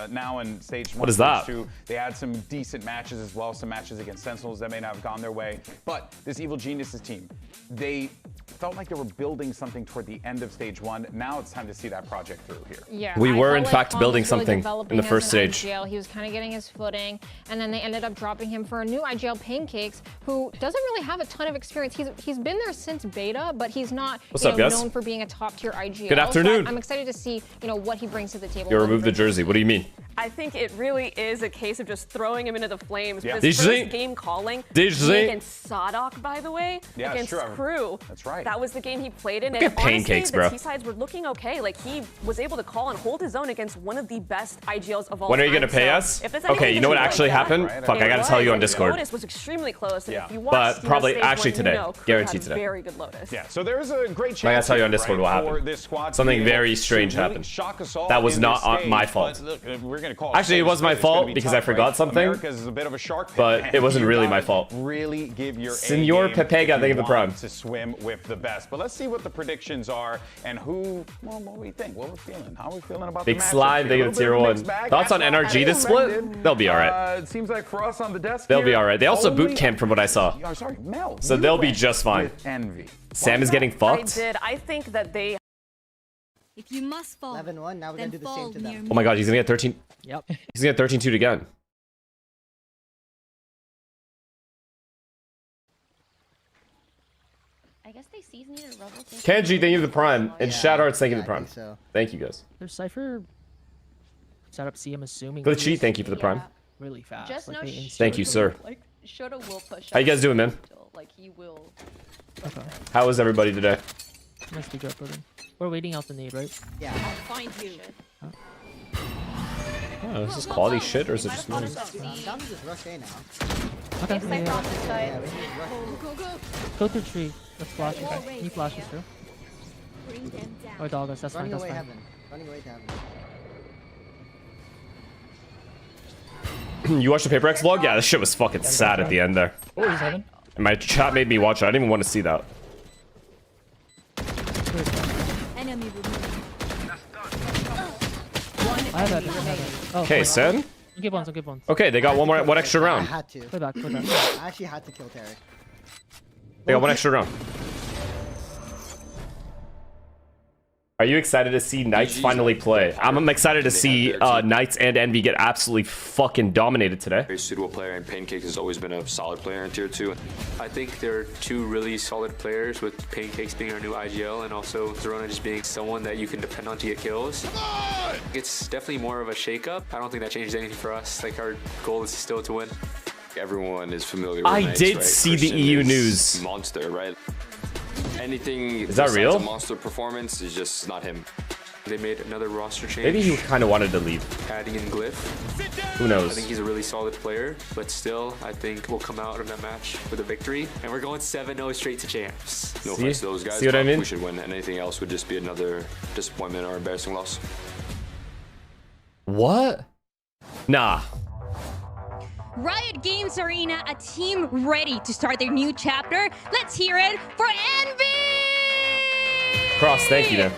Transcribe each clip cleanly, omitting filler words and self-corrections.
now in stage 1. What is that? Stage 2, they had some decent matches as well, some matches against Sentinels that may not have gone their way. But this Evil Geniuses team, they felt like they were building something toward the end of stage 1. Now it's time to see that project through here. Yeah, we were in like fact building was really something in the first stage. IGL. He was kind of getting his footing, and then they ended up dropping him for a new IGL Pancakes, who doesn't really have a ton of experience. He's been there since beta, but he's not known for being a top tier IGL. Good afternoon. So I'm excited to see what he brings to the table. You remove the jersey. What do you mean? I think it really is a case of just throwing him into the flames. Yeah. His first game calling against SUDOWOODO, by the way, against KRU. That's right. That was the game he played in. Look at Pancakes, honestly, bro. the T-sides were looking okay. Like, he was able to call and hold his own against one of the best IGLs of all time. When are you going to pay us? Okay, you know what actually happened? Fuck, I got to tell you on Discord. Lotus was extremely close. And if you but probably actually today. Guaranteed today. Very good Lotus. Yeah, so there's a great chance. I got to tell you on Discord what happened. Something very strange happened. That was not my fault. Actually, it was my fault because I forgot something, but it wasn't really my fault. Really give your Senor Pepega, think of the prime. To swim with the best. But let's see what the predictions are and what we think, what we're feeling, how we're feeling about Big the slide, they get a tier 1. Thoughts on NRG this split? They'll be alright. It seems like for us on the desk they'll be alright. They also boot camp from what I saw. Sorry, Mel. So they'll be just fine. Envy. Sam is getting fucked. I think that they. If you must fall, 11-1, now we're gonna do the same to them. Oh my god, he's gonna get 13. Yep. He's gonna get 13-2 again. I guess they seasoned it Rebel. Kenji, thank you for the prime. And Shadhearts, thank you for the prime. So. Thank you guys. Their Cypher set up C, I'm assuming. Glitchy, thank you for the prime. Really fast. Just like, thank you, sir. Like, Shoto will push. How you guys doing, man? Like, he will. Okay. How is everybody today? Must be good for them. We're waiting out the nade, right? Yeah. I'll find you. Oh, is this quality shit or is it just me? Down to just rush A now. Okay. If they cross this side. Yeah, we can just rush. Go. Go through tree. Let's flash. Okay. He flashes through. Bring them down. Oh, doggos. That's fine. Running That's away fine. heaven. Running away to heaven. You watched the Paper X vlog? Yeah, this shit was fucking sad at the end there. Oh, he's heaven. And my chat made me watch it. I didn't even want to see that. Enemy removed. I have that. Oh, Okay, Sen. Give ones. Give ones. Okay, they got one extra I round. had to. Play back. Play back. I actually had to kill Terry. They got one extra round. Are you excited to see Knights finally play? I'm excited to see Knights and Envy get absolutely fucking dominated today. Very suitable player, and Pancakes has always been a solid player in tier 2. I think they're two really solid players, with Pancakes being our new IGL and also Zerona just being someone that you can depend on to get kills. It's definitely more of a shakeup. I don't think that changes anything for us. Like, our goal is still to win. Everyone is familiar with Knights, did right? see the EU news. Monster, right? Anything is that real? A monster performance is just not him. They made another roster change. Maybe he kind of wanted to leave. Adding in Glyph. Who knows? I think he's a really solid player, but still, I think we'll come out of that match with a victory, and we're going 7-0 straight to champs. See? No offense to those guys. See what I mean? We should win, and anything else would just be another disappointment or embarrassing loss. What? Nah. Riot Games Arena, a team ready to start their new chapter. Let's hear it for Envy! Cross, thank you, man.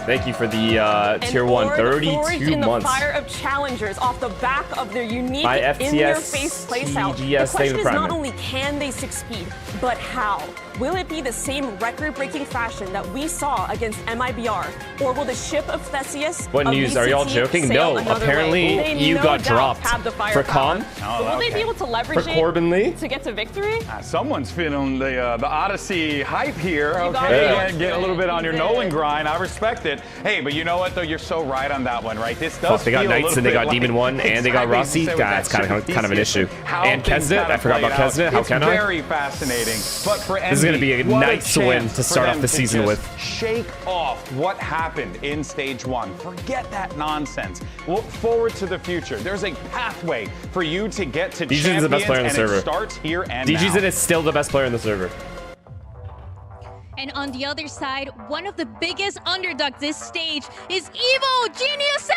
Thank you for the tier 1, 32 months. The fire of challengers off the back of their unique My FTS in-your-face playstyle. TGS, The question is Prime, not man. only can they succeed, but how? Will it be the same record-breaking fashion that we saw against MIBR, or will the ship of Theseus? What news? Are y'all joking? No, apparently you got dropped for Com. Will they be able to leverage For Corbin Lee. to get to victory? Someone's feeling the Odyssey hype here. You got Okay, it. get a little bit on your Nolan grind. I respect it. Hey, but you know what though? You're so right on that one, right? This does. Plus, they got feel a Knights little and they bit got like Demon 1 and they got Rossi. That's kind of an issue. And Kesnet, I forgot about Kesnet. How can I? Very fascinating. But for This is going to be a nice win to start off the season with. Shake off what happened in stage 1. Forget that nonsense. Look forward to the future. There's a pathway for you to get to DG's is the best player on the server. It starts here and DG's now. is still the best player in the server. And on the other side, one of the biggest underdogs this stage is Evil Geniuses!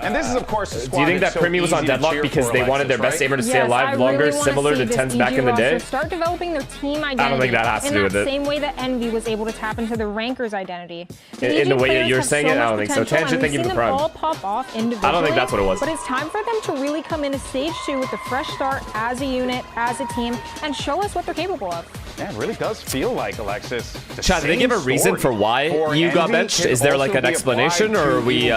And this is, of course, a squad. Do you think that Primi was on deadlock because they wanted their best aimer to stay alive longer, similar to Tens back in the day? Start developing their team identity. I don't think that has to do with it. In that same way that Envy was able to tap into the Rankers identity. In the way that you're saying it, I don't think so. Tangent, thank you for the prime. All pop off individually. I don't think that's what it was. But it's time for them to really come into stage 2 with a fresh start as a unit, as a team, and show us what they're capable of. Yeah, it really does feel like, Alexis. Chad, did they give a reason for why you got benched? Is there like an explanation, or are we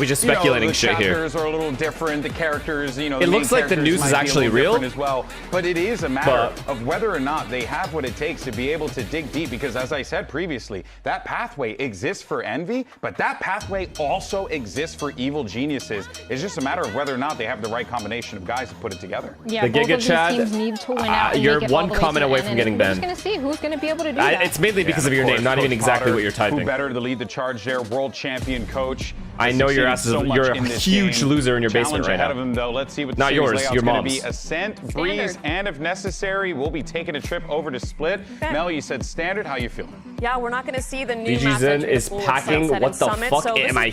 just speculating shit here? The chapters are a little different. The characters, you know, it looks like the news is actually real as well. But it is a matter of whether or not they have what it takes to be able to dig deep. Because as I said previously, that pathway exists for Envy, but that pathway also exists for Evil Geniuses. It's just a matter of whether or not they have the right combination of guys to put it together. Yeah, the Giga Chad, teams need to win out you're one comment away from getting banned. We're just going to see who's going to be able to do that. It's mainly because of your name, not even exactly what you're typing. Who better to lead the charge there? World champion coach. I know your ass is you're a huge loser in your basement right now. Ahead of him, though. Let's see what not yours, your mom's. Be Ascent, Breeze, and if necessary, we'll be taking a trip over to Split. Mel, you said standard. How you feeling? Yeah, we're not going to see the new VGZen is packing. What the fuck am I?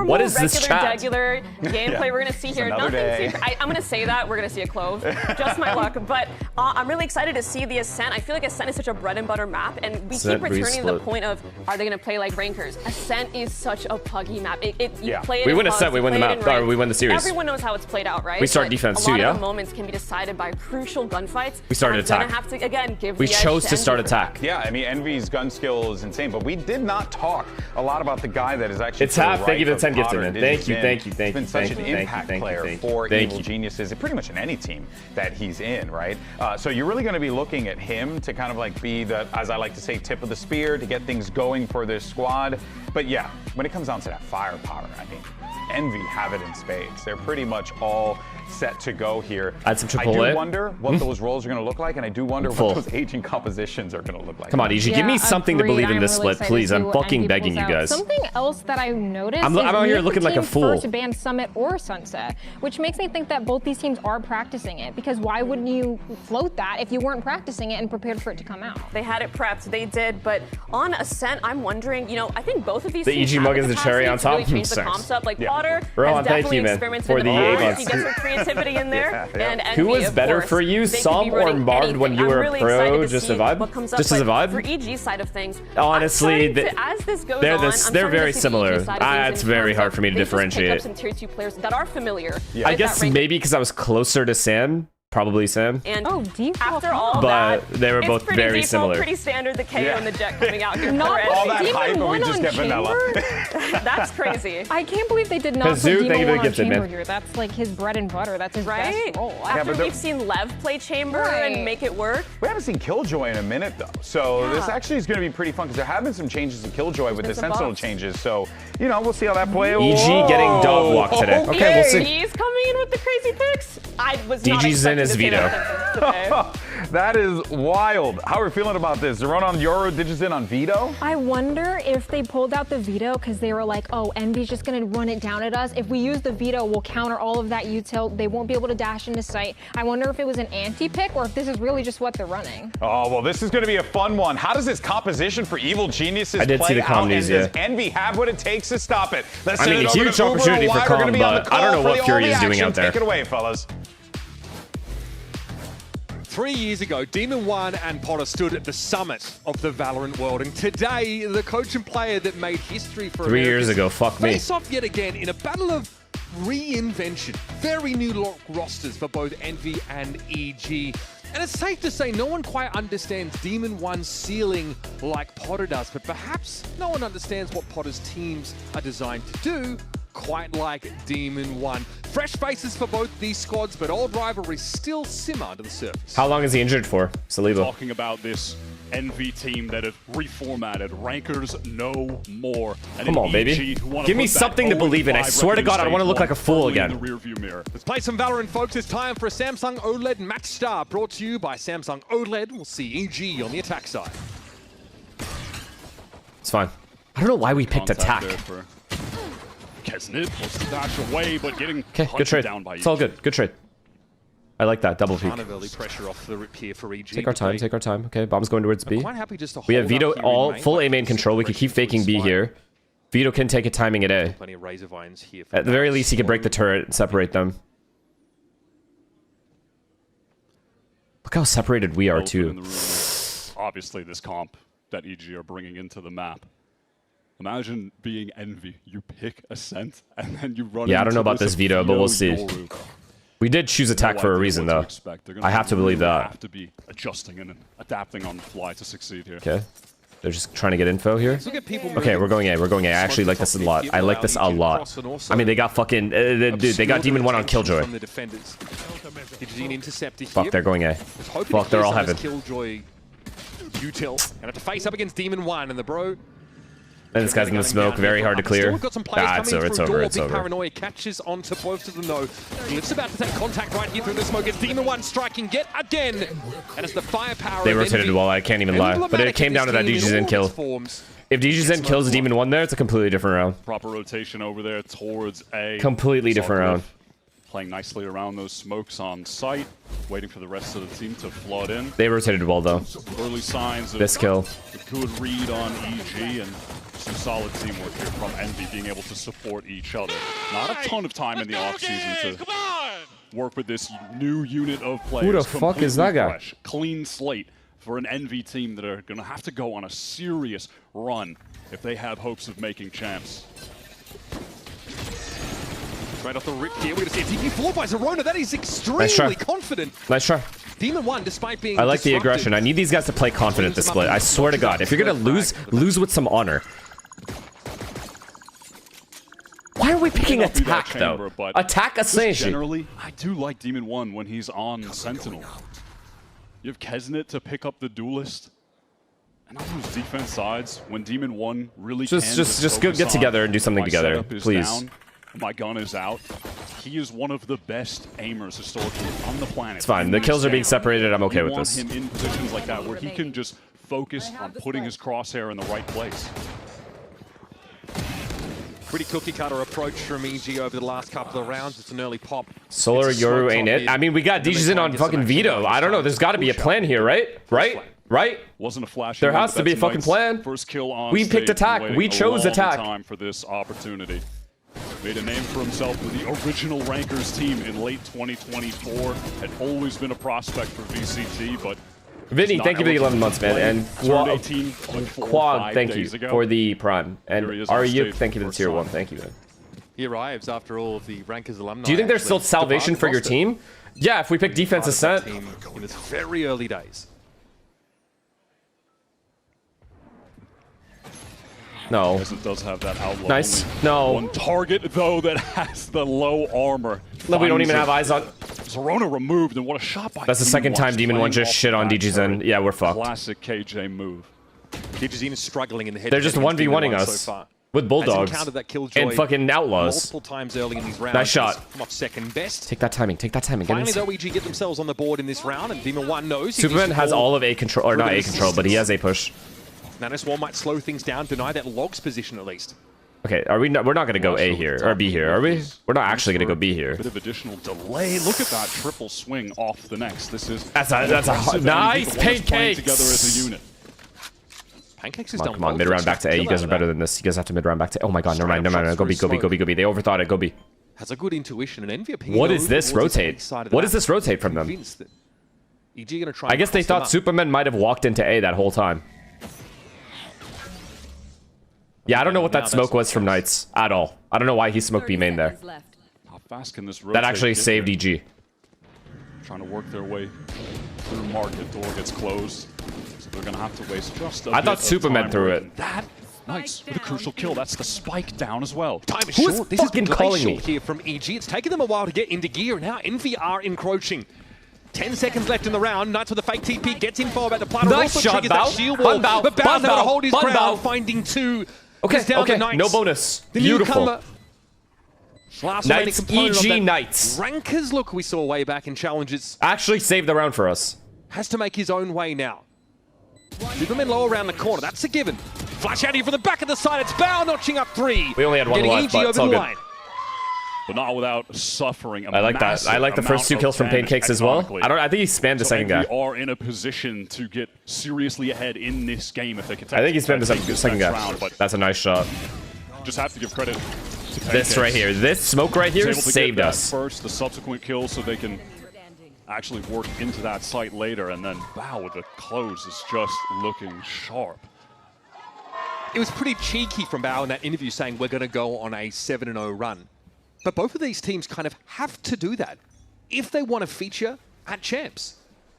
What is this chat? Regular gameplay we're going to see here. Nothing. I'm going to say that we're going to see a Clove. Just my luck. But I'm really excited to see the Ascent. I feel like Ascent is such a bread and butter map, and we keep returning to the point of, are they going to play like Rankers? Ascent is such a puggy map. You play it. We win Ascent, we win the map, or we win the series. Everyone knows how it's played out, right? We start defense too, yeah. A lot of the moments can be decided by crucial gunfights. We started attack. Have to again give. We chose to start attack. Yeah, I mean Envy's gun skill is insane, but we did not talk a lot about the guy that is actually. It's half. Thank you to the 10 gifted, man. Thank you. He's been such an impact player for Evil Geniuses, pretty much in any team that he's in, right? So you're really going to be looking at him to kind of like be the, as I like to say, tip of the spear to get things going for this squad. But yeah, when it comes down to that firepower, I mean, Envy have it in spades. They're pretty much all set to go here. Add some triple I do wonder what those roles are going to look like, and I do wonder what those aging compositions are going to look like. Come on, EG, give me something to believe in this split, please. I'm fucking begging you guys. Something else that I noticed I'm out here looking like a fool. First ban Summit or Sunset, which makes me think that both these teams are practicing it, because why wouldn't you float that if you weren't practicing it and prepared for it to come out? They had it prepped, they did, but on Ascent, I'm wondering, you know, I think both of these teams EG mug is the cherry on top. Really change the comps up. Like Potter Rowan, has definitely experimented in the A-bots. He gets some creativity in there. And Envy, who was better for you, Som or Marved, when you were a pro? Just a vibe? Just as a vibe? For EG side of things, honestly, as this goes they're very similar. It's very hard for me to differentiate. Pick up some tier 2 players that are familiar. I guess maybe because I was closer to Sam. Probably Sam. And after all but they were both very similar. Pretty standard, the KO and the Jet coming out here. Not all that hype, but we just get vanilla. That's crazy. I can't believe they did not put Demo on Chamber here. That's like his bread and butter. That's his best role. After we've seen Lev play Chamber and make it work. We haven't seen Killjoy in a minute, though. So this actually is going to be pretty fun, because there have been some changes in Killjoy with the Sentinel changes. So, you know, we'll see how that plays. EG getting dog walk today. Okay, we'll see. He's coming in with the crazy picks. I was not DGZen is Vito. That is wild. How are we feeling about this? They're on Euro, DGZen on Vito? I wonder if they pulled out the Vito because they were like, oh, Envy's just going to run it down at us. If we use the Vito, we'll counter all of that util. They won't be able to dash into sight. I wonder if it was an anti-pick or if this is really just what they're running. Oh, well, this is going to be a fun one. How does this composition for Evil Geniuses play see the out? And does Envy have what it takes to stop it? Let's send it over huge opportunity for Calm, but I don't know what Fury is doing out there. Take it away, fellas. 3 years ago, Demon 1 and Potter stood at the summit of the Valorant world, and today, the coach and player that made history for 3 years ago, fuck me. Face off yet again in a battle of reinvention. Very new rosters for both Envy and EG. And it's safe to say no one quite understands Demon 1's ceiling like Potter does, but perhaps no one understands what Potter's teams are designed to do quite like Demon 1. Fresh faces for both these squads, but old rivalries still simmer under the surface. How long is he injured for, Saliba? Talking about this Envy team that have reformatted. Rankers no more. And come on, baby. Give me something to believe in. I swear to God, I don't want to look like a fool again. Let's play some Valorant, folks. It's time for a Samsung OLED Match Star, brought to you by Samsung OLED. We'll see EG on the attack side. It's fine. I don't know why we picked attack. Kesnit was to dash away, but getting good trade. Down by it's all good. Good trade. I like that double peek. Pressure off the rip here for EG. Take our time. Take our time. Okay, bomb's going towards B. Quite happy just to we have Vito all full A main control. We could keep faking B here. Vito can take a timing at A. Plenty of razor vines here. At the very least, he can break the turret and separate them. Look how separated we are, too. Obviously, this comp that EG are bringing into the map. Imagine being Envy. You pick Ascent, and then you run. Yeah, I don't know about this Vito, but we'll see. Yoru. We did choose attack for a reason, though. I have to believe that. Have to be adjusting and adapting on the fly to succeed here. Okay. They're just trying to get info here. Okay, we're going A. We're going A. I actually like this a lot. I like this a lot. I mean, they got fucking... dude, they got Demon 1 on Killjoy. Fuck, they're going A. Fuck, they're all heaven. Killjoy util and have to face up against Demon 1 and the bro. And this guy's in the smoke, very hard to clear. It's over. Paranoia catches onto both of them though. It's about to take contact right here through the smoke. It's Demon 1 striking yet again. And it's the firepower. They rotated well, I can't even lie. But it came down to that DG's in kill. If DG's in kills Demon 1 there, it's a completely different round. Proper rotation over there towards A. Completely different round. Playing nicely around those smokes on site, waiting for the rest of the team to flood in. They rotated well though. Early signs of this kill. A good read on EG and some solid teamwork here from Envy, being able to support each other. Not a ton of time in the offseason to work with this new unit of players. Who the fuck is that guy? Fresh, clean slate for an Envy team that are going to have to go on a serious run if they have hopes of making champs. Right off the rip here, we're going to see a TP4 by Zerona. That is extremely confident. Nice try. Demon 1, despite being I like the aggression. I need these guys to play confident this split. I swear to God. If you're going to lose, lose with some honor. Why are we picking attack, though? Attack Assassin. Generally, I do like Demon 1 when he's on Sentinel. You have Kesnet to pick up the duelist. And on those defense sides, when Demon 1 really just go get together and do something together, please. Down, my gun is out. He is one of the best aimers historically on the planet. It's fine. The kills are being separated. I'm okay with this. You want him in positions like that where he can just focus on putting his crosshair in the right place. Pretty cookie cutter approach from EG over the last couple of rounds. It's an early pop. Solar Yoru ain't it. I mean, we got DG's in on fucking Vito. I don't know. There's got to be a plan here, right? Right? Wasn't a flash. There has to be a fucking plan. First kill on we picked attack. We chose attack. Time for this opportunity. Made a name for himself with the original Rankers team in late 2024. Had always been a prospect for VCT, but Vinny, thank you for the 11 months, man. And Quad, thank you for the Prime. And Aryuk, thank you for the Tier 1. Thank you, man. He arrives after all of the Rankers alumni. Do you think there's still salvation for your team? Yeah, if we pick defense Ascent. In its very early days. No. It does have that outlaw. Nice. No. One target, though, that has the low armor. No, we don't even have eyes on. Zerona removed, and what a shot by That's the second time Demon 1 just shit on DG's end. Yeah, we're fucked. Classic KJ move. DG's is struggling in the head. They're just 1v1ing us with bulldogs and fucking outlaws. Multiple times early in these rounds. Nice shot. Come off second best. Take that timing. Take that timing. Finally, though, EG get themselves on the board in this round, and Demon 1 knows. Superman has all of A control, or not A control, but he has A push. Nanoswarm might slow things down, deny that Log's position at least. Okay, are we? We're not gonna go A here or B here, are we? We're not actually gonna go B here. Bit of additional delay. Look at that triple swing off the next. This is that's a nice pancakes together as a unit. Pancakes is come on, mid round back to A. You guys are better than this. You guys have to mid round back to. Oh my God, never mind. Go B. They overthought it. Go B. Has a good intuition and envy. What is this rotate? What is this rotate from them? I guess they thought Superman might have walked into A that whole time. Yeah, I don't know what that smoke was from Knights at all. I don't know why he smoked B main there. How fast can this that actually saved EG. Trying to work their way through market. Door gets closed. So they're going to have to waste just a I thought Superman threw it. That Knights with a crucial kill. That's the spike down as well. Time is short. This is calling me here from EG. It's taken them a while to get into gear. Now Envy are encroaching. 10 seconds left in the round. Knights with a fake TP gets info about the platter. Nice shot, Bao. But Bao's able to hold his ground, finding two. Okay, no bonus. Beautiful. Knights, EG Knights. Rankers, look, we saw way back in challenges. Actually saved the round for us. Has to make his own way now. Superman low around the corner, that's a given. Flash out here from the back of the side, it's Bao notching up 3. We only had one life, but it's all good. But not without suffering. I like that. I like the first 2 kills from Pancakes as well. I think he spammed the second guy. They are in a position to get seriously ahead in this game if they can. I think he spammed the second guy. But that's a nice shot. just have to give credit to Pancakes. This right here, this smoke right here saved us. First, the subsequent kills, so they can actually work into that site later, and then Bao with the close is just looking sharp. It was pretty cheeky from Bao in that interview saying we're going to go on a 7-0 run. But both of these teams kind of have to do that if they want to feature at champs.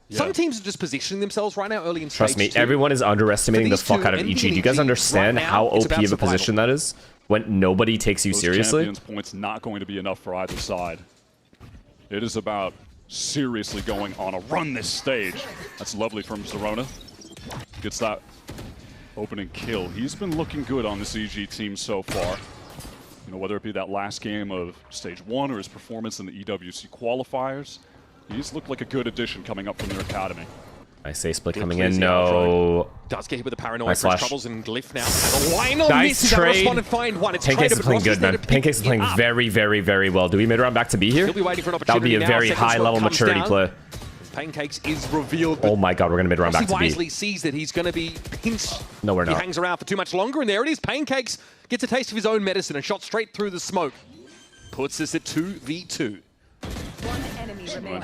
Yeah. Some teams are just positioning themselves right now early in Trust me, 2. everyone is underestimating the fuck out of EG. Do you guys understand right now, how OP of a position that is when nobody takes you seriously? Champions points not going to be enough for either side. It is about seriously going on a run this stage. That's lovely from Zerona. Gets that opening kill. He's been looking good on this EG team so far. You know, whether it be that last game of Stage 1 or his performance in the EWC qualifiers, he's looked like a good addition coming up from their academy. I say split coming in, no. Does get hit with the paranoia for his troubles and Glyph now. And a line on nice this. trade. Respond and find one. It's Pancakes is playing good, man. Pancakes is playing very, very, very well. Do we mid-round back to B here? That would be a very high-level maturity play. Pancakes is revealed. Oh my god, we're going to mid-round back to B. Wisely sees that he's going to be pinched. No, we're not. He hangs around for too much longer, and there it is. Pancakes gets a taste of his own medicine and shot straight through the smoke. Puts us at 2v2.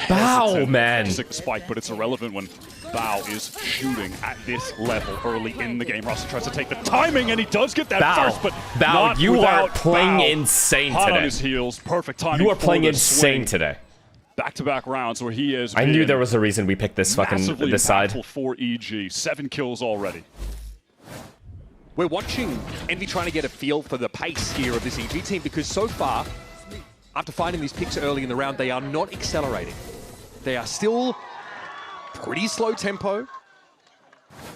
Bao, man. Sick spike, but it's irrelevant when Bao is shooting at this level early in the game. Russell tries to take the timing, and he does get that first, but Bao, you are playing insane today. today. On his heels, perfect timing. You are playing insane today. Back-to-back rounds where he is. I knew there was a reason we picked this fucking this side. For EG, 7 kills already. We're watching Envy trying to get a feel for the pace here of this EG team because so far, after finding these picks early in the round, they are not accelerating. They are still pretty slow tempo,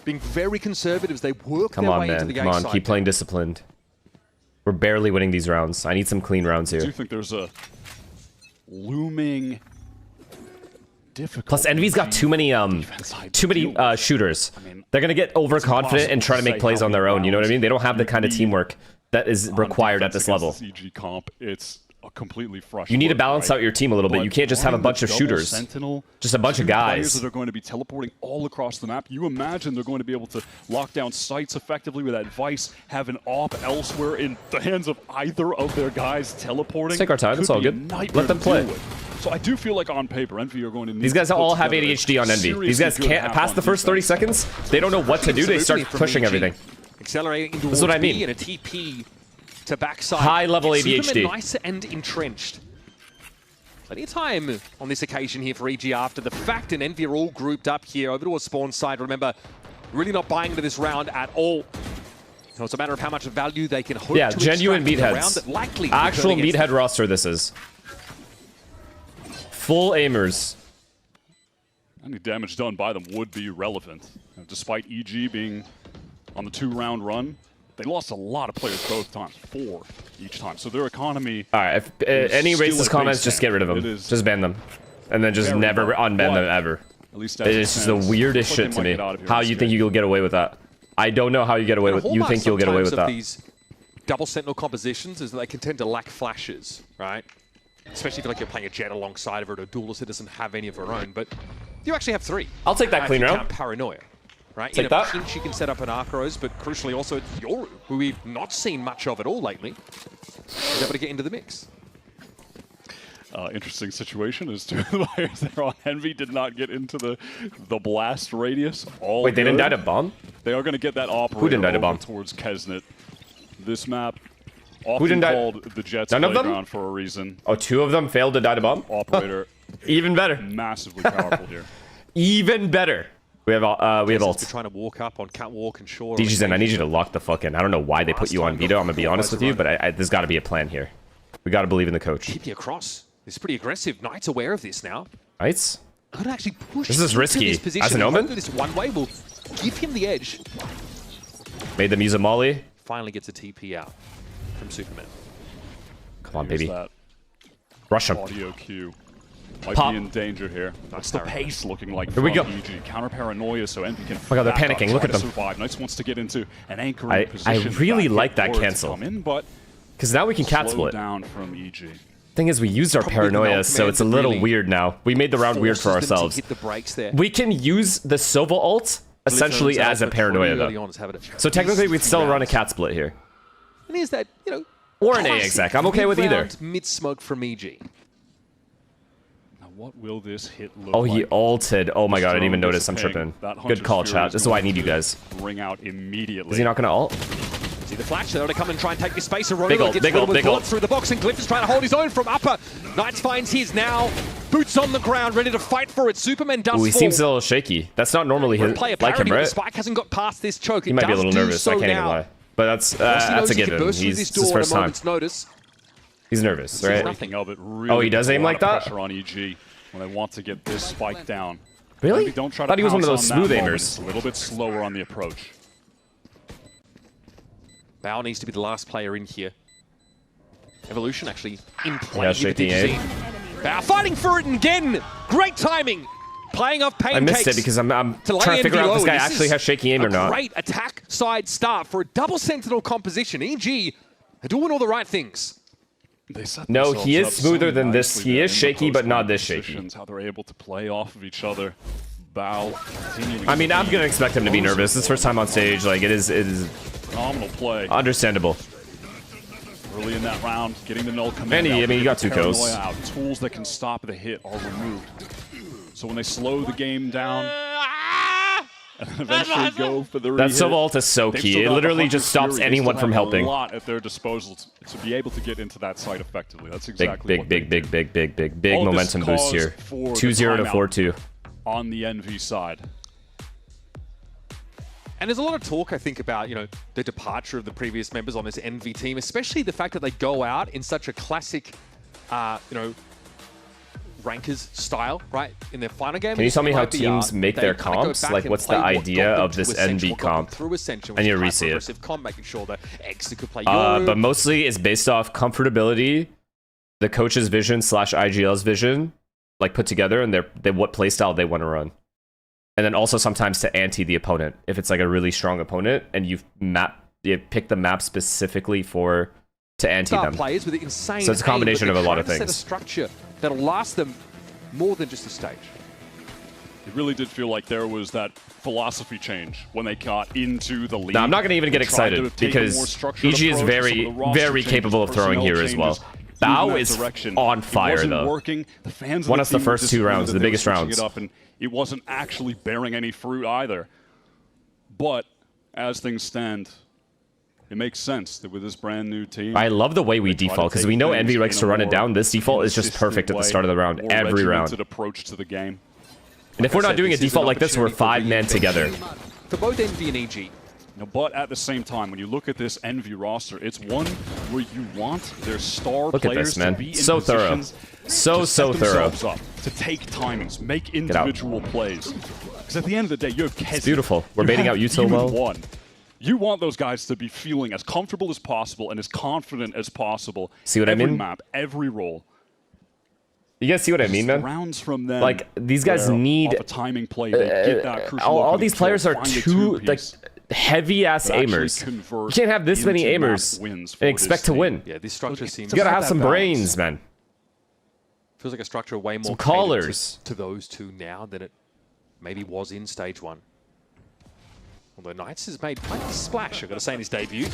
being very conservative as they work their way into the game. Come on, keep playing disciplined. We're barely winning these rounds. I need some clean rounds here. I do think there's a looming difficulty. Plus, Envy's got too many shooters. I mean, they're gonna get overconfident and try to make plays on their own. You know what I mean? They don't have the kind of teamwork that is required at this level. CG comp, it's completely frustrating. You need to balance out your team a little bit. You can't just have a bunch of shooters. Just a bunch of guys. Players that are going to be teleporting all across the map. You imagine they're going to be able to lock down sites effectively with that Vice, have an AWP elsewhere in the hands of either of their guys teleporting. Let's take our time. It's all good. Let them play. So I do feel like on paper, Envy are going to need These guys all have ADHD on Envy. These guys can't pass the first 30 seconds. They don't know what to do. They start pushing everything. Accelerating into this is what I mean. And a TP to backside. High level ADHD. Nice and entrenched. Plenty of time on this occasion here for EG after the fact, and Envy are all grouped up here over to a spawn side. Remember, really not buying into this round at all. So it's a matter of how much value they can hope to genuine meatheads. Actual meathead roster this is. Full aimers. Any damage done by them would be relevant. Despite EG being on the 2-round run, they lost a lot of players both times, 4 each time. So their economy. All right, if any racist comments, just get rid of them. Just ban them, and then just never unban them ever. At least it's just the weirdest shit to me. How you think you'll get away with that? I don't know how you get away with. You think you'll get away with that? These double sentinel compositions is that they can tend to lack flashes, right? Especially if you're playing a Jet alongside of her, or a duelist that doesn't have any of her own. But you actually have 3. I'll take that clean round. Paranoia. Right? Take in a pinch, you can set up an Arcros, but crucially also it's Yoru, who we've not seen much of at all lately, is able to get into the mix. Interesting situation as 2 of the players there on Envy did not get into the blast radius. Wait, they didn't die to bomb? They are going to get that operator Who didn't die to bomb? Towards Kesnet. This map often called the Jets playground for a reason. Oh, 2 of them failed to die to bomb? Operator. Even better. Massively powerful here. Even better. We have ults. Trying to walk up on catwalk and shore. DG's in. I need you to lock the fuck in. I don't know why they put you on veto. I'm gonna be honest with you, but there's got to be a plan here. We got to believe in the coach. Keep you across. This is pretty aggressive. Knight's aware of this now. Knights? Could actually push. This is risky. As an Omen? This one way will give him the edge. Made them use a molly. Finally gets a TP out from Superman. Come on, baby. Rush him. Audio cue. Might be in danger here. That's the pace looking like. Here we go. EG. Counter paranoia, so Envy can. Oh my god, they're panicking. Look at them. Survive. Knights wants to get into an anchoring position. I really like that cancel. Because now we can cat split. Down from EG. Thing is, we used our paranoia, so it's a little weird now. We made the round weird for ourselves. Hit the brakes there. We can use the Sova ult essentially as a paranoia, though. So technically, we'd still run a cat split here. And here's that, you know, or an A exec. I'm okay with either. Mid-smoke from EG. Now, what will this hit look Oh, like? he ulted. Oh my god, I didn't even notice. I'm tripping. Good call, chat. This is why I need you guys. Ring out immediately. Is he not going to ult? See the flash, they're going to come and try and take this space. Big ult, big ult, big ult. Through the box, and Glyph is trying to hold his own from upper. Knights finds his now. Boots on the ground, ready to fight for it. Superman does fall. He seems a little shaky. That's not normally his, like him, right? Spike hasn't got past this choke. He might be a little nervous, I can't even lie. But that's a given. He's his first time. He's nervous, right? Nothing of it really. Oh, he does aim like that? Pressure on EG when they want to get this spike down. Really? Maybe don't try to thought he was one of those pounce on smooth that moment. aimers. It's a little bit slower on the approach. Bao needs to be the last player in here. Evolution actually in play. Yeah, shaking aid. Bao fighting for it again. Great timing. Playing off pancakes. I missed it because I'm trying to figure out if this guy actually has shaky aim or not. Great attack side start for a double sentinel composition. EG are doing all the right things. No, he is smoother than this. He is shaky, but not this shaky. How they're able to play off of each other. Bao continuing. I mean, I'm gonna expect him to be nervous. This is first time on stage. Like it is phenomenal play. Understandable. Early in that round, getting the null command. And I mean, you got 2 kills. Tools that can stop the hit are removed. So when they slow the game down and eventually go for the that Sova ult is so key. It literally just stops anyone from helping. A lot at their disposal to be able to get into that site effectively. That's exactly big momentum boost here. 2-0 to 4-2 on the NV side. And there's a lot of talk, I think, about, you know, the departure of the previous members on this NV team, especially the fact that they go out in such a classic, you know, rankers style, right? In their final game. Can you tell me how teams make their comps? Like, what's the idea of this NV comp? I need to re-see it. But mostly it's based off comfortability, the coach's vision / IGL's vision, like put together, and what playstyle they want to run. And then also sometimes to anti the opponent. If it's like a really strong opponent and you pick the map specifically to anti them. Players with insane so it's a combination of a lot of things. Set a structure that'll last them more than just a stage. It really did feel like there was that philosophy change when they got into the league. No, I'm not going to even get excited because EG is very capable of throwing here as well. Bao is on fire though. Won us the first 2 rounds, the biggest rounds. It wasn't actually bearing any fruit either. But as things stand, it makes sense that with this brand new team... I love the way we default, because we know Envy likes to run it down. This default is just perfect at the start of the round, every round. Approach to the game. And if we're not doing a default like this, we're 5-man together. For both Envy and EG. No, but at the same time, when you look at this Envy roster, it's one where you want their star players to be in so thorough. So thorough. Up, to take timings, make individual plays. Because at the end of the day, you have Kezi. It's beautiful. We're baiting out Util well. You want those guys to be feeling as comfortable as possible and as confident as possible. See what I mean? Every map, every role. You guys see what I mean, man? Rounds from them, like these guys need a timing play. Get that crucial all these players are too like heavy-ass aimers. You can't have this many aimers and expect to win. Yeah, this structure seems... You gotta have some brains, man. Feels like a structure way more callers to those two now than it maybe was in stage 1. Although Knights has made quite a splash, I've got to say, in his debut.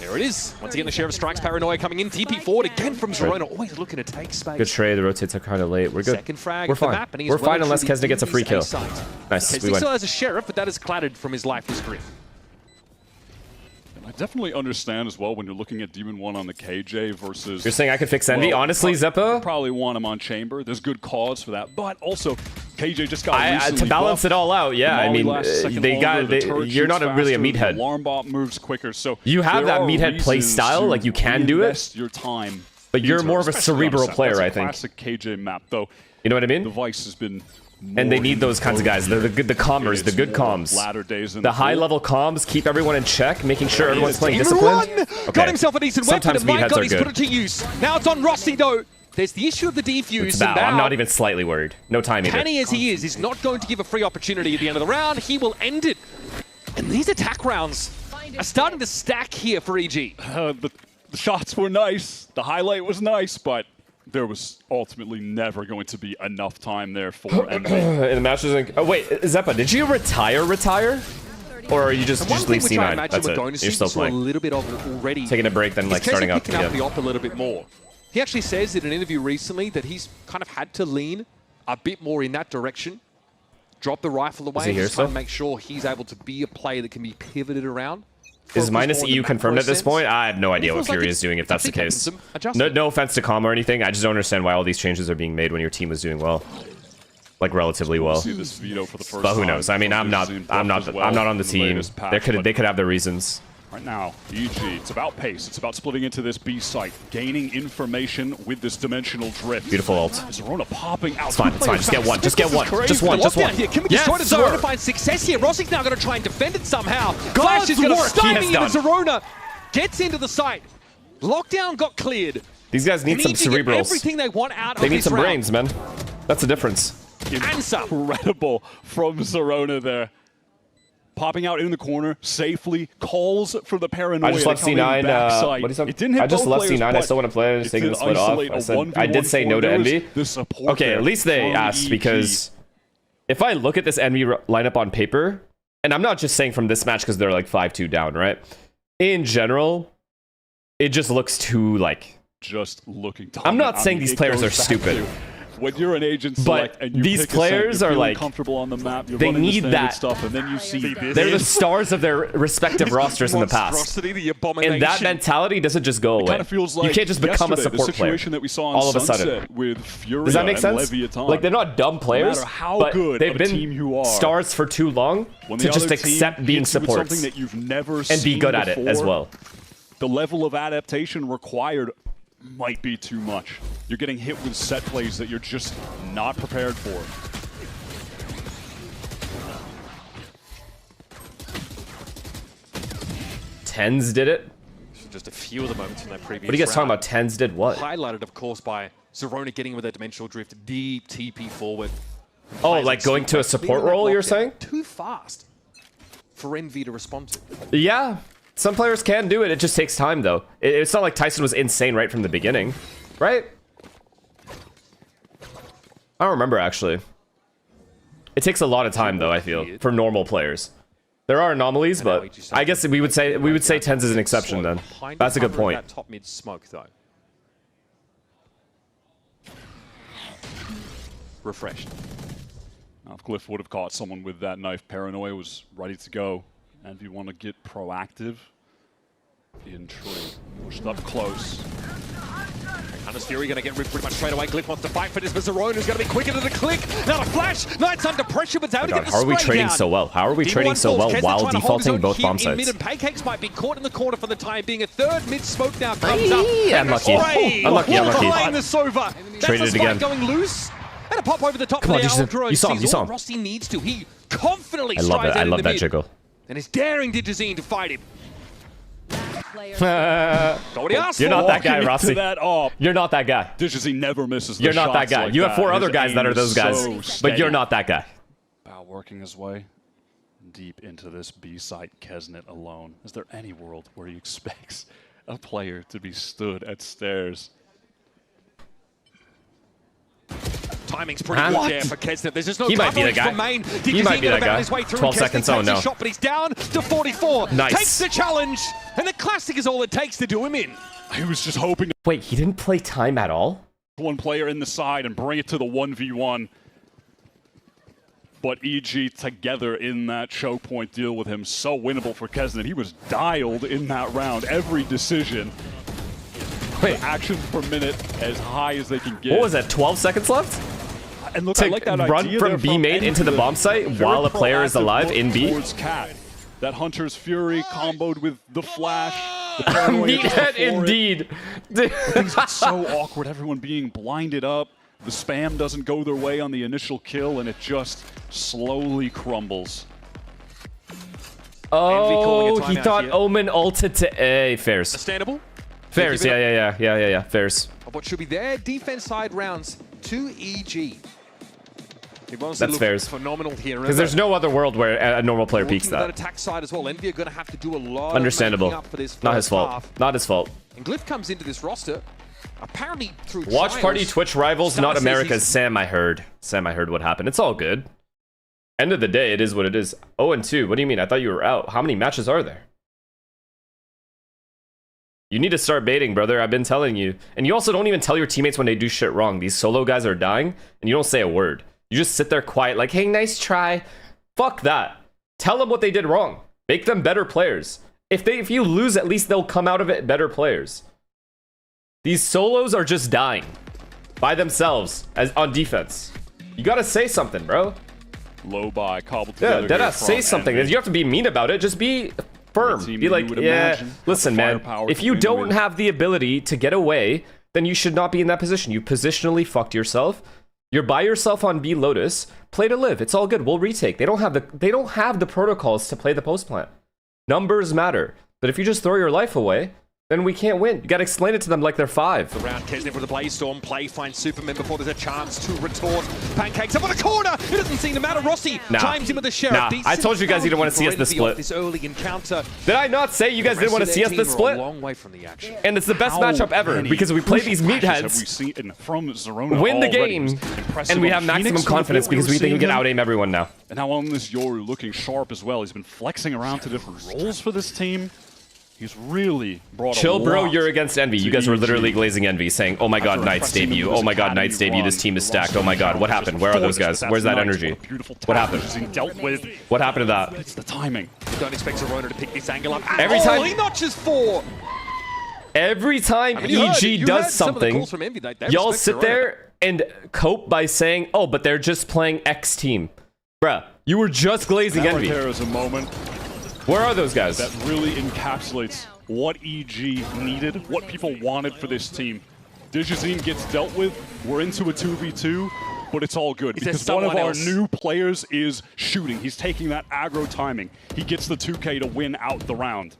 There it is. Once again, the Sheriff strikes. Paranoia coming in. TP forward again from Zerona. Always looking to take space. Good trade. The rotates are kind of late. We're good. Second frag We're fine. Map, we're fine unless Kesna gets a free kill. Nice. Kesna still has a Sheriff, but that is clattered from his life history. I definitely understand as well when you're looking at Demon 1 on the KJ versus... You're saying I could fix Envy? Honestly, Zeppa? Probably want him on Chamber. There's good cause for that. But also, KJ just got recently to balance buffed. it all out, yeah. I mean, you're not really a meathead. Alarm bot moves quicker, so you have that meathead play style, like you can do it. Your time but you're more of a cerebral player, I think. Classic KJ map, though. You know what I mean? The Vice has been... And they need those kinds of guys. The calmers, the good comms. The high-level comms keep everyone in check, making sure everyone's playing disciplined. Okay. Got himself a decent weapon, and my God, he's put it to use. Now it's on Rossi, though. There's the issue of the defuse. I'm not even slightly worried. No time either. Canny as he is, he's not going to give a free opportunity at the end of the round. He will end it. And these attack rounds are starting to stack here for EG. The shots were nice. The highlight was nice, but... there was ultimately never going to be enough time there for MV. In the matches. Oh wait, Zeppa, did you retire? Or are you just leave C9? That's it. You're still A playing. little bit of it already. Taking a break, then like starting up picking up again. the op a little bit more. He actually says in an interview recently that he's kind of had to lean a bit more in that direction. Drop the rifle away and just kind of make sure he's able to be a player that can be pivoted around. Is minus EU confirmed at this point? I have no idea what Fury is doing if that's the case. No offense to Calm or anything. I just don't understand why all these changes are being made when your team is doing well. Like relatively well. But who knows? I mean, I'm not on the team. They could have their reasons. Right now, EG, it's about pace. It's about splitting into this B site, gaining information with this dimensional drift. Beautiful ult. Zerona popping out. It's fine. It's fine. Just get one. Just get one. Just one. Just one. Yes, sir. Zerona finds success here. Rossi's now going to try and defend it somehow. Flash is going to stymie into Zerona. Gets into the site. Lockdown got cleared. These guys need some cerebrals. Everything they want out of They need some brains, man. That's the difference. Incredible from Zerona there. Popping out in the corner safely, calls for the paranoia. I just left C9. What is that? I just left C9. I still want to play. I'm just taking the split off. I did say no to Envy. Okay, at least they asked, because if I look at this Envy lineup on paper, and I'm not just saying from this match because they're like 5-2 down, right? In general, it just looks too like. Just looking. I'm not saying these players are stupid. When you're an agent select and these players are like comfortable on the map, they need that stuff, and then you see this. They're the stars of their respective rosters in the past, and that mentality doesn't just go away. You can't just become a support player all of a sudden. Does that make sense? Like, they're not dumb players, but they've been stars for too long to just accept being supports and be good at it as well. The level of adaptation required might be too much. You're getting hit with set plays that you're just not prepared for. Tens did it? Just a few of the moments in that previous What are you guys talking about? Tens did what? Highlighted, of course, by Zerona getting with a dimensional drift, deep TP forward. Oh, like going to a support role, you're saying? Too fast for Envy to respond to. Yeah. Some players can do it. It just takes time, though. It's not like Tyson was insane right from the beginning, right? I don't remember, actually. It takes a lot of time, though, I feel, for normal players. There are anomalies, but I guess we would say Tens is an exception then. That's a good point. That top mid smoke, though. Refreshed. Now, if Glyph would have caught someone with that knife, Paranoia was ready to go. And if you want to get proactive, in tree, pushed up close. Hunter's Fury going to get ripped pretty much straight away. Glyph wants to fight for this, but Zerona's going to be quicker to the click. Now a flash. Knight's under pressure, but it's able to get the How are we spray trading down. so well? How are we trading so well while defaulting both bomb sites? Mid and Pancakes might be caught in the corner for the time being. A third mid smoke now comes up. Unlucky. Unlucky. Behind the Sova. Traded it again. Going loose. And a pop over the top. Come on, you saw him. You saw him. Rossi needs to. He confidently I love it. I love that mid. jiggle. And is daring Digizine to fight him. You're not that guy, Rossi. You're not that guy. Digizine never misses the You're not that shots guy. like You have four that. other His guys that aim are those is guys, so but steady. you're not that guy. Bao working his way deep into this B site, Kesnet alone. Is there any world where he expects a player to be stood at stairs? Timing's pretty good there for Kesnet. There's just no He might be the guy. He might be that guy. 12 seconds. Oh no. Shot, but he's down to 44. Nice. Takes the challenge, and the classic is all it takes to do him in. He was just hoping to Wait, he didn't play time at all? one player in the side and bring it to the 1v1. But EG together in that choke point deal with him, so winnable for Kesnet. He was dialed in that round. Every decision. Wait. Actions per minute as high as they can get. What was that, 12 seconds left? And look, To I like that run idea from there B main into the Envy, bomb site very while a player is proactive alive look in B? towards Cat. That Hunter's Fury comboed with the flash. The paranoia just Meathead before it. indeed. Things get so awkward, everyone being blinded up. The spam doesn't go their way on the initial kill, and it just slowly crumbles. Oh, he thought here. Omen ulted to A. Fairs. Understandable. Fairs, yeah. Fairs. Of what should be their defense side rounds to EG. That's fairs. Phenomenal here. Because there's no other world where a normal player peaks that that. attack side as well. Envy are going to have to do a lot. Understandable. Of making up for this Not his first fault. half. Not his fault. And Glyph comes into this roster apparently through Watch trials. Party Twitch Rivals, Star not says America's. he's- Sam, I heard what happened. It's all good. End of the day, it is what it is. 0-2. What do you mean? I thought you were out. How many matches are there? You need to start baiting, brother. I've been telling you. And you also don't even tell your teammates when they do shit wrong. These solo guys are dying, and you don't say a word. You just sit there quiet like, hey, nice try. Fuck that. Tell them what they did wrong. Make them better players. If you lose, at least they'll come out of it better players. These solos are just dying by themselves on defense. You gotta say something, bro. Low by cobbled together. Yeah, deadass, say something. You have to be mean about it. Just be firm. Be like, yeah, listen, man. If you don't have the ability to get away, then you should not be in that position. You positionally fucked yourself. You're by yourself on B Lotus. Play to live. It's all good. We'll retake. They don't have the protocols to play the post plant. Numbers matter. But if you just throw your life away, then we can't win. You gotta explain it to them like they're 5. Around Kesner with the Blaze Storm play, finds Superman before there's a chance to retort. Pancakes up on the corner! It doesn't seem to matter. Rossi chimes in with the Sheriff. Nah, I told you guys you didn't want to see us this split. This early encounter. Did I not say you guys didn't want to see us this split? A long way from the action. And it's the best matchup ever because we play these meatheads, win the game, and we have maximum confidence because we think we can out-aim everyone now. And now on this Yoru looking sharp as well. He's been flexing around to different roles for this team. He's really brought Chill, a lot. bro, you're against Envy. You guys were literally glazing Envy, saying, oh my god, Knight's debut. Oh my god, Knight's debut. This team is stacked. Oh my god, what happened? Where are those guys? Where's that energy? What happened? What happened to that? It's the timing. Don't expect Zerona to pick this angle up. Every time he notches 4. Every time EG does something, y'all sit there and cope by saying, oh, but they're just playing X team. Bruh, you were just glazing Envy. There is a moment. Where are those guys? That really encapsulates what EG needed, what people wanted for this team. Digizine gets dealt with. We're into a 2v2, but it's all good because one of our new players is shooting. He's taking that aggro timing. He gets the 2K to win out the round.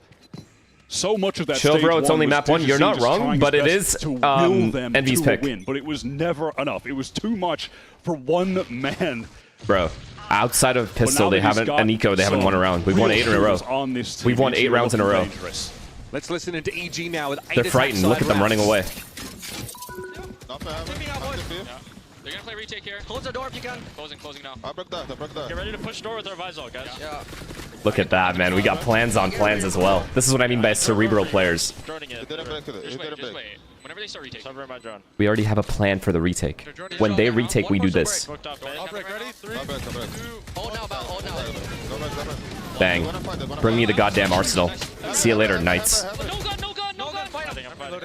So much of that Chill, bro, it's only map 1. You're not wrong, but it is Envy's pick. But it was never enough. It was too much for one man. Bro. Outside of Pistol, they haven't, and Eco, they haven't won a round. We've won 8 in a row. We've won 8 rounds in a row. Let's listen into EG now with 8. They're frightened. Look at them running away. They're gonna play retake here. Close the door if you can. Closing now. I broke that. Get ready to push door with our visor, guys. Yeah. Look at that, man. We got plans on plans as well. This is what I mean by cerebral players. Just wait. Whenever they start retake. Cover my drone. We already have a plan for the retake. When they retake, we do this. Bang. Bring me the goddamn arsenal. See you later, Knights. No gun.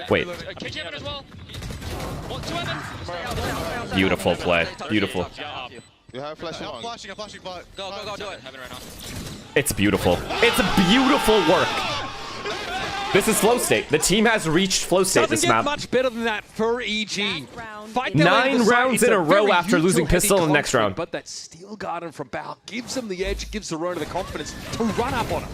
Wait. Beautiful play. Beautiful. You have flashing on. I'm flashing, but go, do it. It's beautiful. It's a beautiful work. This is flow state. The team has reached flow state this map. Doesn't get much better than that for EG. 9 rounds in a row after losing Pistol in the next round. But that Steel Garden from Bao gives them the edge, gives Zerona the confidence to run up on him.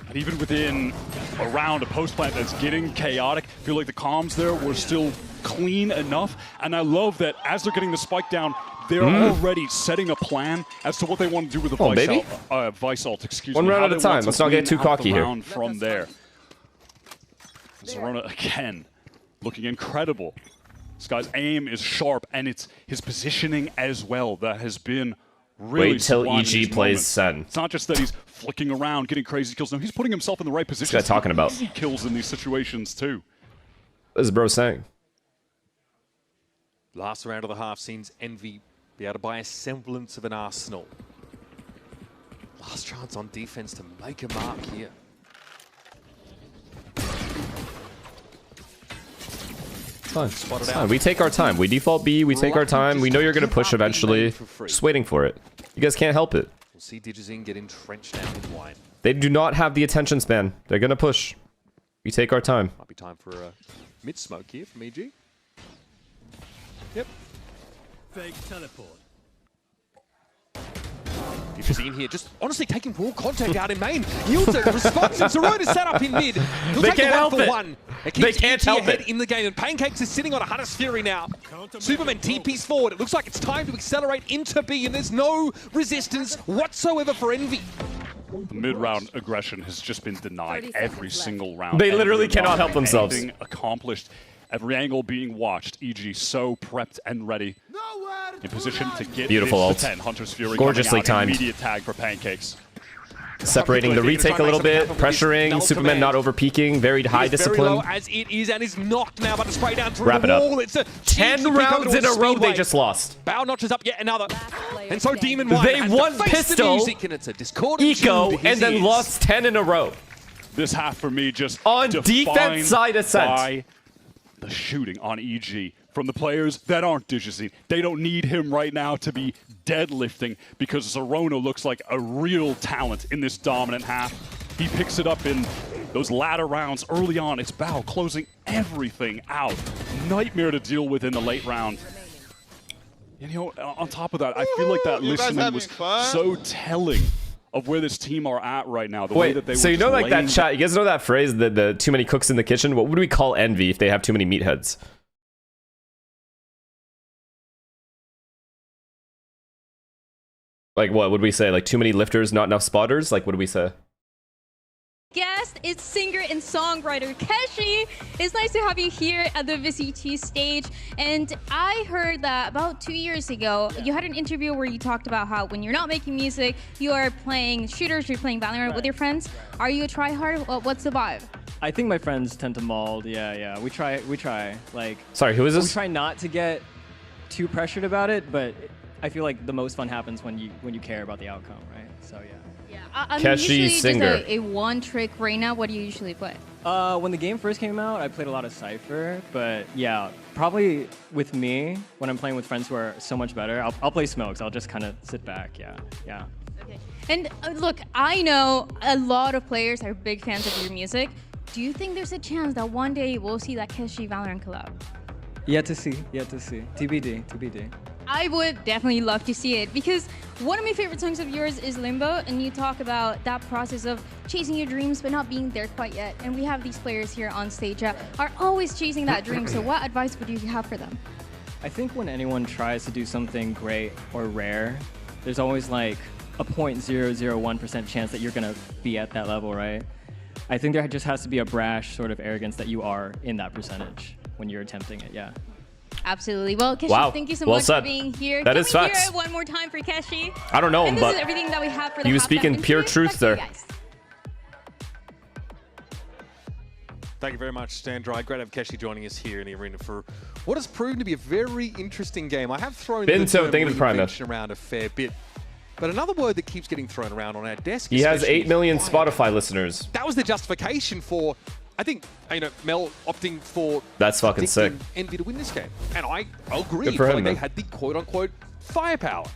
And even within a round, a post plant that's getting chaotic, I feel like the comms there were still clean enough. And I love that as they're getting the spike down, they're already setting a plan as to what they want to do with the Vice Ult. Excuse me. One round at a time. Let's not get too cocky here. From there. Zerona again, looking incredible. This guy's aim is sharp, and it's his positioning as well that has been really Wait till EG plays Sen. It's not just that he's flicking around, getting crazy kills. No, he's putting himself in the right position. What's this guy talking about? Kills in these situations too. What is bro saying? Last round of the half sees Envy be able to buy a semblance of an arsenal. Last chance on defense to make a mark here. Fine. Fine. We take our time. We default B. We take our time. We know you're going to push eventually. Just waiting for it. You guys can't help it. We'll see Digizine get entrenched down in wine. They do not have the attention span. They're going to push. We take our time. Might be time for a mid-smoke here from EG. Yep. Fake teleport. Digizine here, just honestly taking raw contact out in main. Yields a response, and Zerona's set up in mid. He'll take can't help it. One. They can't help it. In the game, and Pancakes is sitting on a Hunter's Fury now. Superman TP's forward. It looks like it's time to accelerate into B, and there's no resistance whatsoever for Envy. The mid-round aggression has just been denied every single round. They literally cannot help themselves. Accomplished. Every angle being watched. EG so prepped and ready. In position to get Beautiful this ult. to 10. Hunter's Fury Gorgeously coming out. timed. Immediate tag for Pancakes. Separating the retake a little bit, pressuring, Superman not over peaking, very high discipline. Very low as it is and is knocked now by the spray down through Wrap the it up. wall. It's a 10 rounds in a row they just lost. Bow notches up yet another. And so Demon 1 They has won to face pistol, the music, and it's a discordant Eco, tune to and his then ears. lost 10 in a row. This half for me just on defined defense side Ascent. by the shooting on EG from the players that aren't Digizine. They don't need him right now to be deadlifting because Zerona looks like a real talent in this dominant half. He picks it up in those latter rounds early on. It's Bao closing everything out. Nightmare to deal with in the late round. And, you know, on top of that, I feel like that listening was so telling of where this team are at right now. The way that they so were you know, just like that laying chat, you guys know that phrase, the too many cooks in the kitchen? What would we call Envy if they have too many meatheads? Like, what would we say? Like, too many lifters, not enough spotters? Like, what do we say? Guest is singer and songwriter Keshi. It's nice to have you here at the VCT stage. And I heard that about 2 years ago, you had an interview where you talked about how when you're not making music, you are playing shooters, you're playing Valorant with your friends. Are you a tryhard? What's the vibe? I think my friends tend to mold. Yeah. We try. Like, sorry, who is this? We try not to get too pressured about it, but I feel like the most fun happens when you care about the outcome, right? So yeah. I'm Keshi usually singer. just a one-trick right now. What do you usually play? When the game first came out, I played a lot of Cypher, but yeah, probably with me, when I'm playing with friends who are so much better, I'll play Smokes. I'll just kind of sit back, yeah. Okay. And look, I know a lot of players are big fans of your music. Do you think there's a chance that one day we'll see that Keshi Valorant collab? Yet to see. TBD. I would definitely love to see it because one of my favorite songs of yours is Limbo, and you talk about that process of chasing your dreams but not being there quite yet. And we have these players here on stage that are always chasing that dream. So what advice would you have for them? I think when anyone tries to do something great or rare, there's always like a 0.001% chance that you're gonna be at that level, right? I think there just has to be a brash sort of arrogance that you are in that percentage when you're attempting it, yeah. Absolutely. Well, Keshi, thank you so much for being here. That Can is we facts. hear it one more time for Keshi? I don't know him, and but this is everything that we have for the he was halftime speaking pure interview. truth Back to you there. guys. Thank you very much, Stan Dry. Great to have Keshi joining us here in the arena for what has proven to be a very interesting game. I have thrown the term reinvention around a fair bit, but another word that keeps getting thrown around on our desk. He has 8 million Spotify listeners. That was the justification for, I think, Mel opting for That's fucking sick. Envy to win this game, and I agree. Good for him, like they man. had the quote-unquote firepower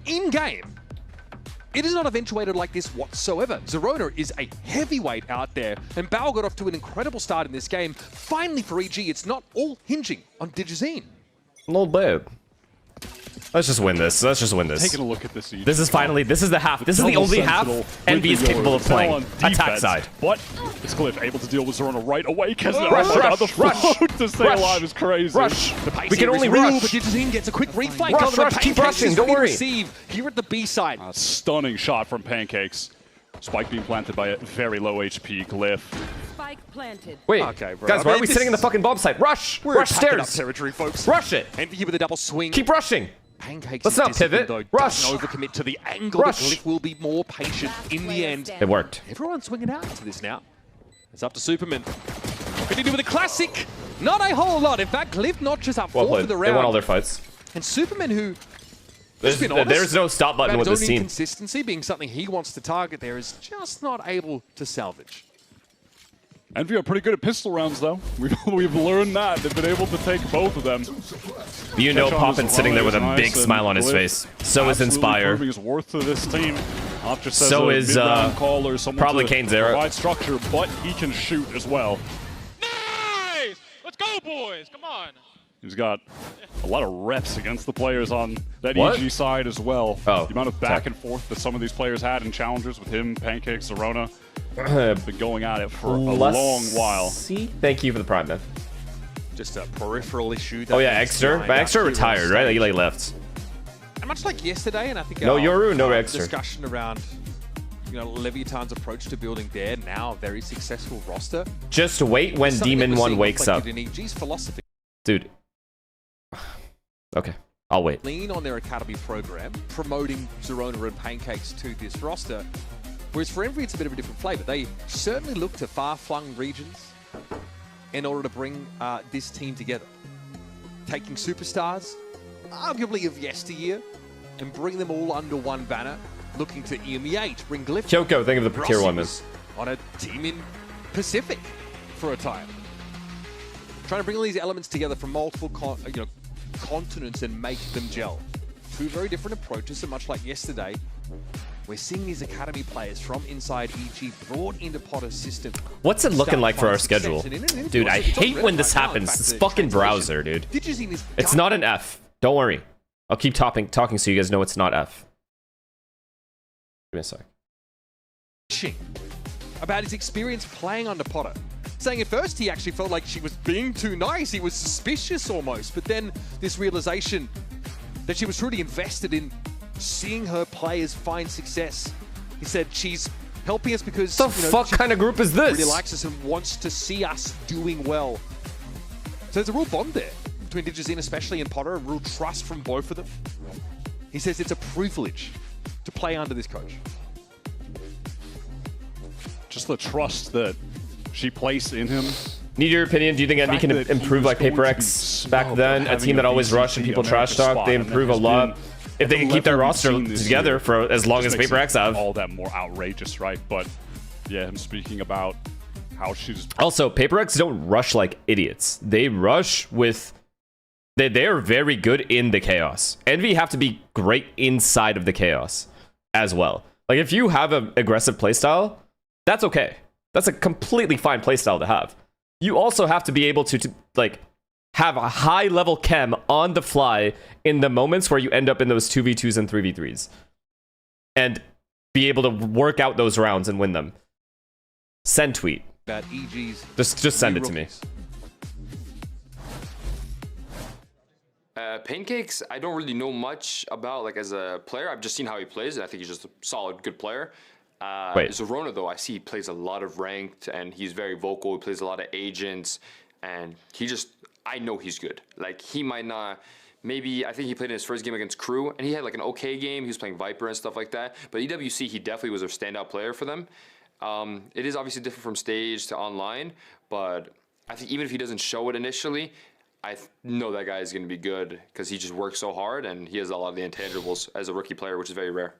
in game. It is not eventuated like this whatsoever. Zerona is a heavyweight out there, and Bao got off to an incredible start in this game. Finally for EG, it's not all hinging on Digizine. No bad. Let's just win this. Taking a look at this. This is the half. This is the only half Envy is capable of playing. Attack side. But is Cliff able to deal with Zerona right away? Because Rush. to stay alive is crazy. Rush. The pace We can here only is real, rush. but Digizine gets a quick reflank. Rush. Keep rushing. Don't worry. Receive here at the B side. A stunning shot from Pancakes. Spike being planted by a very low HP Glyph. Spike planted. Wait, okay, bro. guys, why are we sitting in the fucking bomb site? Rush. We're Rush packing up stairs. territory, folks. Rush it. And here with a double swing. Keep rushing. Pancakes Let's is not disciplined, pivot. though. Rush. Doesn't overcommit to the angle. Rush. But Glyph will be more patient in the end. It worked. Everyone's swinging out to this now. It's up to Superman. What can he do with a classic? Not a whole lot. In fact, Glyph notches up Well 4 for played. the They round. won all their fights. And Superman, who There's no stop button with this team. Inconsistency being something he wants to target there is just not able to salvage. Envy are pretty good at pistol rounds, though. We've learned that. They've been able to take both of them. You know, Catch on Poppin's as sitting there well with a is big nice, smile on his Glyph face. So is absolutely Inspire. proving his worth to this team. Not just as So a is, mid-round caller, someone probably to Kane's era. provide structure, but he can shoot as well. Nice! Let's go, boys! Come on! He's got a lot of reps against the players on that What? EG side as well. Oh, the amount of back and forth that some of these players had in challengers with him, Pancakes, Zerona, been going at it for a long while. Thank you for the prime, man. Just a peripheral issue. Oh yeah, Exter. But Exter retired, right? Like, he left. And much like yesterday, and I think No our Yoru, no Exter. discussion around Leviathan's approach to building their now very successful roster. Just wait when Demon 1 wakes up. In EG's philosophy. Dude. Okay, I'll wait. Lean on their academy program, promoting Zerona and Pancakes to this roster. Whereas for Envy, it's a bit of a different flavor. They certainly look to far-flung regions in order to bring this team together. Taking superstars, arguably of yesteryear, and bring them all under one banner. Looking to EME8, bring Glyph. Kyoko, think of the tier 1 man. On a team in Pacific for a time. Trying to bring all these elements together from multiple continents and make them gel. Two very different approaches, so much like yesterday. We're seeing these academy players from inside EG brought into Potter's system. What's it looking like for our schedule? Dude, I hate when this happens. This fucking browser, dude. It's not an F. Don't worry. I'll keep talking so you guys know it's not F. Give me a sec. About his experience playing under Potter. Saying at first he actually felt like she was being too nice. He was suspicious almost. But then this realization that she was truly invested in seeing her players find success. He said she's helping us because the fuck kind of group is this? Really likes us and wants to see us doing well. So there's a real bond there between Digizine especially and Potter, a real trust from both of them. He says it's a privilege to play under this coach. Just the trust that she placed in him. Need your opinion. Do you think Envy can improve like Paper X back then? A team that always rushed and people trash talk. They improve a lot. If they can keep their roster together for as long as Paper X have. All that more outrageous, right? But yeah, him speaking about how she's... Also, Paper X don't rush like idiots. They rush with... They are very good in the chaos. Envy have to be great inside of the chaos as well. Like, if you have an aggressive playstyle, that's okay. That's a completely fine playstyle to have. You also have to be able to like, have a high-level chem on the fly in the moments where you end up in those 2v2s and 3v3s. And be able to work out those rounds and win them. Send tweet. About EG's just send it to me. Pancakes, I don't really know much about like as a player. I've just seen how he plays, and I think he's just a solid, good player. Zerona, though, I see he plays a lot of ranked, and he's very vocal. He plays a lot of agents, and he just, I know he's good. Like, he might not, maybe, I think he played in his first game against KRU, and he had like an okay game. He was playing Viper and stuff like that. But EWC, he definitely was a standout player for them. It is obviously different from stage to online, but I think even if he doesn't show it initially, I know that guy is going to be good because he just works so hard and he has a lot of the intangibles as a rookie player, which is very rare.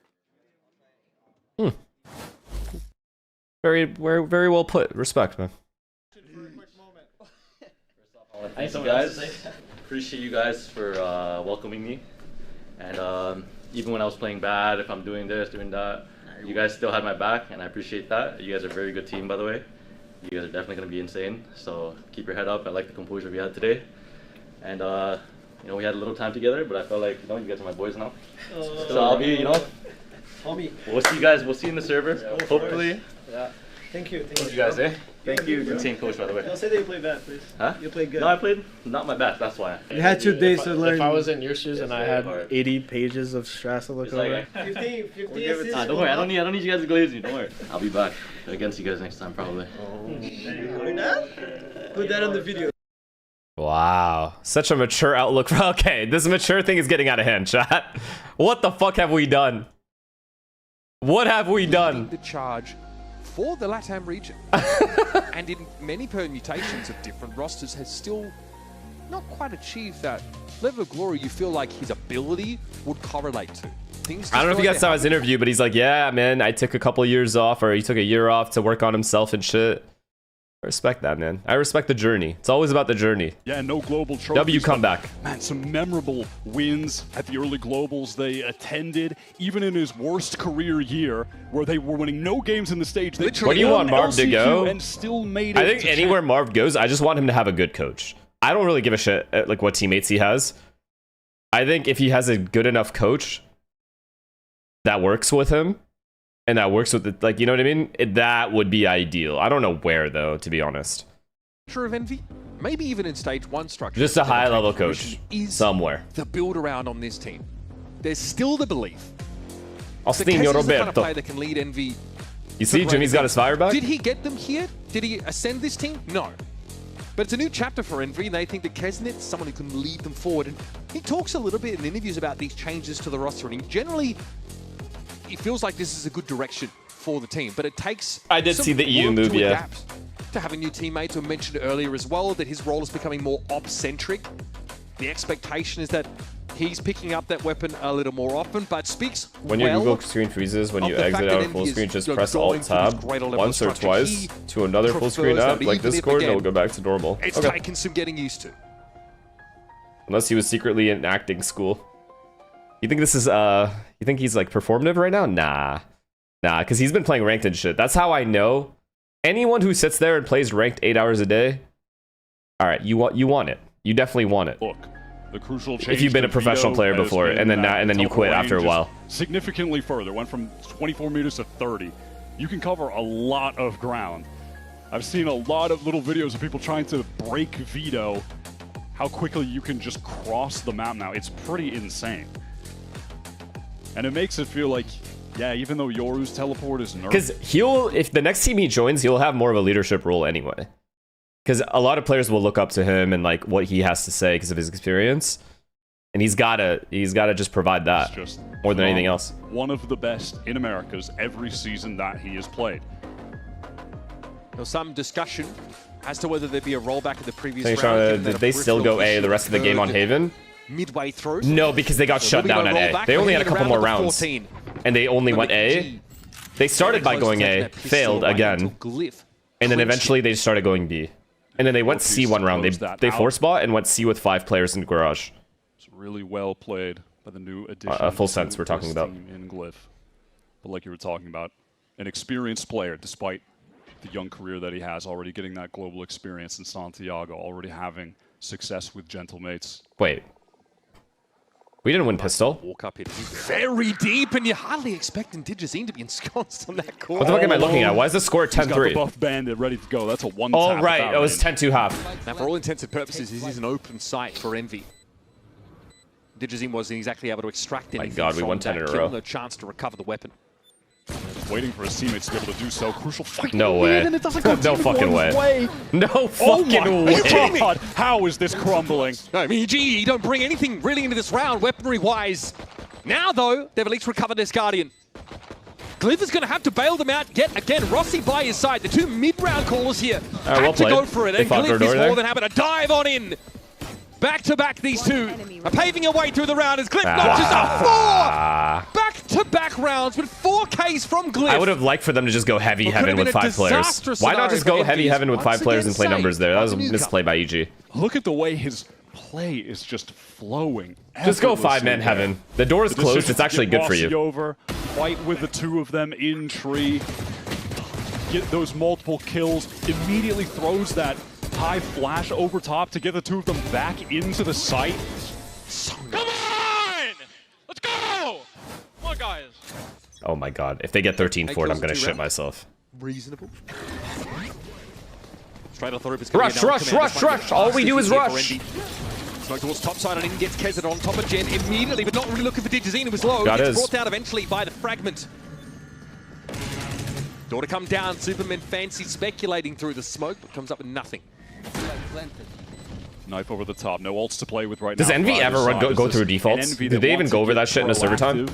Very well put. Respect, man. Thanks, guys. Appreciate you guys for welcoming me. And even when I was playing bad, if I'm doing this, doing that, you guys still had my back, and I appreciate that. You guys are a very good team, by the way. You guys are definitely going to be insane. So keep your head up. I like the composure we had today. And, you know, we had a little time together, but I felt like, you know, you guys are my boys now. So I'll be, you know, we'll see you guys. We'll see you in the server, hopefully. Yeah. Thank you. Thank you guys, eh? Thank you. Insane coach, by the way. Don't say that you played bad, please. Huh? You played good. No, I played not my best. That's why. You had 2 days to learn. If I was in your shoes and I had 80 pages of strats to look over. 15 assists. Don't worry. I don't need you guys to glaze me. Don't worry. I'll be back against you guys next time, probably. Put that on the video. Wow, such a mature outlook. Okay, this mature thing is getting out of hand, chat. What the fuck have we done? What have we done? The charge for the LATAM region, and in many permutations of different rosters, has still not quite achieved that level of glory you feel like his ability would correlate to. I don't know if you guys saw his interview, but he's like, yeah, man, I took a couple of years off, or he took a year off to work on himself and shit. I respect that, man. I respect the journey. It's always about the journey. Yeah, no global trophies. W comeback. Man, some memorable wins at the early globals they attended, even in his worst career year, where they were winning no games in the stage. They Where do you want Marv to go? And still made it. I think anywhere Marv goes, I just want him to have a good coach. I don't really give a shit like what teammates he has. I think if he has a good enough coach that works with him, and that works with it, like, you know what I mean? That would be ideal. I don't know where, though, to be honest. Of Envy, maybe even in stage 1 structure. Just a high-level coach somewhere. The build around on this team. There's still the belief. Austinio Roberto. The kind of Roberto. player that can lead Envy You see, Jimmy's got his fire back. Did he get them here? Did he ascend this team? No. But it's a new chapter for Envy, and they think that Kesnet's someone who can lead them forward. And he talks a little bit in interviews about these changes to the roster, and he feels like this is a good direction for the team. But it takes I did see the EU move, yeah. Adapt to having new teammates. We mentioned earlier as well that his role is becoming more op-centric. The expectation is that he's picking up that weapon a little more often, but speaks when your Google screen freezes, when you exit out of full screen, just press Alt-Tab once or twice to another full screen app like Discord, and it'll go back to normal. It's taken some getting used to. Unless he was secretly in acting school. You think this is, you think he's like performative right now? Nah, because he's been playing ranked and shit. That's how I know. Anyone who sits there and plays ranked 8 hours a day, all right, you want it. You definitely want it. Look, the crucial change if you've been a professional player before, and then you quit after a while. Significantly further, went from 24 meters to 30. You can cover a lot of ground. I've seen a lot of little videos of people trying to break Vito. How quickly you can just cross the map now. It's pretty insane. And it makes it feel like, yeah, even though Yoru's teleport is nerfed. Because if the next team he joins, he'll have more of a leadership role anyway. Because a lot of players will look up to him and like what he has to say because of his experience. And he's gotta just provide that more than anything else. One of the best in Americas every season that he has played. There was some discussion as to whether there'd be a rollback in the previous round. Did they still go A the rest of the game on Haven? Midway through? No, because they got shut down at A. They only had a couple more rounds. And they only went A. They started by going A, failed again. And then eventually they started going B. And then they went C one round. They force bought and went C with 5 players in Garage. It's really well played by the new addition. A full sense we're talking about. In Glyph. But like you were talking about, an experienced player, despite the young career that he has, already getting that global experience in Santiago, already having success with gentlemates. Wait. We didn't win pistol. Walk up here very deep, and you're hardly expecting Digizine to be ensconced on that court. What the fuck am I looking at? Why is the score 10-3? He's got the buff bandit ready to go. That's a one-tap. Oh, right. It was 10-2 half. Now, for all intents and purposes, this is an open site for Envy. Digizine wasn't exactly able to extract anything. My God, we won 10 in a row. No chance to recover the weapon. Waiting for his teammates to be able to do so. Crucial fight. No way. No fucking way. No fucking way. God, how is this crumbling? I mean, gee, you don't bring anything really into this round, weaponry-wise. Now, though, they've at least recovered this Guardian. Glyph is going to have to bail them out yet again. Rossi by his side. The two mid-round callers here had to go for it. And Glyph is more than happy to dive on in. Back-to-back, these two are paving a way through the round as Glyph notches up 4 back-to-back rounds with 4 Ks from Glyph. I would have liked for them to just go heavy heaven with 5 players. Why not just go heavy heaven with 5 players and play numbers there? That was a misplay by EG. Look at the way his play is just flowing. Just go 5-man heaven. The door is closed. It's actually good for you. Over, fight with the 2 of them in tree. Get those multiple kills. Immediately throws that high flash over top to get the 2 of them back into the site. Come on! Let's go! Come on, guys. Oh my God. If they get 13 for it, I'm going to shit myself. Reasonable. Straight off the rip is rush. All we do is rush. Smoke towards top side and in gets Kezet on top of Jen immediately, but not really looking for Digizine, who was low. Gets brought down eventually by the fragment. Door to come down. Superman fancy speculating through the smoke, but comes up with nothing. Knife over the top. No ults to play with right now. Does Envy ever go through defaults? Did they even go over that shit in a server time?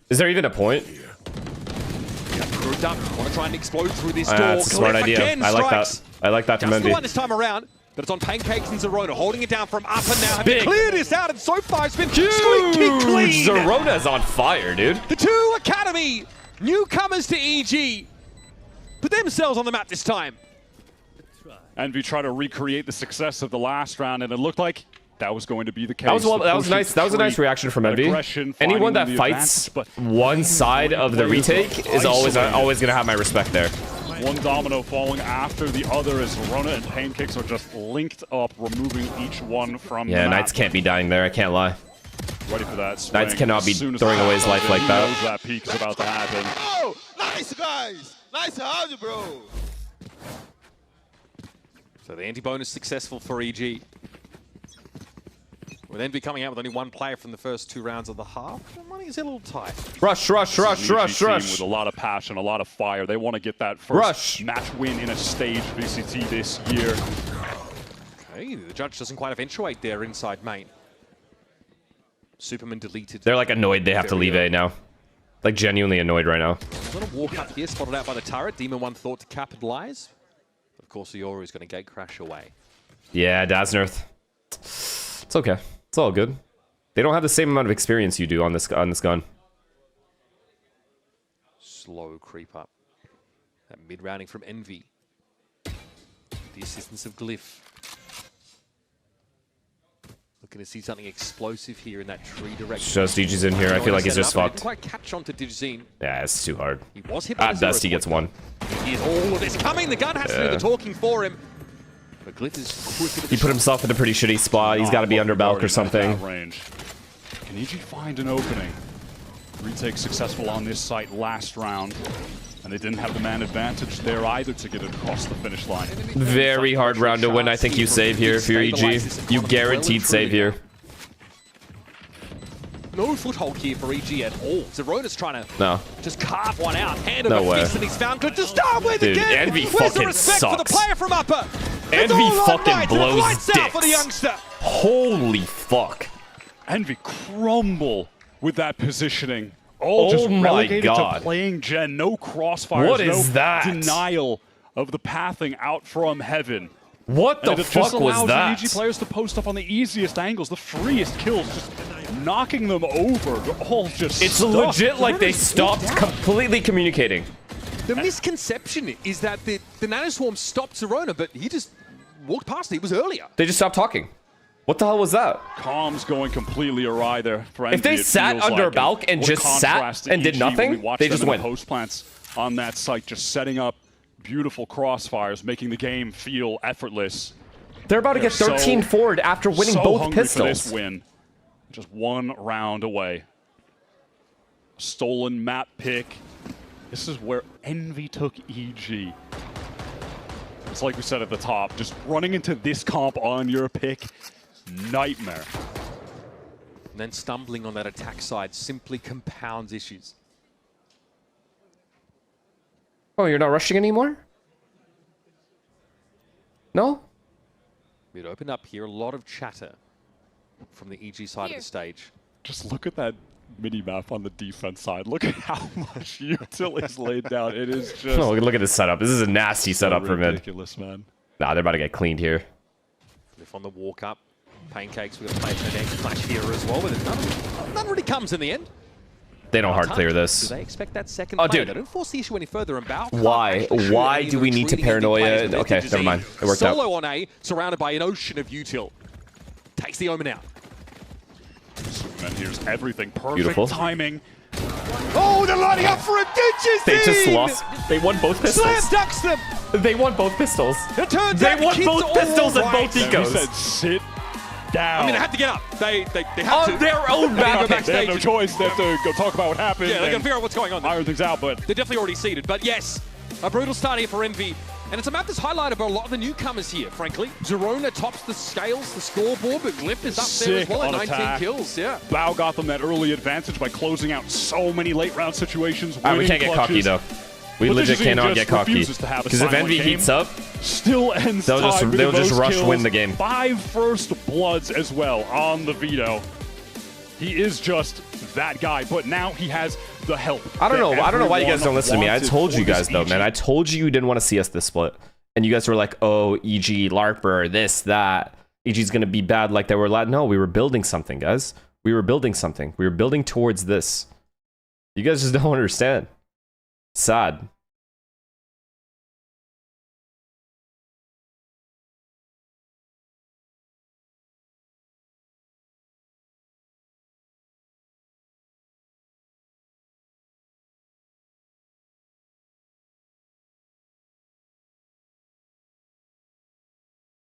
Is there even a point? Want to try and explode through this door. That's a smart idea. I like that. I like that from Envy. Just the one this time around, but it's on Pancakes and Zerona, holding it down from up and now. Have cleared this out, and so far it's been squeaky clean. Zerona's on fire, dude. The 2 Academy newcomers to EG put themselves on the map this time. Envy try to recreate the success of the last round, and it looked like that was going to be the case. That was nice. That was a nice reaction from Envy. Anyone that fights one side of the retake is always going to have my respect there. One domino falling after the other as Rona and Pancakes are just linked up, removing each one from the map. Knights can't be dying there. I can't lie. Ready for that swing. Knights cannot be throwing away his life like that. Knows that peak is about to happen. Oh, nice, guys. Nice house, bro. So the anti-bonus successful for EG. With Envy coming out with only one player from the first 2 rounds of the half, the money is a little tight. Rush. With a lot of passion, a lot of fire. They want to get that first match win in a stage VCT this year. Okay, the judge doesn't quite eventuate there inside main. Superman deleted. They're like annoyed they have to leave A now. Like genuinely annoyed right now. A little walk up here, spotted out by the turret. Demon One thought to capitalize. Of course, Yoru is going to gate crash away. Yeah, Daznarth. It's okay. It's all good. They don't have the same amount of experience you do on this gun. Slow creep up. That mid-rounding from Envy. The assistance of Glyph. Looking to see something explosive here in that tree direction. Just DG's in here. I feel like he's just fucked. Quite catch on to Digizine. Yeah, it's too hard. He was hit by At best, he gets one. He is all of this coming. The gun has to do the talking for him. But Glyph is quick. He put himself in a pretty shitty spot. He's got to be under Balk or something. Range. Can EG find an opening? Retake successful on this site last round. And they didn't have the man advantage there either to get it across the finish line. Very hard round to win. I think you save here if you're EG. You guaranteed save here. No foothold here for EG at all. Zerona's trying to just carve one out. Hand No over way. fist, and he's found good to start with Dude, again. Envy Where's the fucking respect for the sucks. player from Upper? Envy fucking blows lights out for the dicks. youngster. Holy fuck. Envy crumble with that positioning. All just my relegated God. to playing Gen. No crossfires. What is no that? denial of the pathing out from heaven. What the And it fuck just was allows that? the EG players to post up on the easiest angles, the freest kills, just knocking them over. They're all just It's stuck. legit like they stopped completely communicating. The misconception is that the nanoswarm stopped Zerona, but he just walked past it. It was earlier. They just stopped talking. What the hell was that? Comms going completely awry there. For If they Envy, it sat feels under like. Balk and What a just contrast sat to and did EG when nothing, we watched they them just in the win. post plants on that site, just setting up beautiful crossfires, making the game feel effortless. They're about to get 13 forward after winning so both hungry pistols. For this win. Just one round away. Stolen map pick. This is where Envy took EG. It's like we said at the top, just running into this comp on your pick, nightmare. And then stumbling on that attack side simply compounds issues. Oh, you're not rushing anymore? No? We'd open up here, a lot of chatter from the EG side of the stage. Just look at that mini-map on the defense side. Look at how much util is laid down. It is just... Oh, look at this setup. This is a nasty setup for mid. Ridiculous, man. Nah, they're about to get cleaned here. If on the walk up, Pancakes, we're going to play a next flash here as well, but none really comes in the end. They don't hard clear Do this. they expect that second Oh, player? dude. They don't force the issue any further. And Bao Why? Why do we need to paranoia? Okay, never mind. It worked out. Solo on A, surrounded by an ocean of util. Takes the Omen out. Superman here's everything. Perfect Beautiful. timing. Oh, they're lining up for a Digizine! They just lost. They won both pistols. Slam ducks them! They won both pistols. It turns They out won kids both are pistols and all both right. He ecos. said, sit down. I mean, they had to get up. They had to. On their own They had to go back. They have backstage. no choice. They have to go talk about what happened. Yeah, they're going to and figure out what's going on. iron things out, but They're definitely already seeded. But yes, a brutal start here for Envy. And it's a map that's highlighted by a lot of the newcomers here, frankly. Zerona tops the scales, the scoreboard, but Glyph is up there as sick well at on 19 attack. kills. Yeah. Bao got them that early advantage by closing out so many late round situations. We winning can't get cocky clutches. though. We But legit Digizine cannot just get cocky. refuses to have a Because if silent Envy game. heats up, Still ends they'll just tied with they'll just those rush kills. win the game. 5 first bloods as well on the veto. He is just that guy, but now he has the help. I don't know why you guys that don't listen to me. I everyone told you wanted guys for though, this man. EG. I told you didn't want to see us this split. And you guys were like, oh, EG, LARPer, this, that. EG's gonna be bad like they were No, we were building something, guys. We were building something. We were building towards this. You guys just don't understand. Sad.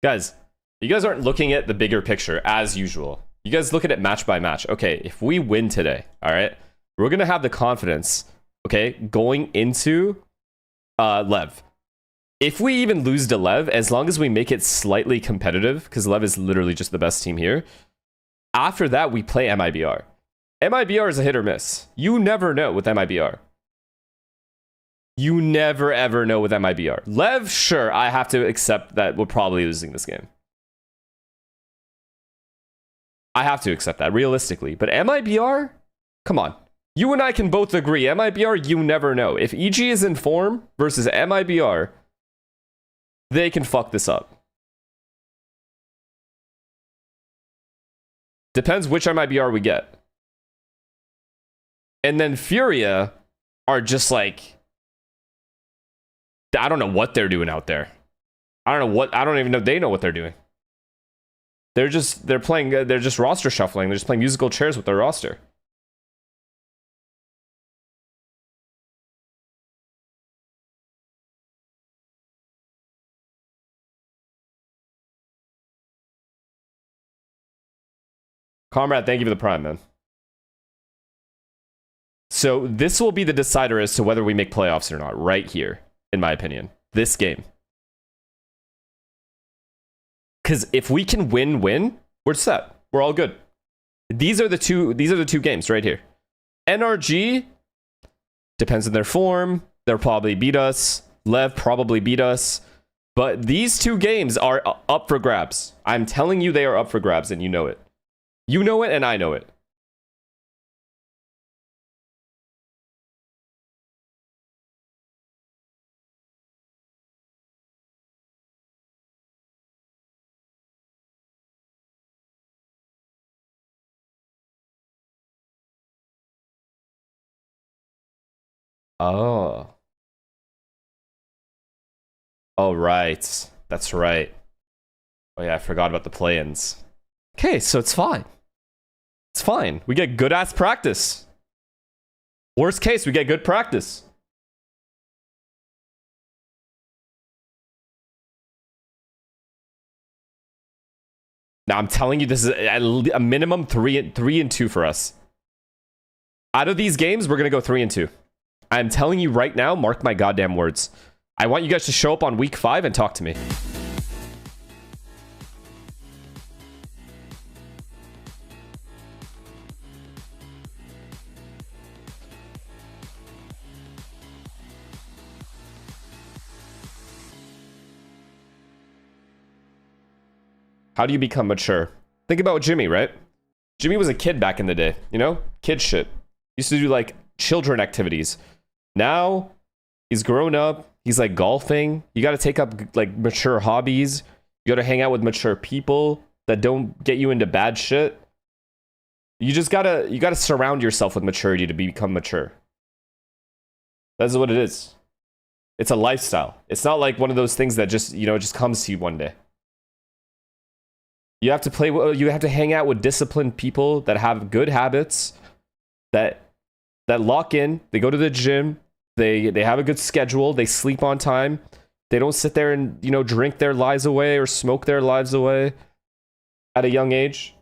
Guys, you guys aren't looking at the bigger picture as usual. You guys look at it match by match. Okay, if we win today, all right, we're going to have the confidence, okay, going into Lev. If we even lose to Lev, as long as we make it slightly competitive, because Lev is literally just the best team here, After that, we play MIBR. MIBR is a hit or miss. You never know with MIBR. You never ever know with MIBR. Lev, sure, I have to accept that we're probably losing this game. I have to accept that, realistically. But MIBR? Come on. You and I can both agree, MIBR, you never know. If EG is in form versus MIBR, they can fuck this up. Depends which MIBR we get. And then Furia are just like, I don't know what they're doing out there. I don't even know they know what they're doing. They're just roster shuffling. They're just playing musical chairs with their roster. Comrade, thank you for the prime, man. So this will be the decider as to whether we make playoffs or not, right here, in my opinion. This game. Because if we can win, we're set. We're all good. These are the two games right here. NRG depends on their form. They'll probably beat us. Lev probably beat us. But these two games are up for grabs. I'm telling you they are up for grabs, and you know it. You know it, and I know it. Oh. Oh, right. That's right. Oh, yeah, I forgot about the play-ins. Okay, so it's fine. It's fine. We get good-ass practice. Worst case, we get good practice. Now, I'm telling you, this is a minimum 3-2 for us. Out of these games, we're going to go 3-2. I'm telling you right now, mark my goddamn words. I want you guys to show up on week 5 and talk to me. How do you become mature? Think about Jimmy, right? Jimmy was a kid back in the day, you know? Kid shit. Used to do like children activities. Now, he's grown up. He's like golfing. You got to take up like mature hobbies. You got to hang out with mature people that don't get you into bad shit. You just gotta surround yourself with maturity to become mature. That's what it is. It's a lifestyle. It's not like one of those things that just, you know, it just comes to you one day. You have to hang out with disciplined people that have good habits, that lock in, they go to the gym, they have a good schedule, they sleep on time, they don't sit there and, you know, drink their lives away or smoke their lives away at a young age.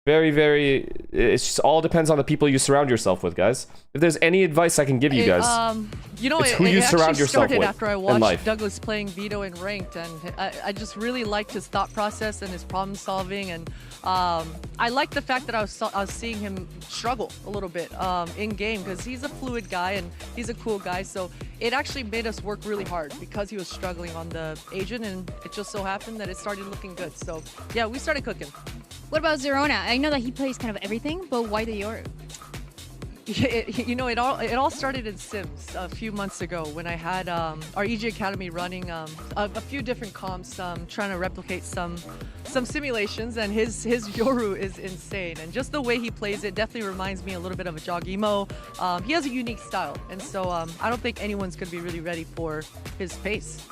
Very, very, it's just all depends on the people you surround yourself with, guys. If there's any advice I can give you guys, you know, it's who you surround yourself with after I in watched life. Douglas playing Vito in ranked, and I just really liked his thought process and his problem solving, and I liked the fact that I was seeing him struggle a little bit in game, because he's a fluid guy and he's a cool guy, so it actually made us work really hard because he was struggling on the agent, and it just so happened that it started looking good. So yeah, we started cooking. What about Zerona? I know that he plays kind of everything, but why the Yoru? You know, it all started in Sims a few months ago when I had our EG Academy running a few different comps, trying to replicate some simulations, and his Yoru is insane, and just the way he plays it definitely reminds me a little bit of a Jogimo. He has a unique style, and so I don't think anyone's going to be really ready for his pace.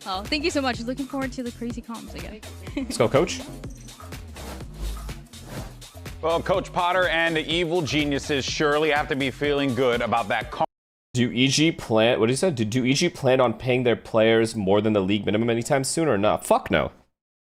Oh, thank you so much. Looking forward to the crazy comps again. Let's go, coach. Well, Coach Potter and the evil geniuses surely have to be feeling good about that. Do EG plan? What did he say? Do EG plan on paying their players more than the league minimum anytime soon or not? Fuck no.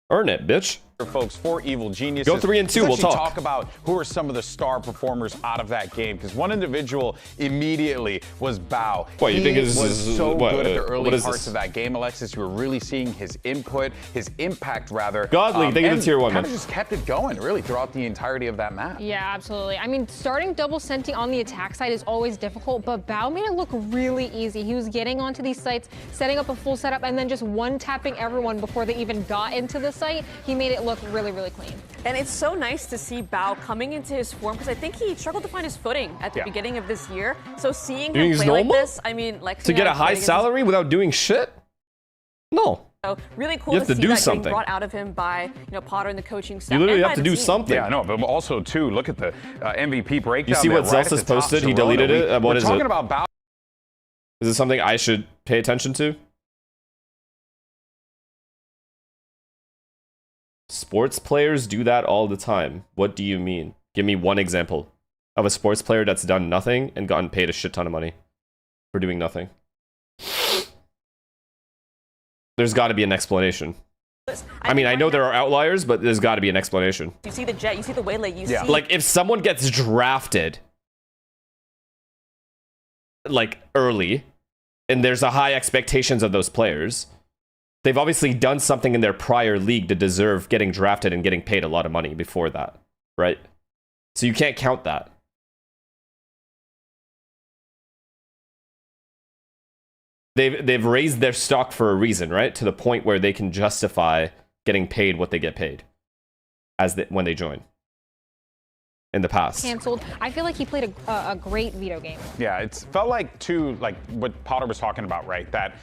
Earn it, bitch. folks, for Evil Geniuses. Go 3 and 2, we'll talk about who are some of the star performers out of that game, because one individual immediately was Bao. What, you think was so good at the early parts this? of that game, Alexis. You were really seeing his input, his impact rather. Godly, thank you to and tier 1, kind man. of just kept it going really throughout the entirety of that map. Yeah, absolutely. I mean, starting double senting on the attack side is always difficult, but Bao made it look really easy. He was getting onto these sites, setting up a full setup, and then just one-tapping everyone before they even got into the site. He made it look really, really clean. And it's so nice to see Bao coming into his form, because I think he struggled to find his footing at the beginning of this year. So seeing him play like this, I mean, like to get a high salary without doing shit? No. So really cool You have to to see do that something. getting brought out of him by Potter and the coaching staff. You literally and have by to the do team. something. Yeah, no, but also too, look at the MVP breakdown. You see what there, right Zelsa's at the top, posted? He Zerona. deleted it? What is it? We're talking about Bao. Is it something I should pay attention to? Sports players do that all the time. What do you mean? Give me one example of a sports player that's done nothing and gotten paid a shit ton of money for doing nothing. There's got to be an explanation. I mean, I know there are outliers, but there's got to be an explanation. You see the jet, you see the waylay, you see... Like, if someone gets drafted, like, early, and there's a high expectations of those players, they've obviously done something in their prior league to deserve getting drafted and getting paid a lot of money before that, right? So you can't count that. They've raised their stock for a reason, right? To the point where they can justify getting paid what they get paid when they join. In the past. Canceled. I feel like he played a great veto game. Yeah, it's felt like too, like what Potter was talking about, right? That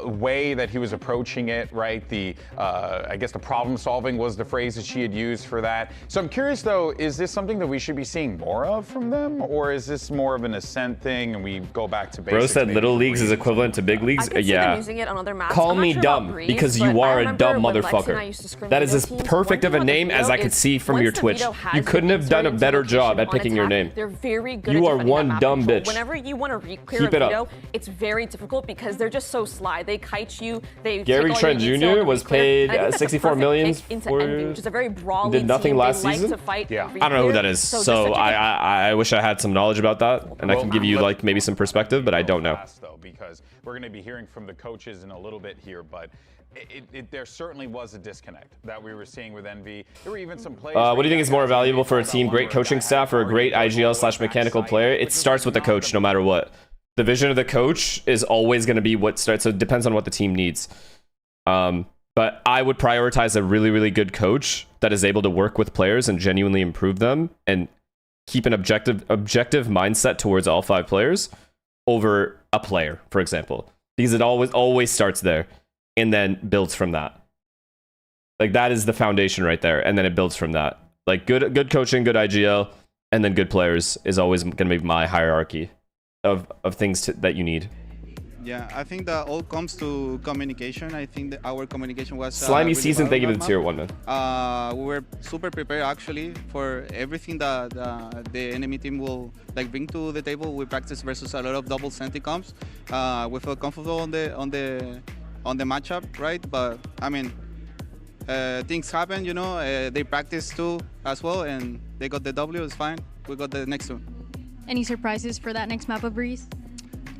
way that he was approaching it, right? The I guess the problem solving was the phrase that she had used for that. So I'm curious though, is this something that we should be seeing more of from them, or is this more of an ascent thing and we go back to basics? Bro said little leagues is equivalent to big leagues. I can see them using it on other maps. Call I'm not me sure dumb about Breeze, because but you I are a remember dumb when Lexi and I motherfucker. used to scrim That is video as teams, perfect one of a thing about name the as veto I could is see from once your the Twitch. veto has You couldn't have done a been better inserted job at on picking your attack, name. They're very good You at are defending one that map dumb control. bitch. Whenever you want to clear Keep a it up. veto, it's very difficult because they're just so sly. They kite you. They Gary take all Trent your detail, Jr. and was re-clear. paid And I think that's a 64 perfect million pick into for Envy, which is a very brawly did nothing team. last They season. Like to fight Yeah. I don't know who that is, So so just such a I wish I had some knowledge about that, and I can give you like maybe some perspective, but I don't know. Though, because we're going to be hearing from the coaches in a little bit here, but there certainly was a disconnect that we were seeing with Envy. There were even some plays. What do you think is more valuable for a team? Great coaching staff or a great IGL/mechanical player? It starts with the coach, no matter what. The vision of the coach is always going to be what starts. So it depends on what the team needs. But I would prioritize a really, really good coach that is able to work with players and genuinely improve them and keep an objective mindset towards all 5 players over a player, for example, because it always starts there and then builds from that. Like that is the foundation right there, and then it builds from that. Like good coaching, good IGL, and then good players is always going to be my hierarchy of things that you need. Yeah, I think that all comes to communication. I think that our communication was Slimy really season. bad Thank you on for that the tier map. 1, man. We were super prepared actually for everything that the enemy team will like bring to the table. We practiced versus a lot of double senti comps. We felt comfortable on the matchup, right? But I mean, things happen, you know. They practiced too as well, and they got the W. It's fine. We got the next one. Any surprises for that next map of Breeze?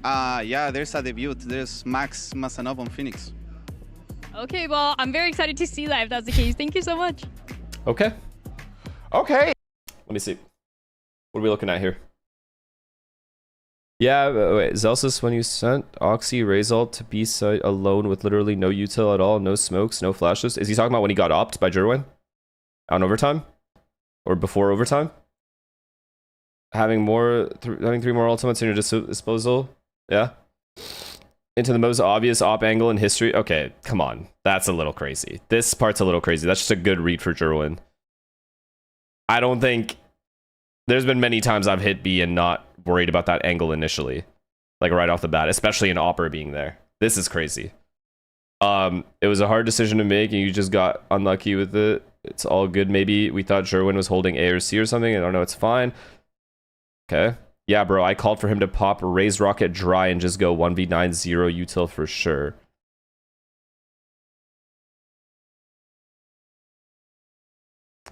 Yeah, there's a debut. There's Max Mazanov on Phoenix. Okay, well, I'm very excited to see that if that's the case. Thank you so much. Okay. Okay. Let me see. What are we looking at here? Yeah, wait, Zelsis, when you sent Oxy Razalt to B site alone with literally no util at all, no smokes, no flashes. Is he talking about when he got opt by Jerwin? On overtime? Or before overtime? Having 3 more ultimates in your disposal? Yeah? Into the most obvious op angle in history? Okay, come on. That's a little crazy. This part's a little crazy. That's just a good read for Jerwin. I don't think... There's been many times I've hit B and not worried about that angle initially. Like right off the bat, especially an opper being there. This is crazy. It was a hard decision to make and you just got unlucky with it. It's all good. Maybe we thought Jerwin was holding A or C or something. I don't know. It's fine. Okay. Yeah, bro. I called for him to pop Raise Rocket dry and just go 1v9 0 util for sure.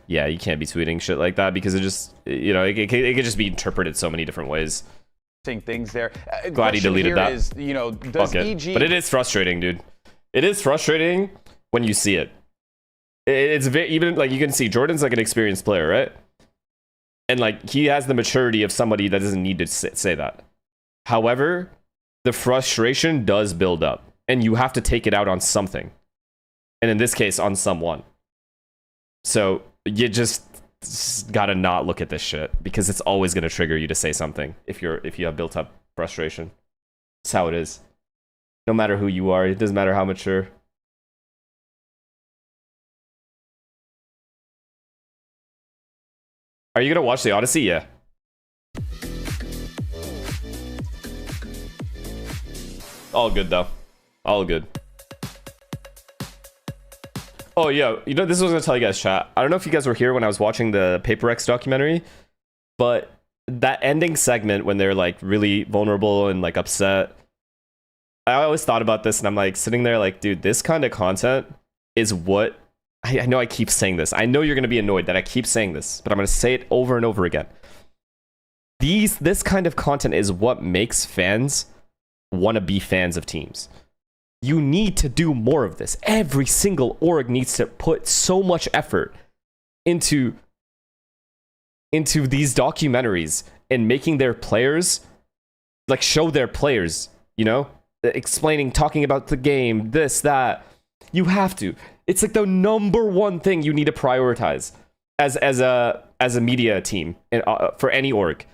yeah, you can't be tweeting shit like that because it just, you know, it could just be interpreted so many different ways. Things there. Glad he deleted that. Is, you know, does EG... But it is frustrating, dude. It is frustrating when you see it. It's very, even like you can see Jordan's like an experienced player, right? And like he has the maturity of somebody that doesn't need to say that. However, the frustration does build up, and you have to take it out on something. And in this case, on someone. So you just gotta not look at this shit because it's always gonna trigger you to say something if you have built up frustration. That's how it is. No matter who you are, it doesn't matter how mature. Are you gonna watch the Odyssey? Yeah. All good though. All good. Oh yeah, you know, this was gonna tell you guys, chat. I don't know if you guys were here when I was watching the Paper X documentary, but that ending segment when they're like really vulnerable and like upset, I always thought about this and I'm like sitting there like, dude, this kind of content is what I know. I keep saying this. I know you're gonna be annoyed that I keep saying this, but I'm gonna say it over and over again. This kind of content is what makes fans want to be fans of teams. You need to do more of this. Every single org needs to put so much effort into these documentaries and making their players, like, show their players, you know, explaining, talking about the game, this, that. You have to. It's like the #1 thing you need to prioritize as a media team and for any org.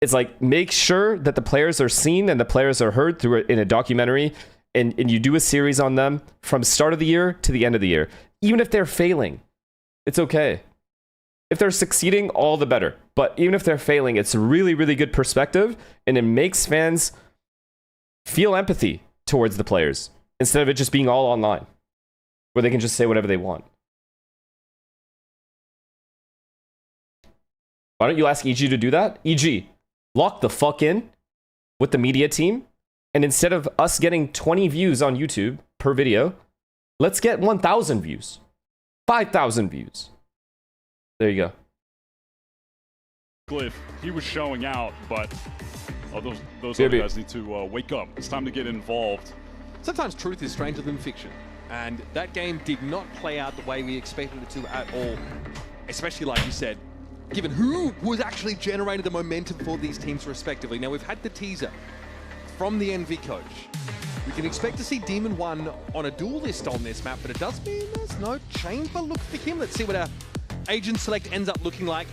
It's like, make sure that the players are seen and the players are heard through in a documentary. And you do a series on them from start of the year to the end of the year. Even if they're failing, it's okay. If they're succeeding, all the better. But even if they're failing, it's a really, really good perspective, and it makes fans feel empathy towards the players instead of it just being all online, where they can just say whatever they want. Why don't you ask EG to do that? EG, lock the fuck in with the media team. And instead of us getting 20 views on YouTube per video, let's get 1,000 views, 5,000 views. There you go. Glyph, he was showing out, but those other guys need to wake up. It's time to get involved. Sometimes truth is stranger than fiction. And that game did not play out the way we expected it to at all. Especially, like you said, given who was actually generating the momentum for these teams respectively. Now, we've had the teaser from the NV coach. We can expect to see Demon 1 on a dual list on this map, but it does mean there's no chamber look for him. Let's see what our agent select ends up looking like.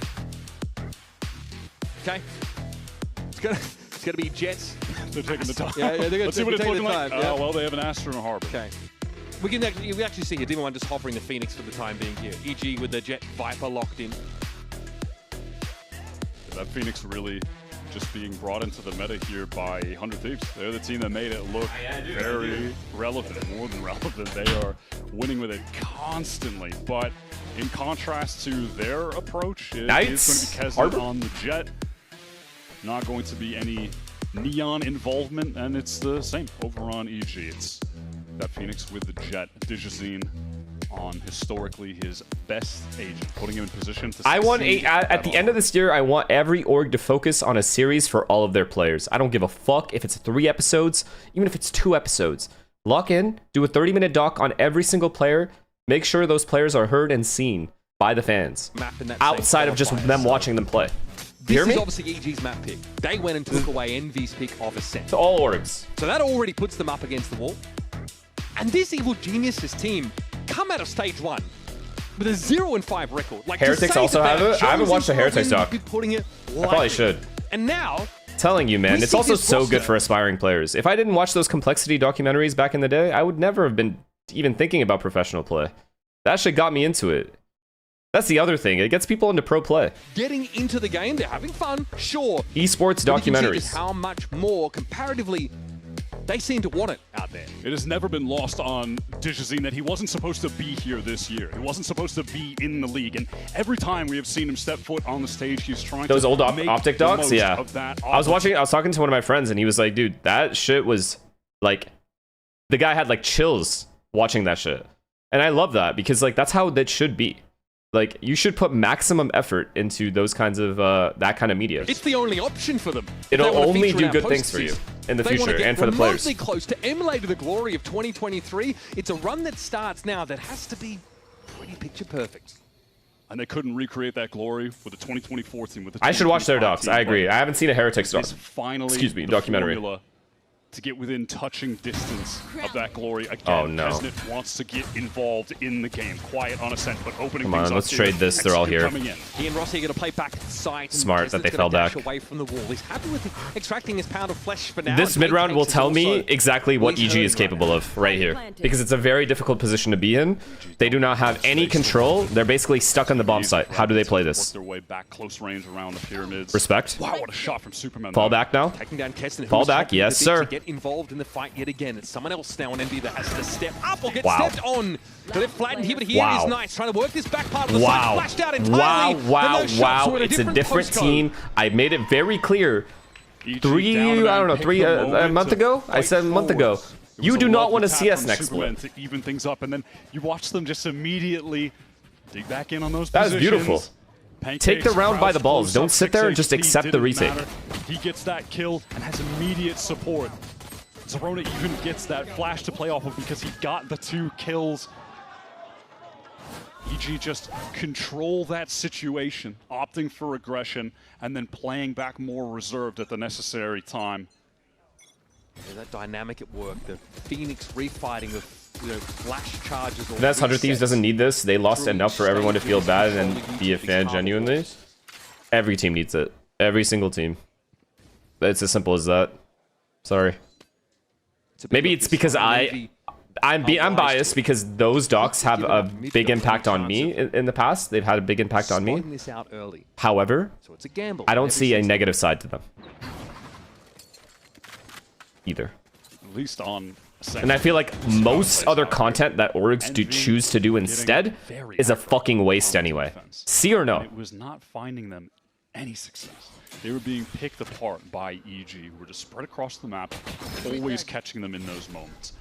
Okay. It's gonna be Jets. They're taking the time. Yeah, they're gonna Let's see what it's looking like. Yeah. Well, they have an Astra in a harbor. Okay. We actually see here Demon 1 just hovering the Phoenix for the time being here. EG with the Jet Viper locked in. That Phoenix really just being brought into the meta here by 100 Thieves. They're the team that made it look very relevant, more than relevant. They are winning with it constantly, but in contrast to their approach, it is going to be Kesnet on the Jet. Not going to be any Neon involvement, and it's the same over on EG. It's that Phoenix with the Jet, Digizine on historically his best agent, putting him in position to succeed. At the end of this year, I want every org to focus on a series for all of their players. I don't give a fuck if it's 3 episodes, even if it's 2 episodes. Lock in, do a 30-minute doc on every single player, make sure those players are heard and seen by the fans, outside of just them watching them play. This is obviously EG's map pick. They went and took away Envy's pick of Ascent. To all orgs. So that already puts them up against the wall. And this Evil Geniuses team come out of stage 1 with a 0-5 record. Like, Heretics also have it? I haven't watched the Heretics doc. I probably should. And now... Telling you, man, it's also so good for aspiring players. If I didn't watch those Complexity documentaries back in the day, I would never have been even thinking about professional play. That shit got me into it. That's the other thing. It gets people into pro play. Getting into the game, they're having fun, sure. Esports documentaries. How much more comparatively they seem to want it out there. It has never been lost on Digizine that he wasn't supposed to be here this year. He wasn't supposed to be in the league. And every time we have seen him step foot on the stage, he's trying those to old make optic the docs, most yeah. of that I was talking to one of my friends, and he was like, dude, that shit was like, the guy had like chills watching that shit. And I love that because like that's how that should be. Like, you should put maximum effort into those kinds of that kind of media. It's the only option for them. It'll only do good things for you in the future and for the players. They want to get remotely close to emulate the glory of 2023. It's a run that starts now that has to be pretty picture perfect. And they couldn't recreate that glory with the 2024 team. With the I should watch their docs. I agree. I haven't seen a Heretics doc. Excuse me, documentary. To get within touching distance of that glory again. Oh no. Kesnet wants to get involved in the game. Quiet on Ascent, but opening Come things on, up let's here. trade this. They're all here. He and Rossi are going to play back at the site. Smart that they fell back. Away from the wall. He's happy with extracting his pound of flesh for now. This mid-round will tell me exactly what EG is capable of right here. Because it's a very difficult position to be in. They do not have any control. They're basically stuck on the bomb site. How do they play this? Their way back close range around the pyramids. Respect. Wow, what a shot from Superman. Fall back now. Taking down Kesnet, Fall back, yes sir. To get involved in the fight yet again. It's someone else now on Envy that has to step up or get Wow. stepped on. Got it flattened here, but here Wow. is nice. Trying to work this back part of the Wow. side. Flashed out entirely. Wow. It's a different team. I made it very clear. A month ago? I said a month ago. You do not want to see us next split. To even things up, and then you watch them just immediately dig back in on those That positions. is beautiful. Take the round by the balls. Don't sit there and just accept the retake. He gets that kill and has immediate support. Zerona even gets that flash to play off of because he got the 2 kills. EG just control that situation, opting for aggression, and then playing back more reserved at the necessary time. Yeah, that dynamic at work, the Phoenix refighting, the flash charges. That's 100 Thieves doesn't need this. They lost enough for everyone to feel bad and be a fan genuinely. Every team needs it. Every single team. It's as simple as that. Sorry. Maybe it's because I'm biased because those docs have a big impact on me in the past. They've had a big impact on me. However, I don't see a negative side to them. Either. At least on And I feel like most other content that orgs do choose to do instead is a fucking waste anyway. See or no? It was not finding them any success. They were being picked apart by EG, who were just spread across the map, always catching them in those moments.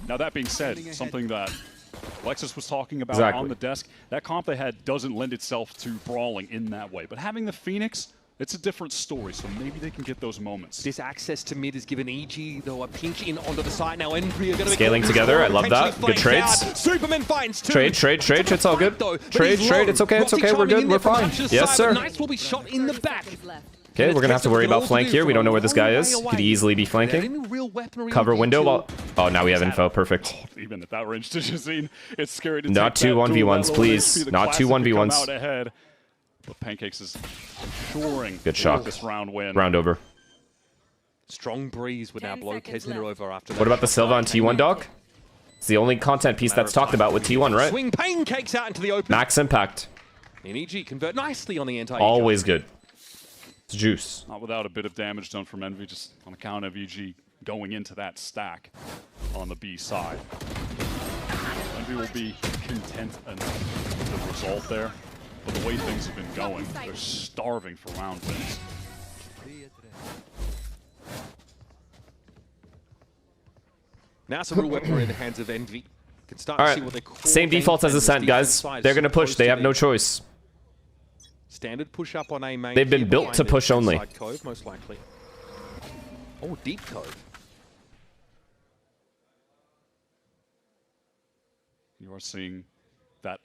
Now that being said, something that Lexus was talking about on the desk, that comp they had doesn't lend itself to brawling in that way. But having the Phoenix, it's a different story, so maybe they can get those moments. This access to mid is given EG, though a pinch in onto the side. Now Envy are going to scaling together, I love that. Good trades. Superman finds two. Trade, it's all good. Trade, it's okay, we're good, we're fine. Yes, sir. Nice will be shot in the back. Okay, we're gonna have to worry about flank here. We don't know where this guy is. Could easily be flanking. Cover window while... Oh, now we have info. Perfect. Even at that range, it's scary to not two 1v1s, please. Not two 1v1s. But Pancakes is ensuring good shot. This round win. Round over. Strong breeze would now blow Kesner over after that. What about the Silva on T1 doc? It's the only content piece that's talked about with T1, right? Swing Pancakes out into the open. Max impact. And EG convert nicely on the anti. Always good. It's juice. Not without a bit of damage done from Envy, just on account of EG going into that stack on the B side. Envy will be content enough with the result there, but the way things have been going, they're starving for round wins. Now some real weaponry in the hands of Envy. Can start to see what they call same defaults as Ascent, guys. They're going to push. They have no choice. Standard push up on A main. They've been built to push only. Cove, most likely. Oh, deep cove. You are seeing that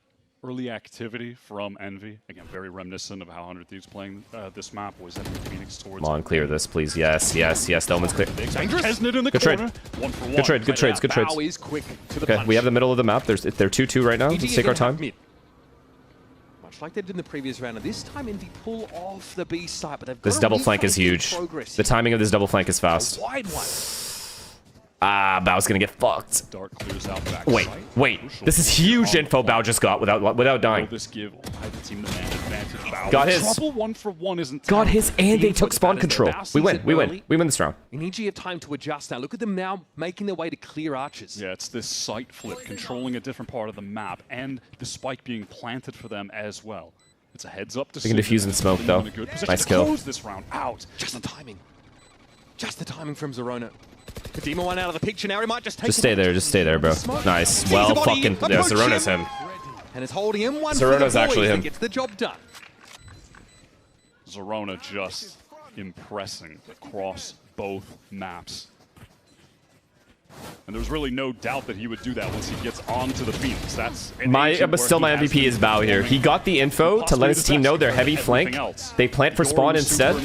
early activity from Envy. Again, very reminiscent of how 100 Thieves playing this map was in Phoenix towards. Come on, clear this, please. Yes. The one's clear. Kesnet in the good corner. trade. One for one. Good trades. Okay, we have the middle of the map. They're 2-2 right now. Let's take our time. Like they did in the previous round, and this time Envy pull off the B side, but they've got this double flank is huge. The timing of this double flank is fast. Wide one. Bao's gonna get fucked. Dark clears out back wait. This is huge info Bao just got without dying. This give either team the man advantage. Got his. Trouble 1-for-1 isn't. Got his, and they took spawn control. We win this round. We need you have time to adjust now. Look at them now making their way to clear arches. Yeah, it's this site flip, controlling a different part of the map, and the spike being planted for them as well. It's a heads up decision. They can defuse and smoke though. Nice kill. This round out. Just the timing. Just the timing from Zerona. Kadima one out of the picture now. He might just take. Just stay there, bro. Nice. Well, fucking. Yeah, Zerona's him. And it's holding him one Zorona's for the actually boys him. that gets the job done. Zerona just impressing across both maps. And there's really no doubt that he would do that once he gets onto the Phoenix. That's but still my MVP is Bao here. He got the info to let his team know they're heavy flank. They plant for spawn instead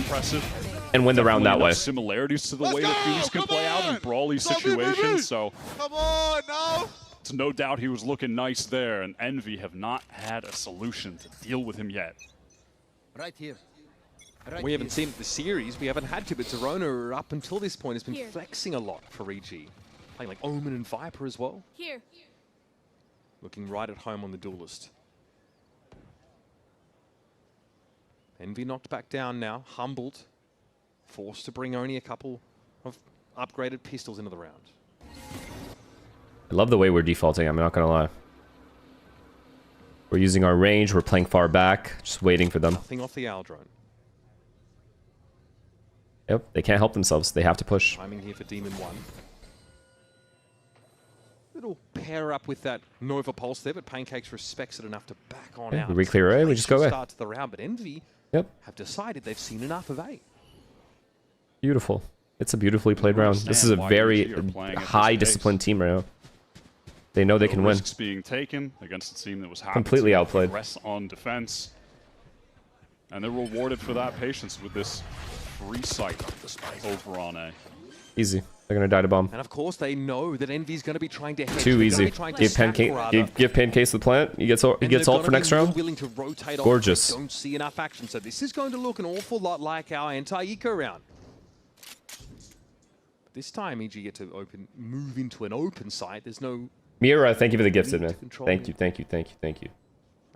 and win the round that way. Similarities to the way that Phoenix can play out in brawly situations. So come on now. It's no doubt he was looking nice there, and Envy have not had a solution to deal with him yet. Right here. We haven't seen it this series. We haven't had to, but Zerona up until this point has been flexing a lot for EG. Playing like Omen and Viper as well. Here. Looking right at home on the Duelist. Envy knocked back down now, humbled. Forced to bring only a couple of upgraded pistols into the round. I love the way we're defaulting, I'm not gonna lie. We're using our range, we're playing far back, just waiting for them. Nothing off the owl drone. Yep, they can't help themselves, they have to push. Timing here for Demon 1. Little pair up with that Nova Pulse there, but Pancakes respects it enough to back on out. We clear A, we just go A. Start to the round, but Envy have decided they've seen enough of A. Beautiful. It's a beautifully played round. This is a very high disciplined team right now. They know they can win. Risks being taken against a team that was happy Completely to outplayed. press on defense. And they're rewarded for that patience with this free sight over on A. Easy. They're gonna die to bomb. And of course they know that Envy's going to be trying to hedge. Too easy. Give Pancakes the plant. He gets ult for next round. Willing to rotate Gorgeous. Don't see enough action, so this is going to look an awful lot like our anti-eco round. But this time EG get to move into an open site. There's no. Mira, thank you for the gifted, man. Thank you, thank you, thank you, thank you.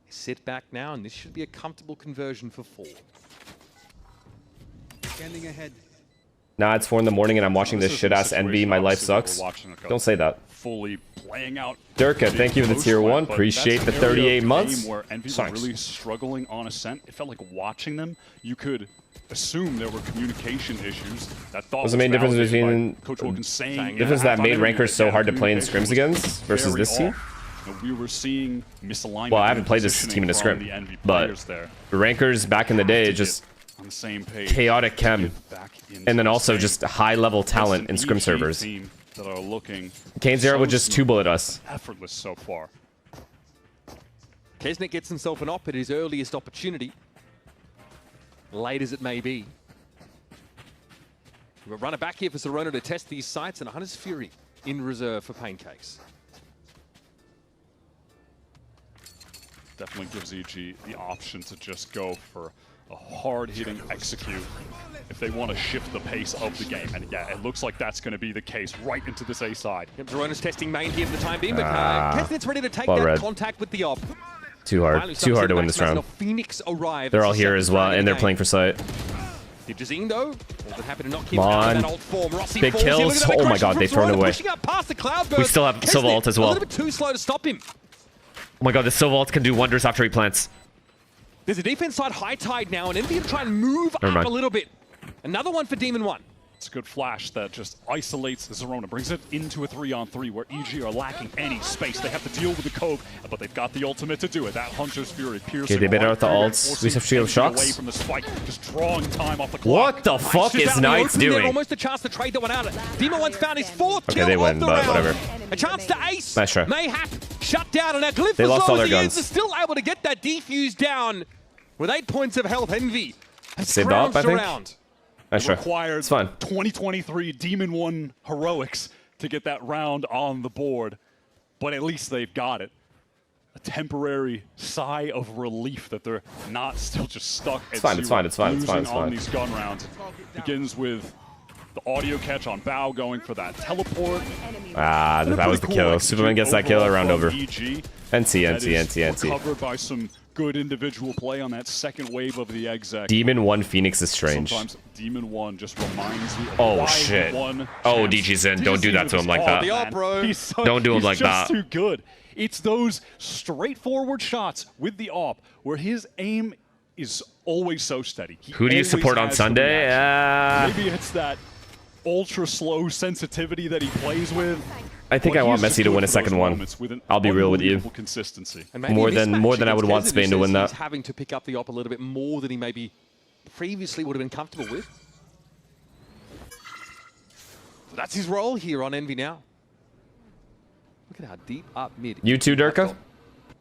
Sit back now, and this should be a comfortable conversion for 4. Standing ahead. Nah, it's 4 in the morning and I'm watching this shit-ass Envy. My life sucks. Don't say that. Fully playing out. Durka, thank you for the tier 1. Appreciate the 38 months. Where Envy were really struggling on Ascent. It felt like watching them, you could assume there were communication issues. That thought was the main difference between Coach Wilkins saying difference that made rankers so hard to play in scrims against versus this team? We were seeing misalignment. Well, I haven't played this team in a scrim, but the rankers back in the day just on the same page, chaotic chem, and then also just high-level talent in scrim servers. That are looking Kane Zero would just 2-bullet us. Effortless so far. Kesnet gets himself an op at his earliest opportunity. Late as it may be. We'll run it back here for Zerona to test these sites, and Hunter's Fury in reserve for Pancakes. Definitely gives EG the option to just go for a hard-hitting execute if they want to shift the pace of the game. And yeah, it looks like that's going to be the case right into this A side. Yep, Zerona's testing main here for the time being, but Kesnet's ready to take that contact with the op. Too hard to win this round. Phoenix arrive. They're all here as well, and they're playing for sight. Did though? Happy to knock him Come out of that on. old form. Rossi Big kills. Oh my god, they've thrown away. We still have Silva ult as well. A little bit too slow to stop him. Oh my god, the Silva ult can do wonders after he plants. There's a defense side high tide now, and Envy to try and move up a little bit. Another one for Demon 1. It's a good flash that just isolates Zerona, brings it into a 3-on-3 where EG are lacking any space. They have to deal with the Cove, but they've got the ultimate to do it. That Hunter's Fury piercing. Okay, they better out the ults. We have shield shocks. Away from the spike, just drawing time off the clock. What the fuck is Knights doing? Almost a chance to trade that one out. Demon 1's found his 4th kill. Okay, they win, but whatever. A chance to ace. Nice try. Mayhap shut down, and now Glyph They lost all their guns. guns. Still able to get that defuse down with 8 points of health. Envy has saved up, I think. around. Nice try. Required It's fine. 2023 Demon 1 heroics to get that round on the board, but at least they've got it. A temporary sigh of relief that they're not still just stuck at It's fine. on these gun rounds. Begins with the audio catch on Bao going for that teleport. Ah, that was the kill. Superman gets that kill, round over. EG. NC. Covered by some good individual play on that second wave of the exec. Demon 1 Phoenix is strange. Sometimes Demon 1 just reminds you of oh shit. Oh, DG's in. Don't do that to him like that. Don't do him like that. He's just too good. It's those straightforward shots with the AWP where his aim is always so steady. Who do you support on Sunday? Maybe it's that ultra slow sensitivity that he plays with. I think I want Messi to win a second one. I'll be real with you. Consistency. More than I would want Spain to win that. He's having to pick up the op a little bit more than he maybe previously would have been comfortable with. So that's his role here on Envy now. Look at how deep up mid. You too, Durka?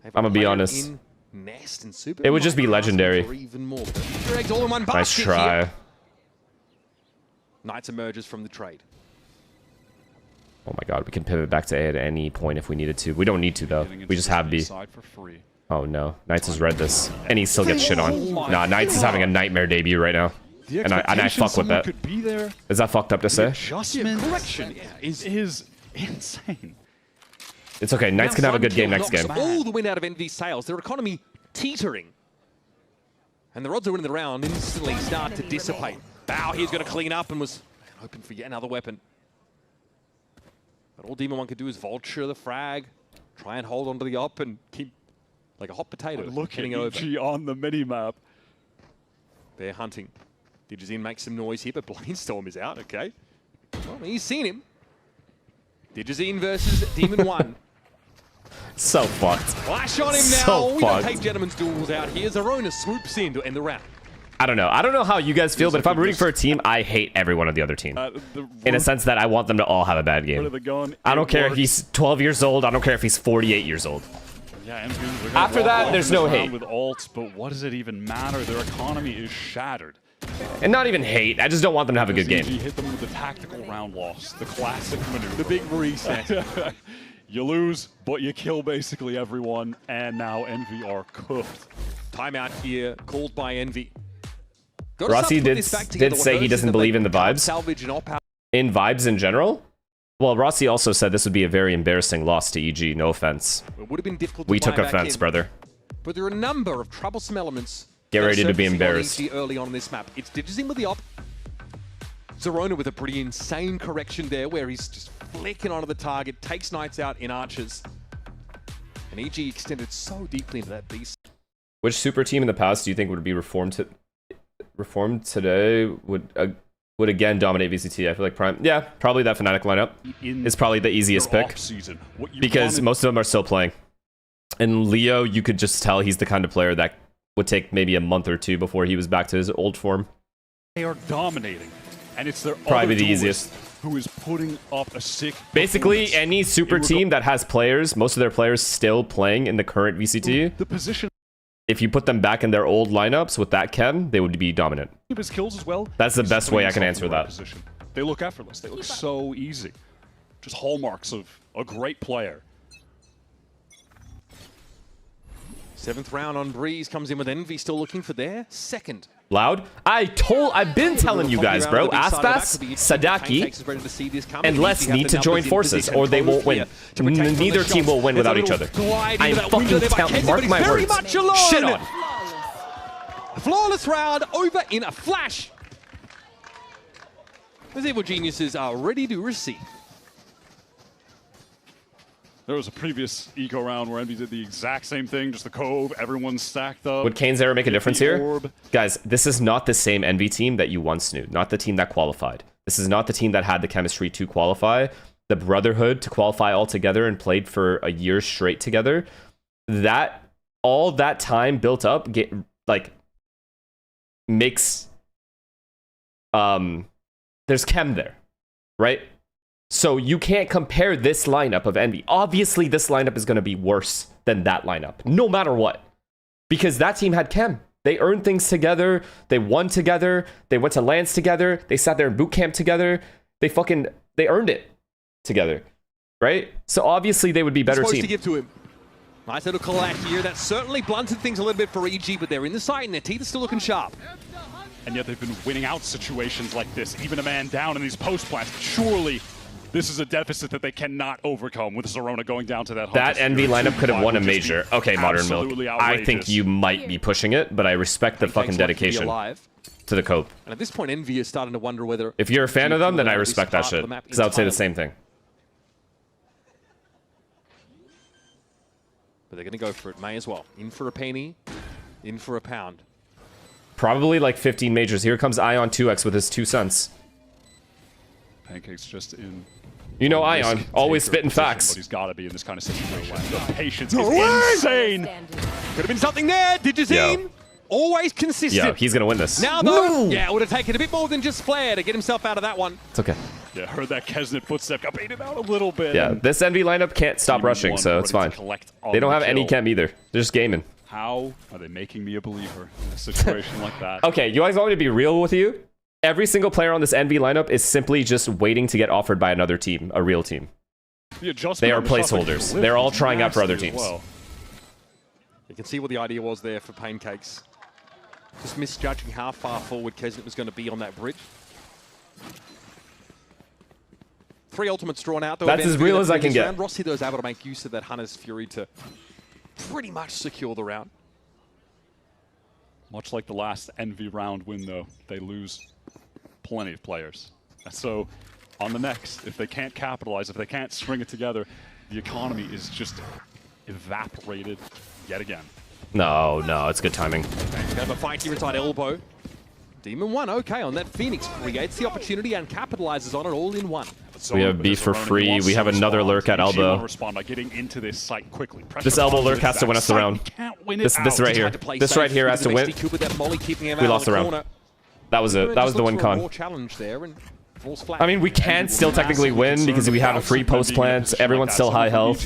I'm gonna be honest. It would just be legendary. Nice try. Knights emerges from the trade. Oh my god, we can pivot back to A at any point if we needed to. We don't need to, though. We just have B. Oh no, Knights has read this. And he still gets shit on. Nah, Knights is having a nightmare debut right now. And I fuck with that. Is that fucked up to say? Correction is insane. It's okay, Knights can have a good game next game. All the win out of Envy sales, their economy teetering. And the odds of winning the round instantly start to dissipate. Bao here's going to clean up and was hoping for yet another weapon. But all Demon 1 could do is vulture the frag, try and hold onto the op and keep like a hot potato. Look at EG on the mini-map. They're hunting. Digizin makes some noise here, but Blainstorm is out, okay. Well, he's seen him. Digizin versus Demon 1. So fucked. Flash on him now. So We don't fucked. take Gentleman's Duels out here. Zerona swoops in to end the round. I don't know. I don't know how you guys feel, but if I'm rooting for a team, I hate everyone on the other team. In a sense that I want them to all have a bad game. I don't care if he's 12 years old. I don't care if he's 48 years old. Yeah, After that, there's no hate. With ults, but what does it even matter? Their economy is shattered. And not even hate. I just don't want them to have a good game. Hit them with the tactical round loss, the classic maneuver, the big reset. You lose, but you kill basically everyone, and now Envy are cooked. Timeout here, called by Envy. Rossi did say he doesn't believe in the vibes. In vibes in general? Well, Rossi also said this would be a very embarrassing loss to EG. No offense. It would have been difficult to We buy took back offense, in. brother. But there are a number of troublesome elements. Get that are ready to be surfacing on embarrassed. EG early on this map. It's Digizin with the op. Zerona with a pretty insane correction there where he's just flicking onto the target, takes Knights out in archers. And EG extended so deeply into that beast. Which super team in the past do you think would be reformed today? Would again dominate VCT? I feel like Prime. Yeah, probably that Fnatic lineup is probably the easiest pick because most of them are still playing. And Leo, you could just tell he's the kind of player that would take maybe a month or two before he was back to his old form. They are dominating, and it's their Probably other the easiest. who is putting up a sick. Basically, any super team that has players, most of their players still playing in the current VCT. The position. If you put them back in their old lineups with that chem, they would be dominant. His kills as well. That's the best way I can answer that. Position. They look effortless. They look so easy. Just hallmarks of a great player. 7th round on Breeze comes in with Envy still looking for their second. Loud? I've been telling you guys, bro. Aspas, Sadaki, and Les need to join forces, or they won't win. Neither team will win without each other. I'm fucking telling. Mark my words. Shit on. Flawless round over in a flash. Those evil geniuses are ready to receive. There was a previous eco round where Envy did the exact same thing, just the cove, everyone's stacked up. Would Kane's error make a difference here? Guys, this is not the same Envy team that you once knew, not the team that qualified. This is not the team that had the chemistry to qualify, the brotherhood to qualify all together and played for a year straight together. That, all that time built up, makes, there's chem there, right? So you can't compare this lineup of Envy. Obviously, this lineup is going to be worse than that lineup, no matter what. Because that team had chem. They earned things together. They won together. They went to lands together. They sat there in boot camp together. They earned it together, right? So obviously, they would be better team. To give to him. Nice little collect here. That certainly blunted things a little bit for EG, but they're in the site and their teeth are still looking sharp. And yet they've been winning out situations like this, even a man down in these post plants. Surely this is a deficit that they cannot overcome with Zerona going down to that. That Envy lineup could have won a major. Okay, Modern Milk. I think you might be pushing it, but I respect the fucking dedication to the cope. And at this point, Envy is starting to wonder whether... If you're a fan of them, then I respect that shit. Because I would say the same thing. But they're going to go for it. May as well. In for a penny, in for a pound. Probably like 15 majors. Here comes Ion 2X with his 2 cents. Pancake's just in You know Ion, always spitting facts. But he's got to be in this kind of situation. The patience is insane. Could have been something there. Did you see him? Always consistent. Yeah, he's going to win this. Now, though, yeah, it would have taken a bit more than just flair to get himself out of that one. It's okay. Yeah, heard that Kesnet footstep got baited out a little bit. Yeah, this Envy lineup can't stop rushing, so it's fine. They don't have any chem either. They're just gaming. How are they making me a believer in a situation like that? Okay, you guys want me to be real with you? Every single player on this Envy lineup is simply just waiting to get offered by another team, a real team. They are placeholders. They're all trying out for other teams. You can see what the idea was there for Pancakes. Just misjudging how far forward Kesnet was going to be on that bridge. 3 ultimates drawn out. That's as real as I can get. Rossi, though, is able to make use of that Hunter's Fury to pretty much secure the round. Much like the last Envy round win, though, they lose plenty of players. And so on the next, if they can't capitalize, if they can't string it together, the economy is just evaporated yet again. No, it's good timing. He's got a fight here inside elbow. Demon 1, okay, on that Phoenix. Creates the opportunity and capitalizes on it all in one. We have beef for free. We have another lurk at elbow. By getting into this site quickly. This elbow lurk has to win us the round. This right here. This right here has to win. We lost the round. That was it. That was the win con. I mean, we can still technically win because we have a free post plant. Everyone's still high health.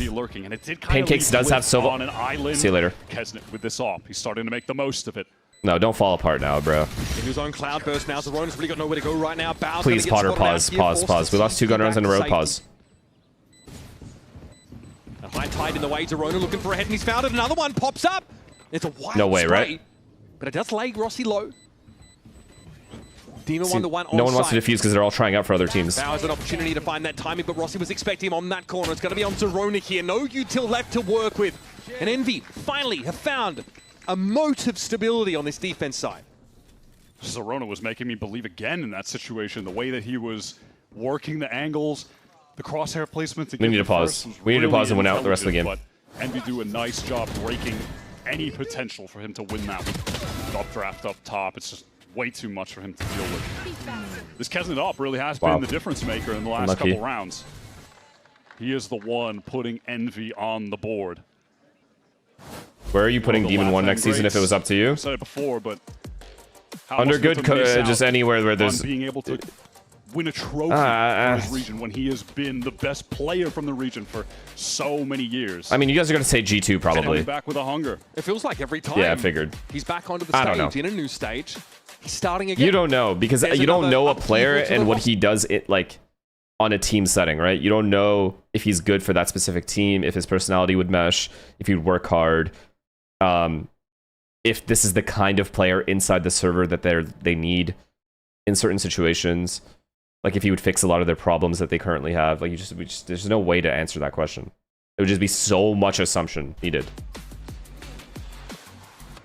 Pancakes does have Silva. See you later. Kesnet with this off. He's starting to make the most of it. No, don't fall apart now, bro. In his own cloudburst now, Zerona's really got nowhere to go right now. Bow's please, Potter, pause. We lost 2 gun runs in a row, pause. A high tide in the way, Zerona looking for a head, and he's found it. Another one pops up. It's a wild no way, spray, right? But it does lay Rossi low. Demon 1 to 1 on no one wants site. to defuse because they're all trying out for other teams. Now has an opportunity to find that timing, but Rossi was expecting him on that corner. It's going to be on Zerona here. No util left to work with. And Envy finally have found a mote of stability on this defense side. Zerona was making me believe again in that situation. The way that he was working the angles, the crosshair placement. We need to pause. We need to pause and win out the rest of the game. But Envy do a nice job breaking any potential for him to win that with updraft up top. It's just way too much for him to deal with. This Kesnet up really has been the difference maker in the last couple rounds. He is the one putting Envy on the board. Where are you putting Demon 1 next season if it was up to you? I've said it before, but under good just anywhere where there's being able to win a trophy for his region when he has been the best player from the region for so many years. I mean, you guys are going to say G2 probably. Back with a hunger. It feels like every time. Yeah, I figured. He's back onto the stage in a new stage. He's starting again. You don't know because you don't know a player and what he does like on a team setting, right? You don't know if he's good for that specific team, if his personality would mesh, if he'd work hard. If this is the kind of player inside the server that they need in certain situations, like if he would fix a lot of their problems that they currently have, like there's no way to answer that question. It would just be so much assumption needed.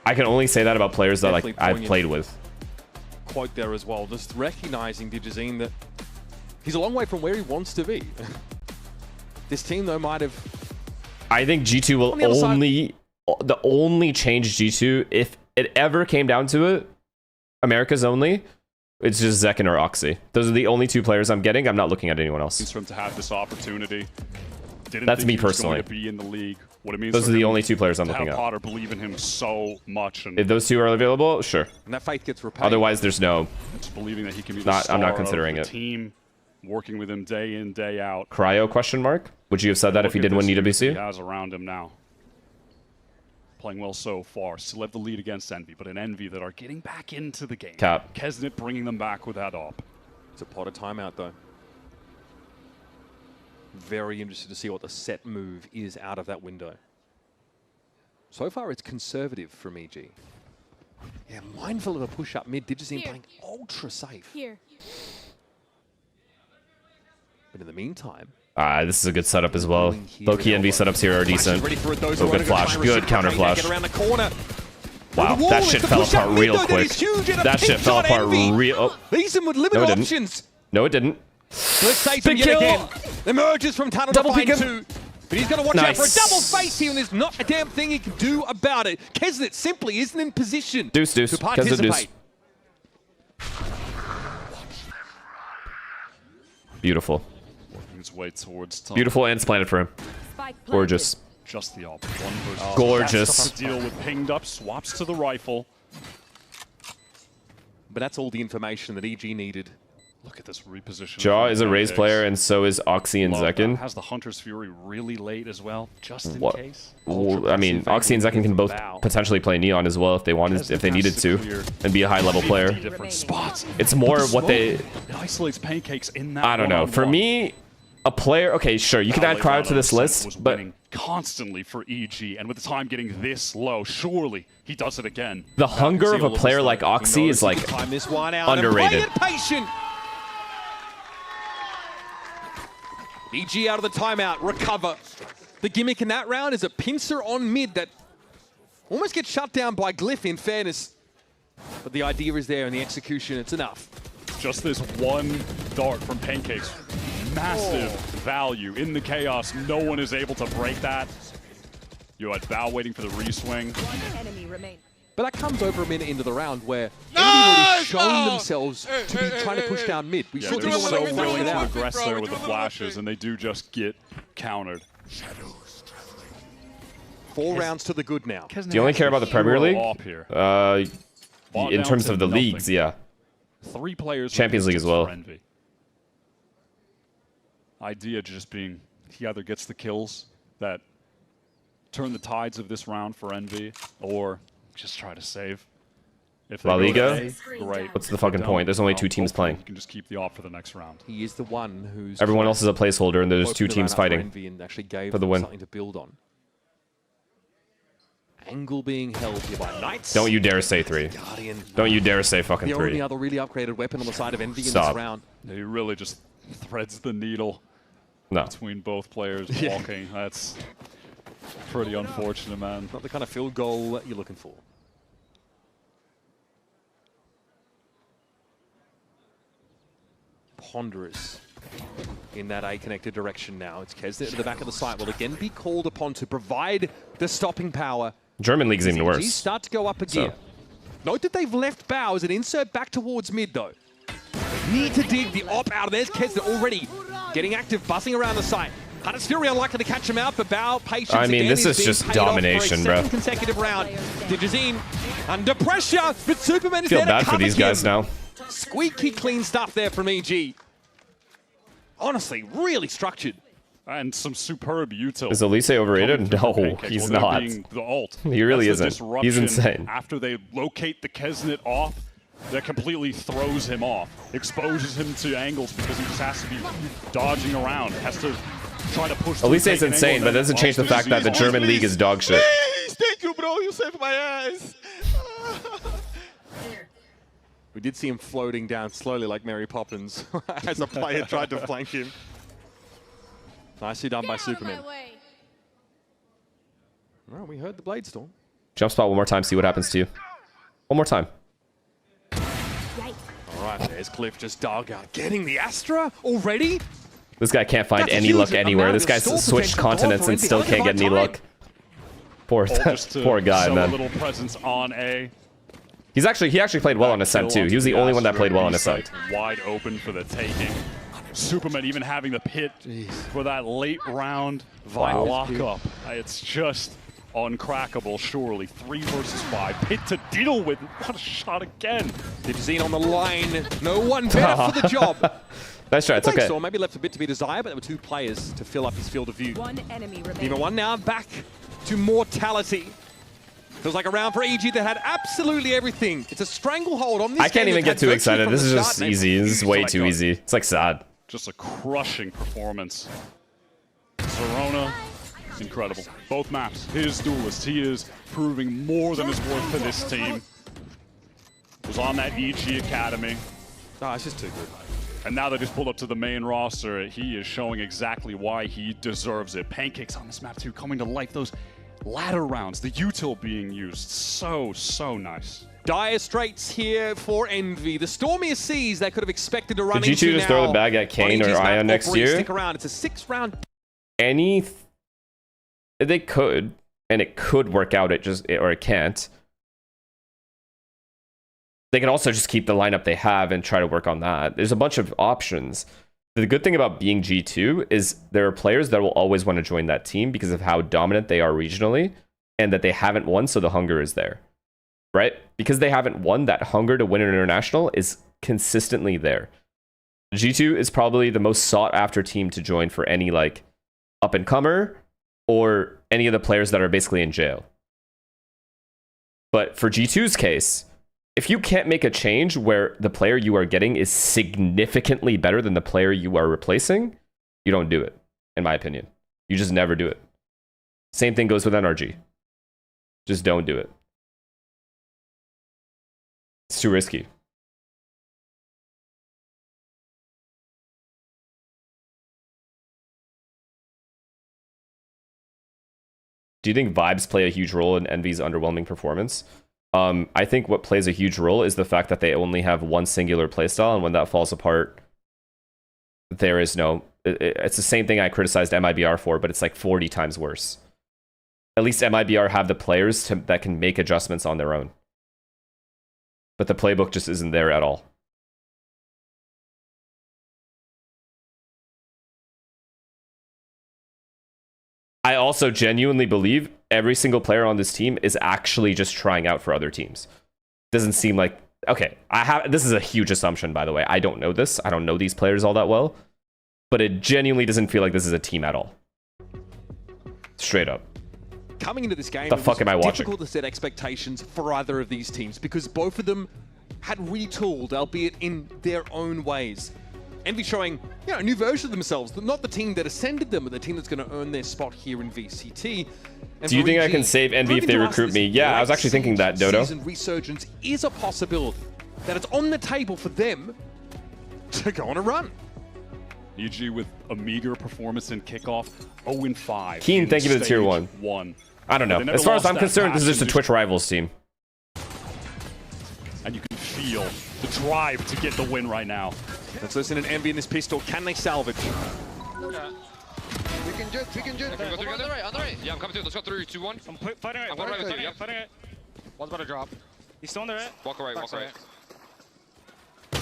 I can only say that about players that like I've played with. Quote there as well, just recognizing Digizine that he's a long way from where he wants to be. This team though might have. I think G2 will the only change G2, if it ever came down to it, America's only, it's just Zek or Oxy. Those are the only 2 players I'm getting. I'm not looking at anyone else. For him to have this opportunity. That's me personally. To be in the league. What it means those are the only 2 players I'm looking at. Potter believe in him so much. And if those 2 are available, sure. And that faith gets repaid. Otherwise, there's no. Just believing that he can be the star I'm not considering of the team, working with him day in, day out. Cryo question mark? Would you have said that if he didn't win EWC? He has around him now. Playing well so far. Still have the lead against Envy, but an Envy that are getting back into the game. Cap. Kesnet bringing them back with that op. It's a Potter timeout though. Very interested to see what the set move is out of that window. So far it's conservative from EG. Yeah, mindful of a push up mid. Digizine playing ultra safe. But in the meantime, this is a good setup as well. Low-key Envy setups here are decent. Oh, good flash. Good counter flash. Wow, that shit fell apart real quick. That shit fell apart real... Oh. With limited options. No, it didn't. Let's say some yet again. Emerges from tunnel to find 2. But he's going to watch out for a double face here, and there's not a damn thing he can do about it. Kesnet simply isn't in position to participate. Beautiful. its way towards top. Beautiful and planted for him. Gorgeous. Just the op. One versus gorgeous. That's the deal with pinged up, swaps to the rifle. But that's all the information that EG needed. Look at this reposition. Jaw is a Raze player, and so is Oxy and Zekin. Has the Hunter's Fury really late as well, just in What? case. Well, I mean, Oxy and Zekin can both potentially play Neon as well if they wanted, if they needed to, and be a high-level player. Different spots. It's more what they. It isolates Pancakes in that. I don't know. For me, a player. Okay, sure, you can add Cryo to this list, but constantly for EG, and with the time getting this low, surely he does it again. The hunger of a player like Oxy is like underrated. EG out of the timeout, recover. The gimmick in that round is a pincer on mid that almost gets shut down by Glyph, in fairness. But the idea is there and the execution, it's enough. Just this one dart from Pancakes. Massive value in the chaos. No one is able to break that. You had Bao waiting for the reswing. But that comes over a minute into the round where Envy already shown themselves to be trying to push down mid. We They're so willing to aggress there with the flashes, and they do just get countered. 4 rounds to the good now. Do you only care about the Premier League? In terms of the leagues, yeah. 3 players. Champions League as well. Idea just being he either gets the kills that turn the tides of this round for Envy, or just try to save. If La Liga? Great. What's the fucking point? There's only 2 teams playing. You can just keep the op for the next round. He is the one who's... Everyone else is a placeholder, and there's 2 teams fighting for the win. Something to build on. Angle being held here by Knights. Don't you dare say 3. Guardian. Don't you dare say fucking 3. The only other really upgraded weapon on the side of Envy in this round. He really just threads the needle between both players walking. That's pretty unfortunate, man. Not the kind of field goal that you're looking for. Ponderous in that A-connected direction now. It's Kesnet at the back of the site. Will again be called upon to provide the stopping power. German League's even worse. Start to go up a gear. Note that they've left Bao as an insert back towards mid, though. Need to dig the op out. There's Kesnet already getting active, buzzing around the site. Hunter's Fury unlikely to catch him out, but Bao patience. I mean, this is just domination, bro. Second consecutive round. Digizine under pressure, but Superman is there to feel bad for these guys now. Squeaky clean stuff there from EG. Honestly, really structured. And some superb util. Is Elise overrated? No, he's not. The ult. He really isn't. He's insane. After they locate the Kesnet off, that completely throws him off, exposes him to angles because he just has to be dodging around, has to try to push. Elise is insane, but it doesn't change the fact that the German League is dog shit. Please, thank you, bro. You saved my ass. We did see him floating down slowly like Mary Poppins as a player tried to flank him. Nicely done by Superman. Well, we heard the Blade Storm. Jump spot one more time, see what happens to you. One more time. All right, there's Cliff just dug out. Getting the Astra already? This guy can't find any luck anywhere. This guy's switched continents and still can't get any luck. Poor guy, man. A little presence on A. He actually played well on Ascent too. He was the only one that played well on Ascent. Wide open for the taking. Superman even having the pit for that late round Vine lockup. It's just uncrackable, surely. 3 versus 5. Pit to deal with. What a shot again. Digizine on the line. No one better for the job. Nice try, it's okay. So maybe left a bit to be desired, but there were 2 players to fill up his field of view. One enemy remaining. Even one now back to mortality. Feels like a round for EG that had absolutely everything. It's a stranglehold on this. I can't even get too excited. This is just easy. This is way too easy. It's like sad. Just a crushing performance. Zerona, incredible. Both maps, his duelist. He is proving more than his worth to this team. Was on that EG Academy. Oh, it's just too good. And now they just pulled up to the main roster. He is showing exactly why he deserves it. Pancakes on this map too, coming to life. Those ladder rounds, the util being used. So nice. Dire straits here for Envy. The stormiest seas they could have expected to run into. Could G2 just throw the bag at Kane or Ion next year? Stick around. It's a 6-round. They could, and it could work out. Or it can't. They can also just keep the lineup they have and try to work on that. There's a bunch of options. The good thing about being G2 is there are players that will always want to join that team because of how dominant they are regionally and that they haven't won, so the hunger is there, right? Because they haven't won, that hunger to win an international is consistently there. G2 is probably the most sought after team to join for any like up and comer or any of the players that are basically in jail. But for G2's case, if you can't make a change where the player you are getting is significantly better than the player you are replacing, you don't do it, in my opinion. You just never do it. Same thing goes with NRG. Just don't do it. It's too risky. Do you think vibes play a huge role in Envy's underwhelming performance? I think what plays a huge role is the fact that they only have one singular playstyle, and when that falls apart, there is no... It's the same thing I criticized MIBR for, but it's like 40 times worse. At least MIBR have the players that can make adjustments on their own. But the playbook just isn't there at all. I also genuinely believe every single player on this team is actually just trying out for other teams. Doesn't seem like... Okay, this is a huge assumption, by the way. I don't know this. I don't know these players all that well. But it genuinely doesn't feel like this is a team at all. Straight up. Coming into this game, the fuck am I watching? It's difficult to set expectations for either of these teams because both of them had retooled, albeit in their own ways. Envy showing, you know, a new version of themselves. Not the team that ascended them, but the team that's going to earn their spot here in VCT. And do you think I can save Envy if they recruit me? Yeah, I was actually thinking that, Dodo. Season resurgence is a possibility. That it's on the table for them to go on a run. EG with a meager performance in kickoff, 0-5. Keen, thank you for the tier 1. I don't know. As far as I'm concerned, this is just a Twitch Rivals team. And you can feel the drive to get the win right now. Let's listen to Envy in this pistol. Can they salvage? Yeah. We can jet. Can we go together? On the right. Yeah, I'm coming through. Let's go 3, 2, 1. I'm fighting right. I'm going right with you. Yep. Fighting right. One's about to drop. He's still on the right. Walk right.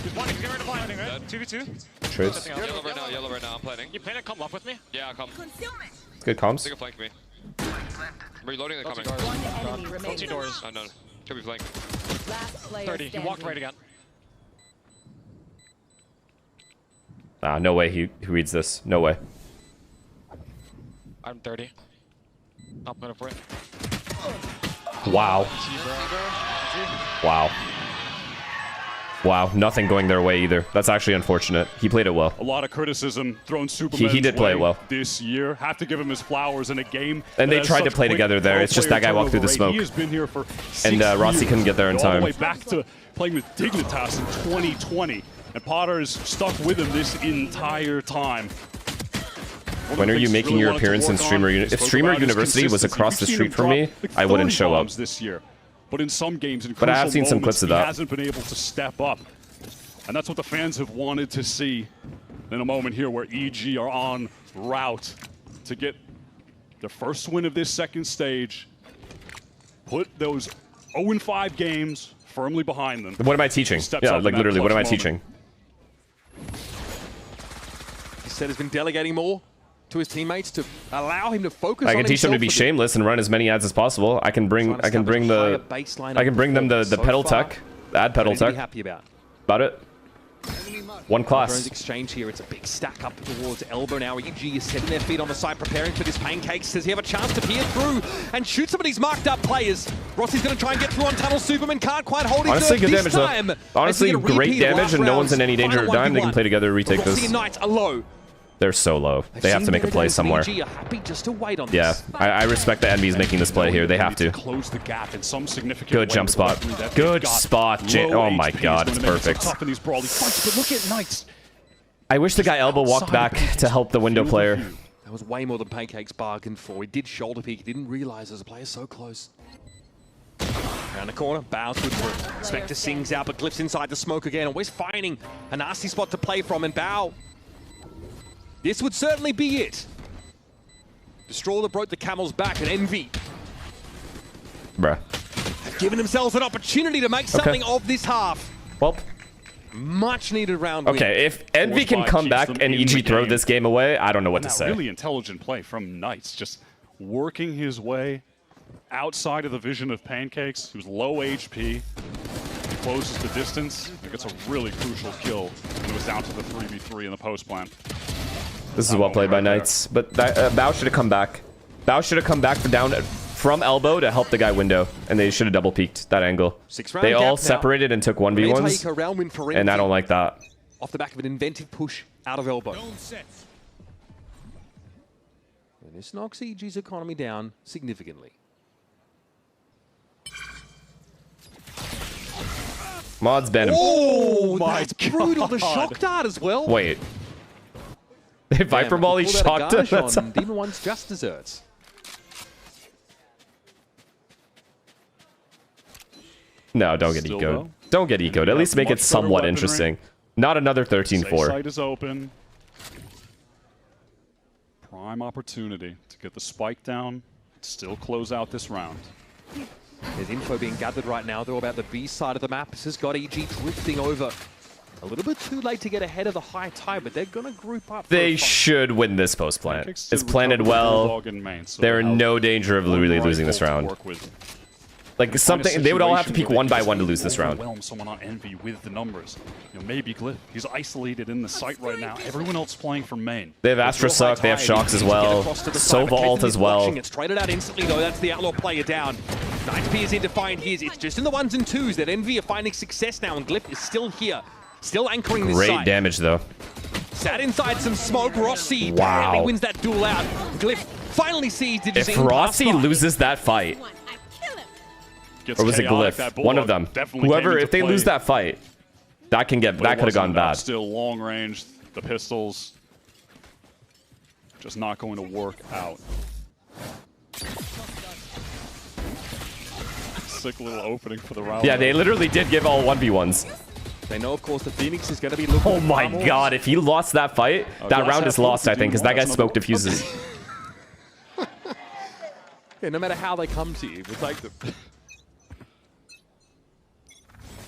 He's one. He's getting ready to blind. Right? 2v2. Trace. Yellow right now. I'm planning. You plan to come left with me? Yeah, I'll come. It's good comms. They can flank me. Reloading, they're coming. One enemy remaining. 2 doors. Oh, no. Could be flanked. 30. He walked right again. No way he reads this. No way. I'm 30. I'll put up for it. Wow. Wow. Wow, nothing going their way either. That's actually unfortunate. He played it well. A lot of criticism thrown Superman's he did play it well this year. Have to give him his flowers in a game. And they tried to play together there. It's just that guy walked through the smoke. He has been here for and Rossi couldn't get there in time. All the way back to playing with Dignitas in 2020. And Potter is stuck with him this entire time. When are you making your appearance in Streamer University? If Streamer University was across the street from me, I wouldn't show up. This year. But in some games, in I have seen some clips of that. He hasn't been able to step up. And that's what the fans have wanted to see in a moment here where EG are on route to get their first win of this second stage. Put those 0-5 games firmly behind them. What am I teaching? Yeah, like literally, what am I teaching? He said he's been delegating more to his teammates to allow him to focus on I can teach them to be shameless and run as many ads as possible. I can bring them the pedal tech, the ad pedal tech. Happy about it. One class. Exchange here. It's a big stack up towards Elbow now. EG is setting their feet on the side, preparing for this Pancakes. Does he have a chance to peer through and shoot some of these marked up players? Rossi's going to try and get through on tunnel. Superman can't quite hold his Honestly, good this damage time. though. Honestly, great damage, and no one's in any danger of dying. They can play together, retake this. Rossi and Knight are low. They're so low. They have to make a play somewhere. Just to wait on yeah, this. I respect the Envy's making this play here. They have to. Close the gap in some significant Good jump spot. Good spot. Oh my god, it's perfect. But look at Knights. I wish the guy elbow walked back to help the window player. That was way more than Pancakes bargained for. He did shoulder peek. He didn't realize there's a player so close. Around the corner, bows good for it. Spectre sings out, but Glyph's inside the smoke again. Always finding a nasty spot to play from, and Bao. This would certainly be it. The straw that broke the camel's back, and Envy Bruh. have given themselves an opportunity to make something of this half. Well, Much needed round. Okay, if Envy can come back and EG throw this game away, I don't know what to say. Really intelligent play from Knights, just working his way outside of the vision of Pancakes, who's low HP. He closes the distance and gets a really crucial kill. And it was down to the 3v3 in the post plant. This is well played by Knights, but Bao should have come back. Bao should have come back from elbow to help the guy window, and they should have double peeked that angle. They all separated and took 1v1s, and I don't like that. Off the back of an inventive push out of elbow. And this knocks EG's economy down significantly. Mods ban him. Oh my god! Brutal, the shock dart as well. Wait. Viper Ball, he shocked him. Demon One's just desserts. No, don't get ecoed. Don't get ecoed. At least make it somewhat interesting. Not another 13-4. Site is open. Prime opportunity to get the spike down, still close out this round. There's info being gathered right now, though, about the B side of the map. This has got EG drifting over. A little bit too late to get ahead of the high tide, but they're going to group up. They should win this post plant. It's planted well. They're in no danger of really losing this round. Like something, they would all have to peek 1 by 1 to lose this round. Overwhelm someone on Envy with the numbers. You know, maybe Glyph. He's isolated in the site right now. Everyone else playing for main. They have Astra Suck. They have Shocks as well. Sova ult as well. It's traded out instantly though. That's the Outlaw player down. 9p is in to find his. It's just in the 1s and 2s that Envy are finding success now, and Glyph is still here, still anchoring this site. Great damage though. Sat inside some smoke. Rossi barely wins that duel out. Glyph finally sees Digis. If Rossi loses that fight. Or was it Glyph? One of them. Whoever, if they lose that fight, that could have gone bad. Still long range. The pistols just not going to work out. Sick little opening for the round. Yeah, they literally did give all 1v1s. They know, of course, the Phoenix is going to be looking. Oh my god! If he lost that fight, that round is lost. I think because that guy smoke diffuses. Yeah, no matter how they come to you, it's like the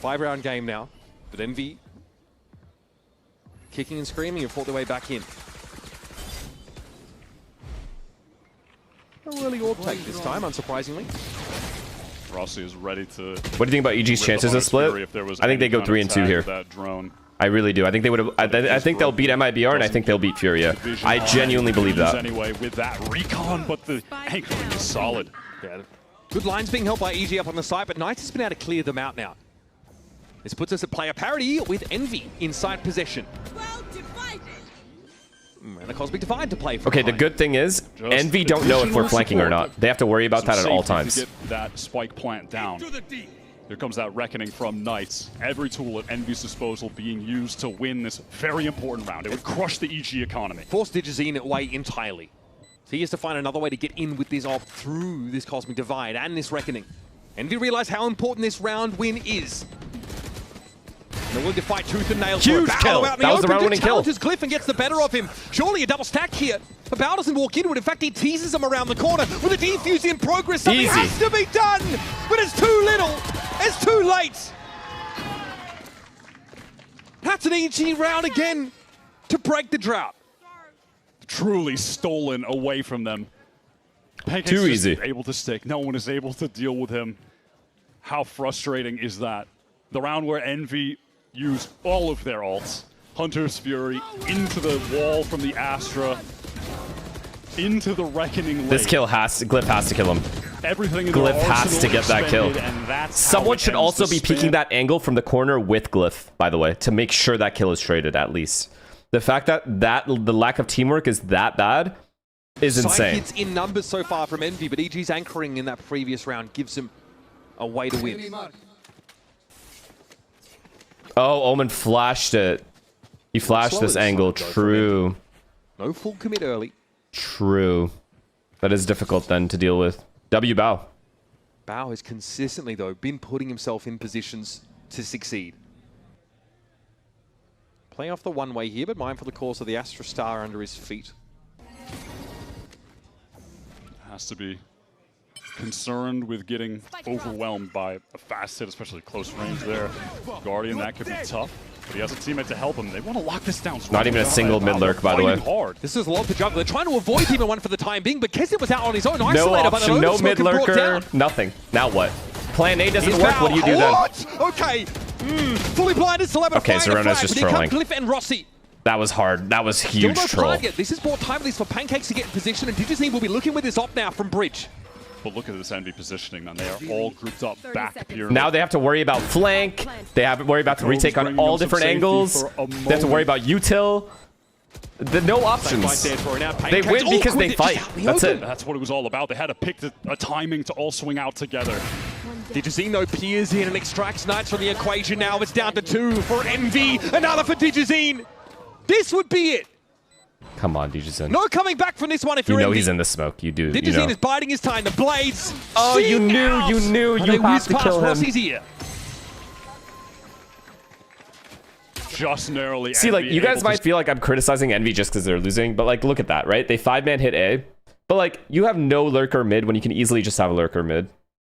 5-round game now, but Envy kicking and screaming and fought their way back in. A really odd take this time, unsurprisingly. Rossi is ready to. What do you think about EG's chances of split? I think they go 3 and 2 here. I really do. I think they would have. I think they'll beat MIBR and I think they'll beat Furia. I genuinely believe that. Anyway, with that recon, but the anchoring is solid. Yeah. Good lines being held by EG up on the side, but Knights has been able to clear them out now. This puts us at player parity with Envy inside possession. And a Cosmic Divide to play for. Okay, the good thing is, Envy don't know if we're flanking or not. They have to worry about that at all times. To get that spike plant down. Here comes that reckoning from Knights. Every tool at Envy's disposal being used to win this very important round. It would crush the EG economy. Force Digis in away entirely. So he has to find another way to get in with this op through this Cosmic Divide and this reckoning. Envy realize how important this round win is. They're willing to fight tooth and nail. Huge kill. That was the round-winning kill. Challenges Glyph and gets the better of him. Surely a double stack here. But Bao doesn't walk into it. In fact, he teases him around the corner with a defuse in progress. Something has to be done, but it's too little. It's too late. That's an EG round again to break the drought. Truly stolen away from them. Pancake's too easy. Able to stick. No one is able to deal with him. How frustrating is that? The round where Envy used all of their ults. Hunter's Fury into the wall from the Astra, into the Reckoning lane. This kill Glyph has to kill him. Everything in Glyph has to get that kill. Someone should also be peeking peeking that angle from the corner with Glyph, by the way, to make sure that kill is traded at least. The fact that the lack of teamwork is that bad is insane. Hits in numbers so far from Envy, but EG's anchoring in that previous round gives him a way to win. Oh, Omen flashed it. He flashed this angle. True. No full commit early. True. That is difficult then to deal with. W Bao. Bao has consistently, though, been putting himself in positions to succeed. Playing off the one-way here, but mindful of the course of the Astra Star under his feet. Has to be concerned with getting overwhelmed by a fast hit, especially close range there. Guardian, that could be tough. But he has a teammate to help him. They want to lock this down. Not even a single mid lurk, by the way. Hard. This is a lot to juggle. They're trying to avoid Demon 1 for the time being, but Kessit was out on his own. No Isolator, but option, no mid lurker, nothing. Now what? Plan A doesn't work, what do you do then? Okay. Fully blinded, Celebrity. Okay, Zerona's just trolling. Cliff and Rossi. That was hard. That was huge troll. This is more time at least for Pancakes to get in position, and Digizine will be looking with this op now from Bridge. But look at this Envy positioning, man. They are all grouped up back pyramid. Now they have to worry about flank. They have to worry about the retake on all different angles. They have to worry about util. No options. They win because they fight. That's it. That's what it was all about. They had to pick a timing to all swing out together. Digizine though peers in and extracts Knights from the equation now. It's down to 2 for Envy, another for Digizine. This would be it. Come on, Digizine. No coming back from this one if you're You know Envy. he's in the smoke. You do. Digizine You know. is biding his time. The blades. Oh, you knew. You have to kill him. Rossi's ear. Just narrowly. See, like, you guys might feel like I'm criticizing Envy just because they're losing, but, like, look at that, right? They 5-man hit A, but, like, you have no lurker mid when you can easily just have a lurker mid.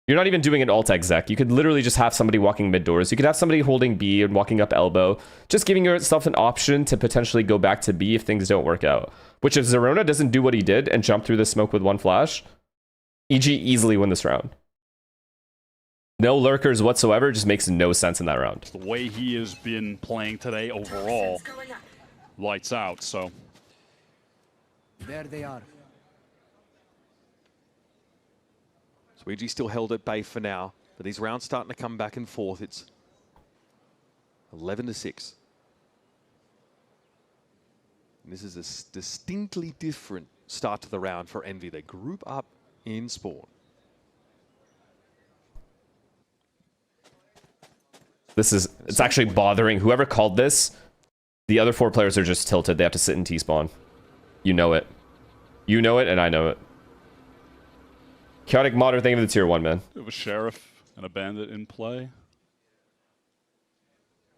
You're not even doing an alt exec. You could literally just have somebody walking mid doors. You could have somebody holding B and walking up elbow, just giving yourself an option to potentially go back to B if things don't work out. Which if Zerona doesn't do what he did and jump through the smoke with one flash, EG easily win this round. No lurkers whatsoever, just makes no sense in that round. The way he has been playing today overall, lights out, so. There they are. So EG still held at bay for now, but these rounds starting to come back and forth. It's 11-6. And this is a distinctly different start to the round for Envy. They group up in spawn. It's actually bothering whoever called this. The other 4 players are just tilted. They have to sit in T-spawn. You know it. You know it, and I know it. Chaotic Modder, thank you for the tier 1, man. We have a Sheriff and a Bandit in play.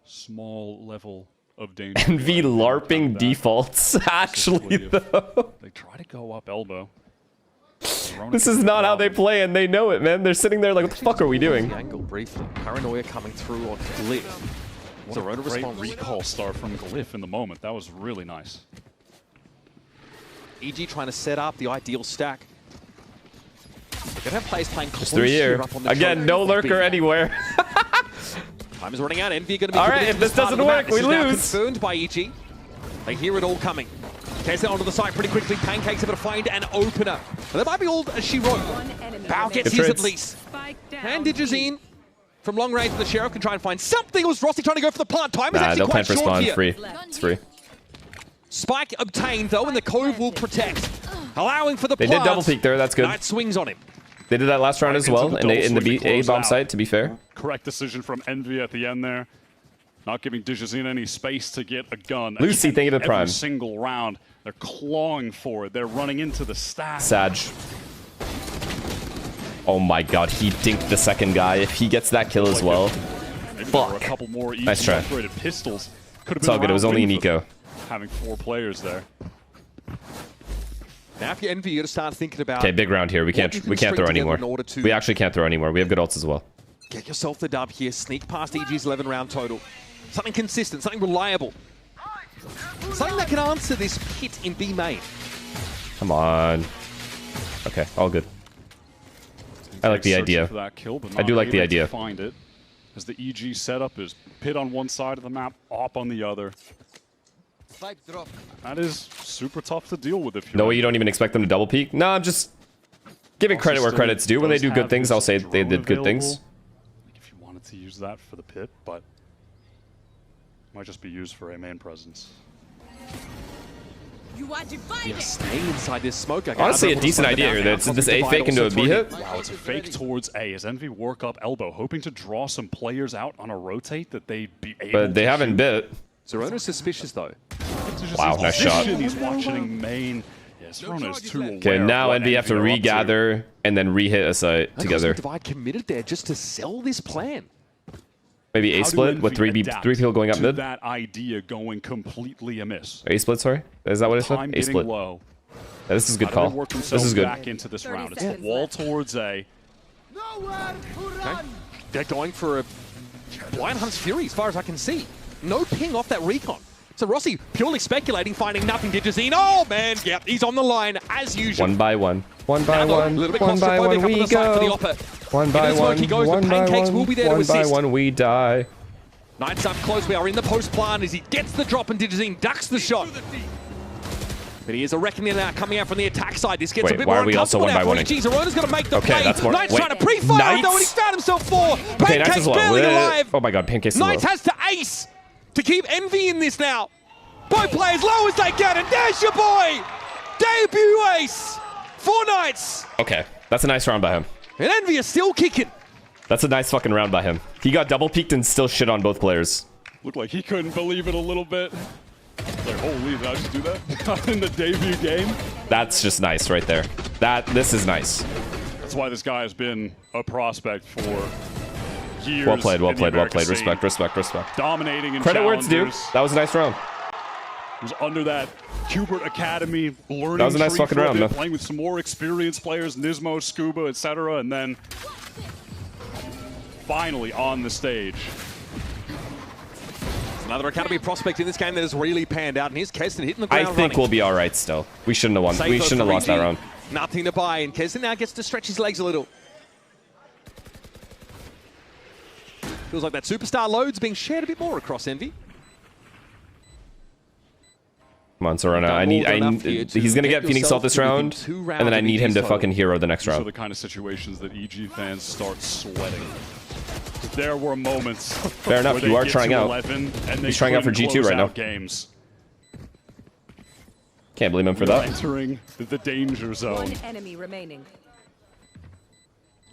Small level of danger. Envy LARPing defaults, actually, though. They try to go up elbow. This is not how they play, and they know it, man. They're sitting there like, what the fuck are we doing? Angle briefly. Paranoia coming through on Glyph. What a great recall start from Glyph in the moment. That was really nice. EG trying to set up the ideal stack. They're going to have players playing close Just 3 here here. up on the Again, no lurker anywhere. Time is running out. Envy going to be all right, if this doesn't work, we lose. Confirmed by EG. They hear it all coming. Kessit onto the side pretty quickly. Pancakes able to find an opener. Well, that might be all as she wrote. Bao gets his at least. And Digizine from long range, the Sheriff can try and find something. It was Rossi trying to go for the plant. Time is actually quite short spawn. here. Free. It's free. Spike obtained though, and the Cove will protect, allowing for the plant. They did double peek there. That's good. Knight swings on him. They did that last round as well, in the A bomb site, to be fair. Correct decision from Envy at the end there. Not giving Digizine any space to get a gun. Lucy, thank you to the Prime. Every single round, they're clawing for it. They're running into the stack. Sag. Oh my god, he dinked the second guy. If he gets that kill as well. Fuck. A couple more Nice try. pistols. It's all good. It was only Nico. Having 4 players there. Now if you're Envy, you got to start thinking about. Okay, big round here. We can't throw anymore. We actually can't throw anymore. We have good ults as well. Get yourself the dub here. Sneak past EG's 11 round total. Something consistent, something reliable. Something that can answer this pit in B main. Come on. Okay, all good. I like the idea. I do like the idea. Find it, as the EG setup is pit on one side of the map, op on the other. That is super tough to deal with if you're... No way, you don't even expect them to double peek? No, I'm just giving credit where credit's due. When they do good things, I'll say they did good things. If you wanted to use that for the pit, but might just be used for a main presence. You are divided. Yeah, stay inside this smoke. Honestly, a decent idea here. That's this A fake into a B hit. Wow, it's a fake towards A as Envy work up elbow, hoping to draw some players out on a rotate that they'd be able But they haven't bit. Zerona's suspicious though. Wow, nice shot. He's watching main. Yes, Zerona's too aware. Okay, now Envy have to regather and then re-hit a site together. Divide committed there just to sell this plan. Maybe A split with 3 people going up mid. That idea going completely amiss. A split, sorry. Is that what it said? A split. Low. Yeah, this is a good call. This is good. Back into this round. It's wall towards A. Okay. They're going for a blind Hunt's Fury as far as I can see. No ping off that recon. So Rossi purely speculating, finding nothing. Digizine, oh man, yep, he's on the line as usual. One by one. One by one. A little bit One by one we go. One by one. He goes. The pancakes will be there to assist. One by one we die. Knights up close. We are in the post plant as he gets the drop and Digizine ducks the shot. But he is a reckoning now coming out from the attack side. This gets a bit more uncomfortable now for EG. Zerona's going to make the play. That's more. Knights trying to pre-fire though, and he's found himself four. Pancake's barely alive. Oh my god, Pancake's Knights has to ace to keep Envy in this now. Both players low as they get, and there's your boy! Debut ace for Knights. Okay, that's a nice round by him. And Envy is still kicking. That's a nice fucking round by him. He got double peeked and still shit on both players. Looked like he couldn't believe it a little bit. Like, holy, did I just do that? In the debut game? That's just nice right there. This is nice. That's why this guy has been a prospect for years. Well played, well played, well played. Respect, respect, respect. Dominating in credit where it's due. That was a nice round. Was under that Hubert Academy learning that was a nice fucking round, man. Playing with some more experienced players, Nismo, Scuba, etc., and then finally on the stage. Another Academy prospect in this game that has really panned out, and here's Keston hitting the ground I think we'll be all right still. We shouldn't have won. We shouldn't have lost that round. Nothing to buy, and Keston now gets to stretch his legs a little. Feels like that superstar load's being shared a bit more across Envy. Come on, Sorana. He's going to get Phoenix Salt this round, and then I need him to fucking hero the next round. These are the kind of situations that EG fans start sweating. There were moments. Fair enough, you are trying out. He's trying out for G2 right now. Games. Can't blame him for that. Entering the danger zone. One enemy remaining.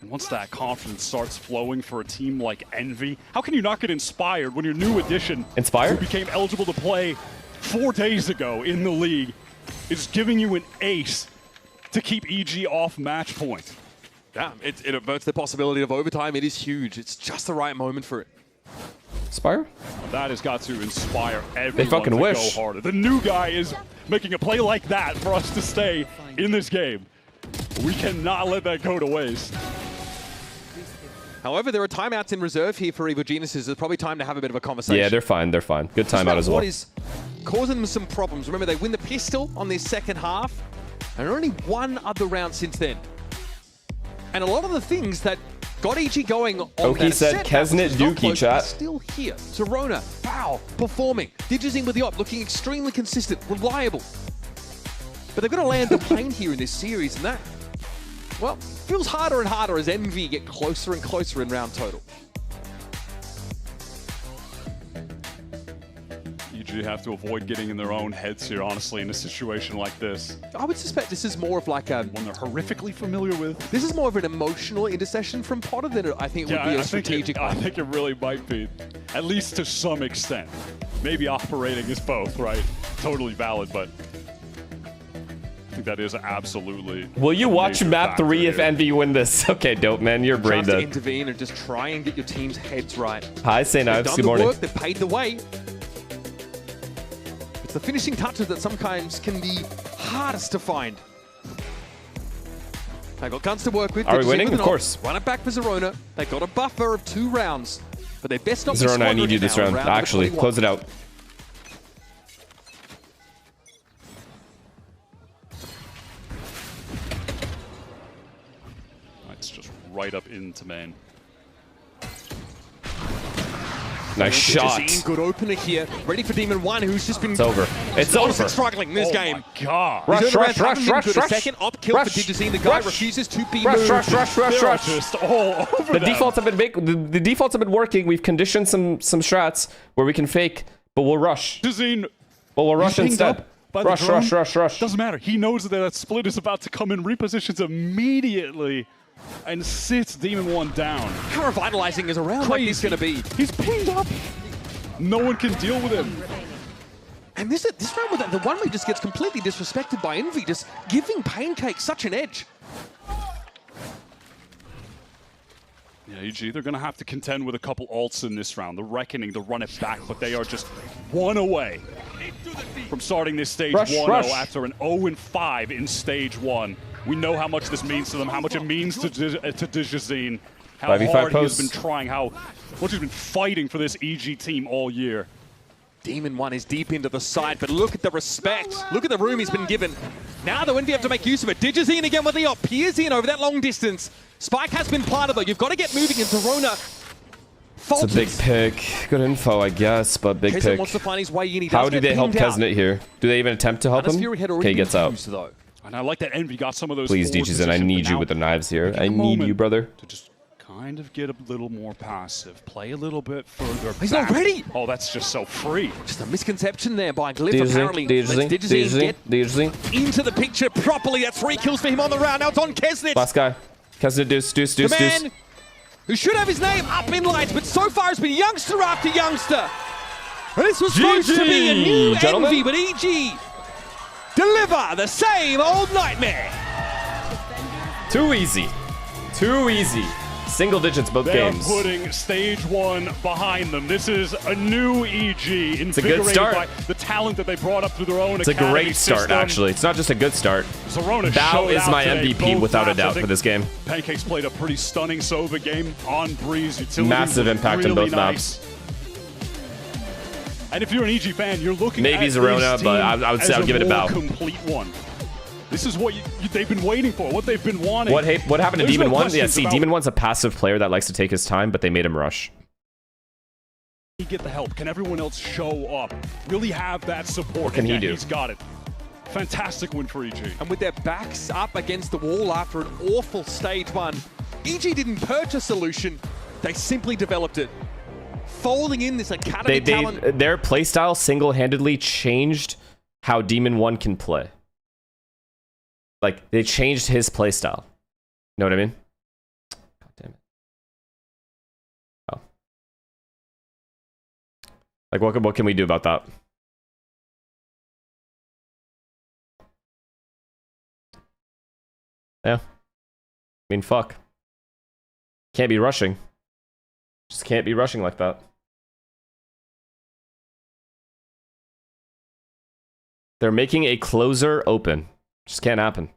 And once that confidence starts flowing for a team like Envy, how can you not get inspired when your new addition, Inspired? who became eligible to play 4 days ago in the league, is giving you an ace to keep EG off match point? Yeah, it averts the possibility of overtime. It is huge. It's just the right moment for it. Spire? That has got to inspire everyone they fucking to wish. go harder. The new guy is making a play like that for us to stay in this game. We cannot let that go to waste. However, there are timeouts in reserve here for Evo Geniuses. It's probably time to have a bit of a conversation. Yeah, they're fine. They're fine. Good timeout as well. What is causing them some problems? Remember, they win the pistol on their second half, and only one other round since then. And a lot of the things that got EG going on Oki said Kesnet Dookie chat. Still here. Zerona, Bao, performing. Digizine with the op, looking extremely consistent, reliable. But they've got to land the plane here in this series, and that, well, feels harder and harder as Envy get closer and closer in round total. EG have to avoid getting in their own heads here, honestly, in a situation like this. I would suspect this is more of like a... one they're horrifically familiar with. This is more of an emotional intercession from Potter than I think it would be a strategic one. I think it really might be, at least to some extent. Maybe operating as both, right? Totally valid, but I think that is absolutely... Will you watch map 3 if Envy win this? Okay, dope, man. You're brain dead. To intervene and just try and get your team's heads right. Hi, St. Ives. Good morning. They've paid the way. It's the finishing touches that sometimes can be hardest to find. They got guns to work with. Are we winning? Of course. Run it back for Zerona. They got a buffer of 2 rounds, but they best not be Zerona, I need you this round. Actually, close it out. It's just right up into main. Nice shot. Good opener here. Ready for Demon 1, who's just been... It's over. It's over. Struggling in this game. Oh my god. Rush. Second op kill for Digizine. The guy refuses to be moved. Rush. Just all over the defaults have been the defaults have been working. We've conditioned some strats where we can fake, but we'll rush. Digizine. But we'll rush instead. Rush. Doesn't matter. He knows that split is about to come in. Repositions immediately. And sits Demon 1 down. How revitalizing is a round like this going to be? He's pinged up. No one can deal with him. And this round with the one way just gets completely disrespected by Envy, just giving Pancake such an edge. Yeah, EG, they're going to have to contend with a couple ults in this round. The Reckoning to run it back, but they are just 1 away from starting this stage 1-0 after an 0-5 in stage 1. We know how much this means to them, how much it means to Digizine, how 5v5 hard he has posts. been trying, how much he's been fighting for this EG team all year. Demon 1 is deep into the side, but look at the respect. Look at the room he's been given. Now though, Envy have to make use of it. Digizine again with the op. Pierzine over that long distance. Spike has been planted though. You've got to get moving, and Zerona falters. It's a big pick. Good info, I guess, but big Kesnet pick. wants to find his way in. He How does do get they help pinned out. Kesnet here? Do they even attempt to help him? Fury had already Okay, he been gets out. fused, though. And I like that Envy got some of those. Please, forward Digizine, I positions, need but you now with the knives here. take I a need moment you, brother. To just kind of get a little more passive, play a little bit further He's back. not ready. Oh, that's just so free. Just a misconception there by Glyph, apparently. Digizine get into the picture properly. That's 3 kills for him on the round. Now it's on Kesnet. Last guy. Kesnet, deuce. The man who should have his name up in lights, but so far it's been youngster after youngster. This was supposed to be a new Envy, but EG deliver the same old nightmare. Too easy. Too easy. Single digits both They games. are putting stage 1 behind them. This is a new EG, It's a good invigorated start. by the talent that they brought up through their own It's a academy great start, system. actually. It's not just a good start. Zerona Bao showed is out my today, MVP both without a maps. I doubt think for this game. Pancakes played a pretty stunning Sova game on Breeze. Utility Massive was impact really on both nice. maps. And if you're an EG fan, you're looking Maybe at Zerona, this but team I would say as I'll give it a more Bao. complete one. This is what they've been waiting for, what they've been wanting. What happened to There's Demon no 1? Yeah, questions see, about Demon 1's a passive player that likes to take his time, but they made him rush. Can he get the help? Can everyone else show up? Really have that support? What can he And yeah, do? He's got it. Fantastic win for EG. And with their backs up against the wall after an awful stage 1, EG didn't purchase a solution, they simply developed it. Folding in this academy talent. Their playstyle single-handedly changed how Demon 1 can play. Like, they changed his playstyle. You know what I mean? God damn it. Oh. Like, what can we do about that? Yeah. I mean, fuck. Can't be rushing. Just can't be rushing like that. They're making a closer open. Just can't happen.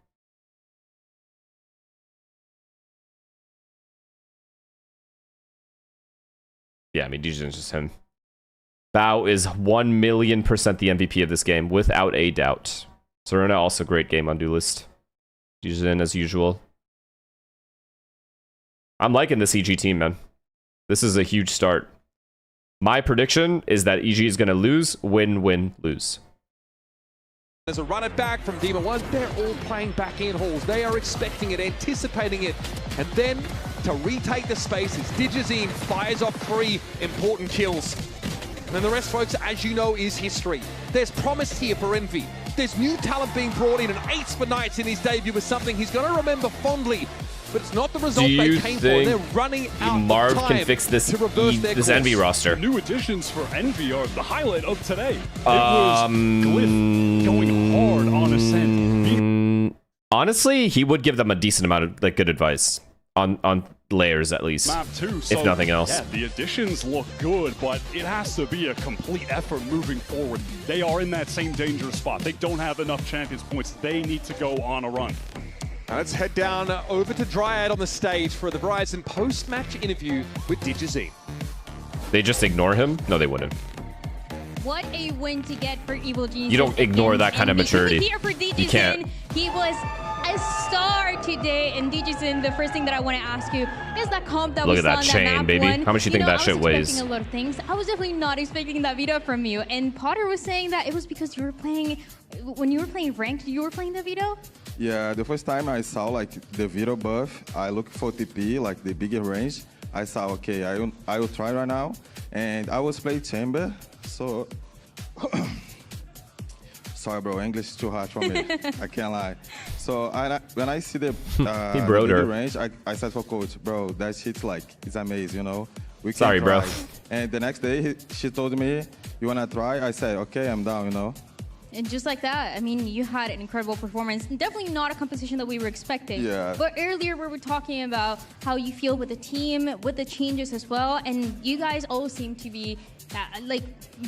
Yeah, I mean, Dijizin's just him. Bao is 1,000,000% the MVP of this game, without a doubt. Zerona also great game on Duelist. Dijizin as usual. I'm liking this EG team, man. This is a huge start. My prediction is that EG is going to lose, win, win, lose. There's a run it back from Demon 1. They're all playing back in halls. They are expecting it, anticipating it. And then to retake the spaces, Digizine fires off 3 important kills. And then the rest, folks, as you know, is history. There's promise here for Envy. There's new talent being brought in, and Ace for Knights in his debut was something he's going to remember fondly. But it's not the result they came for. They're running out Marv of time can fix this to reverse their course. Envy roster? The new additions for Envy are the highlight of today. It was Glyph going hard on Ascent. Honestly, he would give them a decent amount of like good advice on layers at least, Map 2, if so, nothing else. Yeah, the additions look good, but it has to be a complete effort moving forward. They are in that same dangerous spot. They don't have enough Champions points. They need to go on a run. Now let's head down over to Dryad on the stage for the Verizon post-match interview with Digizine. They just ignore him? No, they wouldn't. What a win to get for Evil Genius. You don't ignore that kind of maturity. Here for Digizine, You can't. He was a star today. And Digizine, the first thing that I want to ask you is that comp that Look we at saw that on chain, that map baby. one. How much do you think that shit weighs? I was expecting a lot of things. I was definitely not expecting that Vito from you. And Potter was saying that it was because you were playing, when you were playing ranked, you were playing the Vito? Yeah, the first time I saw like the Vito buff, I looked for TP, like the bigger range. I saw, okay, I will try right now. And I was playing Chamber, so... Sorry, bro, English is too hard for me. I can't lie. So when I see the bigger range, I said for coach, bro, that shit's like, it's amazing, you know? We can Sorry, try. bro. And the next day, she told me, you wanna try? I said, okay, I'm down, you know? And just like that, I mean, you had an incredible performance. Definitely not a composition that we were expecting. Yeah. But earlier we were talking about how you feel with the team, with the changes as well, and you guys all seem to be like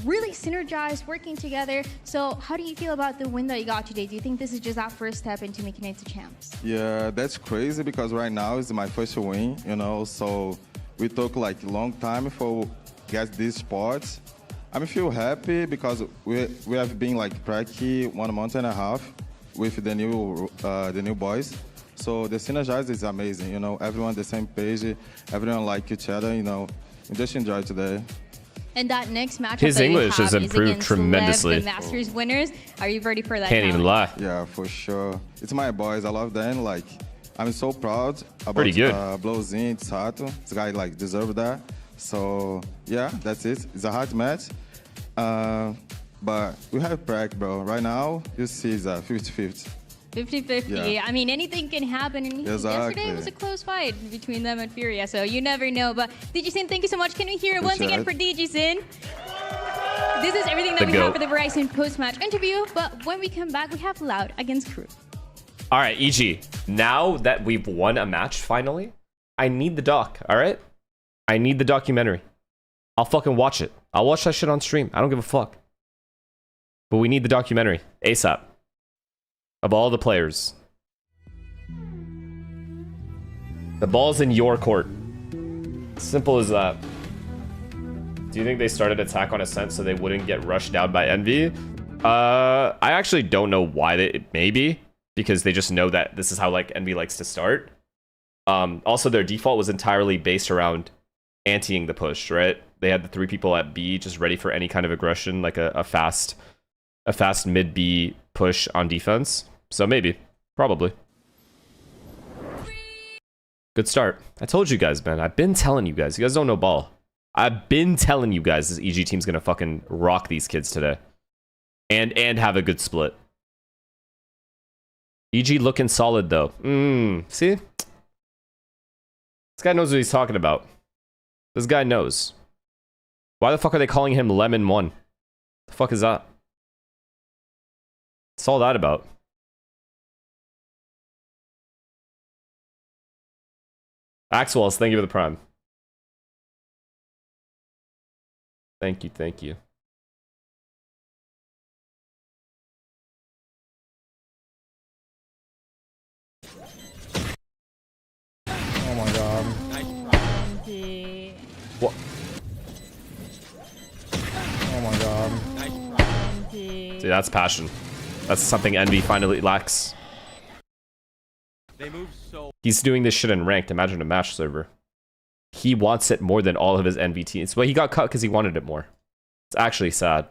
really synergized, working together. So how do you feel about the win that you got today? Do you think this is just that first step into making it to champs? Yeah, that's crazy because right now is my first win, you know, so we took like a long time for get these spots. I feel happy because we have been like practicing 1 month and a half with the new boys. So the synergize is amazing, you know, everyone the same page, everyone like each other, you know. We just enjoy today. And that next matchup His that English you has have improved is against tremendously. Lev, the Masters winners. Are you ready for that? Can't even lie. Yeah, for sure. It's my boys. I love them. Like, I'm so proud about Pretty good. Blowzin, Sato. This guy like deserved that. So yeah, that's it. It's a hard match. But we have practice, bro. Right now, you see it's 50-50. 50-50. Yeah. I mean, anything can happen. And yesterday was a close fight between them and Furia, so you never know. But DigiSin, thank you so much. Can we hear it once again for DigiSin? This is everything that we have for the Verizon post-match interview. But when we come back, we have Loud against KRU. All right, EG. Now that we've won a match finally, I need the doc. All right, I need the documentary. I'll fucking watch it. I'll watch that shit on stream. I don't give a fuck. But we need the documentary ASAP of all the players. The ball's in your court. Simple as that. Do you think they started attack on Ascent so they wouldn't get rushed down by Envy? I actually don't know why they maybe because they just know that this is how like Envy likes to start. Also their default was entirely based around anteing the push, right? They had the 3 people at B just ready for any kind of aggression, like a fast mid B push on defense. So maybe, probably. Good start. I told you guys, man. I've been telling you guys. You guys don't know ball. I've been telling you guys this EG team's gonna fucking rock these kids today. And have a good split. EG looking solid though. See? This guy knows what he's talking about. This guy knows. Why the fuck are they calling him Lemon 1? The fuck is that? What's all that about? Axwells, thank you for the prime. Thank you, thank you. Oh my god. What? Oh my god. See, that's passion. That's something Envy finally lacks. They move so. He's doing this shit in ranked. Imagine a match server. He wants it more than all of his Envy teams. But he got cut because he wanted it more. It's actually sad.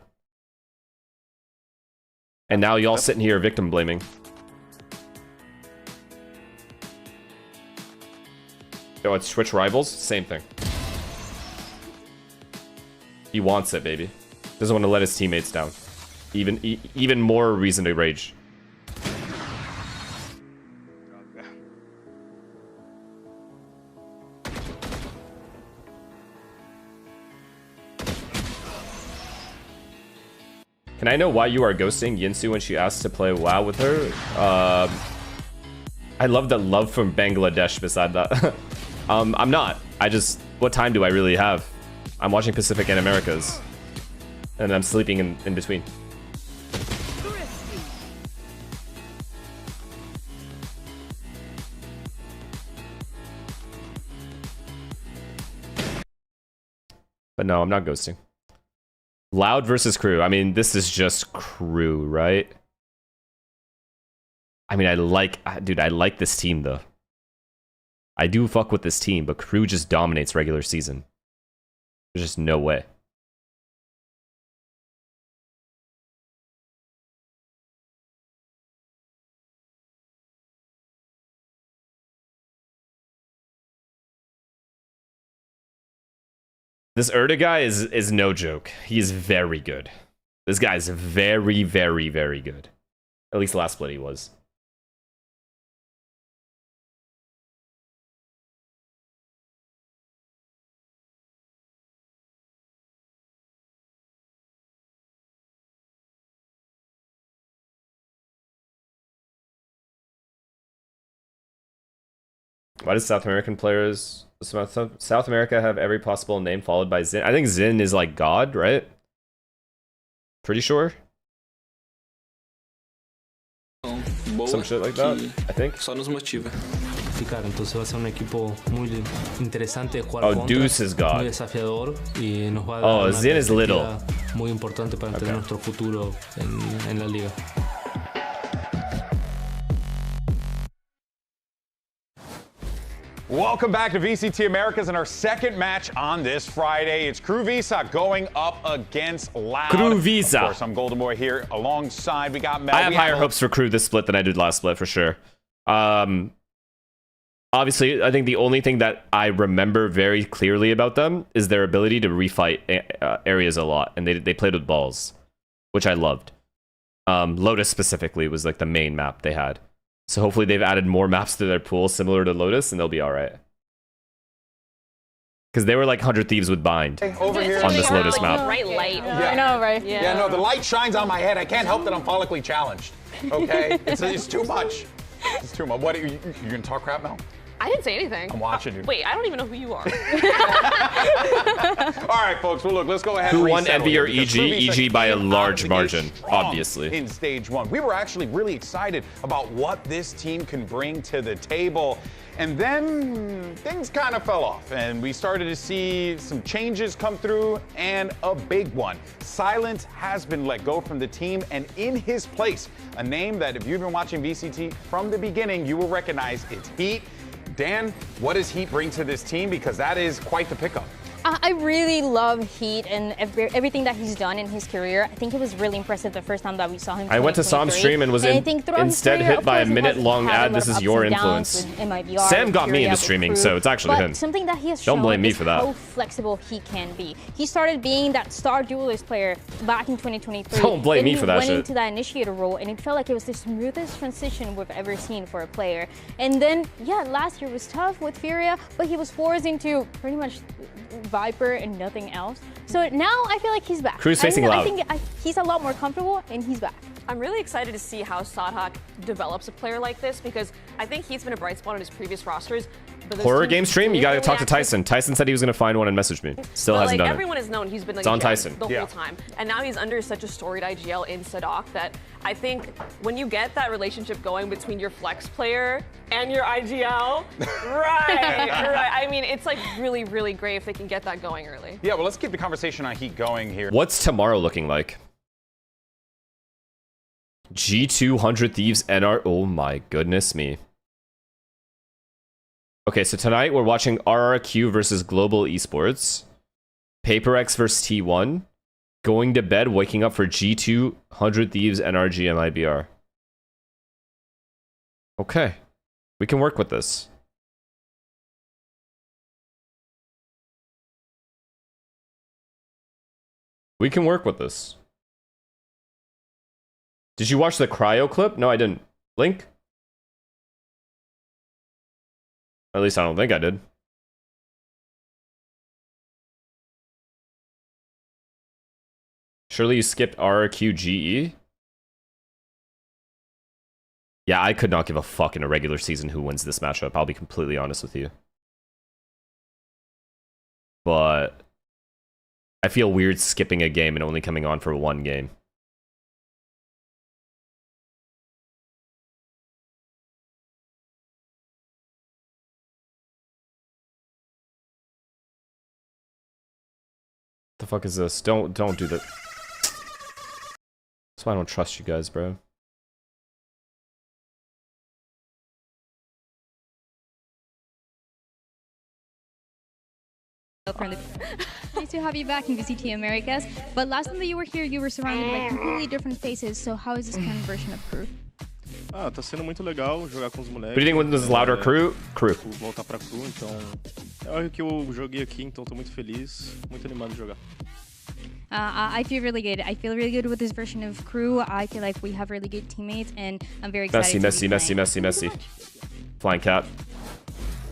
And now y'all sitting here victim blaming. Yo, it's Twitch rivals. Same thing. He wants it, baby. Doesn't want to let his teammates down. Even more reason to rage. Can I know why you are ghosting Yinsu when she asked to play WoW with her? I love the love from Bangladesh beside that. I'm not. I just... What time do I really have? I'm watching Pacific and Americas. And I'm sleeping in between. But no, I'm not ghosting. Loud versus KRU. I mean, this is just KRU, right? I mean, dude, I like this team, though. I do fuck with this team, but KRU just dominates regular season. There's just no way. This Erda guy is no joke. He is very good. This guy is very, very, very good. At least last split he was. Why does South American players... South America have every possible name followed by Zin? I think Zin is like God, right? Pretty sure. Some shit like that, I think. Só nos motiva. E cara, então vai ser equipo muito interessante de jugar contra. Oh, Deuce is God. Muy desafiador y nos va a dar oh, Zin is little. Muy importante para entender nuestro futuro en la liga. Welcome back to VCT Americas and our second match on this Friday. It's KRU Visa going up against Loud. KRU Visa. Of course, I'm Golden Boy here alongside. We got Mel. I have higher hopes for KRU this split than I did last split for sure. Obviously, I think the only thing that I remember very clearly about them is their ability to refight areas a lot, and they played with balls, which I loved. Lotus specifically was like the main map they had. So hopefully they've added more maps to their pool similar to Lotus, and they'll be all right. Because they were like 100 Thieves with Bind over here on this Lotus like map. Bright light. Yeah. I know, right? Yeah, no, the light shines on my head. I can't help that I'm follically challenged. Okay? it's too much. It's too much. What are you gonna talk crap now? I didn't say anything. I'm watching you. Wait, I don't even know who you are. All right, folks. Well, look, let's go ahead. Who and won resettle Envy or here, EG? EG by a large margin, obviously. In stage one, we were actually really excited about what this team can bring to the table. And then things kind of fell off, and we started to see some changes come through, and a big one. Silence has been let go from the team, and in his place, a name that if you've been watching VCT from the beginning, you will recognize. It's Heat. Dan, what does Heat bring to this team? Because that is quite the pickup. I really love Heat and everything that he's done in his career. I think it was really impressive the first time that we saw him. I went to Sam's stream and was instead hit by a minute-long ad. This is your influence. Sam got me into streaming, so it's actually him. Something that he has shown Don't blame me for that. How flexible he can be. He started being that star duelist player back in 2023. Don't blame me for that shit. He went into that initiator role, and it felt like it was the smoothest transition we've ever seen for a player. And then, yeah, last year was tough with Furia, but he was forced into pretty much Viper and nothing else. So now I feel like he's back. KRU's facing Loud. I think he's a lot more comfortable, and he's back. I'm really excited to see how SUDOWOODO develops a player like this, because I think he's been a bright spot on his previous rosters. Horror game stream? You gotta talk to Tyson. Tyson said he was gonna find one and message me. Still hasn't done it. Everyone has known he's been like on Tyson the whole time. And now he's under such a storied IGL in SUDOWOODO that I think when you get that relationship going between your flex player and your IGL, right. I mean, it's like really, really great if they can get that going early. Yeah, well, let's keep the conversation on Heat going here. What's tomorrow looking like? G200 Thieves NR. Oh my goodness me. Okay, so tonight we're watching RRQ versus Global Esports. PaperX versus T1. Going to bed, waking up for G200 Thieves NRG MIBR. Okay. We can work with this. We can work with this. Did you watch the cryo clip? No, I didn't. Link? At least I don't think I did. Surely you skipped RRQGE? Yeah, I could not give a fuck in a regular season who wins this matchup. I'll be completely honest with you. But I feel weird skipping a game and only coming on for one game. The fuck is this? Don't do that. That's why I don't trust you guys, bro. Nice to have you back in VCT Americas. But last time that you were here, you were surrounded by completely different faces. So how is this kind of version of KRU? Ah, tá sendo muito legal jogar com os moleques. What do you think when this is louder, KRU? KRU. Voltar pra KRU, então é o que eu joguei aqui, então tô muito feliz, muito animado de jogar. I feel really good. I feel really good with this version of KRU. I feel like we have really good teammates, and I'm very excited. Messi. Flying cat.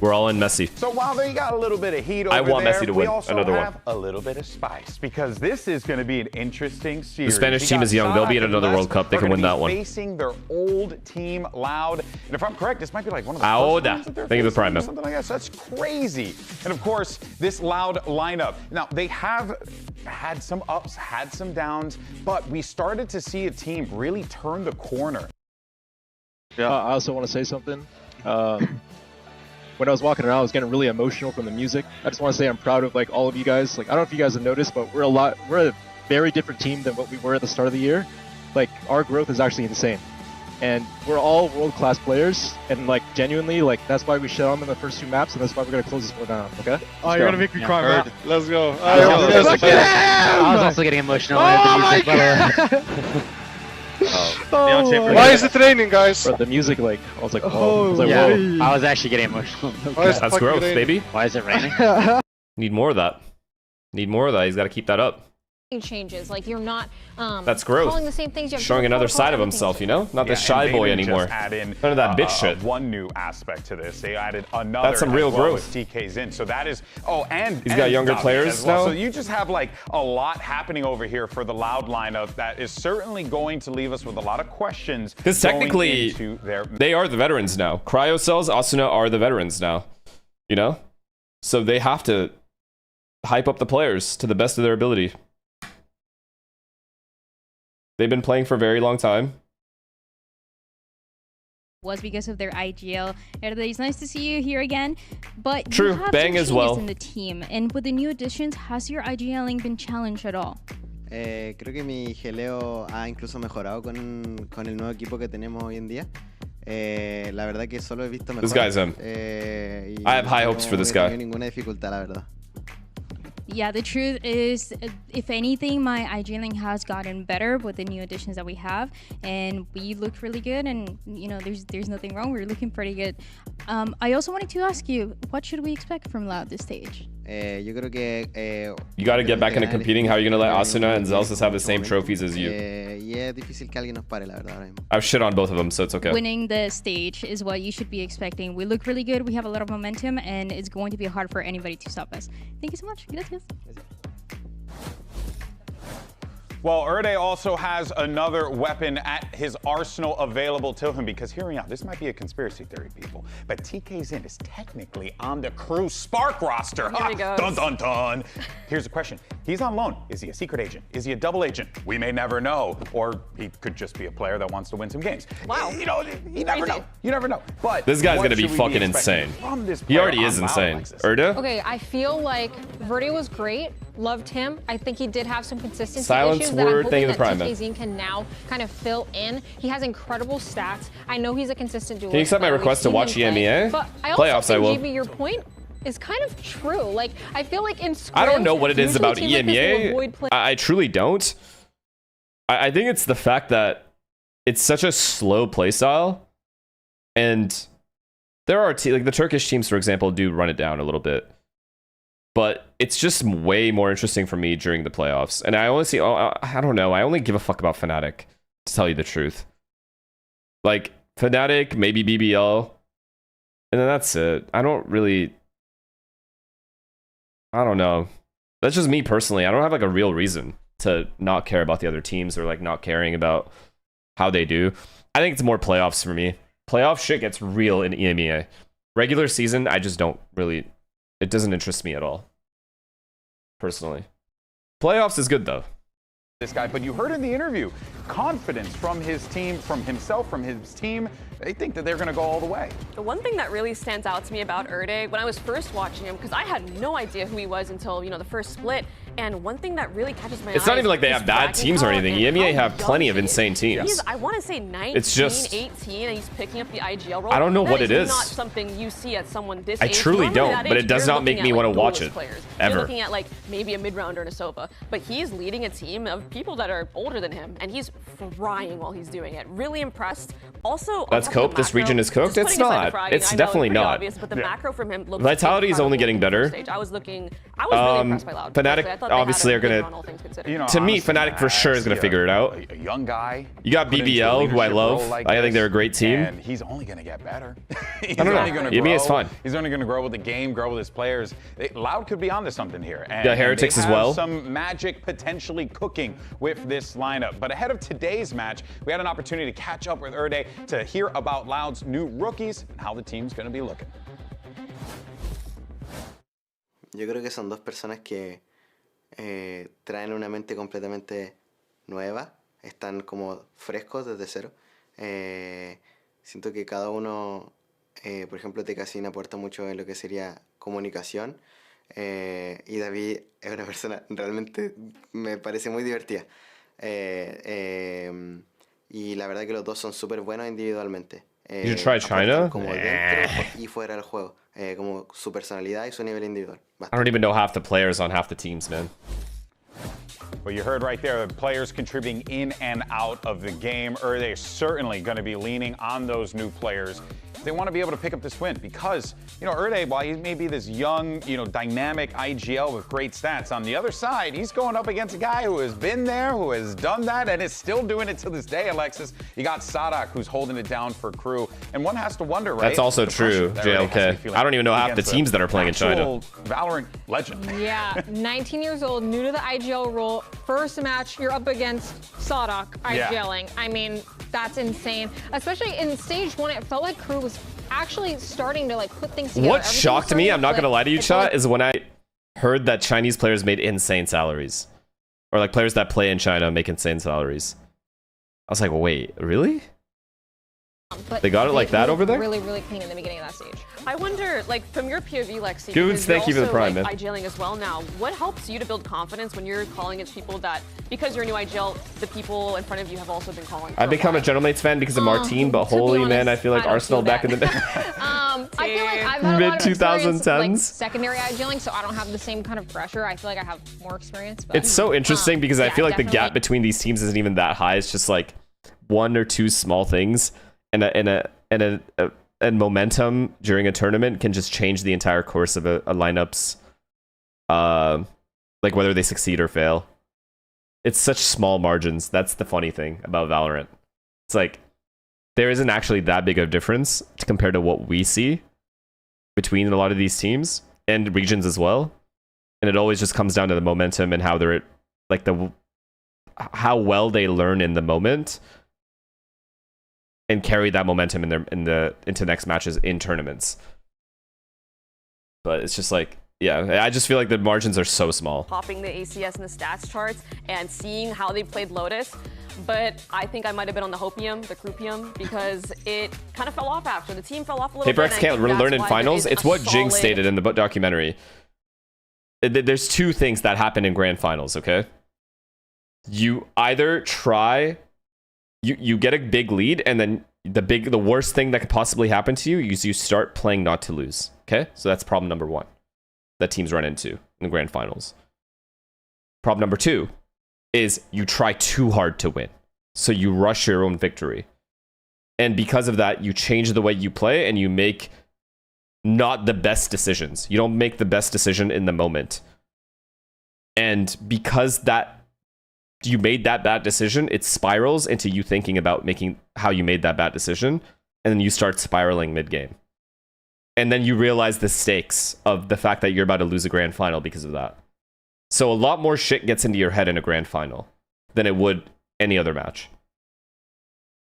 We're all in Messi. So while they got a little bit of heat over I want there, Messi to we win also another have one. a little bit of spice because this is going to be an interesting series. The Spanish team is young. They'll be at another World Cup. They can win that one. Facing their old team, Loud. And if I'm correct, this might be like one of the Auda. first ones that they're Thank you for the Prime, man. something like that. So that's crazy. And of course, this Loud lineup. Now, they have had some ups, had some downs, but we started to see a team really turn the corner. Yeah, I also want to say something. When I was walking around, I was getting really emotional from the music. I just want to say I'm proud of like all of you guys. Like I don't know if you guys have noticed, but we're a very different team than what we were at the start of the year. Like our growth is actually insane, and we're all world-class players. And like genuinely, like that's why we shut on them the first 2 maps, and that's why we're gonna close this one down. Okay? Oh, you're gonna make me cry, man. Let's go. I was also getting emotional. Oh my God! Why is it raining, guys? Bro, the music, like, I was like, yeah, I was actually getting emotional. That's growth, baby. Why is it raining? Need more of that. Need more of that. He's got to keep that up. Changes, like you're not that's growth. calling the same things. You have Showing another side of himself, you know? Not the shy boy anymore. Add in, none of that bitch shit. One new aspect to this. They added another. That's some real growth. With TK's in. So that is. Oh, and he's got younger players now. So you just have like a lot happening over here for the Loud lineup that is certainly going to leave us with a lot of questions. Because technically, they are the veterans now. Cryocells, Asuna are the veterans now. You know? So they have to hype up the players to the best of their ability. They've been playing for a very long time. Was because of their IGL. It's nice to see you here again. But True, you have Bang some as well. changes in the team, and with the new additions, has your IGLing been challenged at all? Creo que mi geleo ha incluso mejorado con el nuevo equipo que tenemos hoy en día. La verdad que solo he visto mejor. This guy's him. I have high hopes for this guy. No he tenido ninguna dificultad, la verdad. Yeah, the truth is, if anything, my IGLing has gotten better with the new additions that we have, and we look really good. And you know, there's nothing wrong. We're looking pretty good. I also wanted to ask you, what should we expect from Loud this stage? Yo creo que you got to get back into competing. How are you gonna let Asuna and Zelsis have the same trophies as you? Y es difícil que alguien nos pare, la verdad, ahora mismo. I've shit on both of them, so it's okay. Winning the stage is what you should be expecting. We look really good. We have a lot of momentum, and it's going to be hard for anybody to stop us. Thank you so much. Gracias. Well, Erde also has another weapon at his arsenal available to him because, hear me out, this might be a conspiracy theory, people, but TK's in is technically on the KRU Spark roster. Here he goes. Dun, dun, dun. Here's the question. He's on loan. Is he a secret agent? Is he a double agent? We may never know. Or he could just be a player that wants to win some games. Wow. You know, you never know. You never know. But this guy's what going to be should we fucking expecting insane. from this He player already on is Loud insane. like this? Erda? Okay, I feel like Verde was great. Loved him. I think he did have some consistency Silence issues word, that I'm hoping thank you, the that Prime Man. TKZ can now kind of fill in. He has incredible stats. I know he's a consistent duelist. Can you accept my We've request to seen watch him play. EMEA? But I also Playoffs, think, I will. GB, your point is kind of true. Like, I feel like in scrims, I don't know what it is usually about teams like this will EMEA. avoid play- I truly don't. I think it's the fact that it's such a slow playstyle, and there are like the Turkish teams, for example, do run it down a little bit. But it's just way more interesting for me during the playoffs. And I only see, I don't know, I only give a fuck about Fnatic, to tell you the truth. Like, Fnatic, maybe BBL, and then that's it. I don't know. That's just me personally. I don't have like a real reason to not care about the other teams or like not caring about how they do. I think it's more playoffs for me. Playoff shit gets real in EMEA. Regular season, I just don't really... It doesn't interest me at all, personally. Playoffs is good, though. This guy, but you heard in the interview, confidence from his team, from himself, from his team. They think that they're going to go all the way. The one thing that really stands out to me about Erde, when I was first watching him, because I had no idea who he was until, you know, the first split, and one thing that really catches my eye. It's not even like they have bad teams or anything. EMEA have plenty of insane teams. He's, I want to say 19, it's just, 18, and he's picking up the IGL role. I don't know what it is. Not something you see at someone this I age. truly Normally don't, that but age, it does you're not make looking me at, want like, to watch duelist it, players. ever. You're looking at like maybe a mid-rounder and a Sova, but he's leading a team of people that are older than him, and he's frying while he's doing it. Really impressed. Also, that's cope. This region is cooked. It's not. It's definitely not. Obvious, but the macro from him looks Vitality is only getting better. I was really impressed by Loud. Fnatic obviously are gonna. To me, Fnatic for sure is gonna figure it out. A young guy. You got BBL, who I love. I think they're a great team. And he's only gonna get better. I don't know. Yumi is fun. He's only gonna grow with the game, grow with his players. Loud could be onto something here. And yeah, Heretics as well. Some magic potentially cooking with this lineup. But ahead of today's match, we had an opportunity to catch up with Erde to hear about Loud's new rookies and how the team's going to be looking. Yo creo que son dos personas que traen una mente completamente nueva, están como frescos desde cero. Siento que cada uno, por ejemplo, Tecasín aporta mucho en lo que sería comunicación. Y David es una persona realmente me parece muy divertida. Y la verdad que los dos son súper buenos individualmente. Did you try China? Como dentro y fuera del juego. Como su personalidad y su nivel individual. I don't even know half the players on half the teams, man. Well, you heard right there, the players contributing in and out of the game. They're certainly going to be leaning on those new players. They want to be able to pick up this win because, you know, Erde, while he may be this young, you know, dynamic IGL with great stats, on the other side, he's going up against a guy who has been there, who has done that, and is still doing it to this day, Alexis. You got Sadak, who's holding it down for KRU. And one has to wonder, right? That's also true, JLK. I don't even know half the teams that are playing in China. Valorant legend. Yeah, 19 years old, new to the IGL role. First match, you're up against Sadak IGLing. Yeah. I mean, that's insane. Especially in stage 1, it felt like KRU was actually starting to like put things together. What shocked me, I'm not gonna lie to you, chat, is when I heard that Chinese players made insane salaries. Or like players that play in China make insane salaries. I was like, wait, really? But they got it like that over there? Really, really clean in the beginning of that stage. I wonder, like, from your POV, Lexi, Goods, thank you for the prime, man. IGLing as well now. What helps you to build confidence when you're calling against people that, because you're a new IGL, the people in front of you have also been calling? I've become a Gentleman's fan because of Martine, but holy man, I feel like Arsenal back in the day. I feel like I've had a lot of experience, like, secondary IGLing, so I don't have the same kind of pressure. I feel like I have more experience. But, it's so interesting because I feel like the gap between these teams isn't even that high. It's just like one or two small things, and momentum during a tournament can just change the entire course of a lineup's, like whether they succeed or fail. It's such small margins. That's the funny thing about Valorant. It's like there isn't actually that big of a difference compared to what we see between a lot of these teams and regions as well. And it always just comes down to the momentum and how they're like how well they learn in the moment and carry that momentum into next matches in tournaments. But it's just like, yeah, I just feel like the margins are so small. Popping the ACS and the stats charts and seeing how they played Lotus. But I think I might have been on the Hopium, the Croupium, because it kind of fell off after. The team fell off a little bit. PaperX can't learn in finals. It's what Jing stated in the documentary. There's two things that happen in grand finals, okay? You either try... You get a big lead, and then the worst thing that could possibly happen to you is you start playing not to lose. Okay? So that's problem number one that teams run into in the grand finals. Problem number two is you try too hard to win. So you rush your own victory. And because of that, you change the way you play and you make not the best decisions. You don't make the best decision in the moment. And because you made that bad decision, it spirals into you thinking about making how you made that bad decision, and then you start spiraling mid-game. And then you realize the stakes of the fact that you're about to lose a grand final because of that. So a lot more shit gets into your head in a grand final than it would any other match.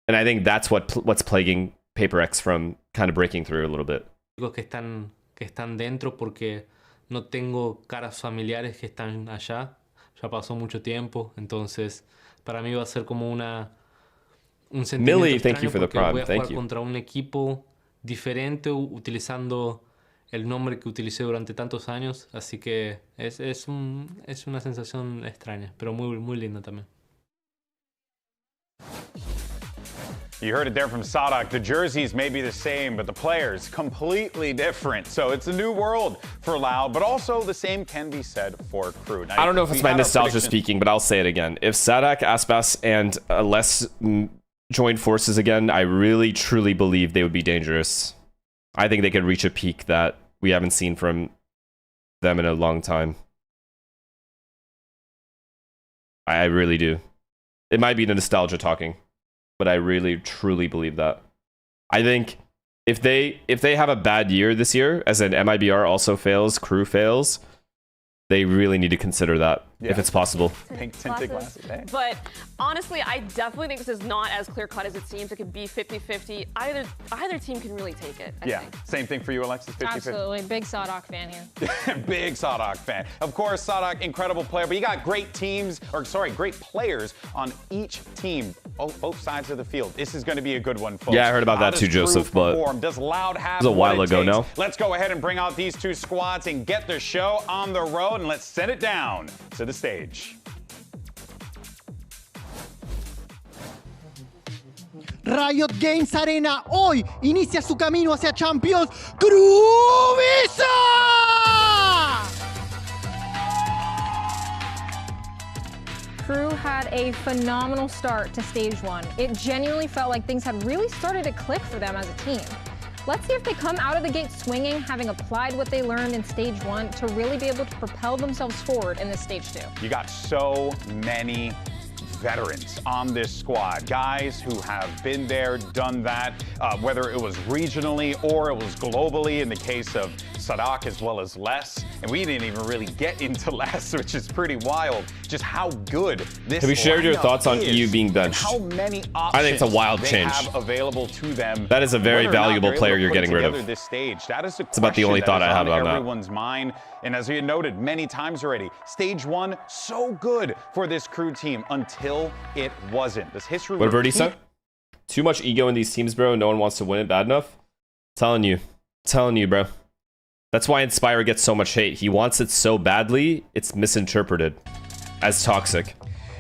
And I think that's what's plaguing PaperX from kind of breaking through a little bit. Que están dentro porque no tengo caras familiares que están allá. Ya pasó mucho tiempo, entonces para mí va a ser como un sentimiento Millie, extraño thank you for the prime. Voy a Thank jugar you. contra un equipo diferente utilizando el nombre que utilicé durante tantos años, así que es una sensación extraña, pero muy linda también. You heard it there from Sadak. The jerseys may be the same, but the players completely different. So it's a new world for Loud, but also the same can be said for KRU. Now, I don't know if it's my nostalgia speaking, but I'll say it again. If Sadak, Aspas, and Les joined forces again, I really, truly believe they would be dangerous. I think they could reach a peak that we haven't seen from them in a long time. I really do. It might be the nostalgia talking, but I really, truly believe that. I think if they have a bad year this year, as an MIBR also fails, KRU fails, they really need to consider that, if it's possible. Pink tinted glasses. But honestly, I definitely think this is not as clear-cut as it seems. It could be 50-50. Either team can really take it, I think. Same thing for you, Alexis, 50-50? Absolutely. Big Sadak fan here. Big Sadak fan. Of course, Sadak, incredible player, but you got great teams, great players on each team, both sides of the field. This is going to be a good one, folks. Yeah, I heard about that too, Joseph, but does Loud have it was a while ago now. Let's go ahead and bring out these two squads and get the show on the road, and let's send it down to the stage. Riot Games Arena hoy inicia su camino hacia Champions. KRU Visa! KRU had a phenomenal start to stage 1. It genuinely felt like things had really started to click for them as a team. Let's see if they come out of the gate swinging, having applied what they learned in stage 1 to really be able to propel themselves forward in this stage 2. You got so many veterans on this squad, guys who have been there, done that, whether it was regionally or it was globally in the case of Sadak as well as Les. And we didn't even really get into Les, which is pretty wild, just how good this Have you shared your thoughts on EU being benched? How many options I think it's a wild they change. have available to them. That is a very valuable player you're getting rid of. This stage. That is it's about the only thought I have on that. Everyone's mind. And as we had noted many times already, stage 1, so good for this KRU team until it wasn't. This history. What Verdi said? Too much ego in these teams, bro. No one wants to win it bad enough. Telling you, bro. That's why Inspire gets so much hate. He wants it so badly, it's misinterpreted as toxic.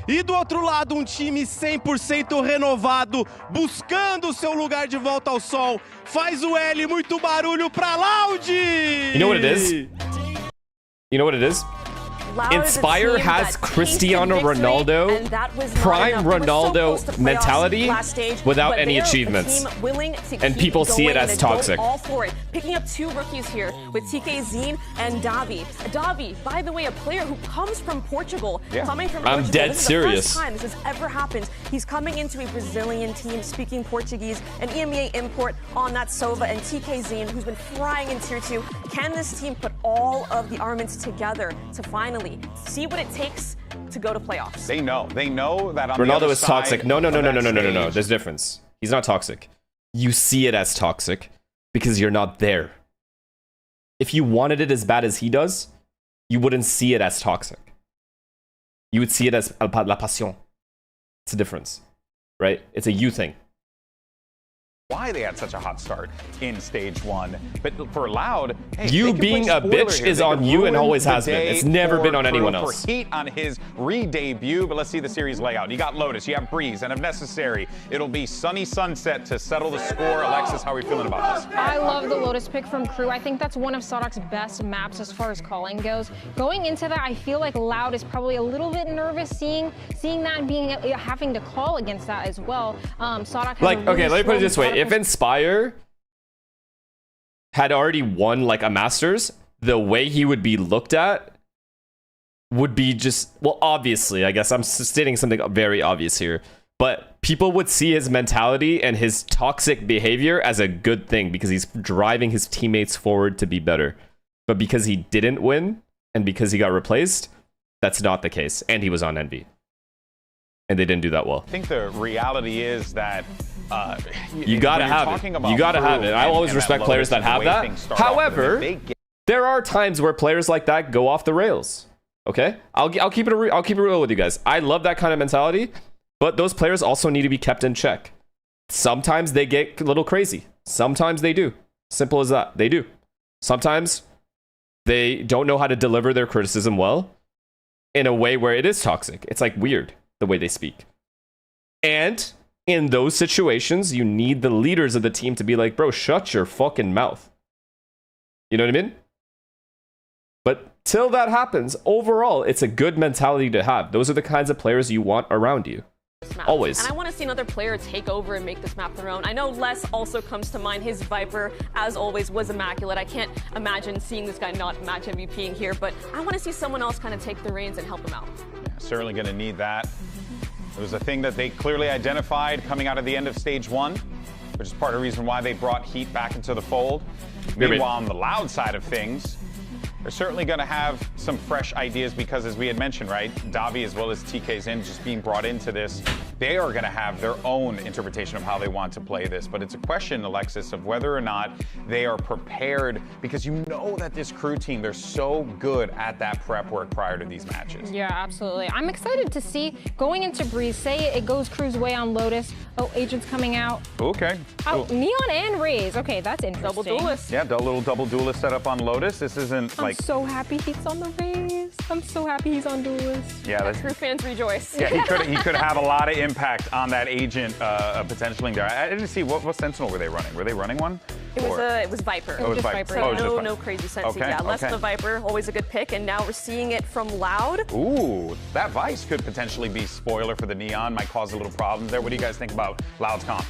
E do outro lado, time 100% renovado, buscando seu lugar de volta ao sol. Faz o L, muito barulho pra Loud! You know what it is? You know what it is? Inspire has Cristiano Ronaldo, prime Ronaldo mentality without any achievements. And people see it as toxic. All for it. Picking up 2 rookies here with TK Zine and Davi. Davi, by the way, a player who comes from Portugal. Coming from I'm Portugal. dead This is serious. the first time this has ever happened. He's coming into a Brazilian team speaking Portuguese, an EMEA import on that Sova, and TK Zine, who's been flying in Tier 2. Can this team put all of the armaments together to finally see what it takes to go to playoffs? They know that on Ronaldo the other is toxic. side No. of that stage- There's a difference. He's not toxic. You see it as toxic because you're not there. If you wanted it as bad as he does, you wouldn't see it as toxic. You would see it as la passion. It's a difference, right? It's a you thing. Why they had such a hot start in stage 1, but for Loud, hey, You they can being play a spoiler bitch here. is They on could you and ruin always the has been. day It's never for been on anyone KRU, else. For Heat on his re-debut, but let's see the series layout. You got Lotus, you have Breeze, and if necessary, it'll be Sunny Sunset to settle the score. Alexis, how are we feeling about this? I love the Lotus pick from KRU. I think that's one of Sadak's best maps as far as calling goes. Going into that, I feel like Loud is probably a little bit nervous seeing that and having to call against that as well. Sadak has Okay, let me put it this way. If Inspire had already won like a Masters, the way he would be looked at would be just, well, obviously, I guess I'm stating something very obvious here, but people would see his mentality and his toxic behavior as a good thing because he's driving his teammates forward to be better. But because he didn't win and because he got replaced, that's not the case. And he was on Envy. And they didn't do that well. I think the reality is that you gotta have it. You gotta have it. I always respect players that have that. However, there are times where players like that go off the rails. Okay, I'll keep it real with you guys. I love that kind of mentality, but those players also need to be kept in check. Sometimes they get a little crazy. Sometimes they do. Simple as that. They do. Sometimes they don't know how to deliver their criticism well in a way where it is toxic. It's like weird the way they speak. And In those situations, you need the leaders of the team to be like, bro, shut your fucking mouth. You know what I mean? But till that happens, overall, it's a good mentality to have. Those are the kinds of players you want around you. Always. And I want to see another player take over and make this map their own. I know Les also comes to mind. His Viper, as always, was immaculate. I can't imagine seeing this guy not match MVPing here, but I want to see someone else kind of take the reins and help him out. Yeah, certainly going to need that. It was a thing that they clearly identified coming out of the end of stage 1, which is part of the reason why they brought Heat back into the fold. Meanwhile, on the Loud side of things, they're certainly going to have some fresh ideas because, as we had mentioned, right, Davi as well as TK's in just being brought into this, they are going to have their own interpretation of how they want to play this. But it's a question, Alexis, of whether or not they are prepared, because you know that this KRU team, they're so good at that prep work prior to these matches. Yeah, absolutely. I'm excited to see going into Breeze, say it goes KRU's way on Lotus. Oh, Agent's coming out. Okay. Oh, Neon and Raze. Okay, that's interesting. Double duelist. Yeah, little double duelist set up on Lotus. This isn't like... I'm so happy he's on the Raze. I'm so happy he's on duelist. Yeah, that's... KRU fans rejoice. Yeah, he could have a lot of impact on that Agent potentially there. I didn't see what Sentinel were they running? Were they running one? It was Viper. Oh, it was Viper. So no crazy sense. Okay, Yeah, less okay. the Viper, always a good pick, and now we're seeing it from Loud. Ooh, that Vice could potentially be spoiler for the Neon. Might cause a little problems there. What do you guys think about Loud's comp?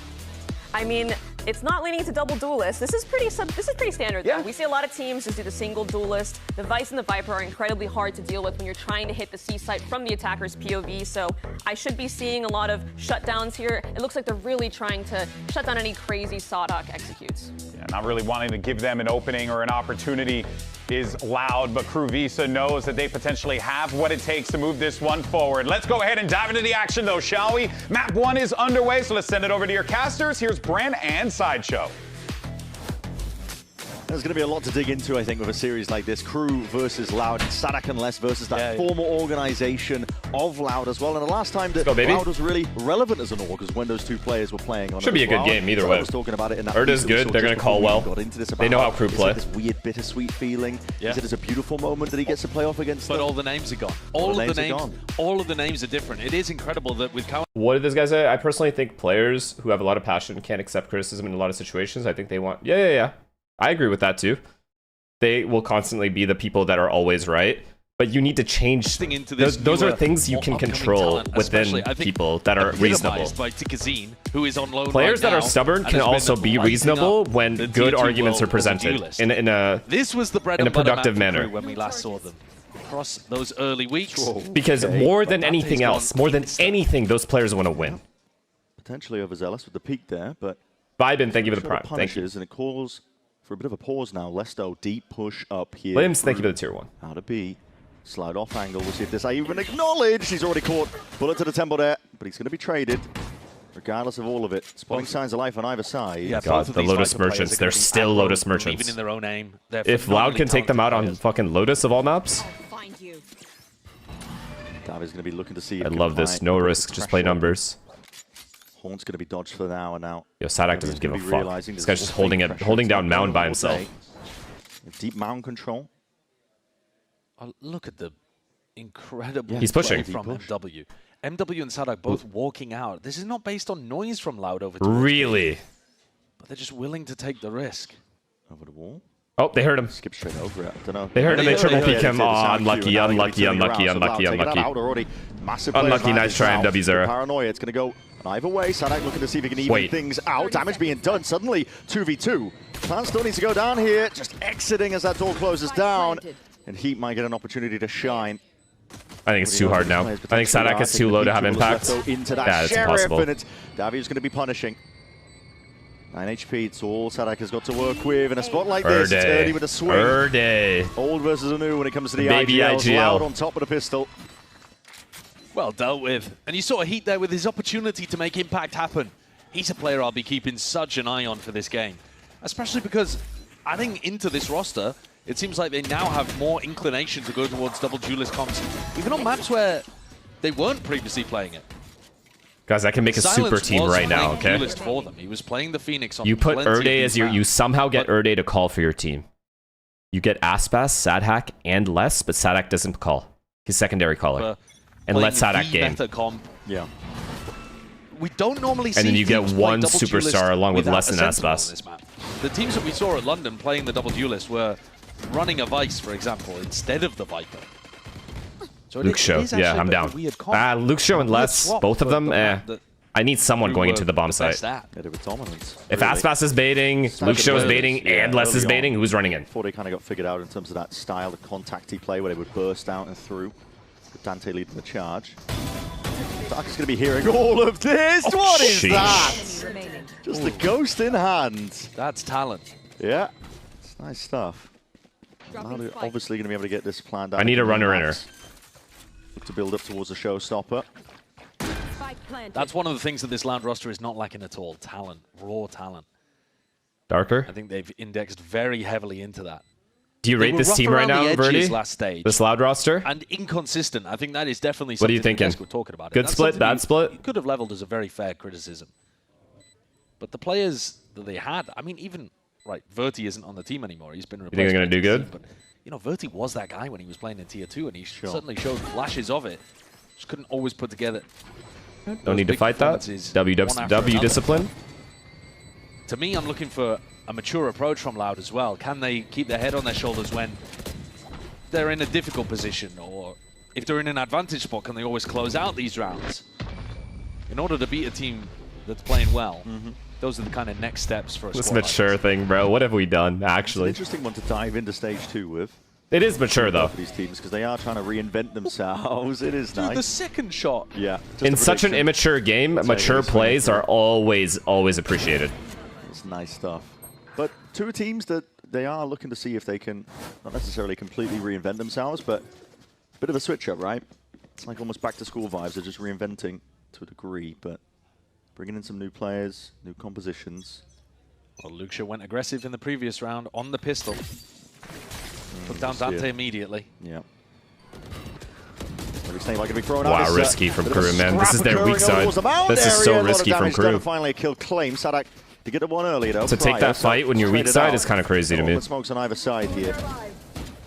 I mean, it's not leaning to double duelist. This is pretty standard, though. Yeah. We see a lot of teams just do the single duelist. The Vice and the Viper are incredibly hard to deal with when you're trying to hit the C site from the attacker's POV, so I should be seeing a lot of shutdowns here. It looks like they're really trying to shut down any crazy SUDOWOODO executes. Yeah, not really wanting to give them an opening or an opportunity is Loud, but KRU Visa knows that they potentially have what it takes to move this one forward. Let's go ahead and dive into the action, though, shall we? Map 1 is underway, so let's send it over to your casters. Here's Bran and Sideshow. There's going to be a lot to dig into, I think, with a series like this. KRU versus Loud, SUDOWOODO and Les versus that former organization of Loud as well. And the last time that Loud was really relevant as an org was when those two players were playing on Should be a good game either way. I was talking about it in that Urda's good. They're going to call well. They know how KRU play. This weird, bittersweet feeling. Is it as a beautiful moment that he gets to play off against them? But all the names are gone. All of the names are different. It is incredible that with What did this guy say? I personally think players who have a lot of passion can't accept criticism in a lot of situations. I think they want... Yeah. I agree with that too. They will constantly be the people that are always right, but you need to change. Those are things you can control within people that are reasonable. By Tikazine, who is on load Players right that are now, stubborn can also be reasonable when good arguments are presented in a productive manner. When we last saw them across those early weeks, Because more than anything else, more than anything, those players want to win. Potentially overzealous with the peak there, but Vibin, thank you for the prime. Thank you. And it calls for a bit of a pause now. Lesto, deep push up here. Williams, thank you for the tier 1. How to be. Slide off angle. We'll see if this even acknowledged. He's already caught. Bullet to the temple there, but he's going to be traded. Regardless of all of it. Spotting signs of life on either side. Yeah, God, the Lotus merchants. They're still Lotus merchants. Even in their own aim. If Loud can take them out on fucking Lotus of all maps. Davi's going to be looking to see. I love this. No risk, just play numbers. Horn's going to be dodged for now and now. Yo, SUDOWOODO doesn't give a fuck. This guy's just holding down Mound by himself. Deep Mound control. Oh, look at the incredible He's pushing. play from MW. MW and SUDOWOODO both walking out. This is not based on noise from Loud over to Really? but they're just willing to take the risk. Over the wall. Oh, they heard him. Skip straight over it. I don't know. They heard him. They triple peek him. Oh, Oh, unlucky. Unlucky. Nice try, MW0. Paranoia. It's going to go either way. SUDOWOODO looking to see if he can even things out. Damage being done. Suddenly, 2v2. Plan still needs to go down here. Just exiting as that door closes down. And Heat might get an opportunity to shine. I think it's too hard now. I think SUDOWOODO is too low to have impact. Yeah, it's impossible. Davi is going to be punishing. 9 HP, it's all SUDOWOODO has got to work with. In a spot like this, it's early with a swing. Old versus a new when it comes to the IGLs. Loud on top of the pistol. Well dealt with. And you saw Heat there with his opportunity to make impact happen. He's a player I'll be keeping such an eye on for this game. Especially because adding into this roster, it seems like they now have more inclination to go towards double duelist comps, even on maps where they weren't previously playing it. Guys, I can make a super team right now, okay? For them. He was playing the Phoenix on you put Erde as you somehow get Erde to call for your team. You get Aspas, Sadhack, and Les, but Sadhack doesn't call. He's secondary caller. And let Sadhack game. Yeah. we don't normally see. And then you get teams one play double superstar duelist along with without less a than sentinel Aspas. on this map. The teams that we saw at London playing the double duelist were running a Vice, for example, instead of the Viper. So Luke Show, yeah, I'm down. Luke Show and Les, both of them, I need someone going into the bomb site. If Aspas is baiting, Luke Show is baiting, and Les is baiting, who's running in? Before they kind of got figured out in terms of that style, the contacty play where they would burst out and through. With Dante leading the charge. Dark is going to be hearing all of this. What is that? Just the ghost in hand. That's talent. Yeah, it's nice stuff. Now they're obviously going to be able to get this planned out. I need a runner in her. Look to build up towards the showstopper. That's one of the things that this Loud roster is not lacking at all. Talent, raw talent. Darker? I think they've indexed very heavily into that. Do you rate this team right now, Birdie? Last stage, this Loud roster? And inconsistent. I think that is definitely what are something you thinking? we're talking about. Good split, bad split? You could have leveled as a very fair criticism. But the players that they had, I mean, even, right, Verti isn't on the team anymore. He's been replaced. You think they're going to do good? But, you know, Verti was that guy when he was playing in Tier 2, and he certainly showed flashes of it. Just couldn't always put together. Don't need to fight that. W discipline. To me, I'm looking for a mature approach from Loud as well. Can they keep their head on their shoulders when they're in a difficult position? Or if they're in an advantage spot, can they always close out these rounds? In order to beat a team that's playing well, those are the kind of next steps for a This squad mature thing, bro. What have we done, actually? It's an interesting one to dive into stage 2 with. It is mature, though. For these teams, because they are trying to reinvent themselves. It is nice. The second shot. Yeah. In such an immature game, mature plays are always appreciated. It's nice stuff. But two teams that they are looking to see if they can not necessarily completely reinvent themselves, but a bit of a switch up, right? It's like almost back to school vibes. They're just reinventing to a degree, but bringing in some new players, new compositions. Well, Luxia went aggressive in the previous round on the pistol. Took down Dante immediately. Yeah. Be wow, risky from KRU, man. This is their weak side. This is so risky from KRU. Finally, a kill claim. Sadak to get the one early, though. To take that fight when you're weak side is kind of crazy to me. Smokes on either side here.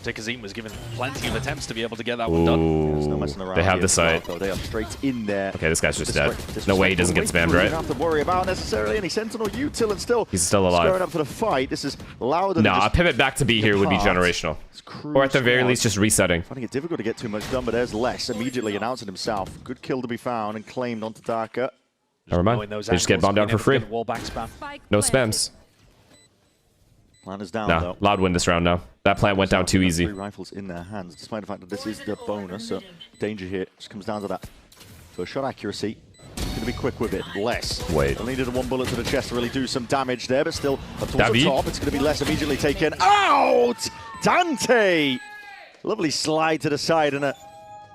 Tikazim was given plenty of attempts to be able to get that one done. No messing around they have the site. They are straight in there. Okay, this guy's just dead. No way he doesn't get spammed, right? You don't have to worry about necessarily any Sentinel util and still he's still alive. Squaring up for the fight. This is louder. No, a pivot back to B here would be generational. Or at the very least, just resetting. Finding it difficult to get too much done, but there's Les immediately announcing himself. Good kill to be found and claimed onto Darker. Never mind. They just get bombed out for free. No spams. Plan is down, nah, though. Loud win this round now. That plan went down too easy. 3 rifles in their hands, despite the fact that this is the bonus. So danger here just comes down to that first shot accuracy. Going to be quick with it. Less. Wait. Only needed 1 bullet to the chest to really do some damage there, but still up towards the top. It's going to be less immediately taken out. Dante. Lovely slide to the side and a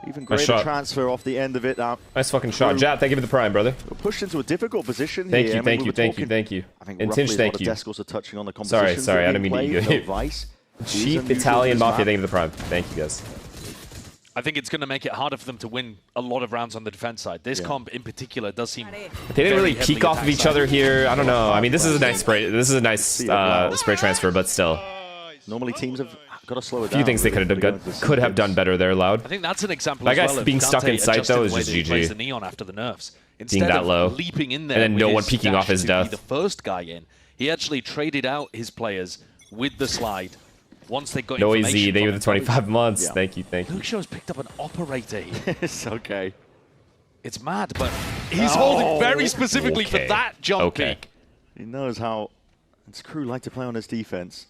even greater transfer off the end of it. Nice fucking shot. Jat, thank you for the prime, brother. We're pushed into a difficult position here. Thank you. I think and Tinch, thank you. Descos are touching on the compositions. Sorry, I didn't mean to eat you. Vice. Cheap Italian Mafia, thank you for the prime. Thank you, guys. I think it's going to make it harder for them to win a lot of rounds on the defense side. This comp in particular does seem they didn't really peek off of each other here. I don't know. I mean, this is a nice spray. This is a nice spray transfer, but still. Normally teams have got to slow it down. A few things they could have done good. Could have done better there, Loud. I think that's an example. That as guy well being of stuck Dante in sight though is just GG. The GG. neon after the nerfs. Being that low, leaping in there, and then no one his peeking off his dash to death. be the first guy in. He actually traded out his players with the slide. Once they got Noisy, thank you for the 25 months. Yeah. Thank you. Luke Show's picked up an operator here. It's okay. It's mad, but he's holding very specifically for that jump peak. He knows how his crew like to play on his defense.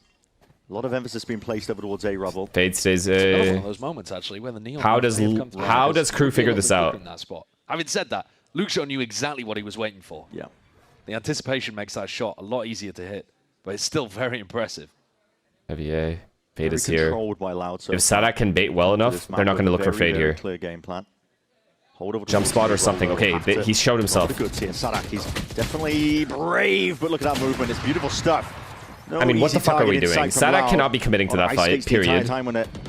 A lot of emphasis being placed over towards A Rubble. Fade stays Another one of those moments actually where the neon. How does KRU figure this out? In that spot. Having said that, Luke Shaw knew exactly what he was waiting for. Yeah. The anticipation makes that shot a lot easier to hit, but it's still very impressive. Heavy A. Fade is here. If Sadak can bait well enough, they're not going to look for Fade here. Clear game plan. Jump spot or something. Okay, he showed himself. Sadak, he's definitely brave, but look at that movement. It's beautiful stuff. I mean, what the fuck are we doing? Sadak cannot be committing to that fight, period.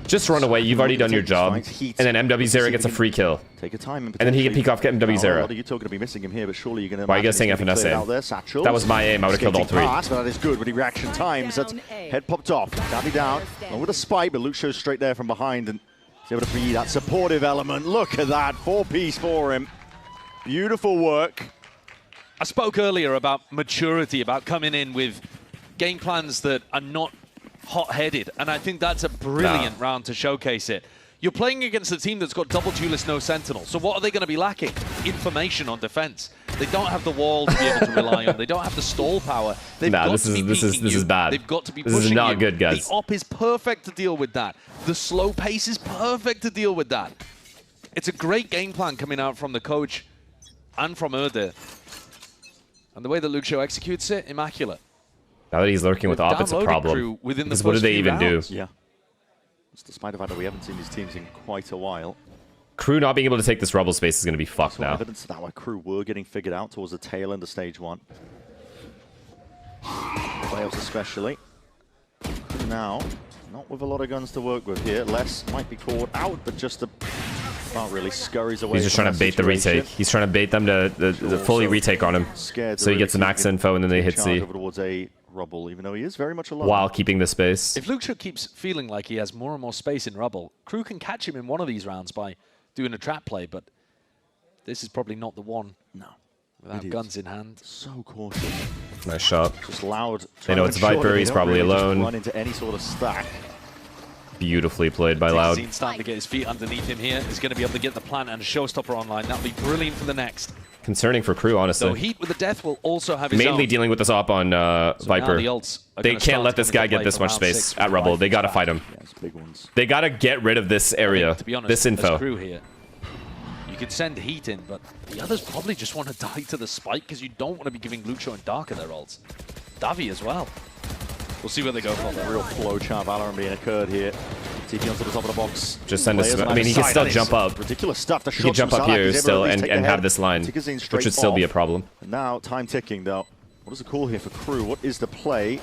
Just run away. You've already done your job. And then MW0 gets a free kill. Take a time and then he can peek off, get MW0. You're talking to be missing him here, but surely you're going to. Why are you guys saying FNS aim? That was my aim. I would have killed all 3. But that is good with the reaction times. That's head popped off. Dabby down. With a spike, but Luke shows straight there from behind and is able to be that supportive element. Look at that. 4-piece for him. Beautiful work. I spoke earlier about maturity, about coming in with game plans that are not hot-headed, and I think that's a brilliant round to showcase it. You're playing against a team that's got double duelist, no sentinel. So what are they going to be lacking? Information on defense. They don't have the wall to be able to rely on. They don't have the stall power. They've got to be this is bad. They've got to be pushing This is not you. good, guys. The op is perfect to deal with that. The slow pace is perfect to deal with that. It's a great game plan coming out from the coach and from Erde. And the way that Lucio executes it, immaculate. Now that he's lurking with op, it's a problem. Because what do they even do? Yeah. It's despite the fact that we haven't seen these teams in quite a while. KRU not being able to take this rubble space is going to be fucked now. Evidence of that where KRU were getting figured out towards the tail end of stage 1. Playoffs especially. Now, not with a lot of guns to work with here. Les might be caught out, but just can't really scurries away. He's just trying to bait the retake. He's trying to bait them to fully retake on him. So he gets the max info and then they hit C. Over towards a rubble, even though he is very much alone. While keeping the space. If Lucio keeps feeling like he has more and more space in rubble, KRU can catch him in one of these rounds by doing a trap play, but this is probably not the one. No. Without guns in hand. So cautious. Nice shot. Just loud. They know it's Viper, he's probably alone. Run into any sort of stack. Beautifully played by Loud. He's starting to get his feet underneath him here. He's going to be able to get the plant and a showstopper online. That'll be brilliant for the next. Concerning for KRU, honestly. So Heat with the death will also have his Mainly own. dealing with this op on Viper. They can't let this guy get this much space at rubble. They got to fight him. Yeah, big ones. They got to get rid of this area, To be honest, this info. KRU here, you could send Heat in, but the others probably just want to die to the spike because you don't want to be giving Lucio and Darker their ults. Davi as well. We'll see where they go from. A real flowchart Valorant being occurred here. TP onto the top of the box. Just send us. I mean, he can still jump up. Ridiculous stuff. He can jump up here still and have this line, which would still be a problem. And now, time ticking though. What is the call here for KRU? What is the play?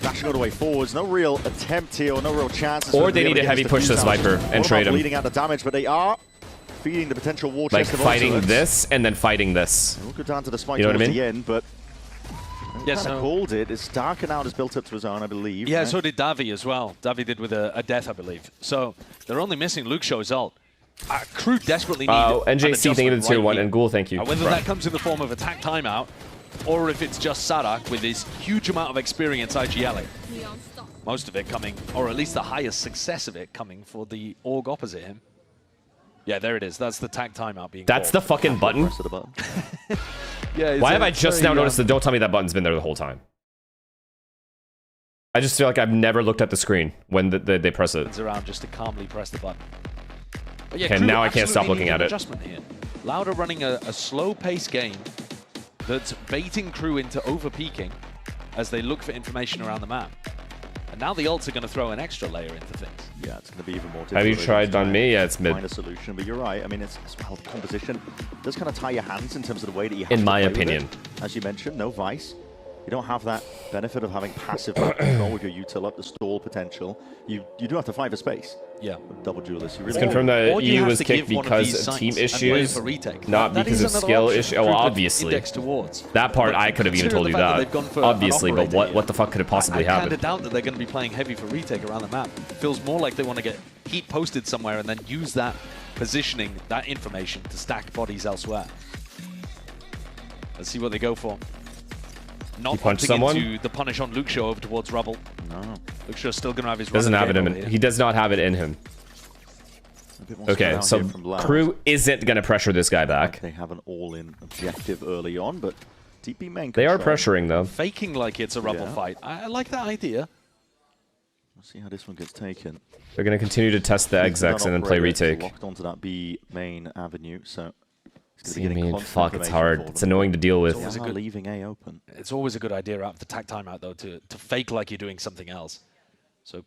Dashing all the way forwards. No real attempt here, or no real chances. Or they need to heavy push this Viper and trade him. Bleeding out the damage, but they are feeding the potential war like chest of fighting ultimates. this and then fighting this. We'll go down to the spike You know what I towards mean? the end, but Yes, kind of called it. It's Darker now has built up to his own, I believe. Yeah, right? so did Davi as well. Davi did with a death, I believe. So they're only missing Lucio's ult. KRU desperately need NJC, thank you to the tier 1, and Ghoul, thank you. Whether that comes in the form of attack timeout, or if it's just Sadak with his huge amount of experience IGLing. Most of it coming, or at least the highest success of it coming for the org opposite him. Yeah, there it is. That's the tag timeout being That's called. the fucking button? Yeah, Why have I just now noticed that? Don't tell me that button's been there the whole time. I just feel like I've never looked at the screen when they press it. Around just to calmly press the button. But yeah, Okay, KRU now I can't stop absolutely looking need at an it. Adjustment here. Loud are running a slow-paced game that's baiting KRU into over-peaking as they look for information around the map. And now the ults are going to throw an extra layer into things. Yeah, it's going to be even more difficult. Have you tried on me? Yeah, it's mid. Find a solution, but you're right. I mean, it's well, the composition does kind of tie your hands in terms of the way that you have In to my play with opinion. it. As you mentioned, no Vice. You don't have that benefit of having passive control with your util up, the stall potential. You do have to fight for space. Yeah. With double duelists. You It's really confirmed that Or you EU have was to kicked give one of because these of team sites and play issues, for retake. not That because is of another skill option. issue. KRU Oh, could obviously. index towards. That part But I could have even considering told you the fact that. they've gone for an Obviously, but operator what the fuck could it possibly I kind happen? of doubt that they're going to be playing heavy for retake around the map. Feels more like they want to get heat posted somewhere and then use that positioning, that information to stack bodies elsewhere. Let's see what they go for. Not He punched opting someone? into the punish on Lucio over towards Rubble. No. Lucio's still going to have his Doesn't run have it game in over him. here. He does not have it in him. Okay, so KRU isn't going to pressure this guy back. They have an all-in objective early on, but TP main They are control. pressuring though. Faking like it's a Rubble Yeah. fight. I like that idea. We'll see how this one gets taken. They're going to continue to test the execs and then play retake. Locked onto that B main avenue, so it's See, going to be I getting mean, constant fuck, it's information hard. for It's them. annoying to deal with. They are leaving A open. It's always a good idea after tag timeout, though, to fake like you're doing something else. So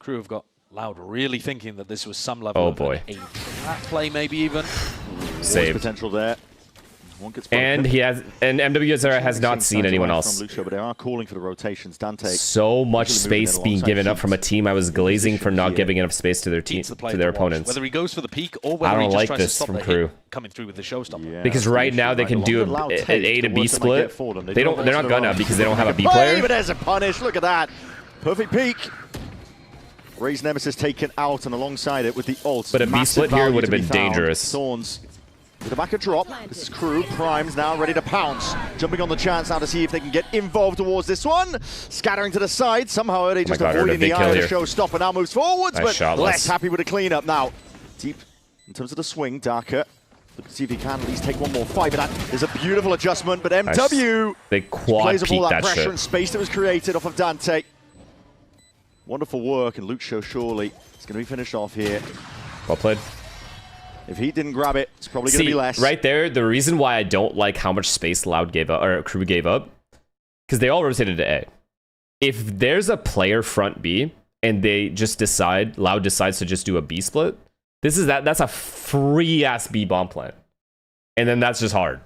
KRU have got Loud really thinking that this was some level Oh, of boy. a trap play, maybe even. Saved. Potential there. One gets And broken. he has, and MWZera has not seen anyone else. From Lucio, but they are calling for the rotations. Dante. So much usually moving space in being alongside given up Heat. from a team I was glazing for not giving enough space to their team, Heat's the play to their to watch. opponents. Whether he goes for the peak or I whether he don't just like tries this to stop from the KRU. hit coming through with the showstopper. Yeah, Because right now they can do an A to B split. They don't. They're not gonna because they don't have a B Play, player. but there's a punish. Look at that. Perfect peak. Ray's Nemesis taken out, and alongside it with the ult. But a B Massive split here value would have to be been found. dangerous. Thorns With a back a drop, this is KRU. Prime's now ready to pounce. Jumping on the chance now to see if they can get involved towards this one. Scattering to the side. Somehow are they just avoiding the eye of the showstopper. Now moves forwards, Nice but less happy with the cleanup now. Deep in terms of the swing, Darker. Look to see if he can at least take one more fight, but that is a beautiful adjustment. But MW they quad plays up all peek that that pressure shit. and space that was created off of Dante. Wonderful work, and Lucio surely is going to be finished off here. Well played. If he didn't grab it, it's probably going to be less. Right there, the reason why I don't like how much space Loud gave up, or KRU gave up, because they all rotated to A. If there's a player front B and they just decide, Loud decides to just do a B split, that's a free ass B bomb plant, and then that's just hard.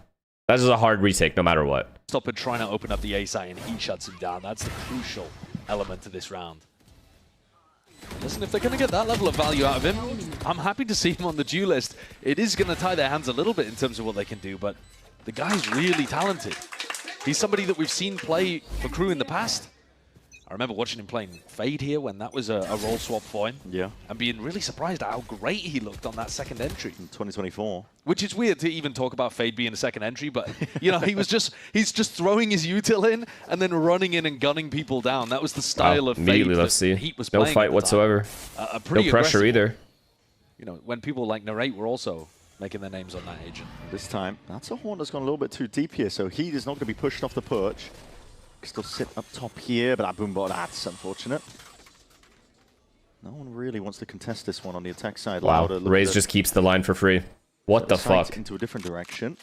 That's just a hard retake, no matter what. Stop it trying to open up the A side, and he shuts him down. That's the crucial element to this round. Listen, if they're going to get that level of value out of him, I'm happy to see him on the due list. It is going to tie their hands a little bit in terms of what they can do, but the guy's really talented. He's somebody that we've seen play for KRU in the past. I remember watching him playing Fade here when that was a role swap for him. Yeah. And being really surprised at how great he looked on that second entry. In 2024. Which is weird to even talk about Fade being a second entry, but you know, he's just throwing his util in and then running in and gunning people down. That was the style of Fade immediately, let's see. Heat was No playing fight at the whatsoever. time. Pretty No pressure aggressive. either. You know, when people like Narrate were also making their names on that agent. This time, that's a horn that's gone a little bit too deep here, so Heat is not going to be pushed off the perch. Still sit up top here, but that boombot, that's unfortunate. No one really wants to contest this one on the attack side. Wow, Louder, Raze just keeps the line for free. What the fuck? Into a different direction.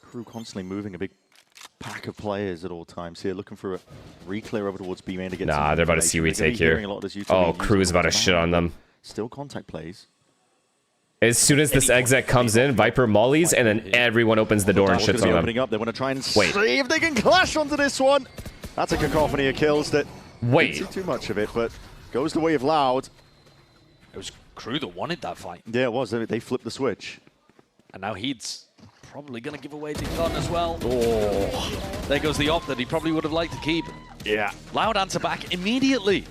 KRU constantly moving a big pack of players at all times here, looking for a reclear over towards B main to get Nah, they're about to see retake here. Oh, KRU's about to shit on them. Still contact plays. As soon as this exec comes in, Viper mollies, and then everyone opens the door and shits on them. Opening up. They want to try and see if they can clash onto this one. That's a cacophony of kills that didn't see too much of it, but goes the way of Loud. It was KRU that wanted that fight. Yeah, it was. They flipped the switch. And now Heat's probably going to give away the gun as well. Oh, there goes the op that he probably would have liked to keep. Yeah. Loud answer back immediately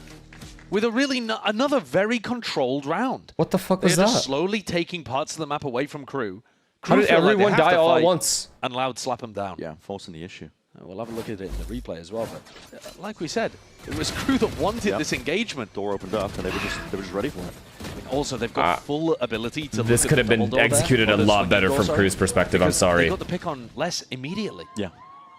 with a really another very controlled round. What the fuck was They're that? just slowly taking parts of the map away from KRU. How did everyone die all at once? And Loud slap him down. Yeah, forcing the issue. We'll have a look at it in the replay as well. But like we said, it was KRU that wanted this engagement. Door opened up, and they were just ready for it. I mean, also, they've got full ability to. This look could at have the been double door executed there, a or the lot swinging better door, from sorry, KRU's perspective. I'm because sorry. They got the pick on less immediately. Yeah.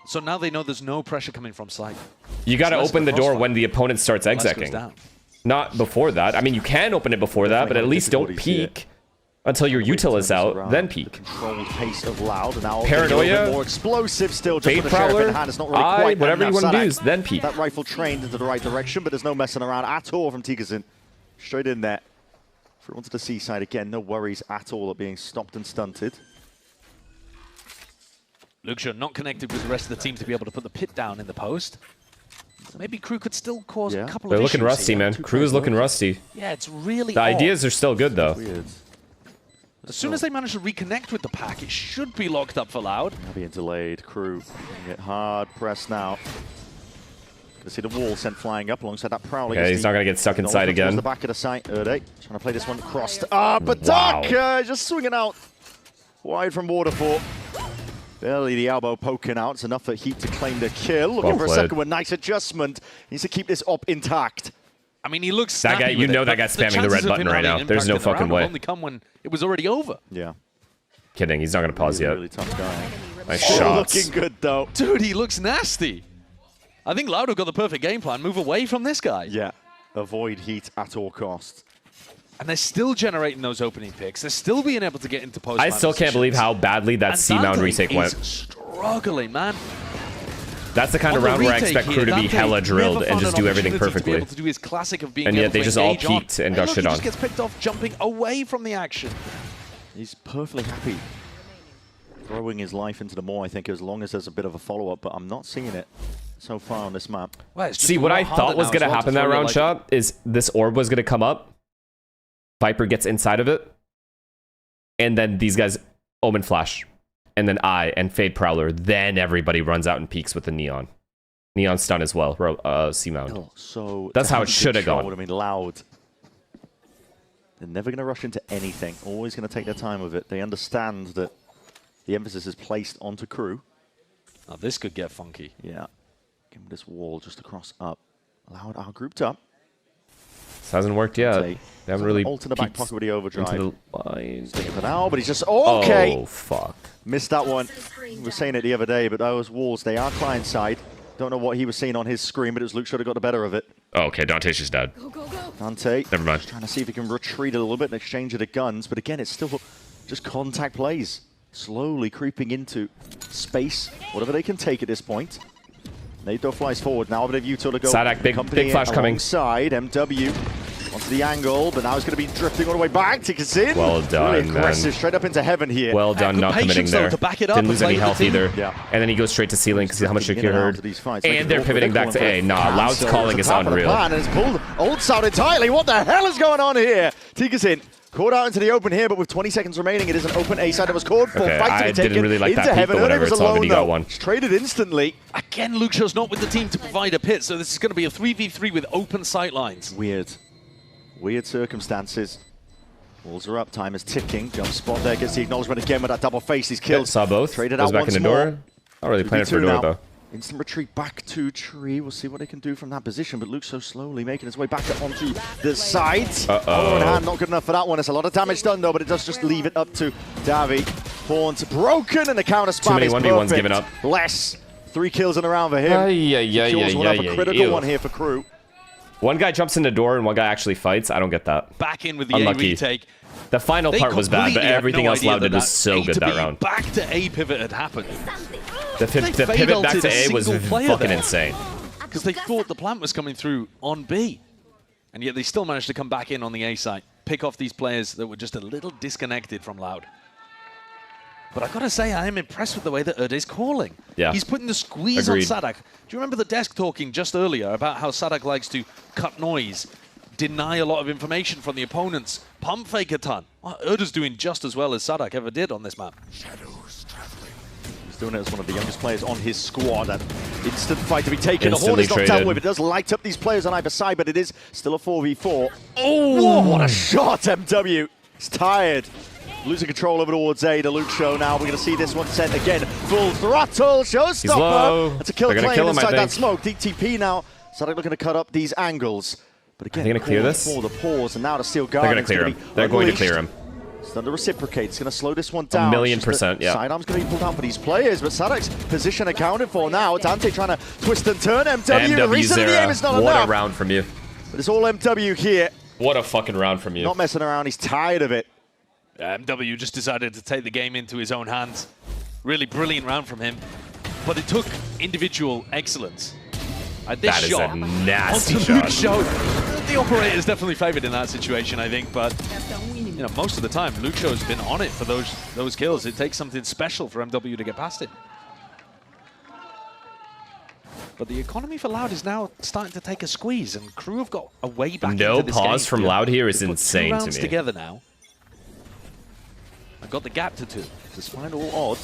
So now they know there's no pressure coming from side. You got to Less open of a the door crossfire. when the opponent starts Less goes execing. down. Not before that. I mean, you can open it before that, but at least don't peek until your util is out, then peek. Controlled pace of Loud, and now Paranoia, more explosive still. Just Fade with the sheriff Prowler, in hand, it's not really quite whatever you want to enough. use, then peek. That rifle trained into the right direction, but there's no messing around at all from Tigazin. Straight in there. Through onto the seaside again, no worries at all at being stopped and stunted. Luxio not connected with the rest of the team to be able to put the pit down in the post. Maybe KRU could still cause a couple They're of looking issues rusty, here. man. KRU is looking rusty. Yeah, it's really The odd. ideas are still good, though. Weird. As soon as they manage to reconnect with the pack, it should be locked up for Loud. Now being delayed. KRU get hard pressed now. Gonna see the wall sent flying up alongside that Prowler. Yeah, he's not going to get stuck inside again. The back of the site. Trying to play this one crossed. But Dark just swinging out wide from Waterfall. Barely the elbow poking out. It's enough for Heat to claim the kill. Looking for a second one. Nice adjustment. Needs to keep this op intact. I mean, he looks That guy, snappy you with know it, that but guy's the spamming the red chances of button him right having now. There's no impact in the fucking round will way. only come when it was already over. Yeah. Kidding, he's not going to pause yet. Really tough guy. Nice shots. Looking good, though. Dude, he looks nasty. I think Loud have got the perfect game plan. Move away from this guy. Yeah. Avoid Heat at all costs. And they're still generating those opening picks. They're still being able to get into post. I still can't believe how badly that C-mount retake went. Struggling, man. That's the kind of round where I expect KRU to be hella drilled and just do everything perfectly. To do his classic of being And yet able they to just all engage on. peeked and Hey, got look, shit he on. just gets picked off jumping away from the action. He's perfectly happy throwing his life into the maw, I think, as long as there's a bit of a follow-up, but I'm not seeing it so far on this map. Well, See, what I thought was going to happen that round shot is this orb was going to come up, Viper gets inside of it, and then these guys Omen Flash, and then I and Fade Prowler, then everybody runs out and peeks with the Neon. Neon stun as well, C-mount. So that's how it should have gone. I mean, Loud They're never going to rush into anything. Always going to take their time with it. They understand that the emphasis is placed onto KRU. Now this could get funky. Yeah. Give them this wall just across up. Loud are grouped up. This hasn't worked yet. They haven't really ult in the back pocket with the overdrive. Into the line. Sticking for now, but he's just okay. Oh fuck! Missed that one. We were saying it the other day, but those walls, they are client side. Don't know what he was seeing on his screen, but it was Luke should have got the better of it. Oh, okay, Dante's just dead. Dante, never mind. Just trying to see if he can retreat a little bit in exchange of the guns, but again, it's still just contact plays. Slowly creeping into space, whatever they can take at this point. Nado flies forward now, but if you to go. SUDOWOODO, big flash coming. Alongside MW onto the angle, but now he's going to be drifting all the way back. Tickets in. Well done, really aggressive, man. Straight up into heaven here. Well done, not committing there. To back it up Didn't lose any health either. Yeah. And then he goes straight to ceiling because how much Shakir heard. And they're pivoting back to A. Nah, Loud's calling is unreal. And it's pulled ults out entirely. What the hell is going on here? Tickets in. Caught out into the open here, but with 20 seconds remaining, it is an open A side that was called for. Okay, Fight to I be taken didn't really like into that peek, heaven. but whatever, Was it's all good, alone, he got though. one. It's traded instantly. Again, Luxio's not with the team to provide a pit, so this is going to be a 3v3 with open sight lines. Weird circumstances. Walls are up, time is ticking. Jump spot there, gets the acknowledgement again with that double face. He's killed. Saw both. Traded Goes out back once in the more. door. Not really planning for a door, now. though. Instant retreat back to Tree. We'll see what they can do from that position, but Luke's so slowly making his way back onto the sides. Hollow in hand, not good enough for that one. It's a lot of damage done, though, but it does just leave it up to Davi. Horns broken, and the counter spam Too many is 1v1s perfect. given up. Less. 3 kills in a round for him. Secures one up, a critical one here for KRU. One guy jumps in the door and one guy actually fights. I don't get that. Back in with the Unlucky. A retake. The final part was bad, but everything else Loud did was so good that round. Back to A pivot had happened. The pivot back to A was fucking insane. Because they thought the plant was coming through on B. And yet they still managed to come back in on the A side. Pick off these players that were just a little disconnected from Loud. But I've got to say, I am impressed with the way that is calling. Yeah. He's putting the squeeze on SUDOWOODO. Do you remember the desk talking just earlier about how SUDOWOODO likes to cut noise, deny a lot of information from the opponents, pump fake a ton? Well, Erda's doing just as well as SUDOWOODO ever did on this map. He's doing it as one of the youngest players on his squad. And instant fight to be taken. Instantly the horn is knocked out with. It does light up these players on either side, but it is still a 4v4. Oh, what a shot, MW. He's tired. Losing control over towards A, the Luke show now. We're going to see this one sent again. Full throttle, showstopper. That's a kill claim inside that smoke. DTP now. SUDOWOODO looking to cut up these angles. But again, they're going to clear this? For the pause, and now to steal guard. They're going to clear him. They're going to clear him. It's going to reciprocate. It's going to slow this one down. 1,000,000%, yeah. Sidearm's going to be pulled out for these players, but SUDOWOODO's position accounted for now. Dante trying to twist and turn. MW, the reason the aim is not enough. What a round from you. But it's all MW here. What a fucking round from you. Not messing around. He's tired of it. MW just decided to take the game into his own hands. Really brilliant round from him. But it took individual excellence. This that is shot a nasty shot. The operator is definitely favored in that situation, I think. But you know, most of the time, Luke Show's been on it for those kills. It takes something special for MW to get past it. But the economy for Loud is now starting to take a squeeze, and KRU have got a way back into this game. No pause from Loud here is insane to me. Together now. I've got the gap to 2. Despite all odds,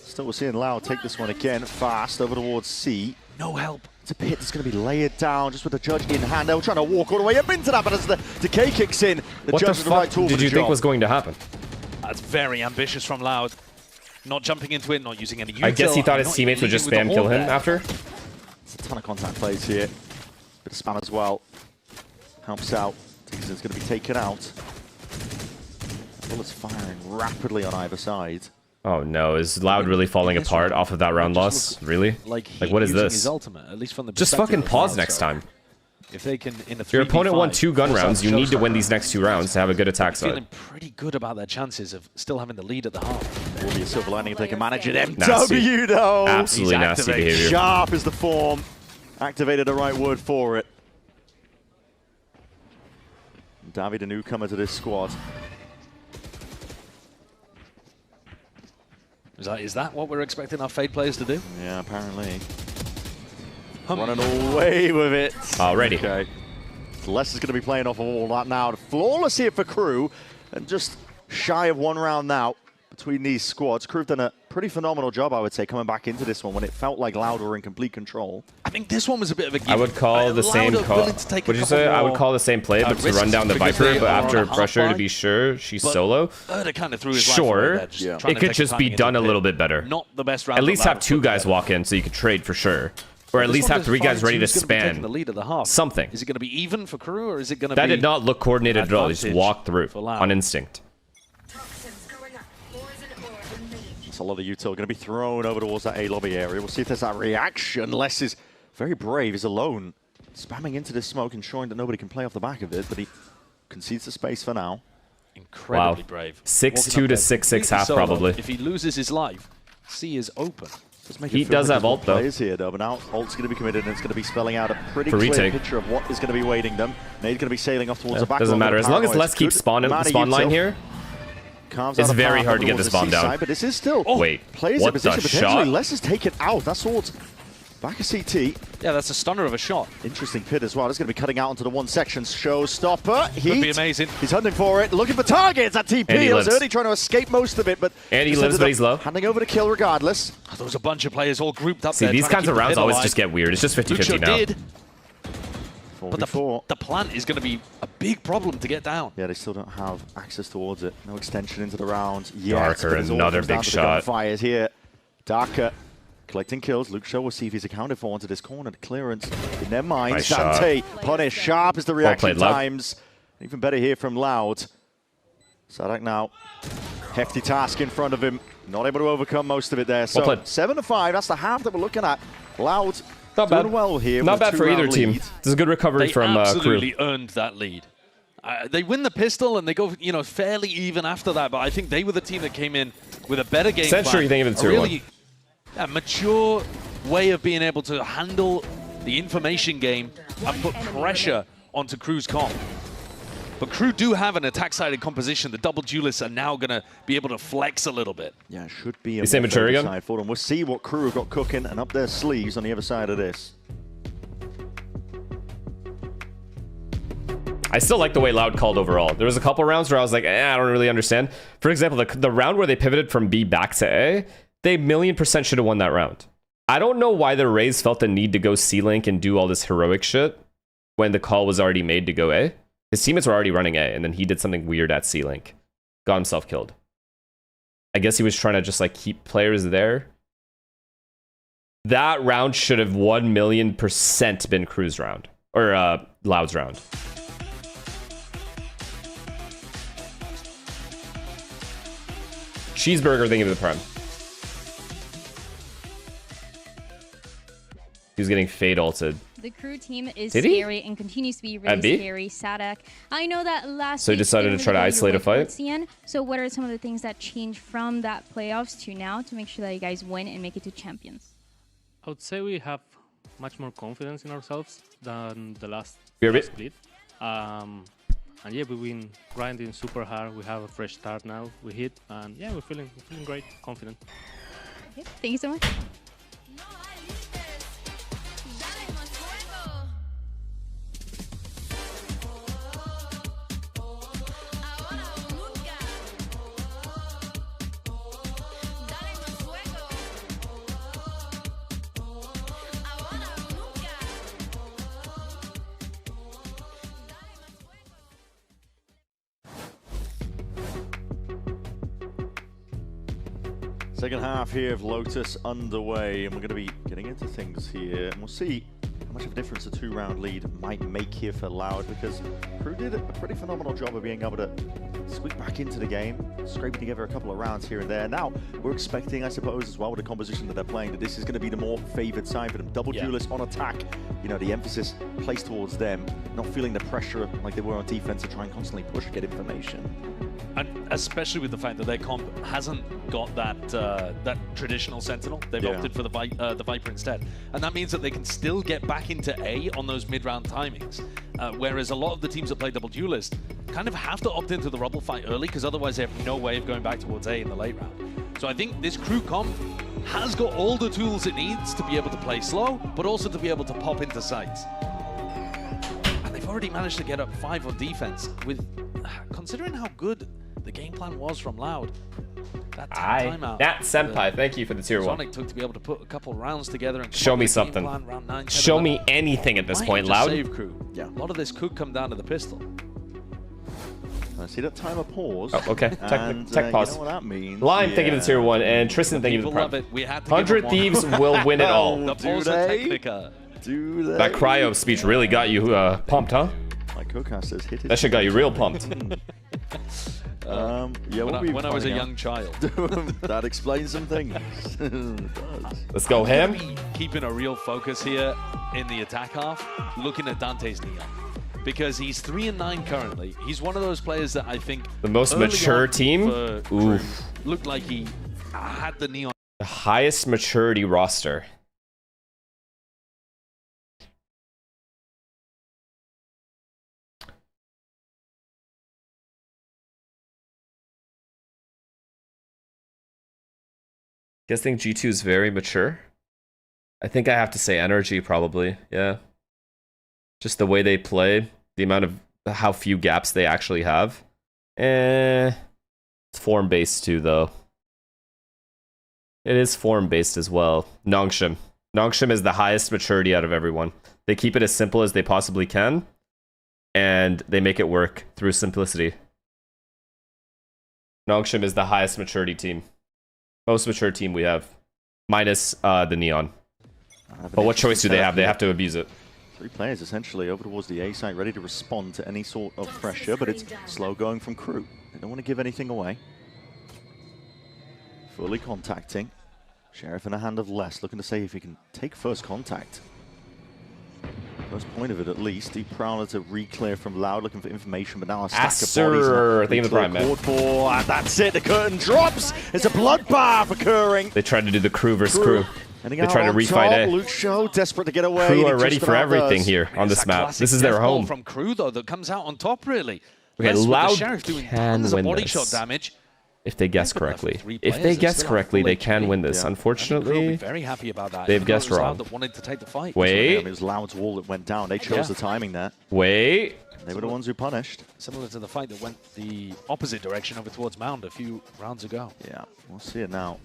still we're seeing Loud take this one again, fast over towards C. No help. It's a pit that's going to be layered down just with the judge in hand. They were trying to walk all the way up into that, but as the decay kicks in, the judge is the right tool for the job. Did you think was going to happen? That's very ambitious from Loud. Not jumping into it, not using any util. I guess he thought his teammates would just spam kill him after. It's a ton of contact plays here. Bit of spam as well. Helps out. Dixon's going to be taken out. Bullets firing rapidly on either side. Oh no, is Loud really falling apart off of that round loss? Really? Like what is this? His ultimate, at least from the just fucking pause next time. If they can, in a your opponent won 2 gun rounds, you need to win these next 2 rounds to have a good attack side. Feeling pretty good about their chances of still having the lead at the half. Will be a silver lining if they can manage it. Nasty. MW though! Absolutely nasty behavior. Sharp is the form. Activated the right word for it. David, a newcomer to this squad. Is that what we're expecting our Fade players to do? Yeah, apparently. Running away with it. Already. Okay. Les is going to be playing off of all that now. Flawless here for KRU. And just shy of 1 round now. between these squads. KRU have done a pretty phenomenal job, I would say, coming back into this one when it felt like Loud were in complete control. I think this one was a bit of a gimme. I would call the same call. What'd you say? I would call the same play, but to run down the Viper, but after pressure to be sure she's solo. Kind of threw his sure, it could just be done a little bit better. Not the best round. At least have 2 guys walk in so you could trade for sure. Or at least have 3 guys ready to span. Something. Is it going to be even for KRU, or is it going to be... That did not look coordinated at all. He just walked through on instinct. A lot of util going to be thrown over towards that A lobby area. We'll see if there's that reaction. Les is very brave. He's alone, spamming into this smoke, ensuring that nobody can play off the back of it, but he concedes the space for now. Incredibly brave. 6-2 to 6-6 half, probably. If he loses his life, C is open. He does have ult, though. Here, though, but now ult's going to be committed, and it's going to be spelling out a pretty clear picture of what is going to be waiting them. Nade's going to be sailing off towards the back. Doesn't matter. As long as Les keeps spawn line here, it's very hard to get this bomb down. But this is still players in position. Potentially, Les is taken out. That's towards back of CT. Yeah, that's a stunner of a shot. Interesting pit as well. It's going to be cutting out into the one section. Showstopper. Heat. Could be amazing. He's hunting for it. Looking for targets. That TP. He was early trying to escape most of it, but he lives, but he's low. Handing over to kill regardless. Oh, there was a bunch of players all grouped up there. See, these kinds of rounds always just get weird. It's just 50-50 now. Did. But the plant is going to be a big problem to get down. Yeah, they still don't have access towards it. No extension into the round. Darker, another big shot. Fires here. Darker collecting kills. Luke Shaw will see if he's accounted for into this corner. Clearance in their minds. Nice Dante punished. Sharp is the reaction times. Even better here from Loud. Sadak now. Hefty task in front of him. Not able to overcome most of it there. So 7-5. That's the half that we're looking at. Loud. Not bad. Well here. Not bad for either team. This is a good recovery from KRU. They absolutely earned that lead. They win the pistol and they go, fairly even after that. But I think they were the team that came in with a better game plan. Century, think of it, a really mature way of being able to handle the information game and put pressure onto KRU's comp. But KRU do have an attack-sided composition. The double duelists are now going to be able to flex a little bit. Yeah, it should be a mature side for them. We'll see what KRU have got cooking and up their sleeves on the other side of this. I still like the way Loud called overall. There was a couple rounds where I was like, I don't really understand. For example, the round where they pivoted from B back to A, they 1,000,000% should have won that round. I don't know why the Rays felt the need to go C-Link and do all this heroic shit when the call was already made to go A. His teammates were already running A, and then he did something weird at C-Link. Got himself killed. I guess he was trying to just keep players there. That round should have 1,000,000% been KRU's round. Or Loud's round. Cheeseburger thinking of the prime. He was getting fade ulted. The KRU team is scary and continues to be really scary. Sadak, I know that last So he decided to try to isolate a fight? CN. So what are some of the things that changed from that playoffs to now to make sure that you guys win and make it to champions? I would say we have much more confidence in ourselves than the last split. And yeah, we've been grinding super hard. We have a fresh start now. We hit, and yeah, we're feeling great, confident. Okay, thank you so much. Second half here of Lotus underway, and we're going to be getting into things here, and we'll see how much of a difference a 2-round lead might make here for Loud, because KRU did a pretty phenomenal job of being able to squeak back into the game, scraping together a couple of rounds here and there. Now, we're expecting, I suppose, as well with the composition that they're playing, that this is going to be the more favored side for them. Double duelists on attack, the emphasis placed towards them, not feeling the pressure like they were on defense to try and constantly push, get information. And especially with the fact that their comp hasn't got that traditional Sentinel. They've opted for the Viper instead. And that means that they can still get back into A on those mid-round timings. Whereas a lot of the teams that play Double Duelist kind of have to opt into the Rubble fight early, because otherwise they have no way of going back towards A in the late round. So I think this KRU comp has got all the tools it needs to be able to play slow, but also to be able to pop into sites. And they've already managed to get up 5 on defense with, considering how good the game plan was from Loud. That timeout. That Senpai, thank you for the tier 1. Sonic took to be able to put a couple rounds together and show me something. Show me anything at this point, Loud. Save crew. Yeah. A lot of this could come down to the pistol. I see that timer pause. Oh, okay. Tech pause. You know what that means? Lime, thank you for the tier 1, and Tristan, thank you for the prime. 100 Thieves will win it all. Do they? Do they? That cryo speech really got you pumped, huh? My co-casters hit it. That shit got you real pumped. Yeah, when I was a young child. That explains some things. Let's go ham. Keeping a real focus here in the attack half, looking at Dante's Neon. Because he's 3-9 currently. He's one of those players that I think the most mature team. Oof. Looked like he had the Neon. The highest maturity roster. You guys think G2 is very mature? I think I have to say energy, probably. Yeah. Just the way they play, the amount of how few gaps they actually have. It's form-based too, though. It is form-based as well. Nongshim. Nongshim is the highest maturity out of everyone. They keep it as simple as they possibly can, and they make it work through simplicity. Nongshim is the highest maturity team. Most mature team we have. Minus the Neon. But what choice do they have? They have to abuse it. 3 players essentially over towards the A site, ready to respond to any sort of pressure, but it's slow going from KRU. They don't want to give anything away. Fully contacting. Sheriff in a hand of less, looking to see if he can take first contact. First point of it, at least. Deep Prowler to re-clear from Loud, looking for information, but now a stack of bodies. Thank you for the prime, man. And that's it, the curtain drops. It's a bloodbath occurring. They tried to do the KRU versus KRU. They try to refight A. Luke Show desperate to get away. KRU are ready for everything here on this map. This is their home. From KRU though that comes out on top really. Okay, Loud can win body this. Shot damage. If they guess correctly. If they guess correctly, they can win this. Unfortunately, very happy about that. They've guessed wrong. That wanted to take the fight. Wait. It was Loud's wall that went down. They chose the timing there. Wait. They were the ones who punished. Similar to the fight that went the opposite direction over towards Mound a few rounds ago. Yeah, we'll see it now.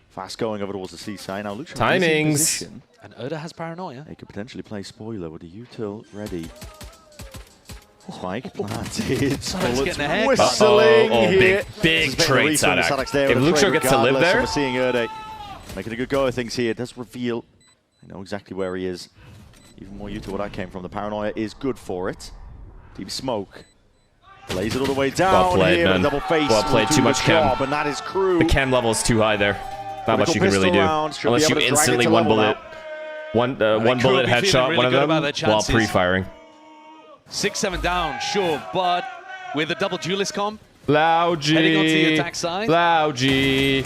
Fast going over towards the C side. Now Luke timings. And Erda has paranoia. They could potentially play spoiler with the util ready. Spike planted. Bullets whistling here. Big trade, Sadak. If Luke Show gets to live there. We're seeing Erda making a good go of things here. It does reveal. I know exactly where he is. Even more util where that came from. The paranoia is good for it. Deep smoke. Lays it all the way down. Well played, here. man. Double face. Well played. Too much chem. And that is KRU. The chem level is too high there. Not much you can really do. Unless you instantly one bullet headshot one of them while pre-firing. 6-7 down, sure, but with a double duelist comp. Lauji. Heading onto the attack side. Lauji.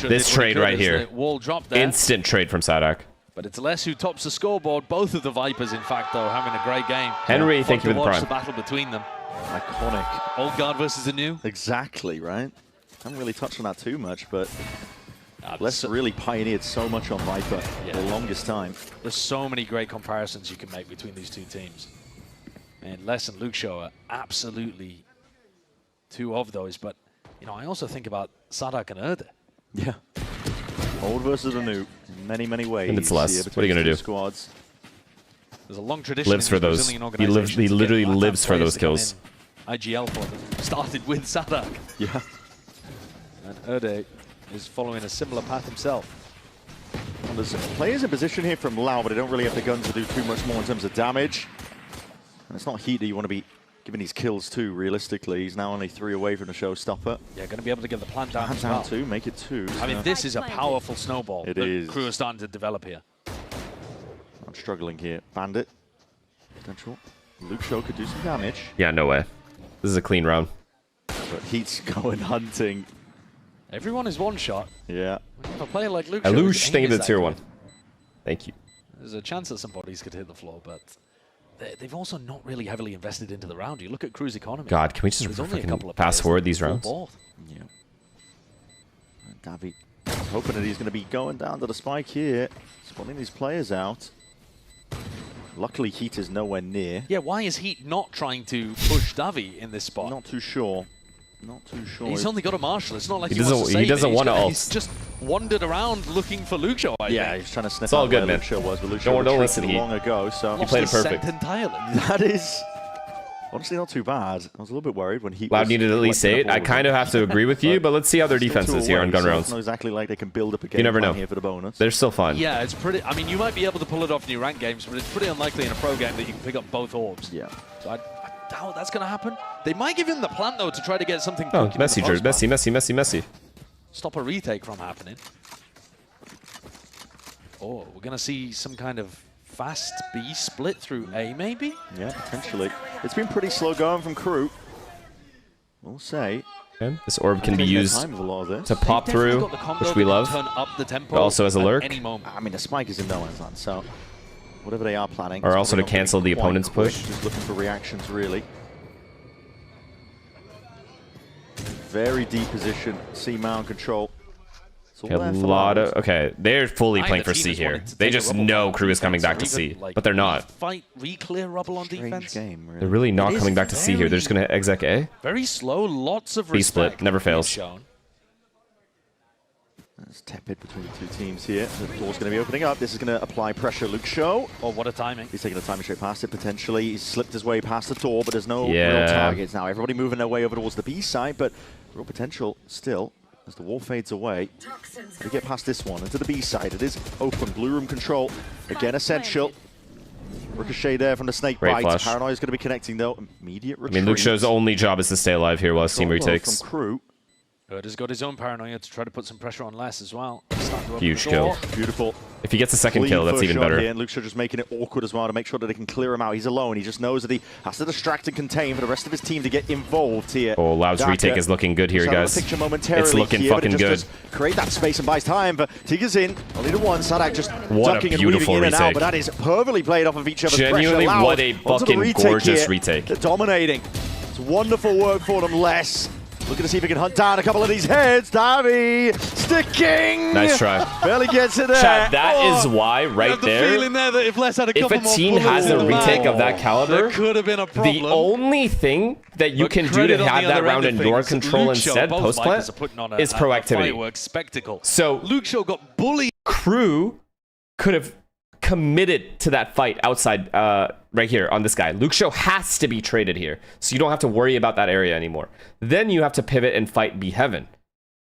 This trade right here. Wall drop there. Instant trade from Sadak. But it's Les who tops the scoreboard. Both of the Vipers, in fact, though, having a great game. Henry, thank you for the prime. The battle between them. Iconic. Old guard versus the new. Exactly, right? I haven't really touched on that too much, but Les really pioneered so much on Viper for the longest time. There's so many great comparisons you can make between these two teams. And Les and Luke Show are absolutely two of those. But, you know, I also think about Sadak and Erda. Yeah. Old versus the new in many, many ways. And it's Les. What are you going to do? Squads. There's a long tradition. Lives for those. He literally lives for those kills. IGL for them. Started with Sadak. Yeah. And Erda is following a similar path himself. Well, there's players in position here from Lau, but they don't really have the guns to do too much more in terms of damage. And it's not Heat that you want to be giving these kills to, realistically. He's now only 3 away from the showstopper. Yeah, going to be able to get the plant down as down well. too, make it 2. I mean, this is a powerful snowball it that is. KRU is starting to develop here. I'm struggling here. Bandit. Potential. Luke Show could do some damage. Yeah, no way. This is a clean round. But Heat's going hunting. Everyone is one shot. Yeah. A player like Luke Show. Alush, thank you for the tier 1. Thank you. There's a chance that some bodies could hit the floor, but they've also not really heavily invested into the round. You look at KRU's economy. God, can we just fast forward these rounds? Yeah. Davi hoping that he's going to be going down to the spike here, spawning these players out. Luckily, Heat is nowhere near. Yeah, why is Heat not trying to push Davi in this spot? Not too sure. Not too sure. He's only got a Marshall. It's not like He he wants to save doesn't it. want to ult. He's just wandered around looking for Lucio, I Yeah, think. he's trying to sniff It's all out good, where man. Lucio was, but Lucio Don't listen, retreated Heat. long ago, so... You played it perfect. Entirely. That is... Honestly, not too bad. I was a little bit worried when Heat Loud was needed at least collecting 8. up all I of kind of them. have to agree with you, but let's see how their defense Still is here away, on gun so rounds. It's not exactly like they can build up a game You never plan know. here for the bonus. They're still fun. Yeah, it's pretty... I mean, you might be able to pull it off in your ranked games, but it's pretty unlikely in a pro game that you can pick up both orbs. Yeah. So I doubt that's going to happen. They might give him the plant, though, to try to get something Oh, cooking in the Messi, post Messi. Stop a retake from happening. Oh, we're going to see some kind of fast B split through A, maybe? Yeah, potentially. It's been pretty slow going from KRU. We'll say. Okay. This orb can be used time with a lot of this. to pop through, which we love, Turn up the tempo but also as a at lurk, any moment. I mean, the spike is in no man's land, so whatever they are planning. or it's also to probably not gonna cancel be the quite opponent's quick. push. Just looking for reactions, really. Very deep position. C mount control. It's all Okay, a there for lot Loud. of... Okay, they're fully Neither playing for team C is here. wanting to They take a just rubble know on KRU is coming defense back to or C, even, like, but they're not. Fight, re-clear rubble on Strange defense. game, really. They're really not It is coming back to C here. They're just going to exec A. Very slow, lots of B respect. split, never being fails. shown. It's tepid between the two teams here. The door's going to be opening up. This is going to apply pressure. Luke Show. Oh, what a timing. He's taking a timing straight past it, potentially. He's slipped his way past the door, but there's no real Yeah. targets now. Everybody moving their way over towards the B side, but real potential still as the wall fades away. We get past this one into the B side. It is open. Blue room control. Again, essential. Ricochet there from the snake Great bite. flash. Paranoia is going to be connecting, though. Immediate I retreat. mean, Luke Show's only job is to stay alive here while his team Control retakes. from KRU. Herd has got his own paranoia to try to put some pressure on Les as well. Huge kill. Beautiful. If he gets a second Clean kill, that's first even shot better. Here, and Luke Shaw just making it awkward as well to make sure that they can clear him out. He's alone. He just knows that he has to distract and contain for the rest of his team to get involved here. Oh, Loud's retake is looking good here, Out of the guys. picture momentarily It's looking here, but it fucking just good. does create that space and buys time. But Tiger's in. Only the one. Sadak just What a ducking and beautiful weaving in and out. retake. But that is perfectly played off of each other's Genuinely, pressure. Loud what a onto the fucking retake gorgeous here. retake. They're dominating. It's wonderful work for them. Les looking to see if he can hunt down a couple of these heads. Davi sticking. Nice try. Barely gets it there. Chad, that is Oh. why right there, feeling there that if Les had a if couple a more team bullets has in a the retake bag, of that caliber, there could have been a problem. the only thing that you But can do credit to on have the that other round end in of your things. control Luke Shaw, instead, both post Vipers plant, are putting on is a proactivity. fireworks spectacle. So Luke Shaw got bullied. KRU could have committed to that fight outside right here on this guy. Luke Shaw has to be traded here, so you don't have to worry about that area anymore. Then you have to pivot and fight B Heaven.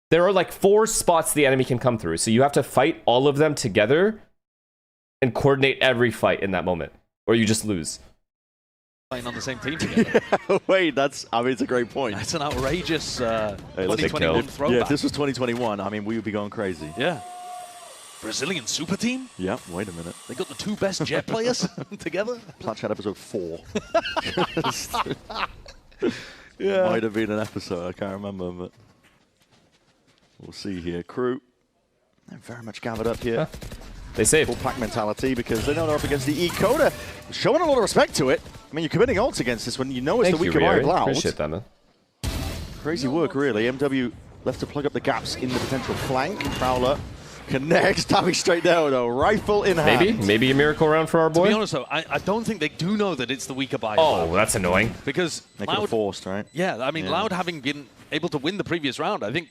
There are like 4 spots the enemy can come through, so you have to fight all of them together and coordinate every fight in that moment, or you just lose. Playing on the same team together. Wait, I mean, it's a great point. That's an outrageous Hey, let's 2021 throwback. Yeah, if this was 2021, I mean, we would be going crazy. Yeah. Brazilian super team? Yeah, wait a minute. They got the 2 best Jet players together? Plat Chat episode 4. Yeah. Might have been an episode, I can't remember, but we'll see here. KRU, they're very much gathered up here. They save. Full pack mentality because they know they're up against the E-Coda. Showing a lot of respect to it. I mean, you're committing ults against this when you know it's Thank the you, weaker eye of Riori. Loud. Appreciate that, man. Crazy work, really. MW left to plug up the gaps in the potential flank. Prowler connects, tapping straight down, though. Rifle in hand. Maybe a miracle round for our boy. To be honest, though, I don't think they do know that it's the weaker buy. Oh, that's annoying. Because They could have forced, right? Yeah, I mean, Yeah. Loud having been able to win the previous round, I think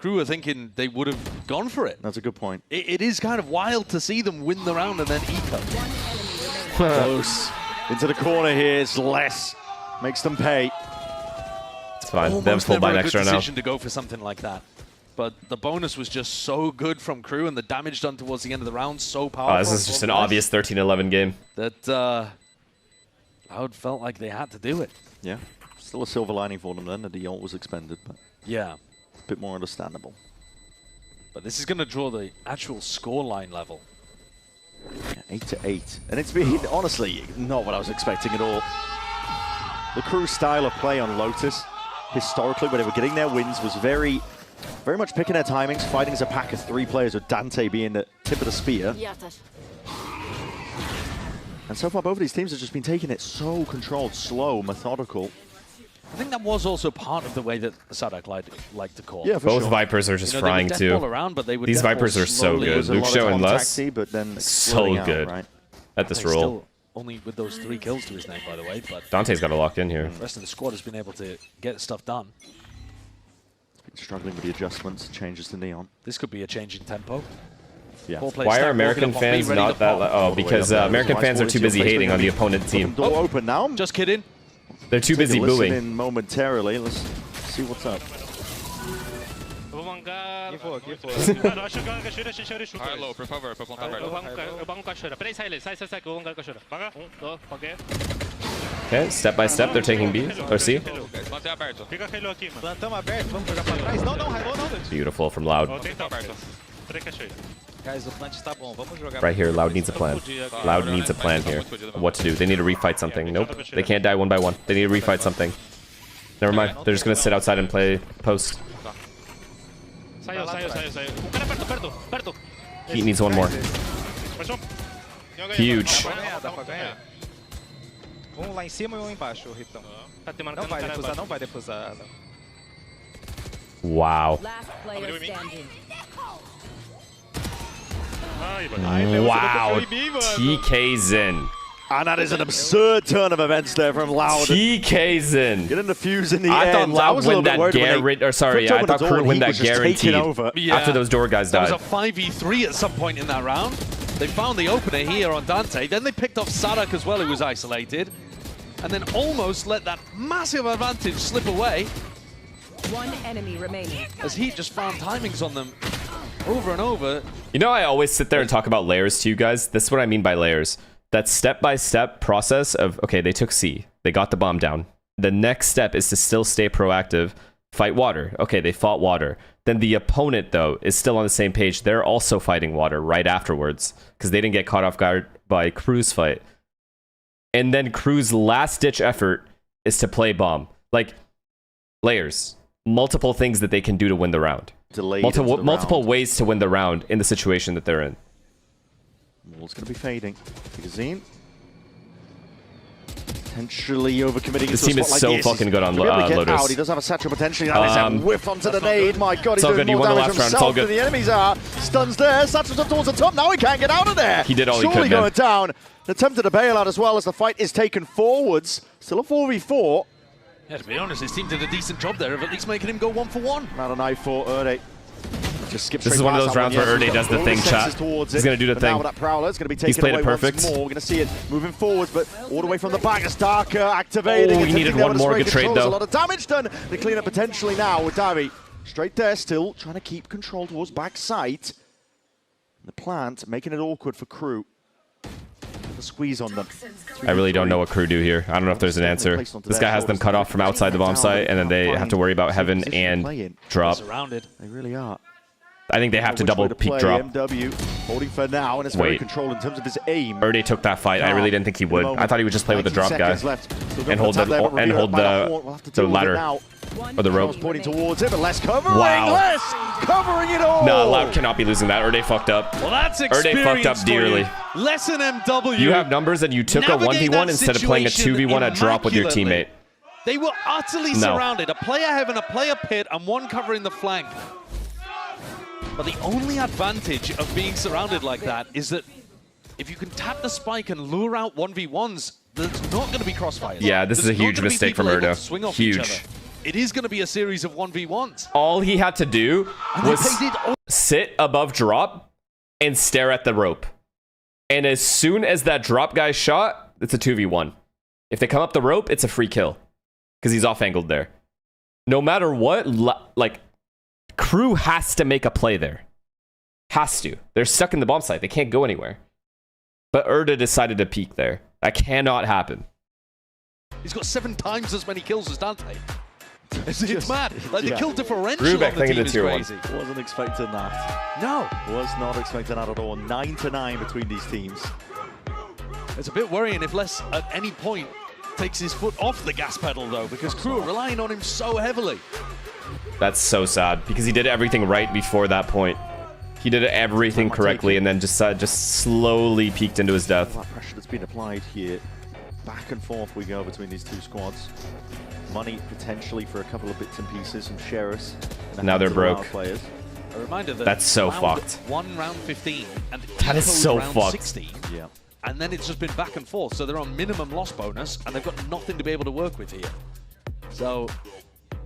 KRU are thinking they would have gone for it. That's a good point. It is kind of wild to see them win the round and then eco. Close. Into the corner here. It's Les. Makes them pay. It's fine. Them Almost full never by a next good round now. decision to go for something like that. But the bonus was just so good from KRU, and the damage done towards the end of the round so powerful. This is just an obvious 13-11 game. That Loud felt like they had to do it. Yeah. Still a silver lining for them then that the ult was expended, but Yeah. a bit more understandable. But this is going to draw the actual scoreline level. Yeah, 8-8. And it's been, honestly, not what I was expecting at all. The KRU style of play on Lotus, historically, when they were getting their wins, was very much picking their timings, fighting as a pack of 3 players, with Dante being the tip of the spear. And so far, both of these teams have just been taking it so controlled, slow, methodical. I think that was also part of the way that Sadak liked to call. Yeah, for Both sure. Vipers are just You know, they would frying death too. ball around, but they would These death ball Vipers are so slowly. good. There's a Luke lot Shaw of and Les, contacty, but then so exploding out, good right? at this They role. still only with those 3 kills to his name, by the way. But Dante's got to lock in here. the rest of the squad has been able to get stuff done. Been struggling with the adjustments, changes to Neon. This could be a change in tempo. Yeah. Why are American fans not that? Oh, because American fans are too busy hating on the opponent team. Door open now. Just kidding. They're too busy booing. In momentarily. Let's see what's up. Hello, por favor, para apontar Okay, step by step, they're taking B or C. Beautiful from Loud. Right here, Loud needs a plan. Loud needs a plan here. What to do? They need to refight something. Nope, they can't die 1 by 1. They need to refight something. Never mind. They're just gonna sit outside and play post. Heat needs 1 more. Huge. Lá em cima e embaixo, Ritão. Não vai defusar. Wow. Wow. TK's in. And that is an absurd turn of events there from Loud. TK's in. Getting the fuse in the I end. thought Loud win that guarantee. Or sorry, I thought KRU win that guaranteed after those door guys died. There was a 5v3 at some point in that round. They found the opener here on Dante. Then they picked off Sadak as well, who was isolated. And then almost let that massive advantage slip away. 1 enemy remaining. As Heat just found timings on them over and over. You know, I always sit there and talk about layers to you guys. This is what I mean by layers. That step-by-step process of, okay, they took C. They got the bomb down. The next step is to still stay proactive. Fight water. Okay, they fought water. Then the opponent, though, is still on the same page. They're also fighting water right afterwards because they didn't get caught off guard by KRU's fight. And then KRU's last-ditch effort is to play bomb. Like, layers. Multiple things that they can do to win the round. Multiple ways to win the round in the situation that they're in. Wall's going to be fading. Magazine. Potentially overcommitting. This team is so fucking good on Lotus. He does have a satchel potentially. Now there's a whiff onto the nade. My God, he's doing good. more damage himself than the enemies are. Stuns there. Satchel's up towards the top. Now he can't get out of there. He did all he could, Surely going down. Attempted a bailout as well as the fight is taken forwards. Still a 4v4. Yeah, to be honest, his team did a decent job there of at least making him go 1 for 1. Not a knife for Erde. This is one of those rounds where Erde does the thing, chat. He's going to do the thing. He's played it perfect. We're going to see it moving forwards, but all the way from the back, it's Darker activating. Oh, he needed one more good trade, though. A lot of damage done. They clean up potentially now with Davi. Straight there, still trying to keep control towards backside. The plant making it awkward for KRU. The squeeze on them. I really don't know what KRU do here. I don't know if there's an answer. This guy has them cut off from outside the bomb site, and then they have to worry about heaven and drop. They really are. I think they have to double peek drop. MW holding for now, and it's very controlled in terms of his aim. Erde took that fight. I really didn't think he would. I thought he would just play with the drop guy and hold the ladder or the rope. Pointing towards him, but less covering. Wow. Less covering it all. No, Loud cannot be losing that. Erde fucked up. Well, that's Erde fucked up dearly. Lesson MW. You have numbers and you took a 1v1 instead of playing a 2v1 at drop with your teammate. They were utterly surrounded. A player heaven, a player pit, and one covering the flank. But the only advantage of being surrounded like that is that if you can tap the spike and lure out 1v1s, there's not going to be crossfires. Yeah, this is a huge mistake from Erde. Huge. It is going to be a series of 1v1s. All he had to do was sit above drop and stare at the rope. And as soon as that drop guy shot, it's a 2v1. If they come up the rope, it's a free kill. Because he's off-angled there. No matter what, like, KRU has to make a play there. Has to. They're stuck in the bomb site. They can't go anywhere. But Erde decided to peek there. That cannot happen. He's got 7 times as many kills as Dante. It's mad. Like, the kill differential Rubeck on the team is crazy. Wasn't expecting that. No. Was not expecting that at all. 9-9 between these teams. It's a bit worrying if Les at any point takes his foot off the gas pedal, though, because KRU are relying on him so heavily. That's so sad, because he did everything right before that point. He did everything correctly and then just slowly peeked into his death. That pressure that's been applied here. Back and forth we go between these two squads. Money potentially for a couple of bits and pieces from Sheriffs. Now they're broke. Players. A reminder that that's so fucked. Won round 15 and that is so round fucked. 16. Yeah. and then it's just been back and forth. So they're on minimum loss bonus, and they've got nothing to be able to work with here. So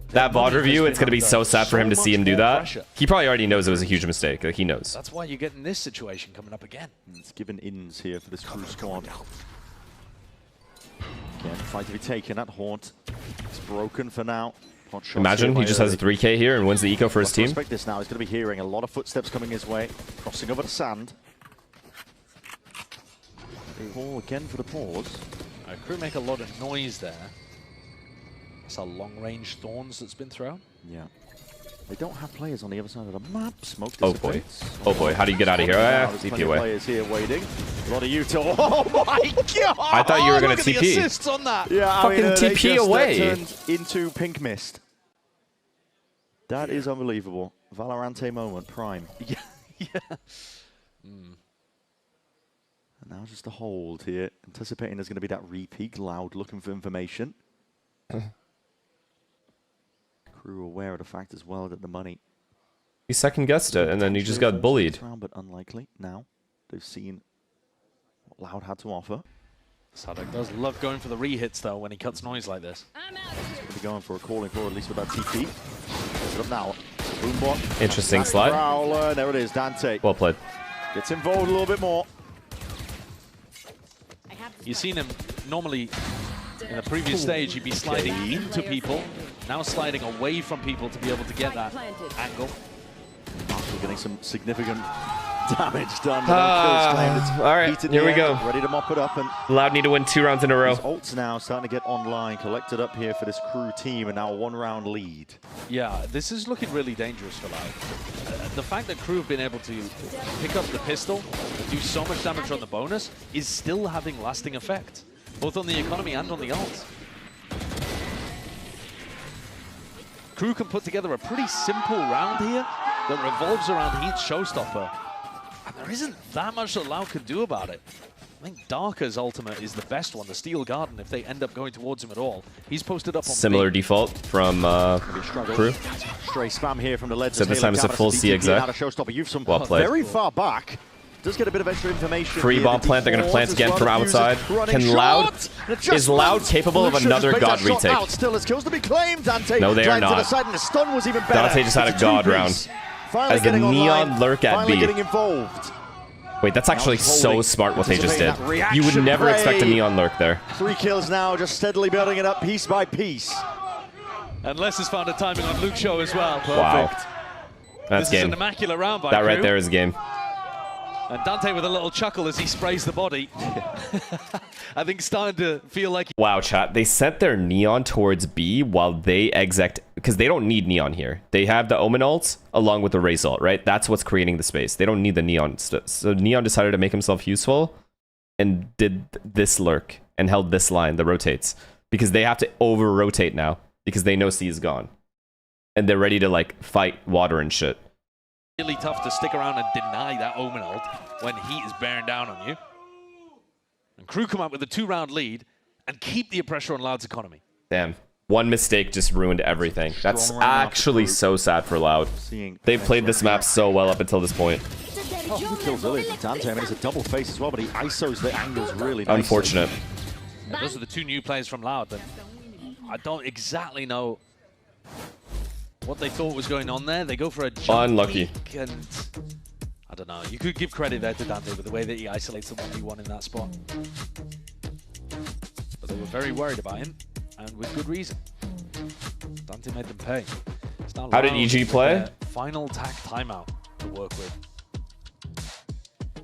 that VOD review, it's going to be so sad for him to see him do that. He probably already knows it was a huge mistake. Like, he knows. That's why you're getting this situation coming up again. It's given ins here for this KRU squad. Again, fight to be taken at Haunt. It's broken for now. Imagine he just has a 3K here and wins the eco for his team. Expect this now. He's going to be hearing a lot of footsteps coming his way. Crossing over the sand. Ball again for the pause. KRU make a lot of noise there. It's a long-range Thorns that's been thrown. Yeah. They don't have players on the other side of the map. Smoke Oh boy. dissipates. Oh boy, how do you get out of here? TP away. Players here waiting. A lot of util. Oh my god! I thought you were going to TP. The assists on that. Yeah, fucking TP away. Turned into pink mist. That is unbelievable. Valorante moment, prime. Yeah. And now just a hold here. Anticipating there's going to be that repeat. Loud looking for information. KRU aware of the fact as well that the money. He second guessed it, and then he just got bullied. But unlikely. Now they've seen what Loud had to offer. SUDOWOODO does love going for the re-hits though when he cuts noise like this. He's going to be going for a calling for at least with that TP. Picks it up now. Boombot. Interesting slide. Prowler. There it is. Dante. Well played. Gets involved a little bit more. You've seen him normally in the previous stage, he'd be sliding into people, now sliding away from people to be able to get that angle. We're getting some significant damage done. All right, here we go. Ready to mop it up. And Loud need to win 2 rounds in a row. His ults now starting to get online, collected up here for this KRU team, and now a 1-round lead. Yeah, this is looking really dangerous for Loud. The fact that KRU have been able to pick up the pistol and do so much damage on the bonus is still having lasting effect, both on the economy and on the ult. KRU can put together a pretty simple round here that revolves around each showstopper. And there isn't that much that Loud can do about it. I think Darker's ultimate is the best one, the Steel Garden, if they end up going towards him at all. He's posted up on Similar default from KRU. Stray spam here from the lead. So this time it's a full C exec. Well played. Very far back. Does get a bit of extra information. Free bomb plant. They're going to plant again from outside. Can Loud... Is Loud capable of another God retake? Still has kills to be claimed. Dante no, they are not. The stun was even better. Dante just had a God round. As the Neon lurk at B. Wait, that's actually so smart what they just did. You would never expect a Neon lurk there. 3 kills now, just steadily building it up piece by piece. And Les has found a timing on Luke Show as well. Perfect. Wow. That's this game. Is an immaculate round by that right KRU. there is game. And Dante with a little chuckle as he sprays the body. I think starting to feel like... Wow, chat. They sent their Neon towards B while they exec... Because they don't need Neon here. They have the Omen ults along with the Raze ult, right? That's what's creating the space. They don't need the Neon. So Neon decided to make himself useful and did this lurk and held this line, the rotates. Because they have to over-rotate now because they know C is gone. And they're ready to, like, fight water and shit. Really tough to stick around and deny that Omen ult when heat is bearing down on you. And KRU come out with a 2-round lead and keep the pressure on Loud's economy. Damn. One mistake just ruined everything. That's actually so sad for Loud. They've played this map so well up until this point. Oh, he kills early. Dante, I mean, it's a double face as well, but he ISOs the angles really nicely. Unfortunate. Yeah, those are the 2 new players from Loud. And I don't exactly know what they thought was going on there. They go for a jump unlucky peek and I don't know. You could give credit there to Dante with the way that he isolates the 1v1 in that spot. But they were very worried about him, and with good reason. Dante made them pay. How did EG play? Final tack timeout to work with.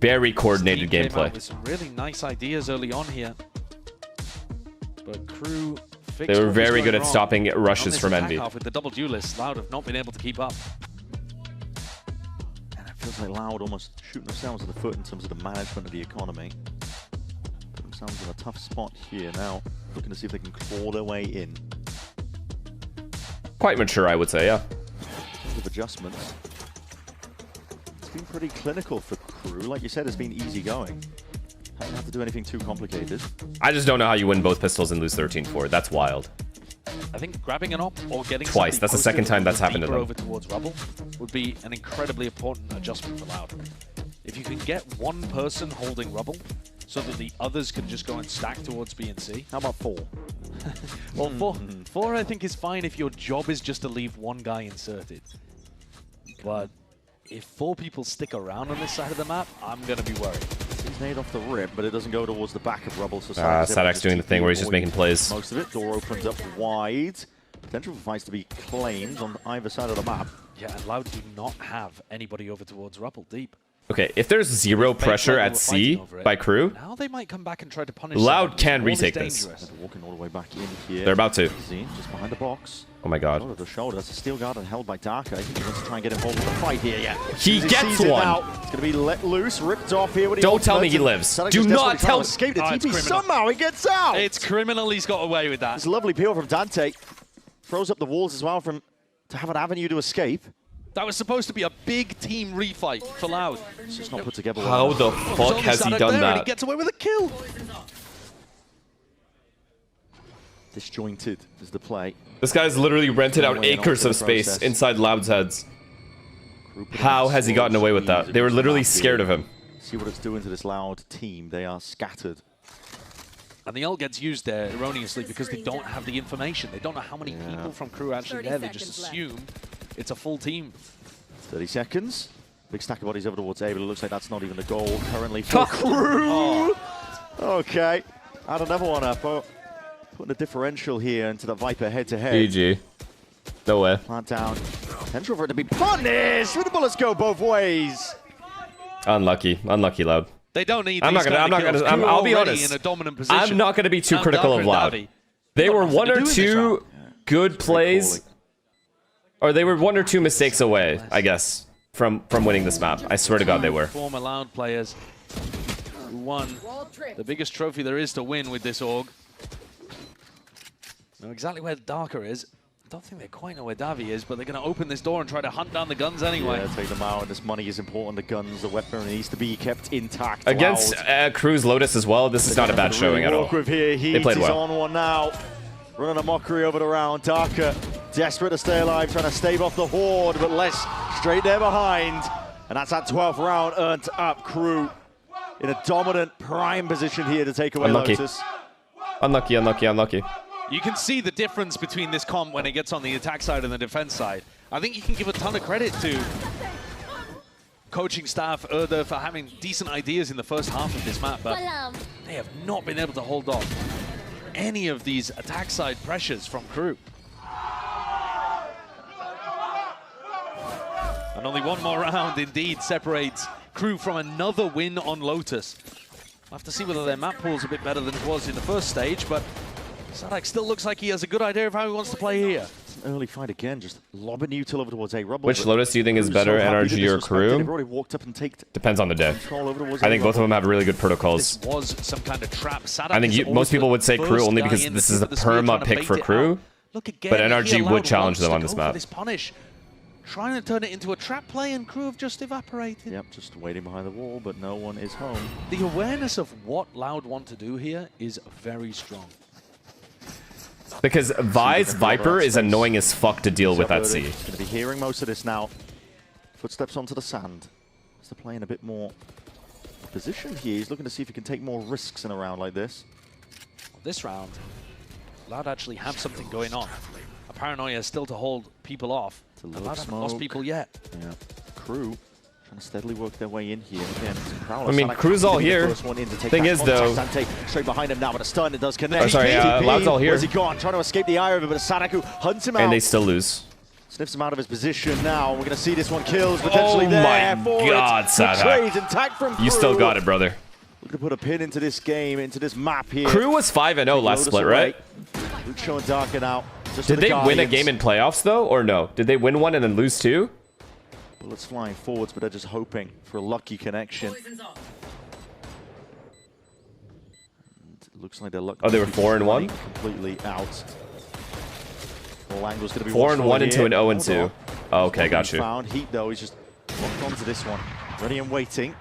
Very coordinated gameplay. With some really nice ideas early on here. But KRU they were very good at stopping rushes from Envy. With the double duelists, Loud have not been able to keep up. And it feels like Loud almost shooting themselves in the foot in terms of the management of the economy. Put themselves in a tough spot here now, looking to see if they can claw their way in. Quite mature, I would say, yeah. In terms of adjustments, it's been pretty clinical for KRU. Like you said, it's been easy going. Haven't had to do anything too complicated. I just don't know how you win both pistols and lose 13-4. That's wild. I think grabbing an op or getting twice. That's the second time that's happened to them. Over towards rubble would be an incredibly important adjustment for Loud. If you can get one person holding rubble so that the others can just go and stack towards B and C. How about 4? Well, four I think is fine if your job is just to leave one guy inserted. But if 4 people stick around on this side of the map, I'm going to be worried. He's made off the rip, but it doesn't go towards the back of Rubble. So Sadak's doing the thing where he's just making plays. Most of it. Door opens up wide. Potential for fights to be claimed on either side of the map. Yeah, and Loud do not have anybody over towards Rubble deep. Okay, if there's zero pressure at C by KRU, now they might come back and try to punish Loud can retake this. They're walking all the way back in here. They're about to. Just behind the box. Oh my god. Shoulder to shoulder. That's a steel guard and held by Darker. I think he wants to try and get involved in the fight here. Yeah. He gets one. It's going to be let loose, ripped off here. Don't tell me he lives. Do not tell me. Escape the TP. Somehow he gets out. It's criminal. He's got away with that. It's a lovely peel from Dante. Throws up the walls as well to have an avenue to escape. That was supposed to be a big team refight for Loud. It's just not put together. How the fuck has he done that? He gets away with a kill. Disjointed is the play. This guy's literally rented out acres of space inside Loud's heads. How has he gotten away with that? They were literally scared of him. See what it's doing to this Loud team. They are scattered. And the ult gets used there erroneously because they don't have the information. They don't know how many people from KRU are actually there. They just assume it's a full team. 30 seconds. Big stack of bodies over towards A, but it looks like that's not even the goal currently for KRU. Okay. Add another one up. Putting a differential here into the Viper head-to-head. GG. No way. Plant down. Potential for it to be punished. The bullets go both ways. Unlucky. Unlucky, Loud. They don't need I'll be honest. In a dominant position. I'm not going to be too critical of Loud. They were one or two good plays, or they were 1 or 2 mistakes away, I guess, from winning this map. I swear to God they were. Former Loud players who won the biggest trophy there is to win with this org. Know exactly where Darker is. I don't think they quite know where Davi is, but they're going to open this door and try to hunt down the guns anyway. Yeah, take them out. This money is important. The guns, the weapon needs to be kept intact. Against KRU's Lotus as well, this is not a bad showing at all. They played well. On one now. Running a mockery over the round. Darker, desperate to stay alive, trying to stave off the Horde, but less straight there behind. And that's that 12th round earned up. KRU in a dominant prime position here to take away Lotus. Unlucky, unlucky, unlucky. You can see the difference between this comp when it gets on the attack side and the defense side. I think you can give a ton of credit to coaching staff, Erda, for having decent ideas in the first half of this map, but they have not been able to hold off any of these attack side pressures from KRU. And only one more round indeed separates KRU from another win on Lotus. We'll have to see whether their map pool is a bit better than it was in the first stage, but Sadak still looks like he has a good idea of how he wants to play here. It's an early fight again, just lobbing util over towards A Rubble. Which Lotus do you think is better, NRG or KRU? Depends on the day. I think both of them have really good protocols. This was some kind of trap. Sadak I think most people would say KRU only because this is a perma pick for KRU, but NRG would challenge them on this map. This punish, trying to turn it into a trap play, and KRU have just evaporated. Yep, just waiting behind the wall, but no one is home. The awareness of what Loud want to do here is very strong. Because Vi's Viper is annoying as fuck to deal with at C. Going to be hearing most of this now. Footsteps onto the sand. He's playing a bit more position here. He's looking to see if he can take more risks in a round like this. This round, Loud actually have something going on. A paranoia still to hold people off. Loud haven't lost people yet. Yeah. KRU trying to steadily work their way in here. Again, I mean, KRU's all here. Thing is, though, straight behind him now, but a stun, it does connect. Oh, sorry, Loud's all here. Where's he gone? Trying to escape the eye of it, but Sadaku hunts him out. And they still lose. Sniffs him out of his position now. We're going to see this one kills potentially there. Oh my God, Sadak. You still got it, brother. Looking to put a pin into this game, into this map here. KRU was 5-0 last split, right? Lucho and Darker now. Did they win a game in playoffs, though, or no? Did they win one and then lose 2? Bullets flying forwards, but they're just hoping for a lucky connection. And it looks like they're lucky. Oh, they were 4-1? Completely out. All angles going to be 4-1 into an 0-2. Oh, okay, got you. Found Heat, though. He's just locked onto this one. Ready and waiting.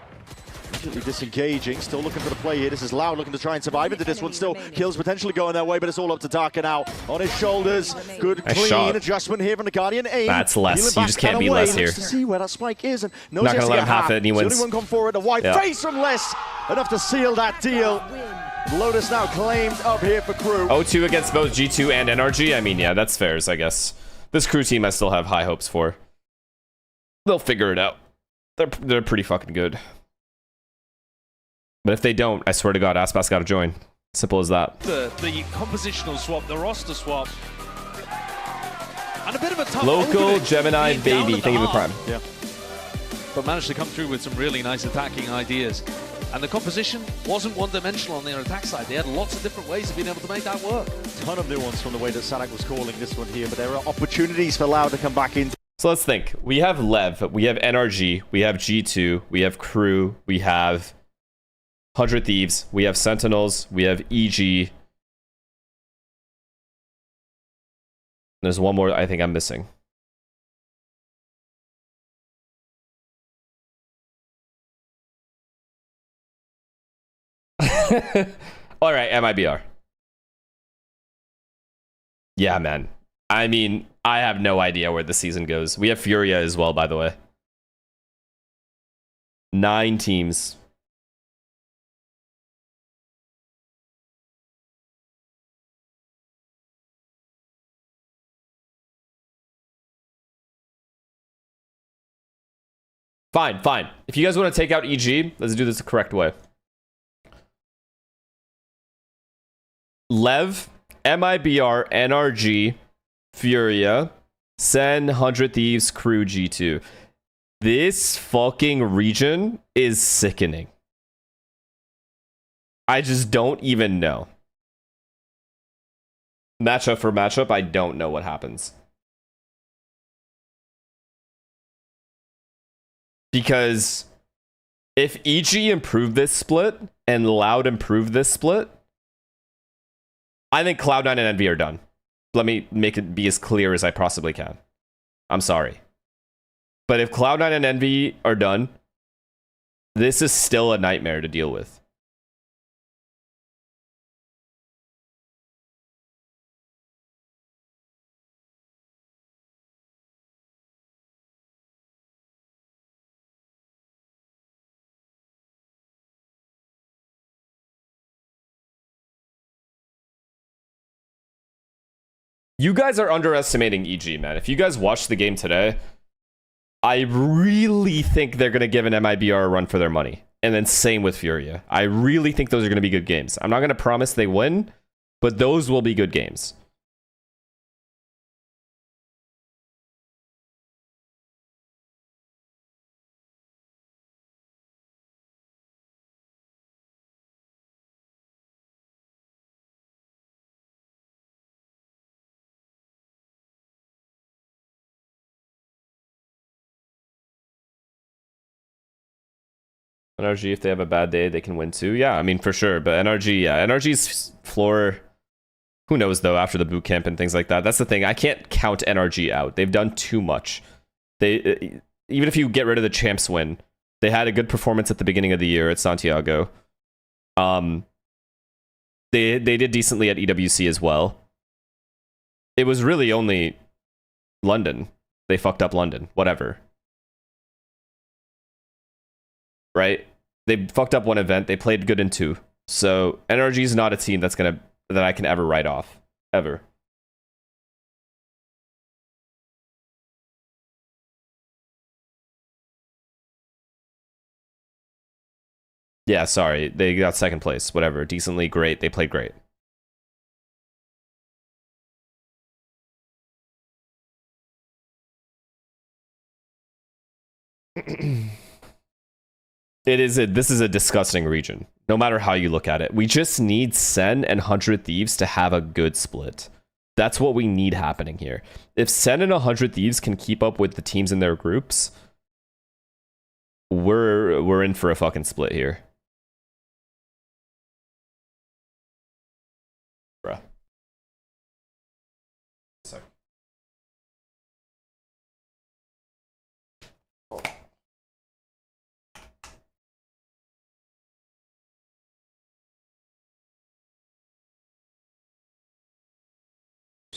Immediately disengaging, still looking for the play here. This is Loud looking to try and survive into this one. Still, kills potentially going their way, but it's all up to Darker now. On his shoulders, good clean adjustment here from the Guardian. Aim. That's less. You just can't be less here. To see where that spike is, and no not gonna let him half it, and he wins. The only one come forward, a wide face from Les, enough to seal that deal. Lotus now claimed up here for KRU. 0-2 against both G2 and NRG. I mean, yeah, that's fair, I guess. This KRU team I still have high hopes for. They'll figure it out. They're pretty fucking good. But if they don't, I swear to God, Aspas got to join. Simple as that. The compositional swap, the roster swap, and a bit of a tough local Gemini baby. Thank you for the prime. Yeah. But managed to come through with some really nice attacking ideas. And the composition wasn't one-dimensional on their attack side. They had lots of different ways of being able to make that work. Ton of new ones from the way that Sanak was calling this one here, but there are opportunities for Loud to come back in. So let's think. We have Lev, we have NRG, we have G2, we have KRU, we have 100 Thieves, we have Sentinels, we have EG. There's one more I think I'm missing. All right, MIBR. Yeah, man. I mean, I have no idea where the season goes. We have Furia as well, by the way. 9 teams. Fine, fine. If you guys want to take out EG, let's do this the correct way. Lev, MIBR, NRG, Furia, Sen, 100 Thieves, KRU, G2. This fucking region is sickening. I just don't even know. Matchup for matchup, I don't know what happens. Because if EG improved this split and Loud improved this split, I think Cloud9 and Envy are done. Let me make it be as clear as I possibly can. I'm sorry. But if Cloud9 and Envy are done, this is still a nightmare to deal with. You guys are underestimating EG, man. If you guys watched the game today, I really think they're going to give an MIBR a run for their money. And then same with Furia. I really think those are going to be good games. I'm not going to promise they win, but those will be good games. NRG, if they have a bad day, they can win too. Yeah, I mean, for sure. But NRG, yeah. NRG's floor, who knows, though, after the boot camp and things like that. That's the thing. I can't count NRG out. They've done too much. They even if you get rid of the champs win, they had a good performance at the beginning of the year at Santiago. They did decently at EWC as well. It was really only London. They fucked up London. Whatever. Right? They fucked up one event. They played good in 2. So NRG is not a team that I can ever write off. Ever. Yeah, sorry. They got second place. Whatever. Decently great. They played great. This is a disgusting region, no matter how you look at it. We just need Sen and 100 Thieves to have a good split. That's what we need happening here. If Sen and 100 Thieves can keep up with the teams in their groups, we're in for a fucking split here. Bruh.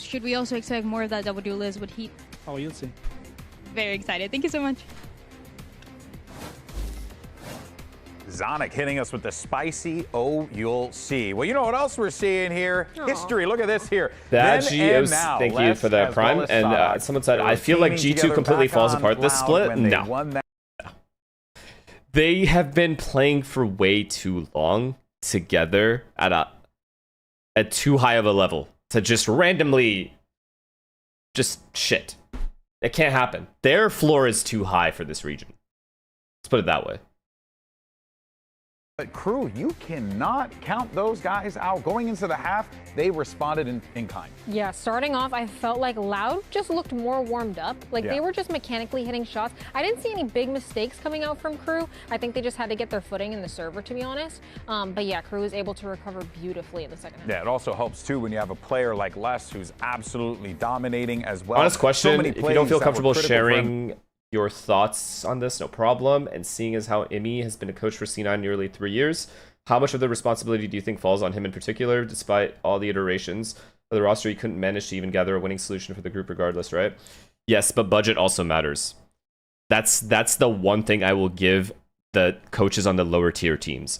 should we also expect more of that double list with Heat? Oh, you'll see. Very excited. Thank you so much. Zonic hitting us with the spicy you'll see. Well, you know what else we're seeing here? Aww. History. Look at this here. That Then Geos, and now, thank you Les for the as prime. well as And Sadak. someone said, They I were feel like teaming G2 together completely back falls on apart this Cloud split. when they No. won that. They have been playing for way too long together at too high of a level to just randomly just shit. It can't happen. Their floor is too high for this region. Let's put it that way. But KRU, you cannot count those guys out. Going into the half, they responded in kind. Yeah, starting off, I felt like Loud just looked more warmed up. Like they were just mechanically hitting shots. I didn't see any big mistakes coming out from KRU. I think they just had to get their footing in the server, to be honest. But yeah, KRU was able to recover beautifully in the second half. Yeah, it also helps too when you have a player like Les who's absolutely dominating as well. Honest question, if you don't feel comfortable sharing your thoughts on this, no problem. And seeing as how Imi has been a coach for C9 nearly 3 years, how much of the responsibility do you think falls on him in particular, despite all the iterations of the roster? He couldn't manage to even gather a winning solution for the group regardless, right? Yes, but budget also matters. That's the one thing I will give the coaches on the lower tier teams,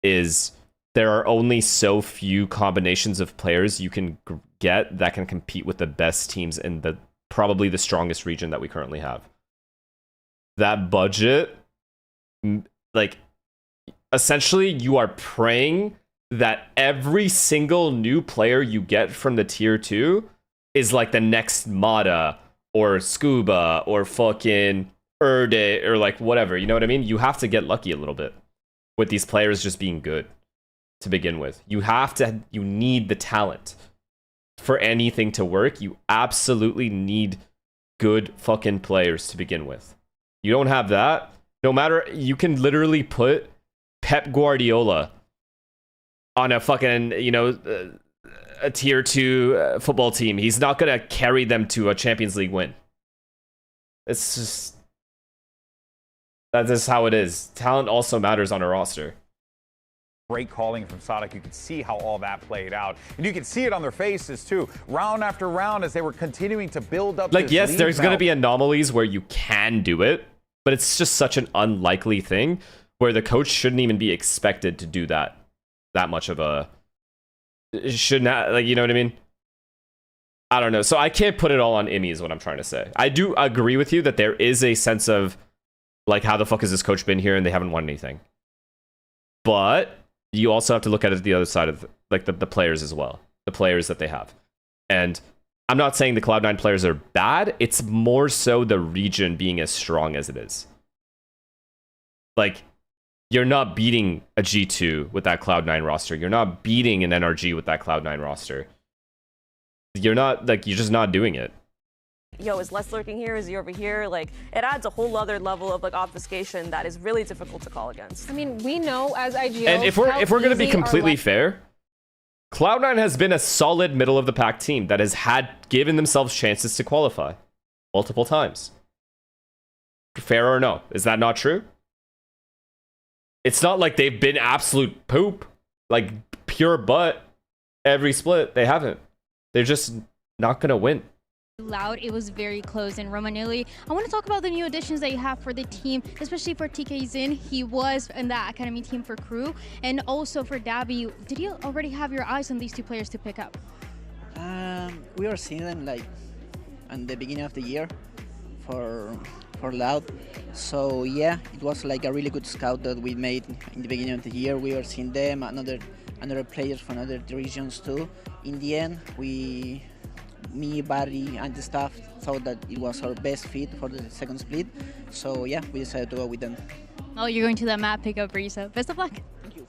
is there are only so few combinations of players you can get that can compete with the best teams in the probably the strongest region that we currently have. That budget, like, essentially you are praying that every single new player you get from the tier 2 is like the next Mata or Scuba or fucking Erde or like whatever, you know what I mean? You have to get lucky a little bit with these players just being good to begin with. You need the talent for anything to work. You absolutely need good fucking players to begin with. You don't have that, no matter, you can literally put Pep Guardiola on a fucking, a tier 2 football team. He's not going to carry them to a Champions League win. It's just, that's just how it is. Talent also matters on a roster. Great calling from Sadak. You could see how all that played out. And you could see it on their faces too. Round after round as they were continuing to build up. Like, this yes, lead there's going to now. be anomalies where you can do it, but it's just such an unlikely thing where the coach shouldn't even be expected to do that much of a... Should not, like, you know what I mean? I don't know. So I can't put it all on Imi is what I'm trying to say. I do agree with you that there is a sense of, like, how the fuck has this coach been here and they haven't won anything? But you also have to look at it the other side of, like, the players as well. The players that they have. And I'm not saying the Cloud9 players are bad. It's more so the region being as strong as it is. Like, you're not beating a G2 with that Cloud9 roster. You're not beating an NRG with that Cloud9 roster. You're not, like, you're just not doing it. Yo, is Les lurking here? Is he over here? Like, it adds a whole other level of, like, obfuscation that is really difficult to call against. I mean, we know as IGL. And if we're going to be completely fair, Cloud9 has been a solid middle of the pack team that has given themselves chances to qualify multiple times. Fair or no? Is that not true? It's not like they've been absolute poop, like pure butt every split. They haven't. They're just not going to win. Loud, it was very close. And Romanelli, I want to talk about the new additions that you have for the team, especially for TK Zin. He was in the academy team for KRU, and also for Dabi. Did you already have your eyes on these two players to pick up? We were seeing them like in the beginning of the year for Loud. So yeah, it was like a really good scout that we made in the beginning of the year. We were seeing them, another players from other regions too. In the end, me, Barry, and the staff thought that it was our best fit for the second split. So yeah, we decided to go with them. Oh, you're going to that map pickup, Risa. Best of luck. Thank you.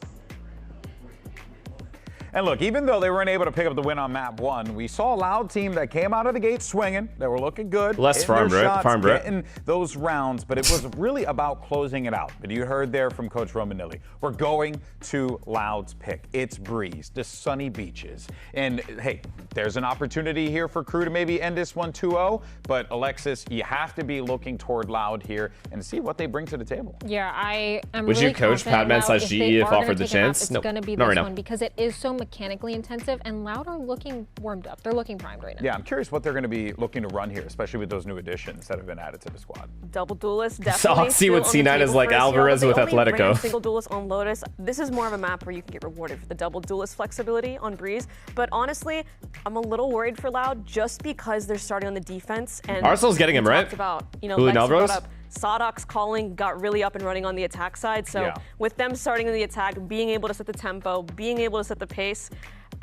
And look, even though they weren't able to pick up the win on map 1, we saw a Loud team that came out of the gate swinging. They were looking good. Less farm, getting those rounds, but it was really about closing it out. But you heard there from Coach Romanelli. We're going to Loud's pick. It's Breeze, the sunny beaches. And hey, there's an opportunity here for KRU to maybe end this one 2-0. But Alexis, you have to be looking toward Loud here and see what they bring to the table. Yeah, I am Would really you coach confident Patman/GE if offered the chance? It's going to be this one because it is so mechanically intensive, and Loud are looking warmed up. They're looking primed right now. Yeah, I'm curious what they're going to be looking to run here, especially with those new additions that have been added to the squad. Double duelist, definitely. Oxy with C9 is like Alvarez with Atletico. Single duelist on Lotus. This is more of a map where you can get rewarded for the double duelist flexibility on Breeze. But honestly, I'm a little worried for Loud just because they're starting on the defense. And Arsenal's getting him, right? About, you know, Julian Alvarez? SUDOWOODO's calling got really up and running on the attack side. So with them starting in the attack, being able to set the tempo, being able to set the pace,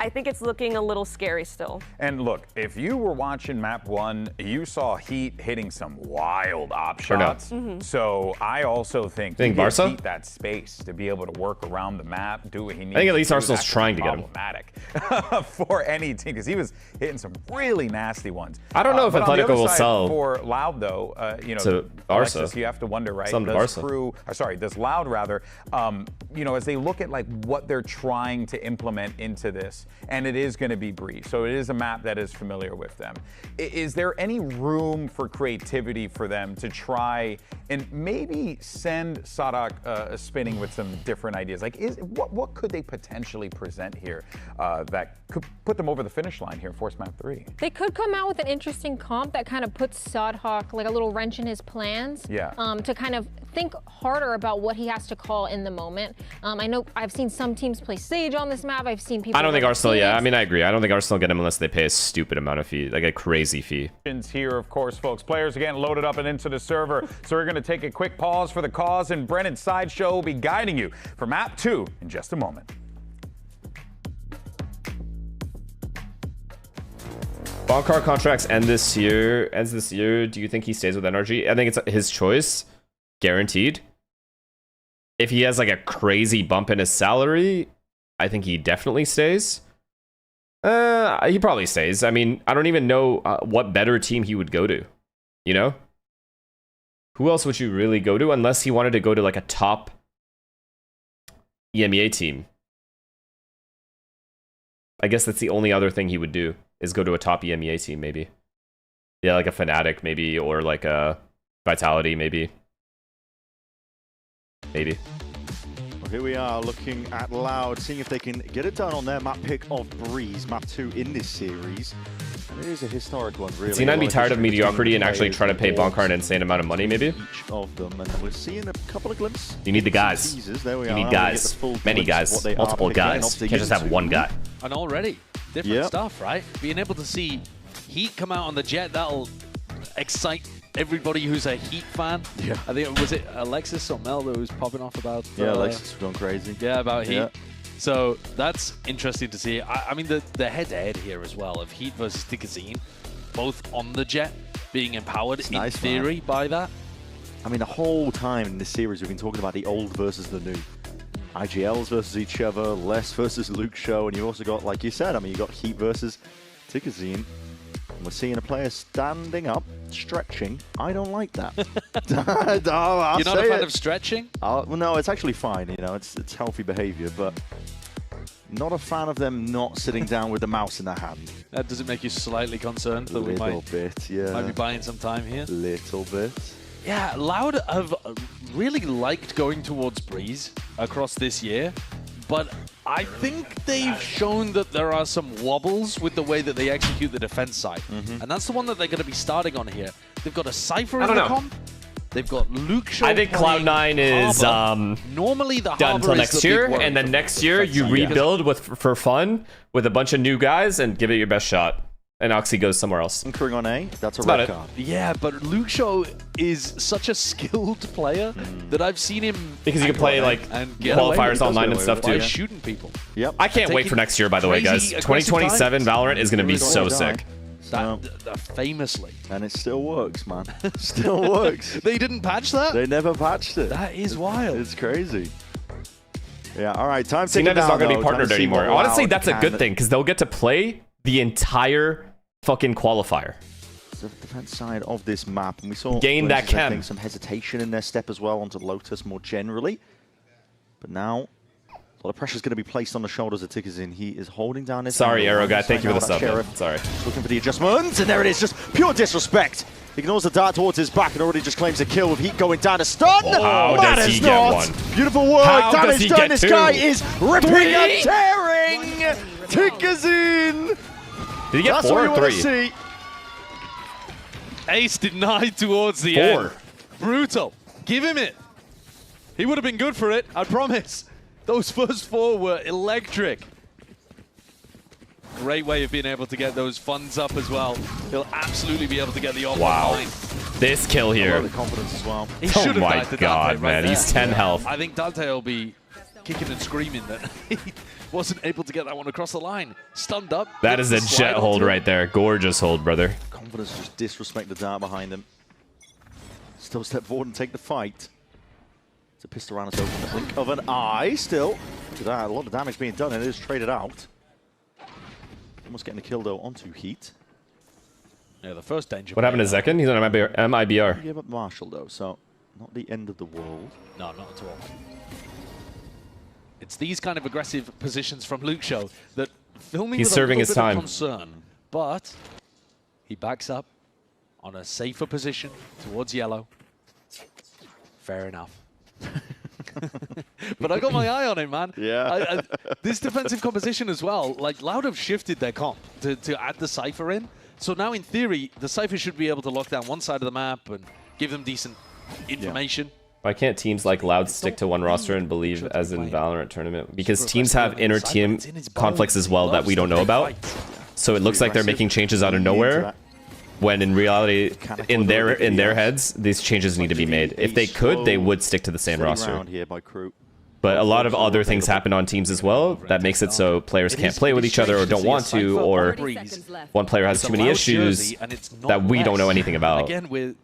I think it's looking a little scary still. And look, if you were watching map 1, you saw Heat hitting some wild op shots. So I also think Barca? Heat that space to be able to work around the map, do what he needs. I think at least to do. Arsenal's That's trying to get him. Problematic for any team because he was hitting some really nasty ones. I don't know if Atletico will sell for Loud though. You know, to Barca. Alexis, you have to wonder, right? Does does Loud rather? You know, as they look at like what they're trying to implement into this, and it is going to be Breeze, so it is a map that is familiar with them. Is there any room for creativity for them to try and maybe send SUDOWOODO spinning with some different ideas? Like, what could they potentially present here that could put them over the finish line here in Force Map 3? They could come out with an interesting comp that kind of puts SUDOWOODO like a little wrench in his plans. To kind of think harder about what he has to call in the moment. I know I've seen some teams play Sage on this map. I've seen people. I don't think Arsenal. Yeah, I mean, I agree. I don't think Arsenal get him unless they pay a stupid amount of fee, like a crazy fee. Here, of course, folks. Players again loaded up and into the server. So we're going to take a quick pause for the cause, and Brennan's Sideshow will be guiding you for map 2 in just a moment. Bonkar contracts ends this year. Do you think he stays with NRG? I think it's his choice, guaranteed. If he has like a crazy bump in his salary, I think he definitely stays. He probably stays. I mean, I don't even know what better team he would go to. You know? Who else would you really go to unless he wanted to go to like a top EMEA team? I guess that's the only other thing he would do, is go to a top EMEA team, maybe. Yeah, like a Fnatic, maybe, or like a Vitality, maybe. Maybe. Well, here we are looking at Loud, seeing if they can get it done on their map pick of Breeze, map 2 in this series. And it is a historic one, really. Seem to be tired of mediocrity and actually try to pay Bonkar an insane amount of money, maybe? Each of them, and we're seeing a couple of glimpses. You need the guys. You need guys. Many guys. Multiple guys. You can't just have one guy. And already, different stuff, right? Being able to see Heat come out on the jet, that'll excite everybody who's a Heat fan. Yeah. I think, was it Alexis or Mel that was popping off about... Yeah, Alexis was going crazy. Yeah, about Heat. So that's interesting to see. I mean, the head-to-head here as well of Heat versus Tikazine, both on the jet, being empowered in theory by that. I mean, the whole time in this series, we've been talking about the old versus the new. IGLs versus each other, Les versus Luke Show, and you also got, like you said, I mean, you got Heat versus Tikazine. And we're seeing a player standing up, stretching. I don't like that. You're not a fan of stretching? Well, no, it's actually fine. You know, it's healthy behavior, but not a fan of them not sitting down with the mouse in their hand. That doesn't make you slightly concerned that we might be buying some time here? Little bit. Yeah, Loud have really liked going towards Breeze across this year, but I think they've shown that there are some wobbles with the way that they execute the defense side. And that's the one that they're going to be starting on here. They've got a Cypher in the comp. They've got Luke Shaw. I think Cloud9 is normally the done until next year, and then next year you rebuild for fun with a bunch of new guys and give it your best shot. And Oxy goes somewhere else. Anchoring on A, that's a red card. Yeah, but Luke Shaw is such a skilled player that I've seen him... Because you can play like qualifiers online and stuff too. Shooting people. Yep. I can't wait for next year, by the way, guys. 2027 Valorant is going to be so sick. Famously. And it still works, man. Still works. They didn't patch that? They never patched it. That is wild. It's crazy. Yeah, all right, time to CNET is not going to be partnered anymore. Honestly, that's a good thing, because they'll get to play the entire fucking qualifier. The defense side of this map, and we saw gain that chem. Some hesitation in their step as well onto Lotus more generally. But now, a lot of pressure is going to be placed on the shoulders of Tikazine. He is holding down his... Sorry, Arrow guy. Thank you for the sub. Sorry. Looking for the adjustments, and there it is. Just pure disrespect. Ignores the dart towards his back and already just claims a kill with Heat going down to stun. How does he get one? Beautiful work. Damage done. This guy is ripping and tearing. tick is in! Did he get That's 4 what you or want 3? to see. Ace denied towards the 4. end. Brutal. Give him it. He would have been good for it, I promise. Those first 4 were electric. Great way of being able to get those funds up as well. He'll absolutely be able to get the off line. This kill here. The confidence as well. He Oh should have my died to god, Dante right man. there. He's 10 health. I think Dante will be kicking and screaming that he wasn't able to get that one across the line. Stunned up. That is a jet hold right there. Gorgeous hold, brother. Confidence just disrespect the dart behind him. Still step forward and take the fight. It's a Pistoranos open the blink of an eye. Still, look at that. A lot of damage being done, and it is traded out. Almost getting a kill though onto Heat. Yeah, the first danger. What happened to Zekin? He's on MIBR. He gave up Marshall though, so not the end of the world. No, not at all. It's these kind of aggressive positions from Luke Show that filming He's with serving a his little bit time. of concern, but he backs up on a safer position towards yellow. Fair enough. But I got my eye on him, man. Yeah. This defensive composition as well, like Loud have shifted their comp to add the Cypher in. So now in theory, the Cypher should be able to lock down one side of the map and give them decent information. Why can't teams like Loud stick to one roster and believe as in Valorant tournament? Because teams have inner team conflicts as well that we don't know about. So it looks like they're making changes out of nowhere, when in reality, in their heads, these changes need to be made. If they could, they would stick to the same roster. But a lot of other things happen on teams as well that makes it so players can't play with each other or don't want to, or one player has too many issues that we don't know anything about. Again,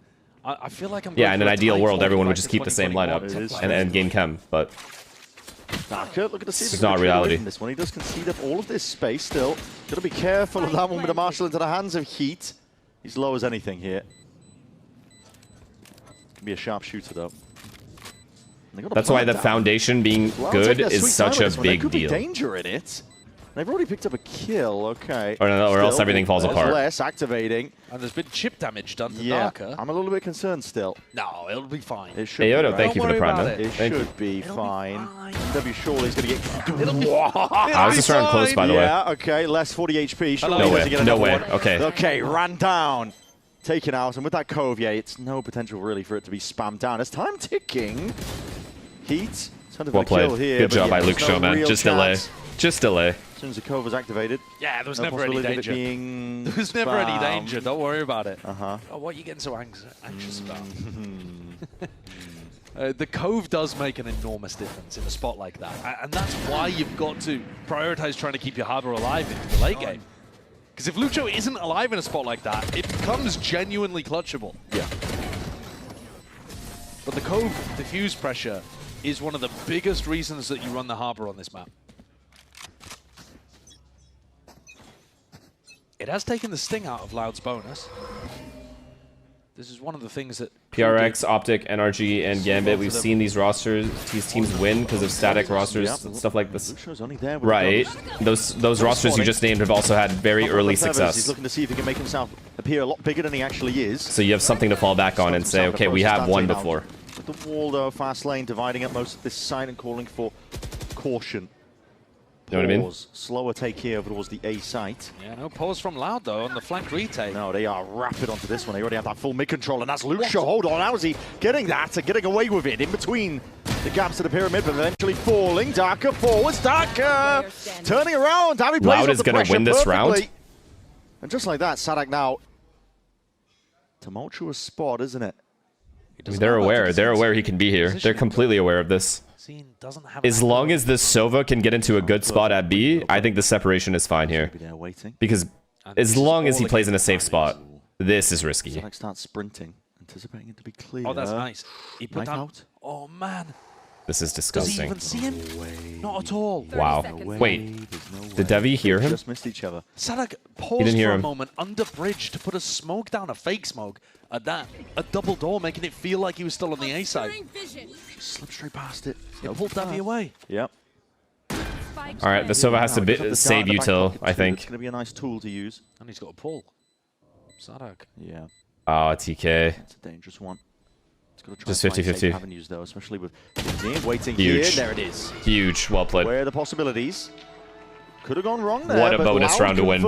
I feel like I'm Yeah, in an ideal world, everyone would just keep the same lineup and end game chem, but it's not reality. This one, he does concede up all of this space still. Got to be careful of that one with the Marshall into the hands of Heat. He's low as anything here. Can be a sharpshooter though. That's why the foundation being good is such a big deal. Danger in it. They've already picked up a kill, okay. Or else everything falls apart. Less activating. And there's been chip damage done to Yeah, Darker. I'm a little bit concerned still. No, it'll be fine. It should Ayodo, be thank you for the prime, about man. It Thank you. should be fine. W surely is going to get... I was just around close, by the way. Yeah, okay, less 40 HP. Surely No he way, doesn't get no another way, one. okay. Okay, ran down. Taken out, and with that Cove, yeah, it's no potential really for it to be spammed down. As time ticking, Heat, Well played. here, Good but job yeah, by Luke there's Show, no man. real Just delay. chance. Just delay. As soon as the Cove was activated. Yeah, there was no never any possibility of it danger. being There was never any spammed. danger. Don't worry about it. Uh-huh. Oh, what are you getting so anxious about? The Cove does make an enormous difference in a spot like that. And that's why you've got to prioritize trying to keep your Harbor alive into the late game. Because if Lucho isn't alive in a spot like that, it becomes genuinely clutchable. Yeah. But the Cove diffuse pressure is one of the biggest reasons that you run the Harbor on this map. It has taken the sting out of Loud's bonus. This is one of the things that... PRX, Optic, NRG, and Gambit, we've seen these rosters, these teams win because of static rosters and stuff like this. Right. Those rosters you just named have also had very early He's success. looking to see if he can make himself appear a lot bigger than he actually is. So you have something to fall back on and say, okay, we have won before. With the wall, though, fast lane dividing up most of this side and calling for caution. You know what I mean? Pause. Slower take here towards the A site. Yeah, no pause from Loud, though, on the flank retake. No, they are rapid onto this one. They already have that full mid-control, and that's Lucio. Hold on, how is he getting that and getting away with it in between the gaps of the pyramid, but eventually falling. Darker forwards, Darker turning around. How he plays Loud is going to win this round. And just like that, Sadak now, tumultuous spot, isn't it? I mean, they're aware. They're aware he can be here. They're completely aware of this. As long as this Sova can get into a good spot at B, I think the separation is fine here. Because as long as he plays in a safe spot, this is risky. Sadak starts sprinting, anticipating it to be clear. Oh, that's nice. He put Knife down... out. Oh, man. This is Does he disgusting. even see him? Not at all. Wow. Wait, did Devi hear him? Just missed each other. Sadak He paused didn't hear for a him. moment under bridge to put a smoke down, a fake smoke, at that. A double door, making it feel like he was still on the A side. Just slipped straight past it. It pulled Devi away. Yep. All right, the Sova has to save util, I It's think. going to be a nice tool to use. And he's got a pull. Sadak. Yeah. Oh, TK. It's a dangerous one. It's got to try Just and find 50-50. safe avenues, though, especially with Dean waiting Huge. here. There it is. Huge. Well played. Where are the possibilities? Could have gone wrong there. What a bonus round to win.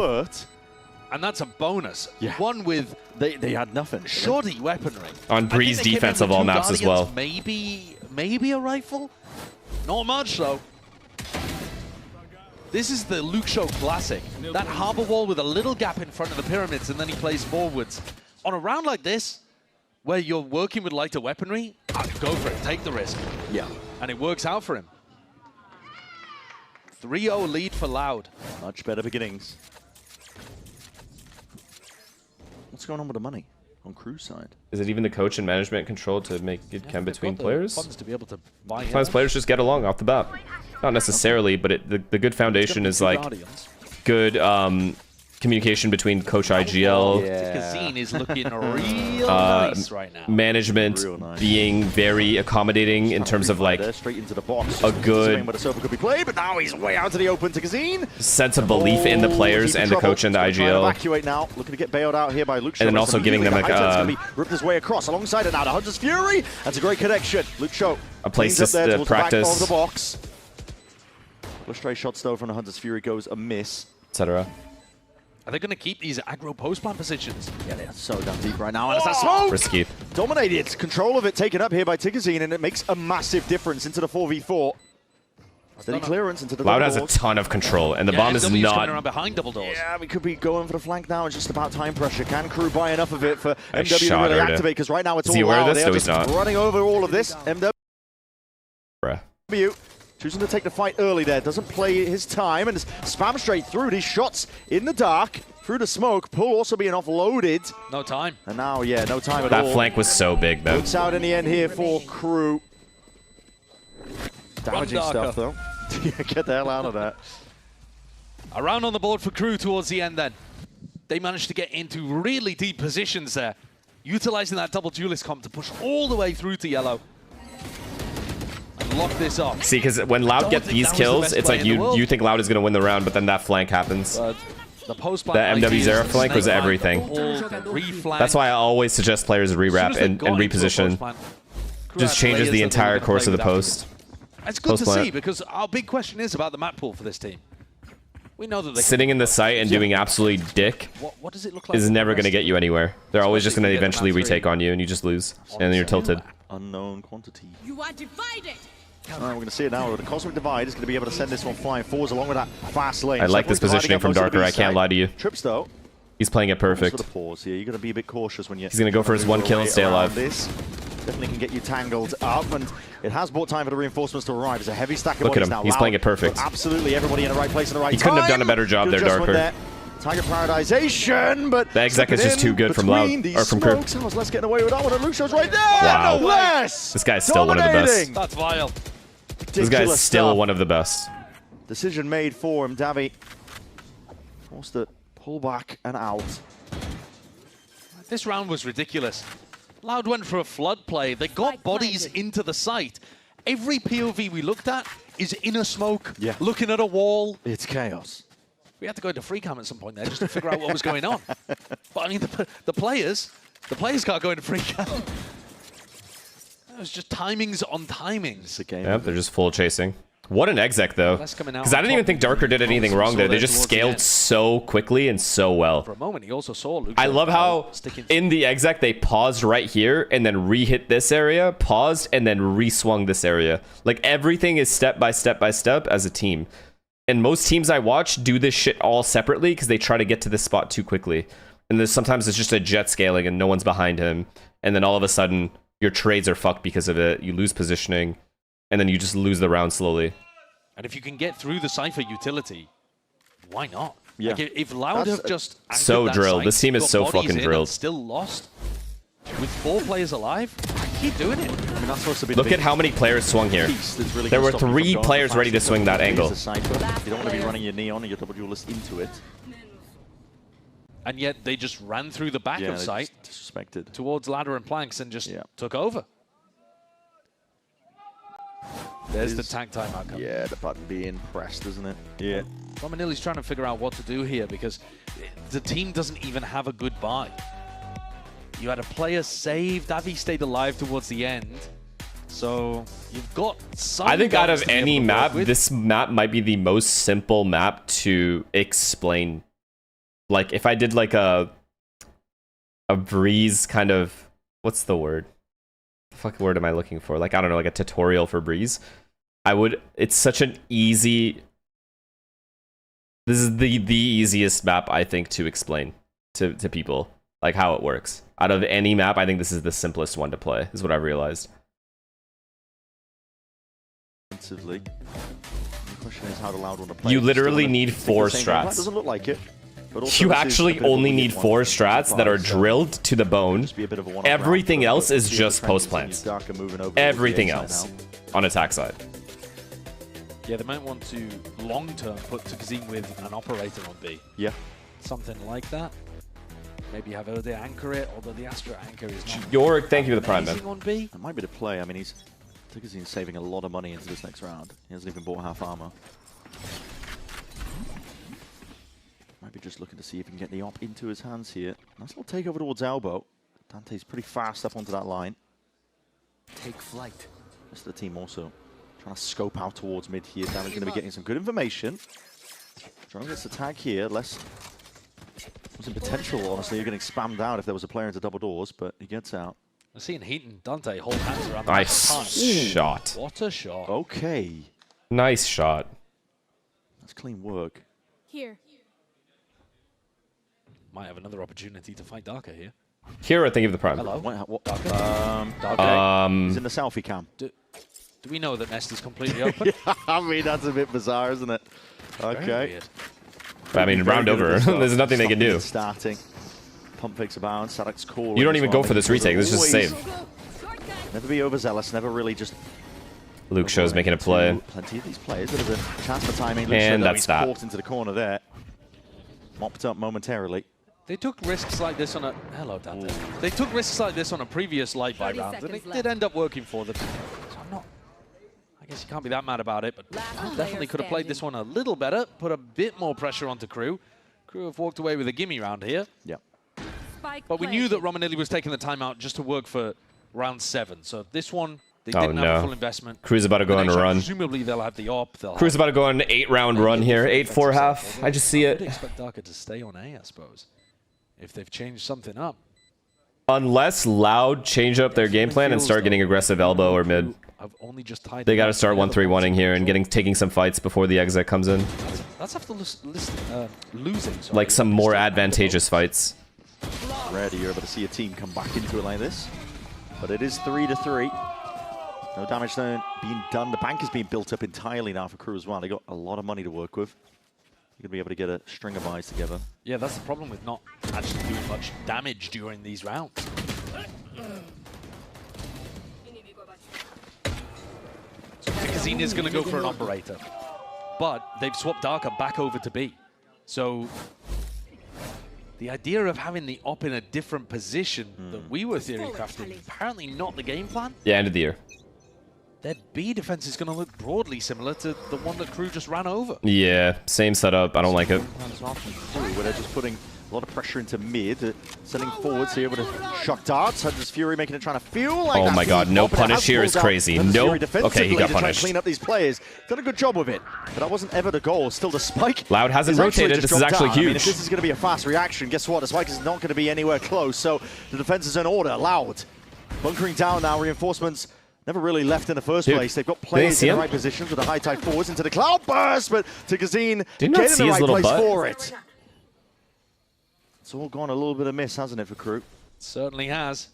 And that's a bonus. Yeah. One with they had nothing. shoddy weaponry. On Breeze defense of all maps as well. Maybe a rifle? Not much though. This is the Luke Show classic. That harbor wall with a little gap in front of the pyramids, and then he plays forwards. On a round like this, where you're working with lighter weaponry, go for it, take the risk. Yeah. And it works out for him. 3-0 lead for Loud. Much better beginnings. What's going on with the money on KRU side? Is it even the coach and management control to make good chem between players? Funds to be able to buy Sometimes players just get along off the bat. Not necessarily, but the good foundation is like good communication between Coach IGL. Kazine is looking real nice right now. Management being very accommodating in terms of like straight into the box. A good But the could be played, but now he's way out to the open to Kazine. sense of belief in the players and the coach and the IGL. Evacuate now, looking to get bailed out here by Luke Show. And then also giving them a ripped his way across alongside it now to Hunter's Fury. That's a great connection. Luke Show a place to practice. The box. A stray shots though from the Hunter's Fury goes a miss, etc. Are they going to keep these aggro post-plant positions? Yeah, they're so down deep right now. And it's that smoke! Risky. Dominated. Control of it taken up here by Tigazine, and it makes a massive difference into the 4v4. Steady clearance into the Loud has a ton of control, and the bomb is MW's not... coming around behind double doors. Yeah, we could be going for the flank now. It's just about time pressure. Can KRU buy enough of it for I MW to really activate? Because right now it's all Loud. They are just running over all of this. MW choosing to take the fight early there. Doesn't play his time and spam straight through these shots in the dark. Through the smoke. Pull also being offloaded. No time. And now, yeah, no time at all. That flank was so big, man. Looks out in the end here for KRU. Damaging stuff, though. Get the hell out of that. A round on the board for KRU towards the end then. They managed to get into really deep positions there. Utilizing that double duelist comp to push all the way through to yellow. And lock this off. See, because when Loud gets these kills, it's like you think Loud is going to win the round, but then that flank happens. The MW's air flank was everything. That's why I always suggest players re-wrap and reposition. Just changes the entire course of the post. It's good to see, because our big question is about the map pool for this team. We know that they sitting in the site and doing absolutely dick what does it look like is never going to get you anywhere. They're always just going to eventually retake on you, and you just lose, and then you're tilted. Unknown quantity. You are divided. All right, we're going to see it now. The Cosmic Divide is going to be able to send this one flying forwards along with that fast lane. I like this positioning from Darker, I can't lie to you. Trips, though. He's playing it perfect. Sort of pause here. You're going to be a bit cautious when you... He's going to go for his one kill and stay alive. This definitely can get you tangled up, and it has bought time for the reinforcements to arrive. It's a heavy stack of Look at him. now. He's playing it perfect. Absolutely everybody in the right place in the right time. He couldn't have done a better job there, Darker. Tiger Paradisation, but the exec is just too good from Loud, or from KRU. Let's get away with that one, and Luke Show's right there. Wow. No less. This guy's still one of the best. That's vile. This guy's still one of the best. Decision made for him. Davi forced to pull back and out. This round was ridiculous. Loud went for a flood play. They got bodies into the site. Every POV we looked at is in a smoke, looking at a wall. It's chaos. We had to go into free cam at some point there just to figure out what was going on. But I mean, the players can't go into free cam. It was just timings on timings. Yep, they're just full chasing. What an exec, though. Because I didn't even think Darker did anything wrong there. They just scaled so quickly and so well. For a moment, he also saw Luke. I love how in the exec, they paused right here and then re-hit this area, paused, and then re-swung this area. Like, everything is step by step by step as a team. And most teams I watch do this shit all separately because they try to get to this spot too quickly. And sometimes it's just a jet scaling and no one's behind him. And then all of a sudden, your trades are fucked because of it. You lose positioning, and then you just lose the round slowly. And if you can get through the Cypher utility, why not? Yeah. Like if Loud have just so drilled. This team is so fucking drilled. Still lost with 4 players alive. Keep doing it. I mean, that's supposed to be Look at how many players swung here. Really there were 3 players ready to swing that angle. You don't want to be running your Neon or your double duelist into it. And yet they just ran through the back of site disrespected towards ladder and planks and just took over. There's the tank time outcome. Yeah, the button being pressed, isn't it? Yeah. Romanilli's trying to figure out what to do here because the team doesn't even have a good buy. You had a player save, Davi stayed alive towards the end. So you've got some. I think out guns of to be any able to work map, with. this map might be the most simple map to explain. Like if I did like a Breeze kind of, what's the word? The fuck word am I looking for? Like, I don't know, like a tutorial for Breeze. It's such an easy, this is the easiest map I think to explain to people, like how it works. Out of any map, I think this is the simplest one to play, is what I've realized. The question is how Loud want to play. You literally need 4 That strats. doesn't look like it. But also You this is actually a bit of a only weird need one 4 for strats that are so drilled to the bone. just be a bit of a one-off Everything round, else but is see if just the trend post plants. continues. Darker moving over to the Everything VA side else now. on attack side. Yeah, they might want to long-term put Tukazine with an operator on B. Yeah. Something like that. Maybe have Ode anchor it, although the Astra anchor is not Yorick, thank you for the prime, man. amazing on B. That might be the play. I mean, Tukazine's saving a lot of money into this next round. He hasn't even bought half armor. Might be just looking to see if he can get the op into his hands here. Nice little takeover towards elbow. Dante's pretty fast up onto that line. Take flight. Rest of the team also trying to scope out towards mid here. Damon's going to be getting some good information. Trying to get the tag here. Less some potential, honestly. You're getting spammed out if there was a player into double doors, but he gets out. We're seeing Heaton Dante hold hands around the Nice punch. shot. What a shot. Okay. Nice shot. That's clean work. Here. Might have another opportunity to fight Darker here. Hero, thank you for the prime. Hello. What? Darker. He's in the selfie cam. Do we know that Nest is completely open? I mean, that's a bit bizarre, isn't it? Okay. I mean, round over. There's nothing they can do. Starting. Pump fakes a bounce. Sadek's call. You don't even go for this retake. This is just a save. Never be overzealous. Never really just. Luke Show's making a play. Plenty of these players. Bit of a chance for timing. Luke And Show, that's he's that. caught into the corner there. Mopped up momentarily. They took risks like this on a... Hello, Dante. They took risks like this on a previous light buy round, and it did end up working for them. So I'm not... I guess you can't be that mad about it, but definitely could have played this one a little better, put a bit more pressure onto KRU. KRU have walked away with a gimme round here. Yeah. But we knew that Romanelli was taking the timeout just to work for round 7. So this one, they Oh, didn't have no. a full investment. KRU's about to go The on next a round, run. Presumably they'll have the op. KRU's about to go on an 8-round run here. 8-4 half. I just see I would it. expect Darker to stay on A, I suppose, if they've changed something up. Unless Loud change up their game plan and start getting aggressive elbow or mid. I've only just tied They it got to up start together. 1-3-1ing here and taking some fights before the exit comes in. That's after losing. Sorry. Like some more advantageous fights. Rarely you're able to see a team come back into it like this. But it is 3-3. No damage then being done. The bank is being built up entirely now for KRU as well. They got a lot of money to work with. You're going to be able to get a string of buys together. Yeah, that's the problem with not actually doing much damage during these rounds. So Tukazine is going to go for an operator. But they've swapped Darker back over to B. So the idea of having the op in a different position that we were theory crafting, apparently not the game plan. Yeah, end of the year. Their B defense is going to look broadly similar to the one that KRU just ran over. Yeah, same setup. I don't like it. Where they're just putting a lot of pressure into mid, sending forwards here with a shock darts. Hunter's Fury making it trying to fuel like Oh that. my god, no But it has punish here is pulled out crazy. Hunter's No. Fury Okay, he defensively got to try and punished. clean up these players. Done a good job with it, but that wasn't ever the goal. Still the spike. Loud hasn't is actually rotated. just This is dropped actually down. I mean, huge. if this is going to be a fast reaction, guess what? The spike is not going to be anywhere close. So the defense is in order. Loud bunkering down now. Reinforcements never really left in the first Dude, place. They've got did they players see in the him? right positions with the high tide forwards into the cloud burst, but Tukazine Did not getting see in the his right little place butt. for it. It's all gone a little bit amiss, hasn't it, for KRU? Certainly has.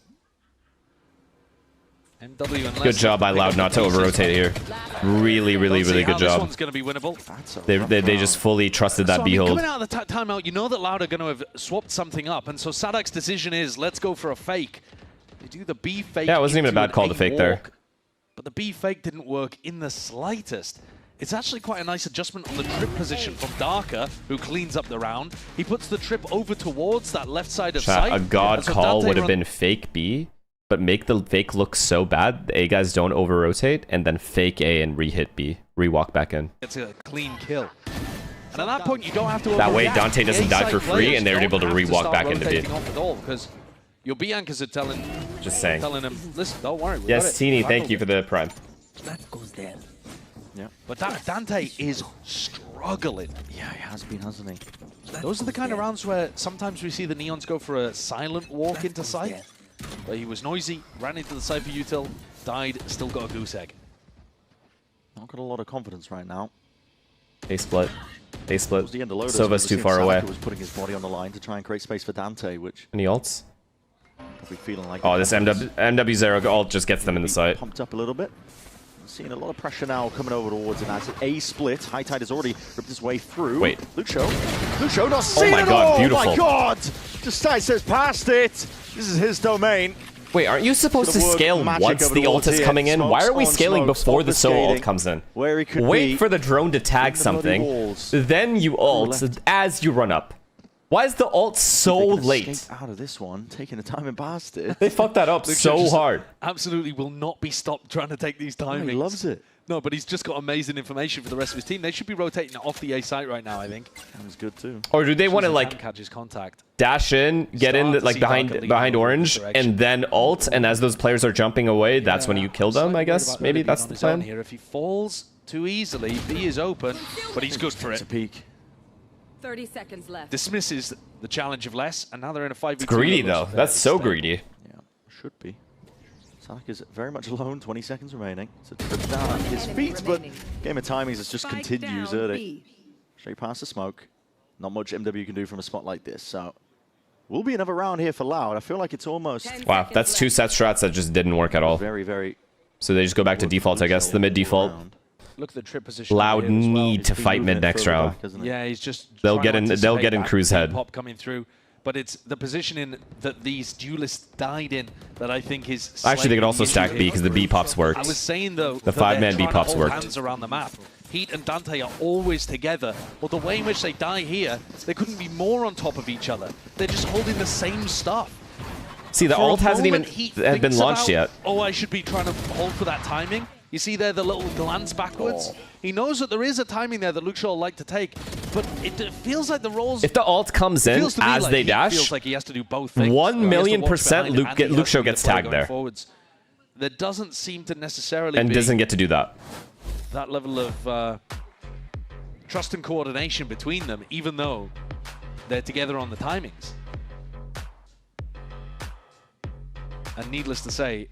MW and Good job by Loud not to over-rotate here. Really good This job. one's going to be winnable. They just fully trusted that So, I B mean, hold. coming out of the timeout, you know that Loud are going to have swapped something up, and so Sadak's decision is, let's go for a fake. They do the B fake. Yeah, it wasn't even a into bad an call to A fake there. walk, but the B fake didn't work in the slightest. It's actually quite a nice adjustment on the trip position from Darker, who cleans up the round. He puts the trip over towards that left side of Chat, sight. a god and so call Dante would have run- been fake B, but make the fake look so bad the A guys don't over-rotate, and then fake A and re-hit B. Re-walk back in. It's a clean kill. And at that point, you don't have to That way, overreact. Dante doesn't The die A-side for free, players and they're don't able to have re-walk start back into B. rotating off at all, because your B anchors are telling Just saying. Telling him, listen, don't worry. Yes, Teeny, thank you for the prime. That goes there. Yeah. But Dante is struggling. Yeah, he has been, hasn't he? Those are the kind of rounds where sometimes we see the Neons go for a silent walk into sight. But he was noisy, ran into the Cypher util, died, still got a goose egg. Not got a lot of confidence right now. They split. They split. The end of Lotus, Sova's too far away. was putting his body on the line to try and create space for Dante, which... Any ults? Probably feeling like... Oh, this MW0 ult just gets them in the site. Pumped up a little bit. Seeing a lot of pressure now coming over towards him. That's a split. High Tide has already ripped his way through. Wait. Lucio not seeing my it god, all. beautiful. Oh my god! Just Tide says past it. This is his domain. Wait, aren't you supposed to scale once the ult is coming in? Why are we scaling before the solo ult comes in? Where he could Wait for the drone to tag something, then you ult as you run up. Why is the ult so late? Out of this one, taking the time and past it. They fucked that up so hard. Absolutely will not be stopped trying to take these timings. No, he loves it. No, but he's just got amazing information for the rest of his team. They should be rotating off the A site right now, I think. That was good too. Or do they want to like catches contact, dash in, get in like behind orange, and then ult, and as those players are jumping away, that's when you kill them, I guess? Maybe that's the plan. Here. If he falls too easily, B is open, but he's good for it. It's a peek. 30 seconds left. Dismisses the challenge of less, and now they're in a 5v2. It's greedy though. That's so greedy. Yeah, should be. Sadak is very much alone, 20 seconds remaining. So trip down at his feet, but game of timings has just continues early. Straight past the smoke. Not much MW can do from a spot like this, so will be another round here for Loud. I feel like it's almost... Wow, that's two set strats that just didn't work at all. Very, very... So they just go back to default, I guess, the mid default. Look at the trip position. Loud need to fight mid next round. Yeah, he's just... They'll get in Crew's head. Pop coming through. But it's the positioning that these duelists died in that I think is... Actually, they could also stack B because the B pops worked. I was saying, though, the 5-man B pops worked. Hands around the map. Heat and Dante are always together, but the way in which they die here, they couldn't be more on top of each other. They're just holding the same stuff. See, the ult hasn't even been launched yet. Oh, I should be trying to hold for that timing. You see there the little glance backwards? He knows that there is a timing there that Luke Shaw will like to take, but it feels like the rolls... If the ult comes in as they dash, feels like he has to do both things. 1,000,000% Luke Shaw gets tagged there. There doesn't seem to necessarily and be doesn't get to do that. That level of trust and coordination between them, even though they're together on the timings. And needless to say,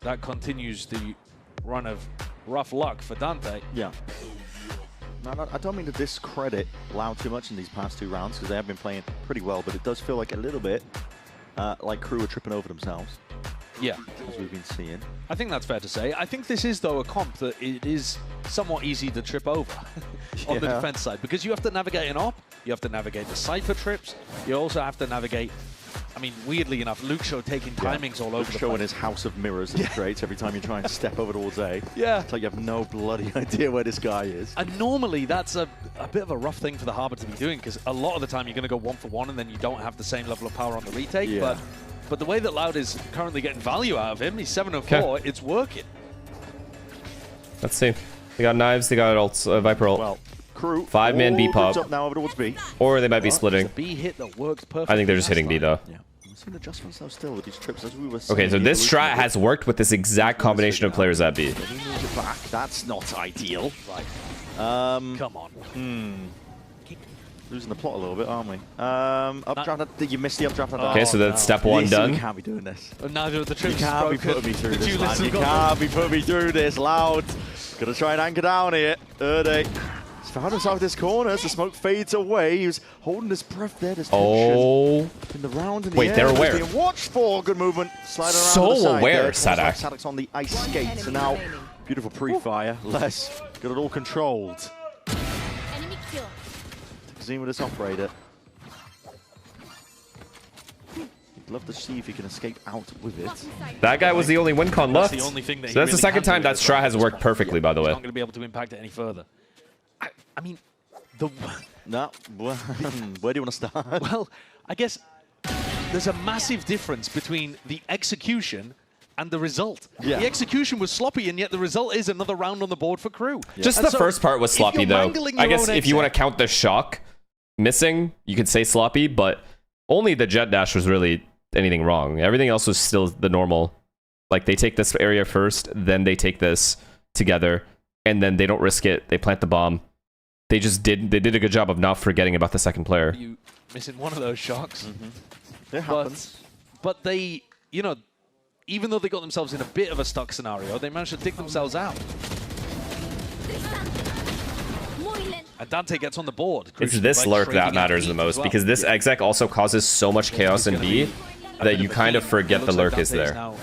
that continues the run of rough luck for Dante. Yeah. Now, I don't mean to discredit Loud too much in these past two rounds because they have been playing pretty well, but it does feel like a little bit like Crew are tripping over themselves. Yeah. As we've been seeing. I think that's fair to say. I think this is, though, a comp that it is somewhat easy to trip over on the defense side because you have to navigate an op, you have to navigate the Cypher trips, you also have to navigate, I mean, weirdly enough, Luke Shaw taking timings all over the place. Luke Shaw in his house of mirrors that he creates every time you try and step over towards A. Yeah. It's like you have no bloody idea where this guy is. And normally that's a bit of a rough thing for the Harbor to be doing because a lot of the time you're going to go 1-for-1 and then you don't have the same level of power on the retake. Yeah. But the way that Loud is currently getting value out of him, he's 7-4, it's working. Let's see. They got knives, they got ults, Viper ult. Well, Crew 5-man B pop. Up now over towards B. Or they might be splitting. B hit that worked perfectly. I think they're just hitting B though. Yeah. Some adjustments though still with these trips as we were saying. Okay, so this strat has worked with this exact combination of players at B. Back. That's not ideal. Right. Come on. Losing the plot a little bit, aren't we? Updraft, did you miss the updraft? Okay, so that's step one done. You can't be doing this. Neither of the trips You can't be putting me through this, man. You can't be putting me through this, Loud. Gonna try and anchor down here. Erde. He's found himself this corner as the smoke fades away. He was holding his breath there. There's tension in the round in the wait, air. they're aware. Being watched for. Good movement. Sliding around so to the side aware, there. Sadak. Sadak's on the ice skate. So now, beautiful pre-fire. Les got it all controlled. Zine with this operator. He'd love to see if he can escape out with it. That guy was the only win con left. That's the only thing that so that's the second time that strat has worked perfectly, by the way. He's not going to be able to impact it any further. I mean, the... No, where do you want to start? Well, I guess there's a massive difference between the execution and the result. Yeah. The execution was sloppy, and yet the result is another round on the board for Crew. Yeah. Just the first part was sloppy, though. I guess if you want to count the shock missing, you could say sloppy, but only the jet dash was really anything wrong. Everything else was still the normal Like, they take this area first, then they take this together, and then they don't risk it. They plant the bomb. They did a good job of not forgetting about the second player. You missing one of those shocks. It happens. But they, you know, even though they got themselves in a bit of a stuck scenario, they managed to dig themselves out. And Dante gets on the board. It's this lurk that matters the most, because this exec also causes so much chaos in B that you kind of forget the lurk is there. Now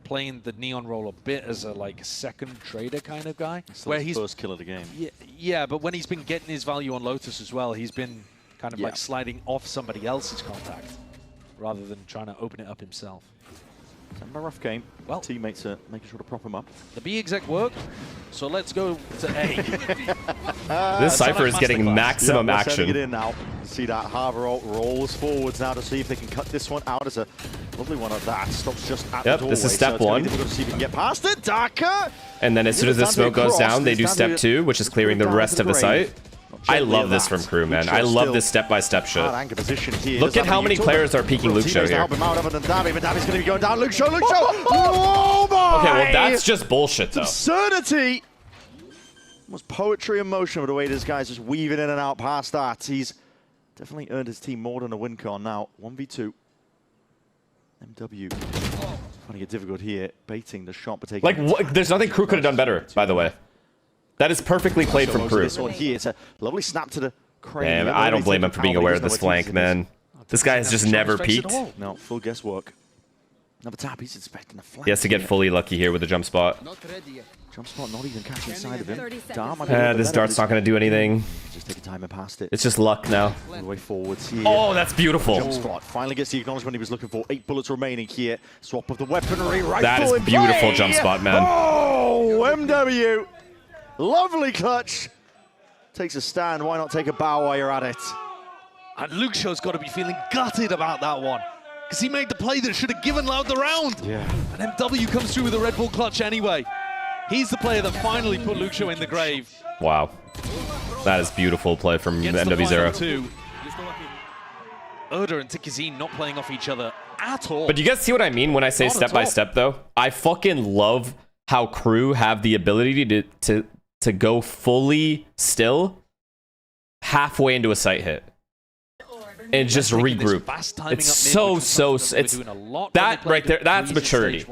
playing the Neon role a bit as a second trader kind of guy. Where he's first kill of the game. Yeah, but when he's been getting his value on Lotus as well, he's been kind of like sliding off somebody else's contact rather than trying to open it up himself. It's a rough game. Well, teammates are making sure to prop him up. The B exec worked, so let's go to A. This Cypher is getting maximum action. It in now. See that Harbour rolls forwards now to see if they can cut this one out. As a lovely one at that. Stops just at the doorway. This is step one. To see if he can get past it. Darker. And then as soon as the smoke goes down, they do step two, which is clearing the rest of the site. I love this from KRU, man. I love this step-by-step shit. Look at how many players are peeking Luke Show here. Okay, well, that's just bullshit, though. Absurdity! Almost poetry in motion with the way this guy's just weaving in and out past that. He's definitely earned his team more than a win con now. 1v2. MW finding it difficult here, baiting the shot, but taking... Like, what? There's nothing KRU could have done better, by the way. That is perfectly played from KRU. This one here, it's a lovely snap to the crane. Damn, I don't blame him for being aware of this flank, man. This guy has just never peeked. No, full guesswork. Another tap, he's expecting a flank. He has to get fully lucky here with the jump spot. Jump spot not even catching inside of him. This dart's not going to do anything. Just taking time and past it. It's just luck now. Way forwards here. Oh, that's beautiful. Jump spot finally gets the acknowledgement he was looking for. 8 bullets remaining here. Swap of the weaponry. That is beautiful jump spot, man. Oh, MW. Lovely clutch. Takes a stand. Why not take a bow while you're at it? And Luke Show's got to be feeling gutted about that one. Because he made the play that should have given Loud the round. Yeah. And MW comes through with a Red Bull clutch anyway. He's the player that finally put Luke Show in the grave. Wow. That is beautiful play from MW0. Urda and Tikazine not playing off each other at all. But you guys see what I mean when I say step by step, though? I fucking love how KRU have the ability to go fully still halfway into a site hit and just regroup. It's it's that right there. That's maturity.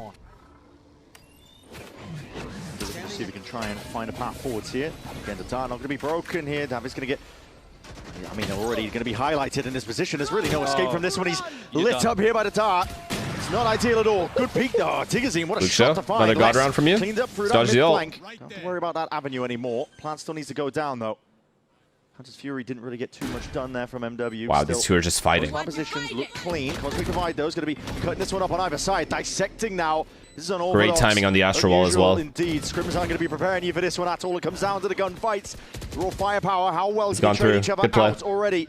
See if he can try and find a path forwards here. Again, the dart not going to be broken here. Davi's going to get... I mean, already going to be highlighted in this position. There's really no escape from this one. He's lit up here by the dart. It's not ideal at all. Good peek though. Tigazine, what a shot to find. Another guard round from you. Cleaned up through that mid-flank. Don't have to worry about that avenue anymore. Plant still needs to go down though. Hunter's Fury didn't really get too much done there from MW. Wow, these two are just fighting. Positions look clean. Cosmic Divide though is going to be cutting this one up on either side. Dissecting now. This is an great timing on the Astral Wall as well. Indeed, Scrims aren't going to be preparing you for this one at all. It comes down to the gunfights. Raw firepower. How well can you trade each other out already?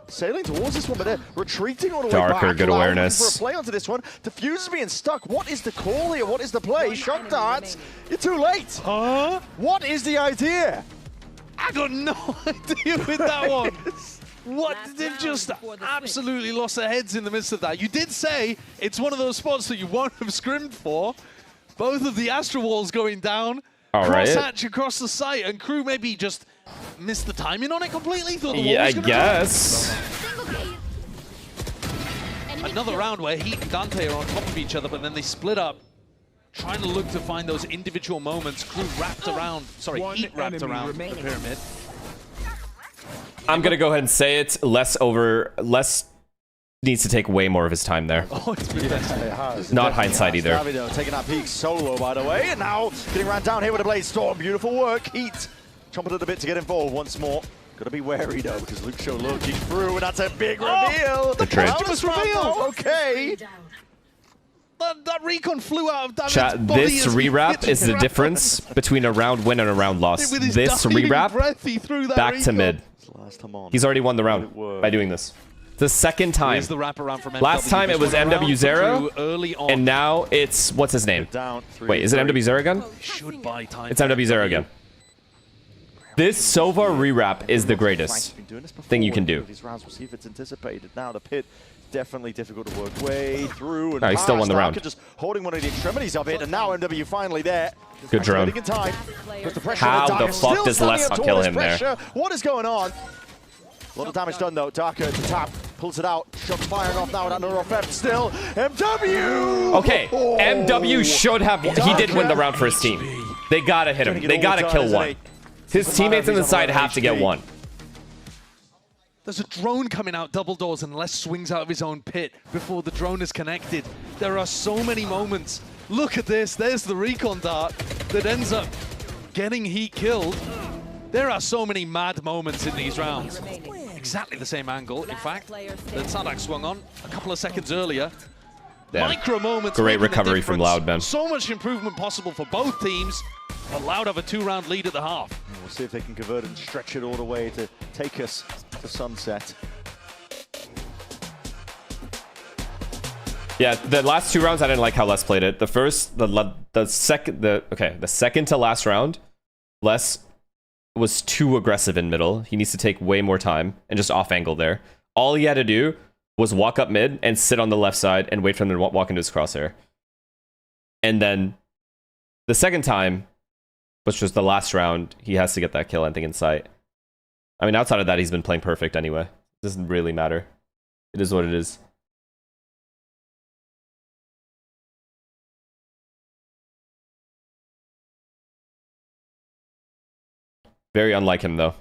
Sailing towards this one, but they're retreating all the way back. Darker, good awareness. For a play onto this one. Diffuse is being stuck. What is the call here? What is the play? Shock darts. You're too late. Huh? What is the idea? I got no idea with that one. What? They've just absolutely lost their heads in the midst of that. You did say it's one of those spots that you won't have scrimmed for. Both of the Astral Walls going down. Crosshatch across the site, and KRU maybe just missed the timing on it completely. Thought the wall was gonna guess. Another round where Heat and Dante are on top of each other, but then they split up, trying to look to find those individual moments. KRU wrapped around, sorry, Heat wrapped around the pyramid. I'm gonna go ahead and say it. Less needs to take way more of his time there. Oh, it's been not hindsight either. Davido taking that peak solo, by the way, and now getting ran down here with a Blade Storm. Beautiful work. Heat chomping at the bit to get involved once more. Got to be wary though, because Luke Show looking through, and that's a big reveal. The trade. Just revealed. Okay. That recon flew out of David's Chat, body. this rewrap is the difference between a round win and a round loss. This rewrap, back to mid. He's already won the round by doing this. The second time. The wraparound from Last time it was MW0, and now it's, what's his name? Wait, is it MW0 again? Should buy time. It's MW0 again. This Sova rewrap is the greatest thing you can do. These rounds, we'll see if it's anticipated. Now the pit definitely difficult to work way through. And no, he still won the round. Just holding one of the extremities of it, and now MW finally there. Good drone. In time. How the fuck does Les not kill him there? What is going on? A lot of damage done though. Darker at the top, pulls it out. Shots firing off now with another effect still. MW! Okay, MW should have. He did win the round for his team. They gotta hit him. They gotta kill one. His teammates in the side have to get one. There's a drone coming out double doors and Les swings out of his own pit before the drone is connected. There are so many moments. Look at this. There's the recon dart that ends up getting Heat killed. There are so many mad moments in these rounds. Exactly the same angle, in fact, that SUDOWOODO swung on a couple of seconds earlier. Damn. Micro moments. Great recovery from Loud, man. So much improvement possible for both teams. But Loud have a 2-round lead at the half. We'll see if they can convert and stretch it all the way to take us to sunset. Yeah, the last 2 rounds I didn't like how Les played it. The second to last round, Les was too aggressive in middle. He needs to take way more time and just off angle there. All he had to do was walk up mid and sit on the left side and wait for him to walk into his crosshair. And then the second time, which was the last round, he has to get that kill, I think, in sight. I mean, outside of that, he's been playing perfect anyway. It doesn't really matter. It is what it is. Very unlike him, though.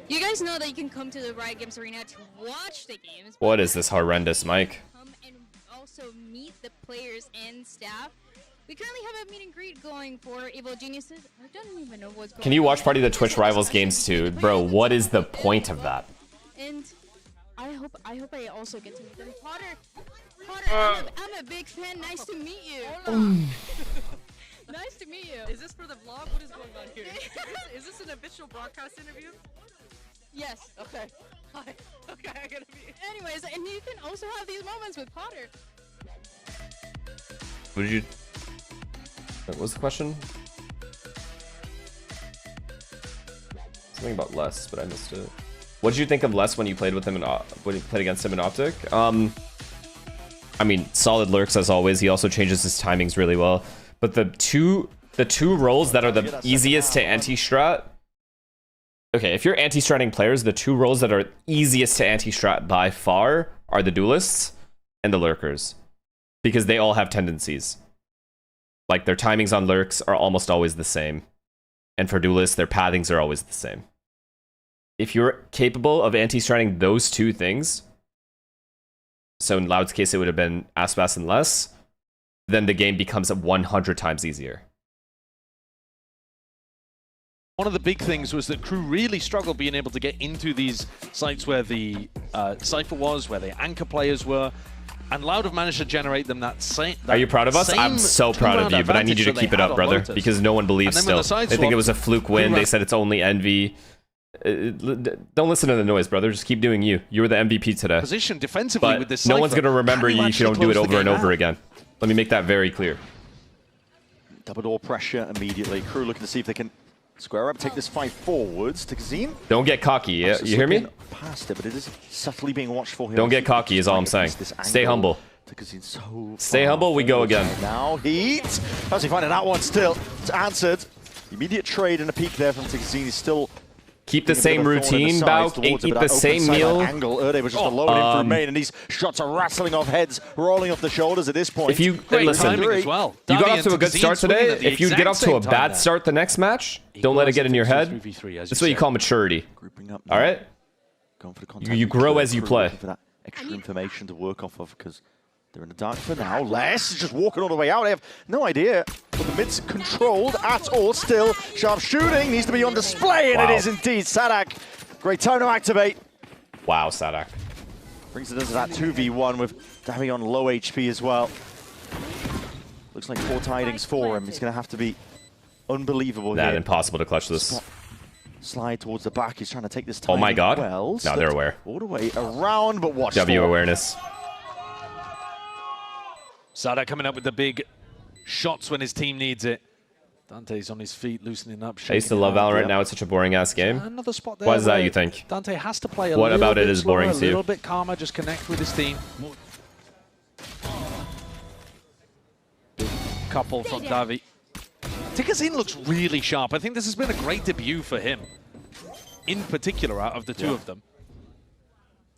You guys know that you can come to the Riot Games Arena to watch the games. What is this horrendous mic? Come and also meet the players and staff. We currently have a meet and greet going for Evil Geniuses. I don't even know what's going on. Can you watch Party the Twitch Rivals games too? Bro, what is the point of that? And I hope I also get to meet them. Potter, I'm a big fan. Nice to meet you. Nice to meet you. Is this for the vlog? What is going on here? Is this an official broadcast interview? Yes. Okay. Hi. Okay, I gotta be. Anyways, and you can also have these moments with Potter. What did you... What was the question? Something about Les, but I missed it. What did you think of Les when you played with him when you played against him in Optic? I mean, solid lurks as always. He also changes his timings really well. But the two roles that are the easiest to anti-strat. Okay, if you're anti-stratting players, the 2 roles that are easiest to anti-strat by far are the duelists and the lurkers, because they all have tendencies. Like, their timings on lurks are almost always the same, and for duelists, their pathings are always the same. If you're capable of anti-stratting those 2 things, so in Loud's case it would have been Aspas and Les, then the game becomes 100 times easier. One of the big things was that KRU really struggled being able to get into these sites where the Cypher was, where the anchor players were, and Loud have managed to generate them that same... Are you proud of us? I'm so proud of you, but I need you to keep it up, brother, because no one believes still. They think it was a fluke win. They said it's only Envy. Don't listen to the noise, brother. Just keep doing you. You were the MVP today. Position defensively but with this no one's Cypher. going to remember you if you don't do it over and over out? again. Let me make that very clear. Double door pressure immediately. KRU looking to see if they can square up, take this fight forwards to Kazim. Don't get cocky, yeah? You hear me? Past it, but it is subtly being watched for him. Don't get cocky is all I'm saying. Stay humble. Stay humble, we go again. Now Heat. How's he finding that one still? It's answered. Immediate trade and a peek there from Tigazine. He's still... Keep the same routine, Bauk. Eat the same meal. Angle. Erde was just alone in through main, and these shots are rattling off heads, rolling off the shoulders at this point. If you listen, you got off to a good start today. If you get off to a bad start the next match, don't let it get in your head. That's what you call maturity. All right? You grow as you play. For that extra information to work off of, because they're in the dark for now. Les is just walking all the way out. They have no idea. But the mid's controlled at all still. Sharp shooting needs to be on display, and it is indeed. SUDOWOODO, great time to activate. Wow, SUDOWOODO. Brings it into that 2v1 with Davy on low HP as well. Looks like poor tidings for him. He's going to have to be unbelievable here. Impossible to clutch this. Slide towards the back. He's trying to take this time. Oh my god. Well, no, they're aware. All the way around, but watch W awareness. SUDOWOODO coming up with the big shots when his team needs it. Dante's on his feet, loosening up. I used to love Valorant. Now it's such a boring ass game. Another spot there. Why is that, you think? Dante has to play a what little about bit it is slower, boring to you? A little bit calmer, just connect with his team. Big couple from Davi. Tikazine looks really sharp. I think this has been a great debut for him, in particular, out of the two of them.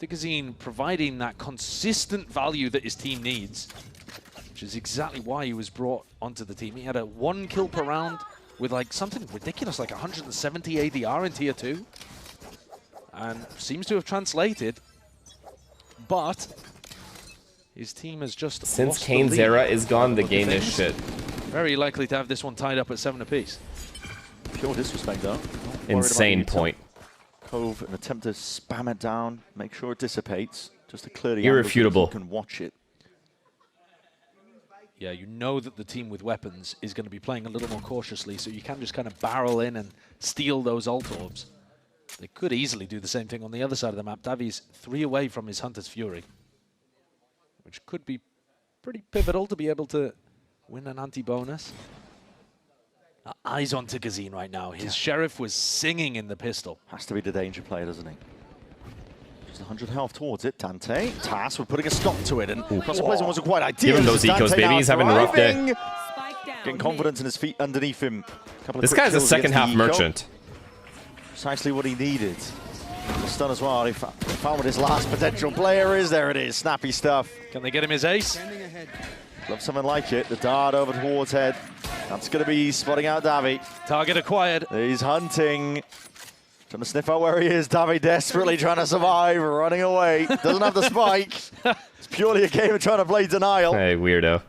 Tikazine providing that consistent value that his team needs, which is exactly why he was brought onto the team. He had a 1 kill per round with like something ridiculous, like 170 ADR in Tier 2. And seems to have translated, but his team has just Since Kane's era is gone, the game is shit. Very likely to have this one tied up at 7 apiece. Pure disrespect, though. Insane point. Cove, an attempt to spam it down, make sure it dissipates, just to clear the irrefutable. You can watch it. Yeah, you know that the team with weapons is going to be playing a little more cautiously, so you can just kind of barrel in and steal those ult orbs. They could easily do the same thing on the other side of the map. Davi's 3 away from his Hunter's Fury, which could be pretty pivotal to be able to win an anti-bonus. Eyes on Tikazine right now. His Sheriff was singing in the pistol. Has to be the danger player, doesn't he? Just 100 health towards it. Dante, tasked with putting a stop to it, and cross placement wasn't quite ideal. Give him those ecos, baby. He's having a rough day. Getting confidence in his feet underneath him. This guy's a second-half merchant. Precisely what he needed. The stun as well. He found what his last potential player is. There it is. Snappy stuff. Can they get him his ace? Love something like it. The dart over towards head. That's going to be spotting out Davi. Target acquired. He's hunting. Trying to sniff out where he is. Davi desperately trying to survive. Running away. Doesn't have the spike. It's purely a game of trying to play denial. Hey, weirdo.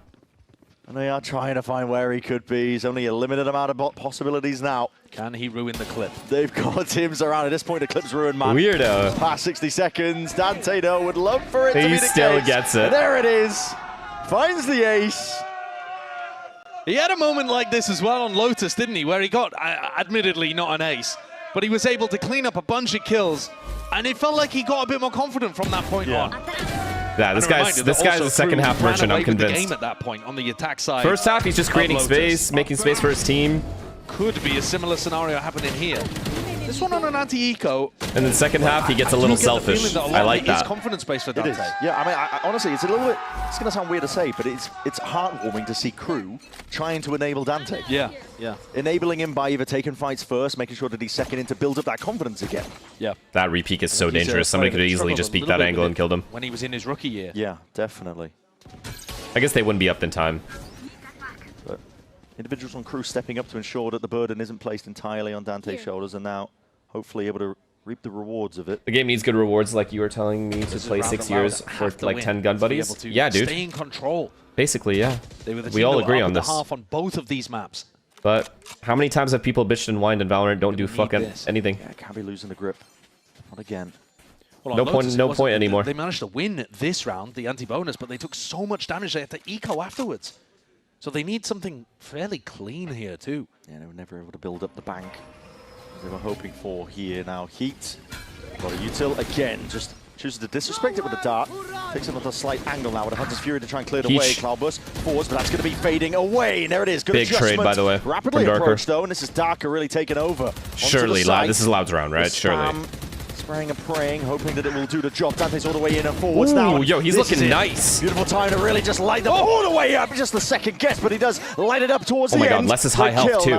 And they are trying to find where he could be. He's only a limited amount of possibilities now. Can he ruin the clip? They've got Tim's around. At this point, the clip's ruined, man. Weirdo. Past 60 seconds. Dante, though, would love for it to be the case. He still gets it. And there it is. Finds the ace. He had a moment like this as well on Lotus, didn't he? Where he got, admittedly, not an ace, but he was able to clean up a bunch of kills, and it felt like he got a bit more confident from that point on. Yeah, this guy's a second-half merchant, I'm convinced. The game at that point on the attack side. First half, he's just creating space, making space for his team. Could be a similar scenario happening here. This one on an anti-eco. And then second half, he gets a little selfish. I like that. It's confidence based for Dante. Yeah, I mean, honestly, it's a little bit, it's going to sound weird to say, but it's heartwarming to see KRU trying to enable Dante. Yeah, yeah. Enabling him by either taking fights first, making sure that he's second in to build up that confidence again. Yeah. That repeat is so dangerous. Somebody could have easily just peeked that angle and killed him. When he was in his rookie year. Yeah, definitely. I guess they wouldn't be up in time. But individuals on KRU stepping up to ensure that the burden isn't placed entirely on Dante's shoulders, and now hopefully able to reap the rewards of it. The game needs good rewards, like you were telling me to play 6 years for like 10 gun buddies. Yeah, dude. Stay in control. Basically, yeah. We all agree on this. Half on both of these maps. But how many times have people bitched and whined in Valorant don't do fucking anything? Yeah, can't be losing the grip. Not again. Well, no point anymore. They managed to win this round, the anti-bonus, but they took so much damage they had to eco afterwards. So they need something fairly clean here too. Yeah, they were never able to build up the bank they were hoping for here. Now Heat, got a util again, just chooses to disrespect it with a dart. Takes another slight angle now with a Hunter's Fury to try and clear it away. Cloudburst forwards, but that's going to be fading away. And there it is. Good big trade, by the way. Rapidly approached though, and this is Darker really taking over. Surely, this is Loud's round, right? Surely. Spraying and praying, hoping that it will do the job. Dante's all the way in and forwards now. Yo, he's looking nice. Beautiful time to really just light them all the way up. Just the second guess, but he does light it up towards the end. Oh my god, Less is high health too.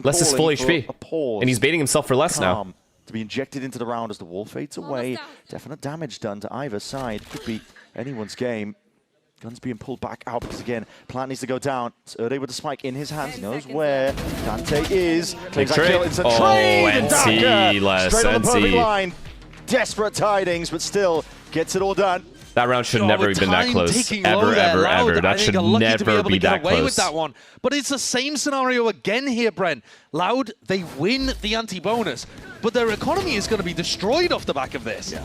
Less is full HP. And he's baiting himself for less now. To be injected into the round as the wall fades away. Definite damage done to either side. Could be anyone's game. Guns being pulled back out because, again, plant needs to go down. Erde with the spike in his hands. He knows where Dante is. Claims that kill. It's a trade. And Darker straight on the perfect line. Desperate tidings, but still gets it all done. That round should never have been that close. Ever. That should never be that close. With that one. But it's the same scenario again here, Brent. Loud, they win the anti-bonus, but their economy is going to be destroyed off the back of this. Yeah.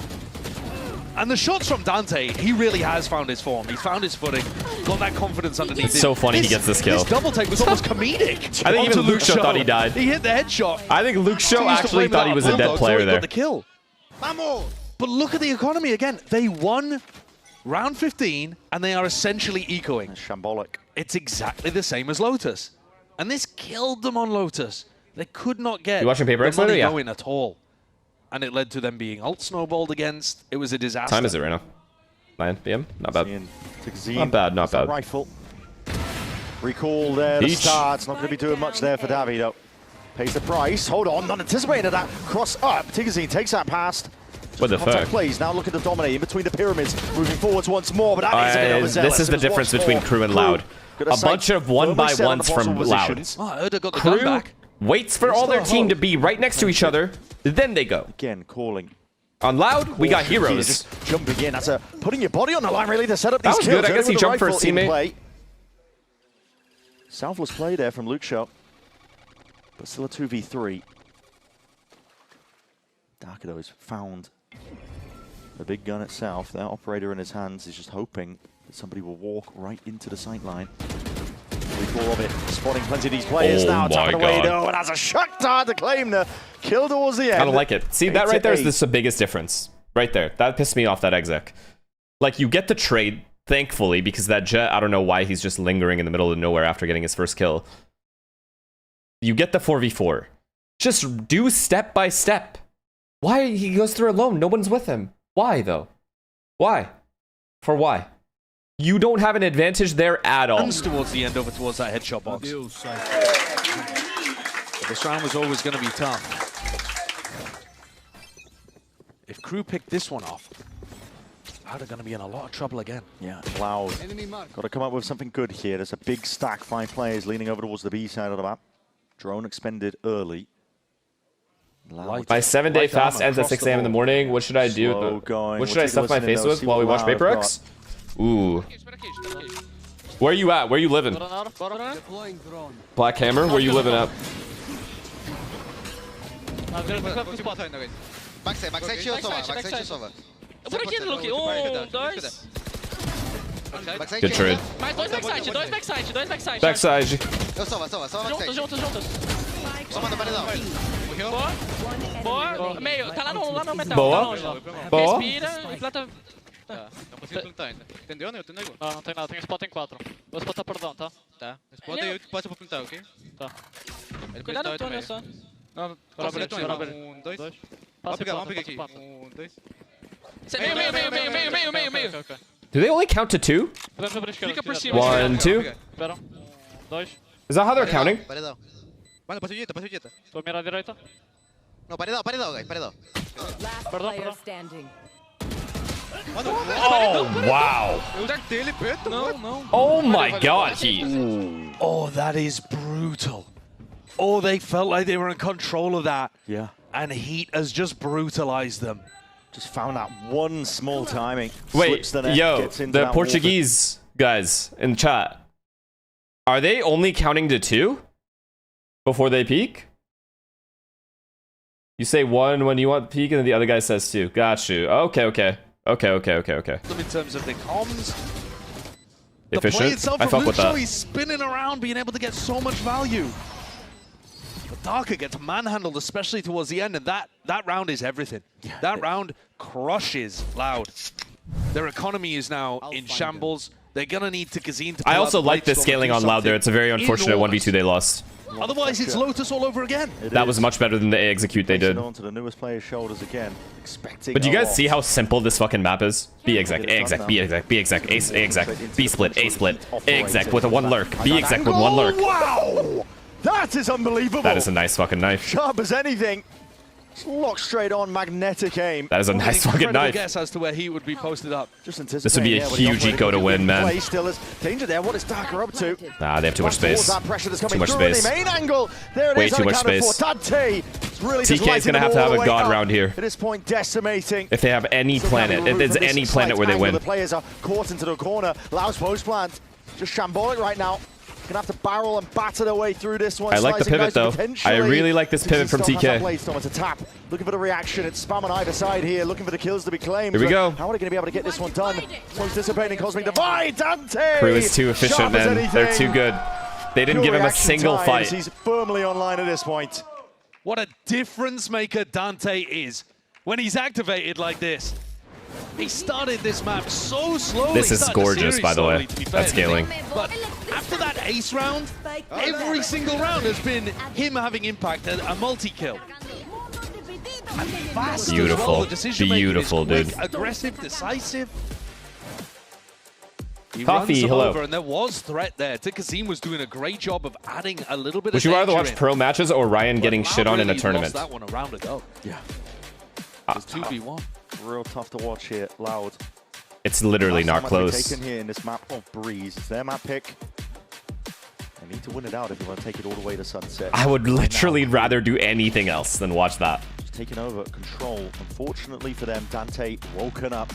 And the shots from Dante, he really has found his form. He's found his footing, got that confidence underneath. It's so funny he gets this kill. This double take was almost comedic. I think even Luke Show thought he died. He hit the headshot. I think Luke Show actually thought he was a dead player there. Got the kill. But look at the economy again. They won round 15, and they are essentially ecoing. That's shambolic. It's exactly the same as Lotus. And this killed them on Lotus. They could not get You watching Paper X the money later? Yeah. going at all. And it led to them being ult snowballed against. It was a disaster. Time is it right now? 9 p.m. Not bad. Zine. Not bad. Not bad. Rifle. Recall there to start. It's not going to be doing much there for Davi, though. Pays the price. Hold on. Not anticipating that. Cross up. Tigazine takes that past. What the fuck? Plays now looking to dominate in between the pyramids. Moving forwards once more, but that is a bit overzealous. This is the difference between KRU and Loud. A bunch of 1-by-1s from Loud. KRU waits for all their team to be right next to each other, then they go. Again, calling. On Loud, we got heroes. Just jumping in. That's putting your body on the line, really, to set up these kills. That was good. I guess he jumped for his teammate. Selfless play there from Luke Shot, but still a 2v3. Darker, though, has found the big gun itself. That operator in his hands is just hoping that somebody will walk right into the sight line. Recall of it, spotting plenty of these players now. Tapping away, though, and has a shot to claim the kill towards the end. I don't like it. See, that right there is the biggest difference. Right there. That pissed me off, that exec. Like, you get the trade, thankfully, because that Jet, I don't know why he's just lingering in the middle of nowhere after getting his first kill. You get the 4v4. Just do step by step. Why? He goes through alone. No one's with him. Why, though? Why? For why? You don't have an advantage there at all. Runs towards the end over towards that headshot box. But this round was always going to be tough. If KRU picked this one off, they're going to be in a lot of trouble again. Yeah, Loud. Got to come up with something good here. There's a big stack, 5 players leaning over towards the B side of the map. Drone expended early. My 7-day fast ends at 6 a.m. in the morning. What should I do? What should I stuff my face with while we watch Paper X? Ooh. Where are you at? Where are you living? Black Hammer, where are you living at? Good trade. Mais dois backside. Backside. Eu sova. Juntos. Soma no paredão. Morreu. Boa. Meio. Tá lá no metal. Boa. Boa. Respira e planta. Tá, não consigo plantar ainda. Entendeu, né? Eu nego. Não tem nada. Tem spot em 4. Vou spotar perdão, tá? Tá. Spot aí, passa pra plantar, ok? Tá. Cuidado no túnel só. Não, abre. 1, 2. Vamos pegar aqui. 1, 2. Meio. Do they only count to 2? Fica por cima. 1, 2. Espera. 2. Is that how they're counting? Paredão. Mano, passa direita. Tô mirando à direita. Não, paredão, guys. Paredão. Perdão. Oh, wow. Eu dartei ele preto. Não. Oh my god, Heat. Oh, that is brutal. Oh, they felt like they were in control of that. Yeah. And Heat has just brutalized them. Just found that one small timing. Wait, the net, yo, the Portuguese guys in chat, are they only counting to 2 before they peak? You say 1 when you want peak, and then the other guy says 2. Got you. Okay. Them in terms of the comms. Efficient. The play itself I from fuck with Luke Shaw, that. he's spinning around, being able to get so much value. But Darker gets manhandled, especially towards the end, and that round is everything. That round crushes Loud. Their economy is now in shambles. They're gonna need Tigazine to. I also like the scaling on Loud there. It's a very unfortunate 1v2 they lost. Otherwise, it's Lotus all over again. That was much better than the execute they did. Onto the newest player's shoulders again, expecting. But do you guys see how simple this fucking map is? B exec, A exec, B exec, B exec, A exec, B split, A split, A exec with a 1 lurk, B exec with 1 lurk. Wow! That is unbelievable. That is a nice fucking knife. Sharp as anything. Just locked straight on, magnetic aim. That is a nice fucking knife. Guess as to where he would be posted up. Just this would be a huge eco to win, man. Still is danger there. What is Darker up to? Nah, they have too much space. Too much space. Main angle. There it Way is, too much space. Dante. Really TK is going to have a god round here. At this point, decimating. If they have any planet, if there's any planet where they win. The players are caught into the corner. Loud's post plant. Just shambolic right now. Gonna have to barrel and batter their way through this one. I like the pivot though. I really like this pivot from TK. It's a tap. Looking for the reaction. It's spam on either side here. Looking for the kills to be claimed. Here we go. How are they going to be able to get this one done? Most dissipating Cosmic Divide. Dante! KRU is too efficient, man. They're too good. They didn't give him a single fight. He's firmly online at this point. What a difference maker Dante is when he's activated like this. He started this map so slowly. This is gorgeous, by the way. That scaling. But after that ace round, every single round has been him having impact, a multi-kill. Beautiful. Beautiful, dude. Aggressive, decisive. He Coffee, runs hello. over, and there was threat there. Kazim was doing a great job of adding a little bit Would of you rather danger watch in. pro matches or Ryan getting shit on in a Really tournament? lost that one a round ago. Yeah. It's 2v1. Real tough to watch here. Loud. It's literally not close. Taken here in this map of Breeze. It's their map pick. They need to win it out if they want to take it all the way to sunset. I would literally rather do anything else than watch that. Just taking over control. Unfortunately for them, Dante woken up.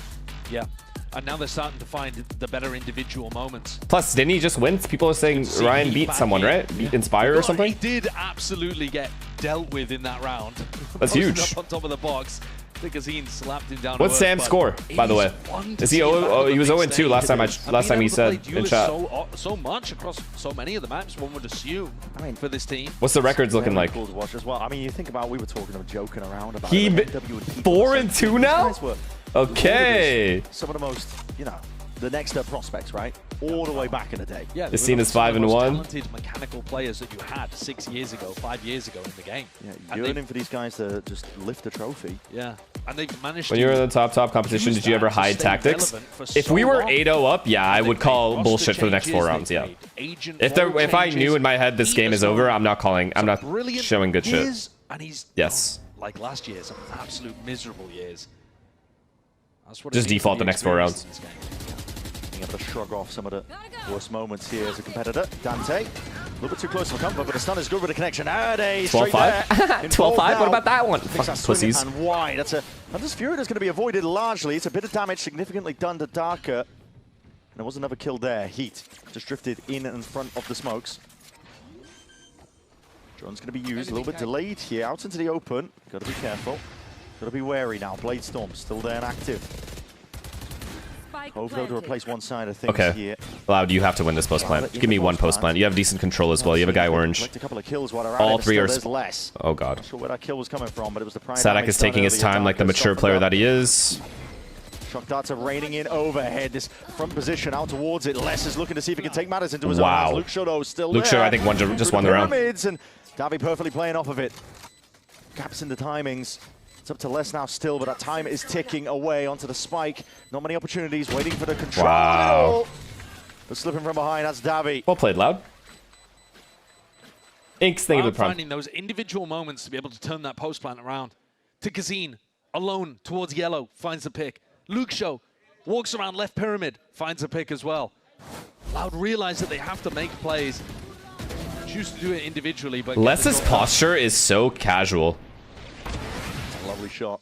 Yeah. And now they're starting to find the better individual moments. Plus, didn't he just win? People are saying Ryan beat someone, right? Beat Inspire or something? He did absolutely get dealt with in that round. That's huge. Up on top of the box. Kazim slapped him down. What's Sam's score, by the way? Is he 0? Oh, he was 0-2 last time he said in chat. So much across so many of the maps, one would assume. I mean, for this team. What's the records looking like? Cool to watch as well. I mean, you think about, we were talking of joking around about He 4-2 now? Okay. Some of the most, you know, the next prospects, right? All the way back in the day. Yeah, this scene is 5-1. Talented mechanical players that you had 6 years ago, 5 years ago in the game. Yeah, yearning for these guys to just lift the trophy. Yeah, and they've managed. When you were in the top competition, did you ever hide tactics? If we were 8-0 up, yeah, I would call bullshit for the next 4 rounds. Yeah. If I knew in my head this game is over, I'm not calling. I'm not showing good shit. And he's yes. Like last year, some absolute miserable years. Just default the next 4 rounds. Being able to shrug off some of the worst moments here as a competitor. Dante, a little bit too close for comfort, but the stun is good with the connection. 12-5? 12-5? What about that one? Fucking pussies. And wide. That's a Fury that's going to be avoided largely. It's a bit of damage significantly done to Darker. And there was another kill there. Heat just drifted in front of the smokes. Drone's going to be used. A little bit delayed here. Out into the open. Got to be careful. Got to be wary now. Blade Storm still there and active. Hopefully to replace one side of things here. Loud, you have to win this post plant. Give me one post plant. You have decent control as well. You have a guy orange. A couple of kills while they're all 3 are. Less. Oh god. Not sure where that kill was coming from, but it was the prime. Sadak is taking his time like the mature player that he is. Shock darts are raining in overhead. This front position out towards it. Les is looking to see if he can take matters into his own hands. Luke Show still there. Luke Show, I think, just won the round. And Davi perfectly playing off of it. Gaps in the timings. It's up to Les now still, but that time is ticking away onto the spike. Not many opportunities, waiting for the control. Wow. But slipping from behind, that's Davi. Well played, Loud. Inks, thank you for the prompt. Finding those individual moments to be able to turn that post plant around. To Kazim, alone towards yellow, finds the pick. Luke Show walks around left pyramid, finds a pick as well. Loud realize that they have to make plays. Choose to do it individually, but Les's posture is so casual. Lovely shot.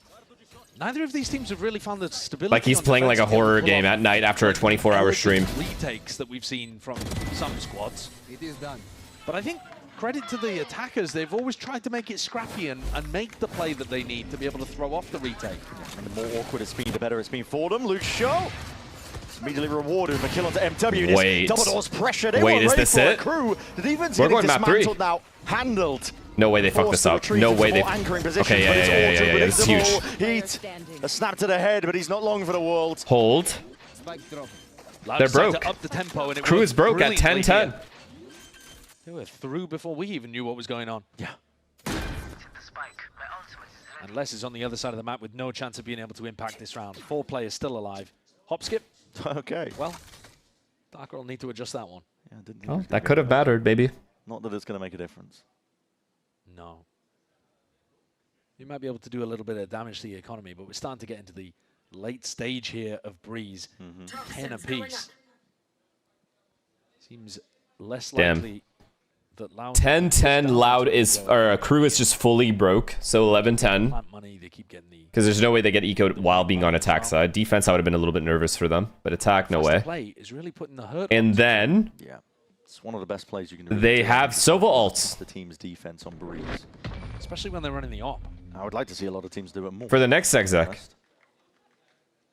Neither of these teams have really found the stability. Like he's playing like a horror game at night after a 24-hour stream. Retakes that we've seen from some squads. It is done. But I think credit to the attackers, they've always tried to make it scrappy and make the play that they need to be able to throw off the retake. And the more awkward it's been, the better it's been for them. Luke Show immediately rewarded with a kill onto MW. Wait. Double doors pressure. Wait, is this it? KRU. The defense We're going getting map 3. dismantled now. Handled. No way they fucked this up. No way they... Okay, yeah, this is huge. Heat. A snap to the head, but he's not long for the world. Hold. They're broke. Up the tempo and KRU is broke at 10-10. They were through before we even knew what was going on. Yeah. And Les is on the other side of the map with no chance of being able to impact this round. 4 players still alive. Hop skip. Okay. Well, Darker will need to adjust that one. Yeah, Oh, that could have mattered, baby. Not that it's going to make a difference. No. You might be able to do a little bit of damage to the economy, but we're starting to get into the late stage here of Breeze. 10 apiece. Seems less likely that Loud 10-10 Loud is, or KRU is just fully broke, so 11-10. Because there's no way they get ecoed while being on attack side. Defense, I would have been a little bit nervous for them, but attack, no way. Play is really putting the hurt and then yeah, it's one of the best plays you can do. They have Sova ults. The team's defense on Breeze, especially when they're running the op. I would like to see a lot of teams do it more. For the next exec.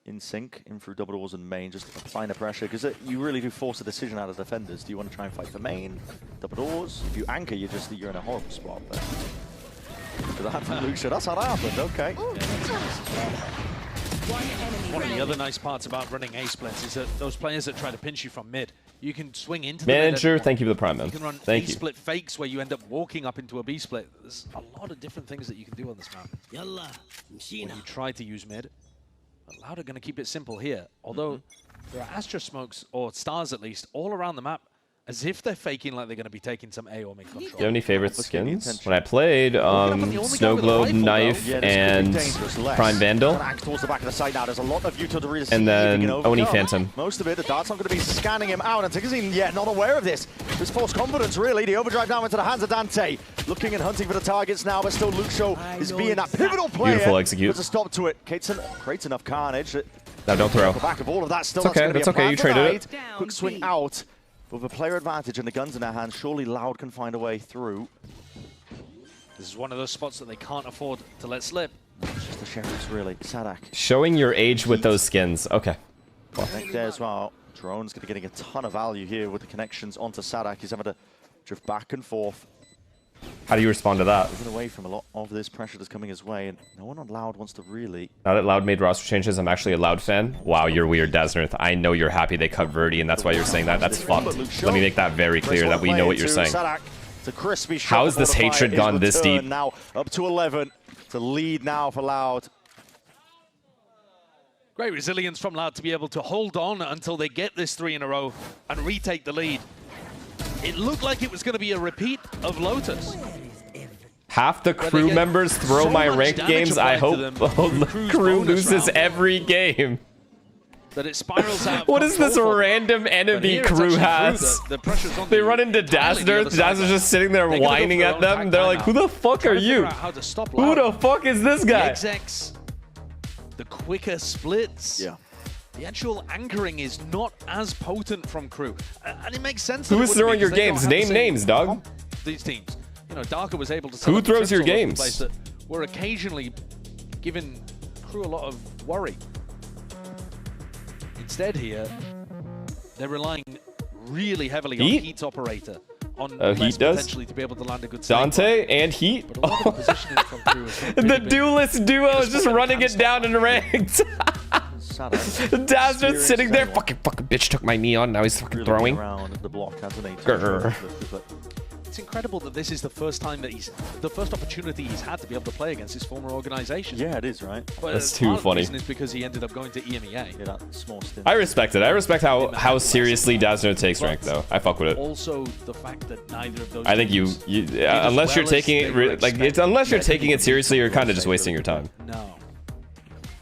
In sync, in through double doors and main, just applying the pressure, because you really do force a decision out of defenders. Do you want to try and fight for main, double doors? If you anchor, you're in a horrible spot. But for that from Lucia, that's how that happened. Okay. One enemy one of the other nice parts about running A splits is that those players that try to pinch you from mid, you can swing into the Manager, mid. thank you for the prime, man. You can run Thank A you. split fakes where you end up walking up into a B split. There's a lot of different things that you can do on this map. When you try to use mid, but Loud are going to keep it simple here. Although there are Astra smokes, or stars at least, all around the map, as if they're faking like they're going to be taking some A or mid control. Do you have any favorite skins? When I played Snow Globe, Knife, and Prime Vandal. And then Oni Phantom. Most of it, the Dart's not going to be scanning him out, and Tigazine yet not aware of this. There's false confidence, really. The overdrive now into the hands of Dante. Looking and hunting for the targets now, but still Luke Show is being that pivotal player. Beautiful execute. There's a stop to it. Creates enough carnage. No, don't throw. The back of all of that still. It's okay, that's okay, you traded it. Quick swing out. With a player advantage and the guns in their hands, surely Loud can find a way through. This is one of those spots that they can't afford to let slip. It's just the Sheriffs, really. Sadak. Showing your age with those skins. Okay. I think there as well. Drone's going to be getting a ton of value here with the connections onto Sadak. He's having to drift back and forth. How do you respond to that? Moving away from a lot of this pressure that's coming his way, and no one on Loud wants to really... Now that Loud made roster changes, I'm actually a Loud fan. Wow, you're weird, Daznarth. I know you're happy they cut Verdi, and that's why you're saying that. That's fucked. Let me make that very clear that we know what you're saying. How has this hatred gone this deep? Now up to 11 to lead now for Loud. Great resilience from Loud to be able to hold on until they get this 3 in a row and retake the lead. It looked like it was going to be a repeat of Lotus. Half the crew members throw my ranked games. I hope crew loses every game. That it spirals out. What is this random enemy crew has? They run into Dazzler. Dazzler's just sitting there whining at them. They're like, who the fuck are you? Who the fuck is this guy? The execs, the quicker splits. Yeah. The actual anchoring is not as potent from crew. And it makes sense. Who is throwing your games? Name names, dog. These teams. You know, Darker was able to... Who throws your games? That were occasionally giving crew a lot of worry. Instead here, they're relying really heavily on Heat's operator. On Heat does? Potentially to be able to land a good Dante and Heat? The duelist duo is just running it down in ranked. Dazzler's sitting there. Fucking bitch took my neon. Now he's fucking throwing. The block, it's incredible that this is the first time that the first opportunity he's had to be able to play against his former organization. Yeah, it is, right? But that's too funny. Is because he ended up going to EMEA. Yeah, that small stint. I respect it. I respect how seriously Dazzler takes rank, though. I fuck with it. Also, the fact that neither of those. I think you unless you're taking it unless you're taking it seriously, you're kind of just wasting your time. No.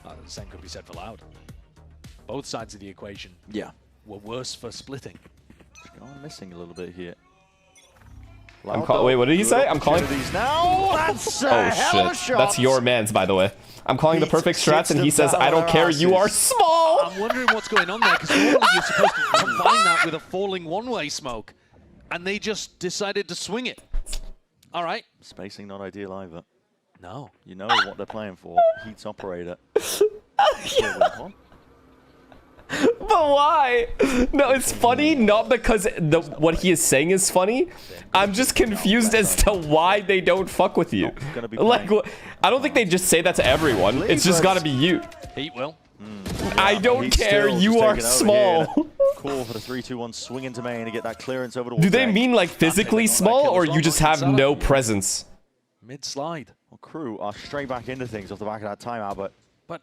The same could be said for Loud. Both sides of the equation. Yeah. Were worse for splitting. Going missing a little bit here. Wait, what did he say? I'm calling these now. That's oh shit! That's your man's, by the way. I'm calling the perfect strats, and he says, "I don't care. You are small." I'm wondering what's going on there because normally you're supposed to combine that with a falling one-way smoke, and they just decided to swing it. All right. Spacing not ideal either. No. You know what they're playing for. Heat's operator. But why? No, it's funny not because what he is saying is funny. I'm just confused as to why they don't fuck with you. Like, I don't think they just say that to everyone. It's just gotta be you. Heat will. I don't care. You are small. Call for the 3-2-1 swing into main to get that clearance over the. Do they mean like physically small, or you just have no presence? Mid slide. Well, crew are straight back into things off the back of that timeout, but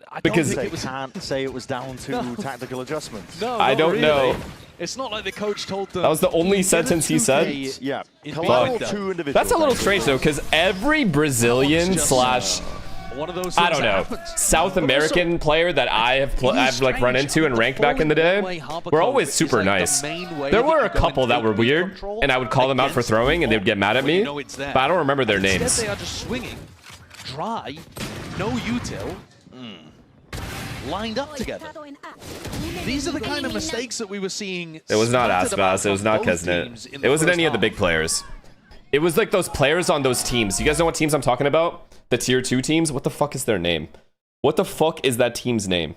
I because they can't say it was down to tactical adjustments. No, I don't know. It's not like the coach told them. That was the only sentence he said. Yeah. That's a little strange though, because every Brazilian slash I don't know South American player that I've like run into and ranked back in the day were always super nice. There were a couple that were weird, and I would call them out for throwing, and they would get mad at me. But I don't remember their names. They are just swinging, dry, no util. Lined up together. These are the kind of mistakes that we were seeing. It was not Aspas, it was not Kesnet. It wasn't any of the big players. It was like those players on those teams. You guys know what teams I'm talking about? The tier 2 teams? What the fuck is their name? What the fuck is that team's name?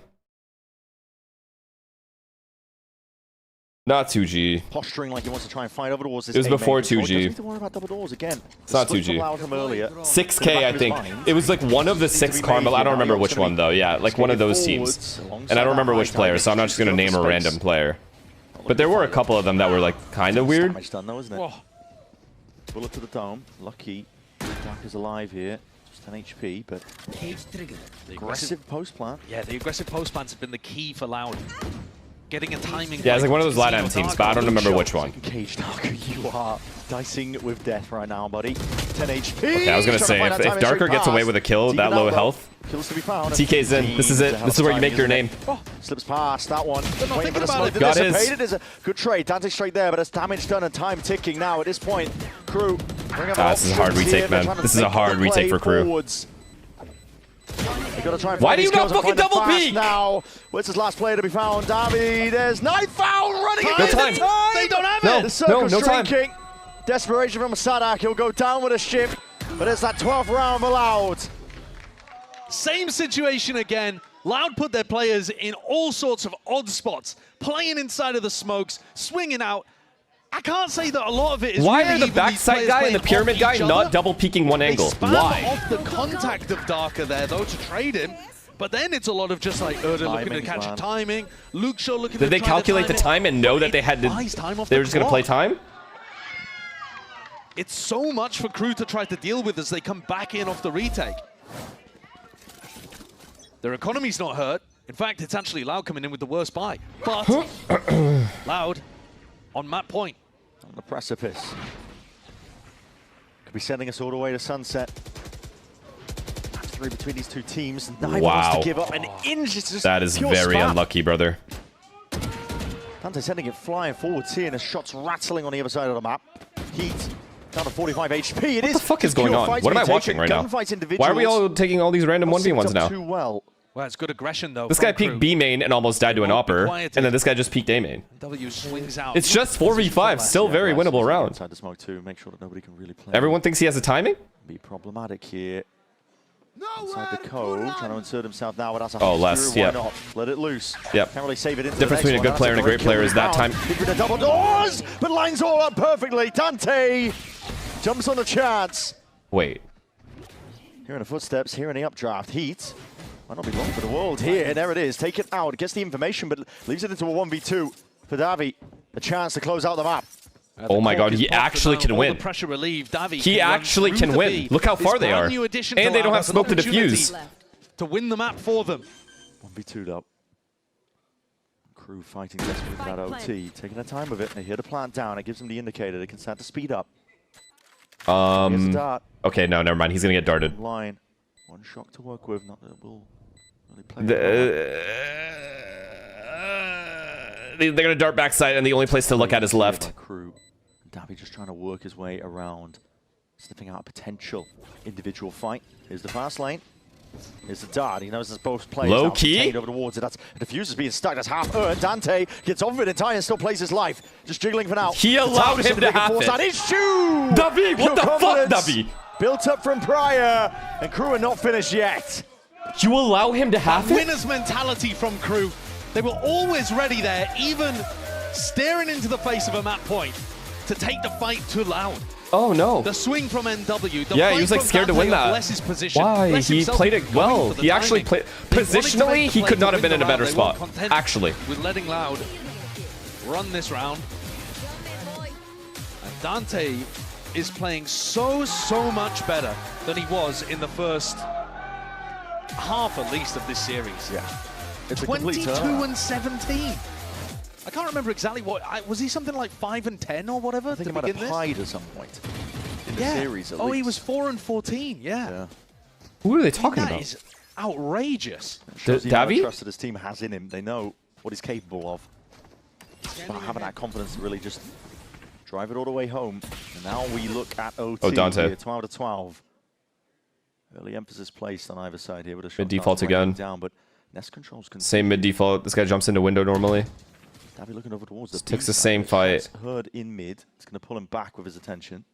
Not 2G. Posturing like he wants to try and fight over towards this. It was before 2G. Doesn't need to worry about double doors again. It's not 2G. 6K, I think. Mind. It was like one of the 6 Carmel. I don't remember which one though. Yeah, like one of those teams. And I don't remember which player, so I'm not just gonna name a random player. But there were a couple of them that were like kind of weird. Damage done though, isn't it? Bullet to the dome. Lucky. Dark is alive here. Just 10 HP, but aggressive post plant. Yeah, the aggressive post plants have been the key for Loud. Getting a timing. Yeah, it's like one of those Latam teams, but I don't remember which one. Cage Darker, you are dicing with death right now, buddy. 10 HP. Okay, I was gonna say if Darker gets away with a kill that low health, kills to be found. TK's in. This is it. This is where you make your name. Slips past that one. Waiting for the smoke to dissipate. It is a good trade. Dante straight there, but it's damage done and time ticking now at this point. KRU. This is a hard retake, man. This is a hard retake for KRU. Why do you not fucking double peek? Now, where's his last player to be found? Davi, there's Night Foul running No time. They don't have it. No time. Desperation from Sadak. He'll go down with a ship, but it's that 12th round for Loud. Same situation again. Loud put their players in all sorts of odd spots, playing inside of the smokes, swinging out. I can't say that a lot of it is. Why are the backside guy and the pyramid guy not double peeking one angle? Why? Off the contact of Darker there though to trade him, but then it's a lot of just like Erda looking to catch timing, Luke Shaw looking. Did they calculate the time and know that they had to? They were just gonna play time. It's so much for KRU to try to deal with as they come back in off the retake. Their economy's not hurt. In fact, it's actually Loud coming in with the worst buy. But Loud on map point. On the precipice. Could be sending us all the way to sunset. Match 3 between these two teams. Neither wants to give up an inch. That is very unlucky, brother. Dante sending it flying forwards here, and the shots rattling on the other side of the map. Heat down to 45 HP. What the fuck is going on? What am I watching right now? Why are we all taking all these random 1v1s now? Too well. Well, it's good aggression though. This guy peeked B main and almost died to an Opper, and then this guy just peeked A main. W swings out. It's just 4v5, still very winnable round. Inside the smoke too, make sure that nobody can really play. Everyone thinks he has a timing? Be problematic here. Inside the code, trying to insert himself now, but that's a less, why not? Let it loose. Yep. Can't really save it into Difference between a good player and a great player is that time. The double doors, but lines all up perfectly. Dante jumps on the chance. Wait. Hearing the footsteps, hearing the updraft. Heat might not be long for the world here. There it is. Take it out. Gets the information, but leaves it into a 1v2 for Davi. A chance to close out the map. Oh my god, he actually can win. Pressure relieved. Davi he actually can win. Look how far they are. And they don't have smoke to defuse. To win the map for them. 1v2'd up. KRU fighting desperately for that OT. Taking their time with it. They hear the plant down. It gives them the indicator. They can start to speed up. Okay, no, never mind. He's gonna get darted. Line. One shock to work with. Not that it will really play. They're gonna dart backside, and the only place to look at is left. KRU. Davi just trying to work his way around, sniffing out a potential individual fight. Here's the fast lane. Here's the dart. He knows there's both players low key over towards it. That's the diffuser's being stuck. That's half earned. Dante gets off of it entirely and still plays his life. Just jiggling for now. He allowed him to have it. That is true. Davi, what the fuck, Davi? Built up from prior, and KRU are not finished yet. You allow him to have it? Winner's mentality from KRU. They were always ready there, even staring into the face of a map point to take the fight to Loud. Oh no. The swing from NW. The yeah, he was like scared to win that. Why? He played it well. He actually played. Positionally, he could not have been in a better spot. Actually. With letting Loud run this round. And Dante is playing so much better than he was in the first half, at least, of this series. Yeah. It's 22-17. I can't remember exactly what. Was he something like 5-10 or whatever? I think he might have tied at some point in the series. At least. He was 4-14. Yeah. Who are they talking about? That is outrageous. Davi? The trust that his team has in him. They know what he's capable of. But having that confidence to really just drive it all the way home. And now we look at OT. Oh, Dante. Here, 12-12. Early emphasis placed on either side here with a shot. Mid default again. Down, but Nest controls same mid default. This guy jumps into window normally. Davi looking over towards the takes the same fight. Heard in mid. It's going to pull him back with his attention.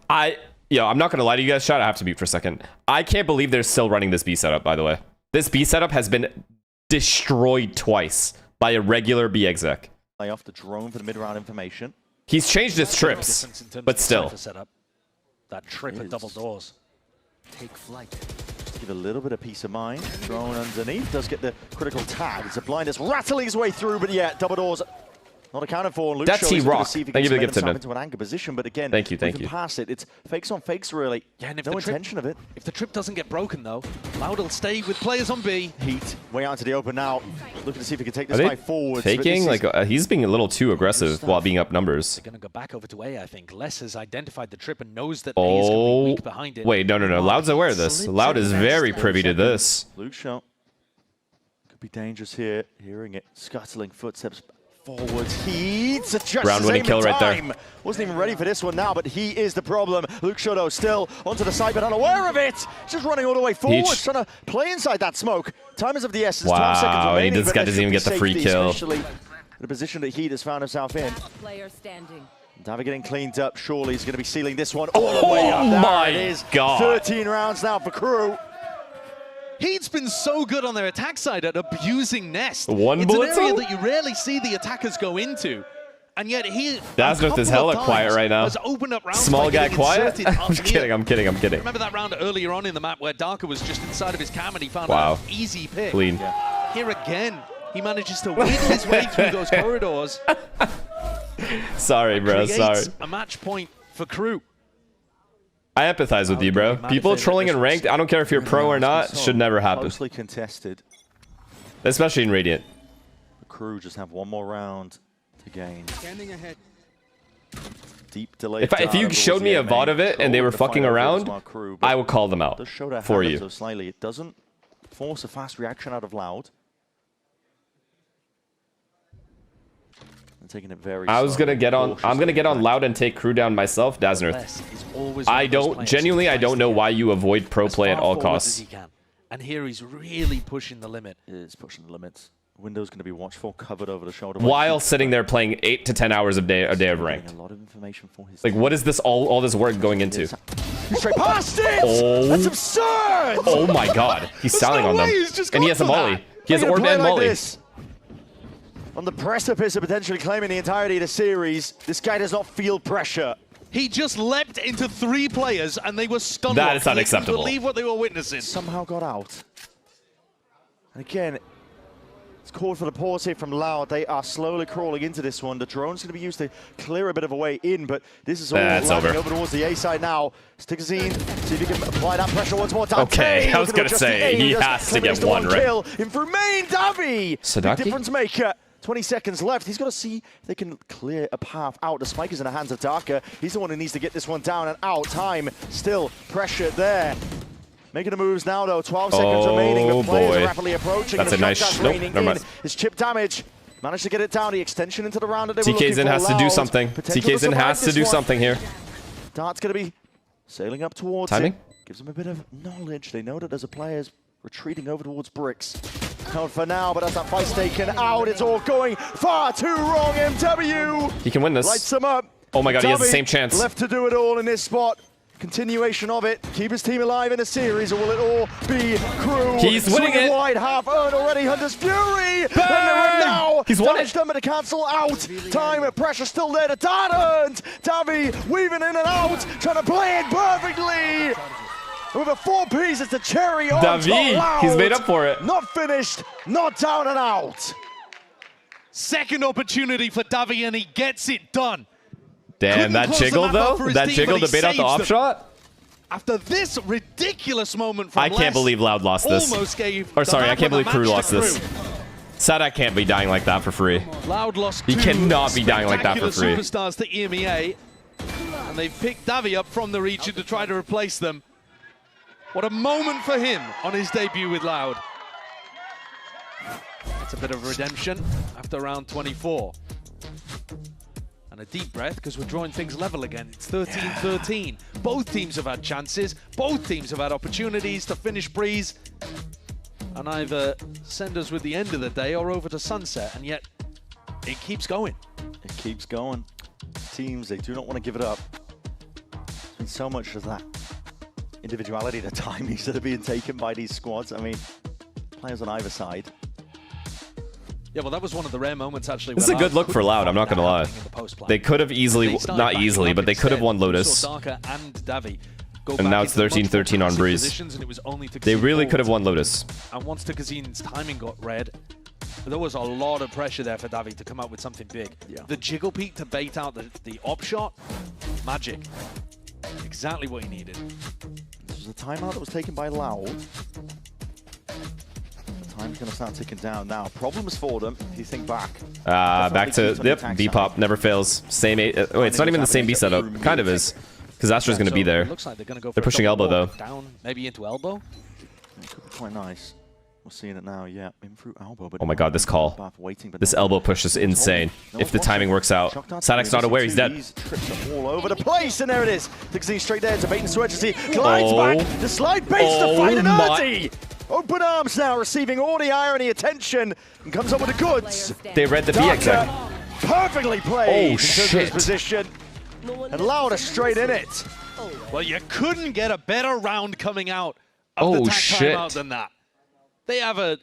I'm not going to lie to you guys. Shot, I have to mute for a second. I can't believe they're still running this B setup, by the way. This B setup has been destroyed twice by a regular B exec. Play off the drone for the mid-round information. He's changed his trips, but still. That trip at double doors. Take flight. Just give a little bit of peace of mind. Drone underneath does get the critical tag. It's a blindness rattling his way through, but yeah, double doors not accounted for. Luke That's T-Rock. Thank you for the gift, into an anchor position, but again, thank you. Past it. It's fakes on fakes, really. Yeah, and if no the intention of it. If the trip doesn't get broken, though, Loud will stay with players on B. Heat way out into the open now. Looking to see if he can take this fight forward. Faking? Like he's being a little too aggressive while being up numbers. They're going to go back over to A, I think. Les has identified the trip and knows that A is going to be weak behind it. Wait, no. Loud's aware of this. Loud is very privy to this. Luke shot. Could be dangerous here. Hearing it. Scuttling footsteps forwards. Heat's just round winning kill right there. Wasn't even ready for this one now, but he is the problem. Luke SUDOWOODO still onto the side, but unaware of it. Just running all the way forward, trying to play inside that smoke. Time is of the essence. 12 seconds remaining. This guy doesn't even get the free kill. The position that Heat has found himself in. Davi getting cleaned up. Surely he's going to be sealing this one all the way up. My it is. God. 13 rounds now for KRU. Heat's been so good on their attack side at abusing Nest. One bullet It's an area that you rarely see the attackers go into. And yet he... Dazznuth is hella quiet right now. Small guy quiet? I'm kidding. Remember that round earlier on in the map where Darker was just inside of his cam and he found an easy pick. Clean. Yeah. Here again, he manages to wiggle his way through those corridors. Sorry, bro. Sorry. A match point for KRU. I empathize with you, bro. People trolling in ranked, I don't care if you're pro or not, should never happen. Closely contested. Especially in Radiant. KRU just have one more round to gain. Standing ahead. Deep delay. If you showed me a VOD of it and they were fucking around, I would call them out for you. So slightly, it doesn't force a fast reaction out of Loud. Taking it very I'm gonna get on Loud and take KRU down myself, Dazznuth. I don't know why you avoid pro play at all costs. And here he's really pushing the limit. He is pushing the limits. Window's going to be watchful, covered over the shoulder. While sitting there playing 8 to 10 hours a day of ranked. A lot of information for his like, what is this all this work going into? Straight past it! That's absurd! Oh my God, he's styling on them, and he has a molly. He has orb and molly. On the precipice of potentially claiming the entirety of the series, this guy does not feel pressure. He just leapt into 3 players and they were stunned. That is unacceptable. They believe what they were witnessing. Somehow got out. And again, it's called for the pause here from Loud. They are slowly crawling into this one. The drone's going to be used to clear a bit of a way in, but this is all landing over towards the A side now. Stickerzine, see if he can apply that pressure once more. Okay, I was going to say, he has to get one, right? Kill in for main Davi. Sadaki? Big difference maker. 20 seconds left. He's got to see if they can clear a path out. The spike is in the hands of Darker. He's the one who needs to get this one down and out. Time, still pressure there. Making the moves now, though. 12 seconds remaining. The players are rapidly approaching. That's a nice... Nope, never mind. His chip damage. Managed to get it down. The extension into the round that they were looking for. TKZin has to do something. TKZin has to do something here. Dart's going to be sailing up towards it. Gives them a bit of knowledge. They know that there's a player's retreating over towards bricks. Held for now, but as that fight's taken out, it's all going far too wrong. MW. He can win this. Lights him up. Oh my God, he has the same chance. Left to do it all in this spot. Continuation of it. Keep his team alive in a series, or will it all be KRU? He's winning it. Wide, half earned already. Hunter's Fury. Now. He's won it. Done to cancel out. Time and pressure still there to Darnant. Davi weaving in and out, trying to play it perfectly. With a 4-piece, it's the cherry on Davi, he's made up for it. Not finished, not down and out. Second opportunity for Davi, and he gets it done. Damn, that jiggle, though? That jiggle to bait out the off shot? After this ridiculous moment from I can't believe Loud lost this. Or sorry, I can't believe KRU lost this. Sadak can't be dying like that for free. Loud lost he cannot be dying like that for free. Superstars to EMEA, and they've picked Davi up from the region to try to replace them. What a moment for him on his debut with Loud. That's a bit of redemption after round 24. And a deep breath, because we're drawing things level again. It's 13-13. Both teams have had chances. Both teams have had opportunities to finish Breeze and either send us with the end of the day or over to sunset. And yet, it keeps going. It keeps going. Teams, they do not want to give it up. There's been so much of that individuality, the timings that are being taken by these squads. I mean, players on either side. Yeah, well, that was one of the rare moments, actually. This is a good look for Loud, I'm not going to lie. They could have easily, not easily, but they could have won Lotus. And now it's 13-13 on Breeze. They really could have won Lotus. And once Tikazin's timing got read, there was a lot of pressure there for Davi to come out with something big. Yeah. The jiggle peek to bait out the op shot, magic. Exactly what he needed. This was a timeout that was taken by Loud. Time's going to start ticking down now. Problems for them, if you think back. Back to, yep, B-pop, never fails. Same A, wait, it's not even the same B setup. Kind of is. Because Astra's going to be there. Looks like they're going to go They're pushing elbow, though. Down, maybe into elbow. It could be quite nice. We're seeing it now, yeah. In through elbow. But oh my god, this call. This elbow push is insane. If the timing works out. Sadek's not aware, he's dead. Trips are all over the place, and there it is. Tikazi straight there to bait and switch as he glides back. The slide base to fight an Erdi. Open arms now, receiving all the irony attention, and comes up with the goods. They read the B exec. Perfectly played in terms of his position. And Lauda straight in it. Well, you couldn't get a better round coming out of the tag timeout than that. They have a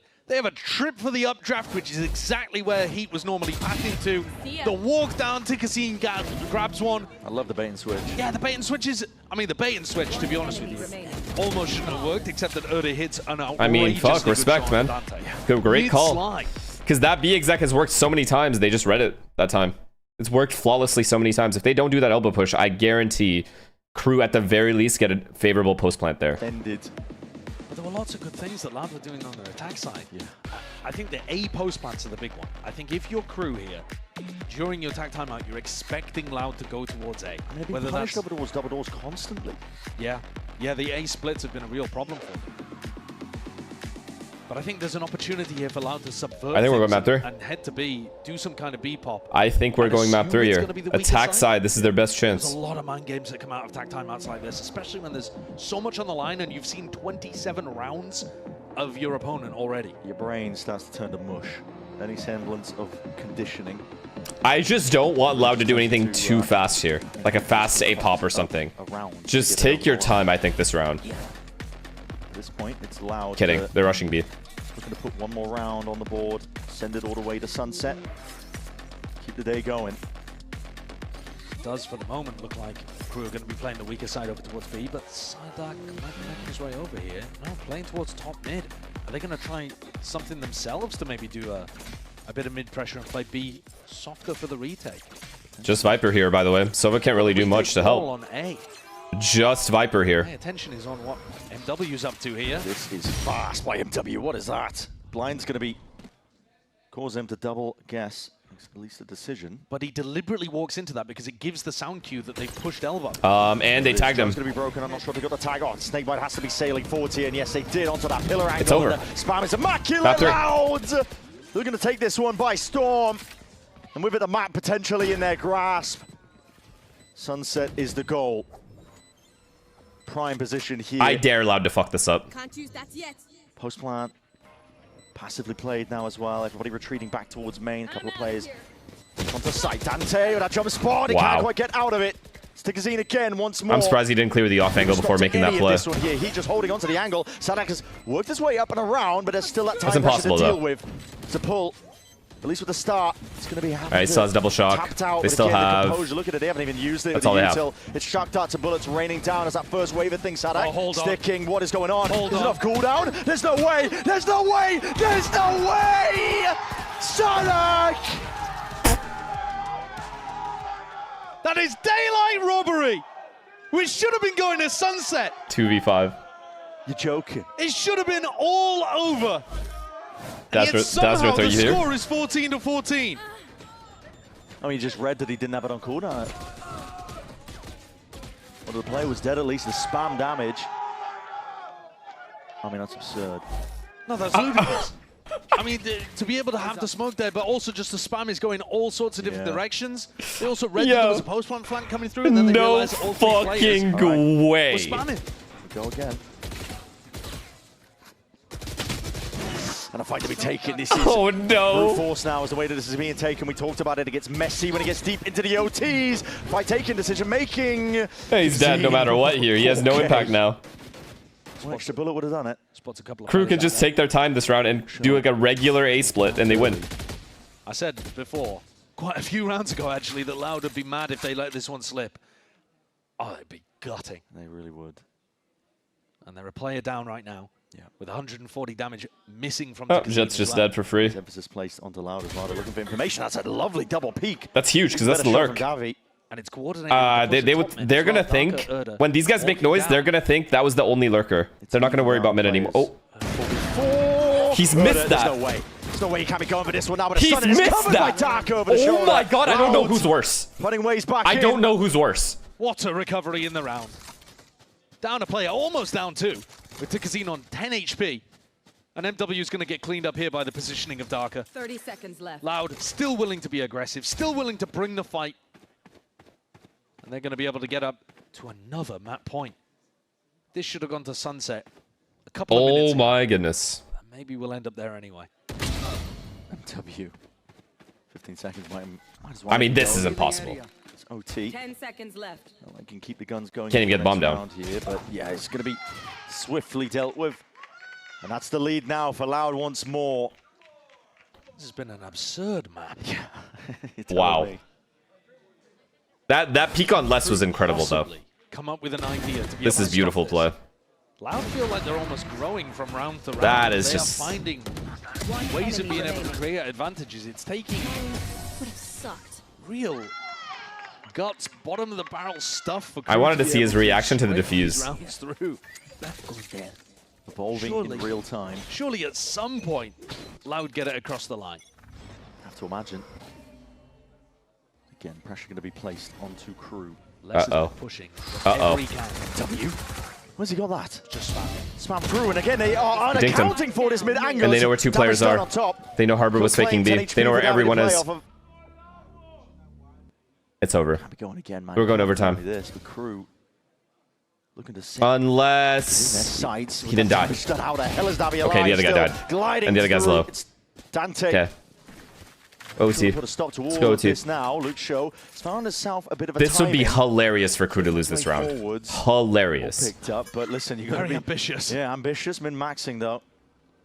trip for the updraft, which is exactly where Heat was normally passing to. The walk down, Tikazine grabs one. I love the bait and switch. Yeah, the bait and switch is, I mean, the bait and switch, to be honest with you, almost shouldn't have worked, except that Erda hits an outrageously I mean, fuck, respect, man. Good, great call. Because that B exec has worked so many times, they just read it that time. It's worked flawlessly so many times. If they don't do that elbow push, I guarantee KRU at the very least get a favorable post plant there. Ended. But there were lots of good things that Loud were doing on their attack side. Yeah. I think the A post plants are the big one. I think if you're KRU here, during your attack timeout, you're expecting Loud to go towards A. Maybe whether that's double doors constantly. Yeah. Yeah, the A splits have been a real problem for them. But I think there's an opportunity here for Loud to subvert I think we're going map 3. And head to B, do some kind of B pop. I think we're going map 3 here. Attack side, this is their best chance. There's a lot of mind games that come out of attack timeouts like this, especially when there's so much on the line and you've seen 27 rounds of your opponent already. Your brain starts to turn to mush. Any semblance of conditioning. I just don't want Loud to do anything too fast here. Like a fast A pop or something. Just take your time, I think, this round. At this point, it's Loud. Kidding, they're rushing B. Looking to put one more round on the board, send it all the way to sunset, keep the day going. It does, for the moment, look like KRU are going to be playing the weaker side over towards B, but Psyduck might be making his way over here. No, playing towards top mid. Are they going to try something themselves to maybe do a bit of mid pressure and play B softer for the retake? Just Viper here, by the way. Sova can't really do much to help. On A. Just Viper here. Hey, attention is on what MW's up to here. This is fast by MW. What is that? Blind's going to be cause them to double guess at least a decision. But he deliberately walks into that because it gives the sound cue that they've pushed elbow. And they tagged him. It's going to be broken. I'm not sure if they got the tag on. Snakebite has to be sailing forward here, and yes, they did onto that pillar angle. It's over. Spam is immaculate. Loud. They're going to take this one by storm, and with it, the map potentially in their grasp. Sunset is the goal. Prime position here. I dare Loud to fuck this up. Can't use that yet. Post plant. Passively played now as well. Everybody retreating back towards main. A couple of players onto site. Dante with that jump spot. He can't quite get out of it. Stikazine again once more. I'm surprised he didn't clear the off angle before making that play. This one here. He just holding onto the angle. Sadak has worked his way up and around, but there's still that time pressure to deal with. To pull. At least with the start, it's going to be happening. All right, still has double shock. They still have. Look at it, they haven't even used it. That's all they have. It's shock darts and bullets raining down as that first wave of things. Sadak sticking. What is going on? There's enough cooldown. There's no way. There's no way. There's no way. Sadak. That is daylight robbery. We should have been going to sunset. 2v5. You're joking. It should have been all over. Dazworth, are you here? The score is 14-14. Oh, he just read that he didn't have it on cooldown. Well, the player was dead at least. The spam damage. I mean, that's absurd. No, that's ludicrous. I mean, to be able to have the smoke there, but also just the spam is going all sorts of different directions. They also read that there was a post-plant flank coming through, and then they realized all three fucking players way. were spamming. Go again. And a fight to be taken. This is brute force now is the way that this is being taken. We talked about it. It gets messy when it gets deep into the OTs. Fight taking, decision making. Hey, he's dead no matter what here. He has no impact now. Watch the bullet would have done it. Spots a couple of KRU can just take their time this round and do like a regular A split, and they win. I said before, quite a few rounds ago actually, that Loud would be mad if they let this one slip. Oh, they'd be gutting. They really would. And they're a player down right now. Yeah. With 140 damage missing from Oh, Jet's just dead for free. Emphasis placed onto Loud as well. They're looking for information. That's a lovely double peek. That's huge because that's the lurk. And it's coordinated. They're gonna think when these guys make noise, they're gonna think that was the only lurker. They're not gonna worry about mid anymore. Oh, he's missed that. There's no way. There's no way he can't be going for this one now. But He's missed that. Oh my god, I don't know who's worse. Putting ways back. I don't know who's worse. What a recovery in the round. Down a player, almost down 2, with Tikazine on 10 HP. And MW is going to get cleaned up here by the positioning of Darker. 30 seconds left. Loud, still willing to be aggressive, still willing to bring the fight. And they're going to be able to get up to another map point. This should have gone to Sunset a couple of minutes ago. Oh my goodness. And maybe we'll end up there anyway. MW. 15 seconds might as well. I mean, this is impossible. It's OT. 10 seconds left. Well, I can keep the guns going. Can't even get bomb down. Here, but yeah, it's going to be swiftly dealt with. And that's the lead now for Loud once more. This has been an absurd map. Yeah. Wow. That peek on less was incredible, though. Come up with an idea to be This is beautiful play. Loud feel like they're almost growing from round to round. That is they just... are finding ways of being able to create advantages. It's taking Would have sucked. real guts, bottom of the barrel stuff for I wanted to see his reaction to the defuse. rounds through. Evolving in real time. Surely at some point, Loud get it across the line. Have to imagine. Again, pressure going to be placed onto KRU. Uh-oh. Pushing. Uh-oh. W. Where's he got that? Just spam through, and again they are Dinked him. unaccounting for this mid-angle. And they know where 2 players are. They know Harbor was faking B. They know where everyone is. It's over. Going again, man. We're going overtime. This, the KRU looking to see Unless he didn't die. How the hell is Davi alive? Okay, the other guy died. And the other guy's low. It's Dante. Okay. OT. Put a stop to all Let's go of OT. this now. Luke Show has found himself a bit of a This would be timing. hilarious for KRU to lose this round. Hilarious. Picked up, but listen, you got to Very be ambitious. Yeah, ambitious, min-maxing though.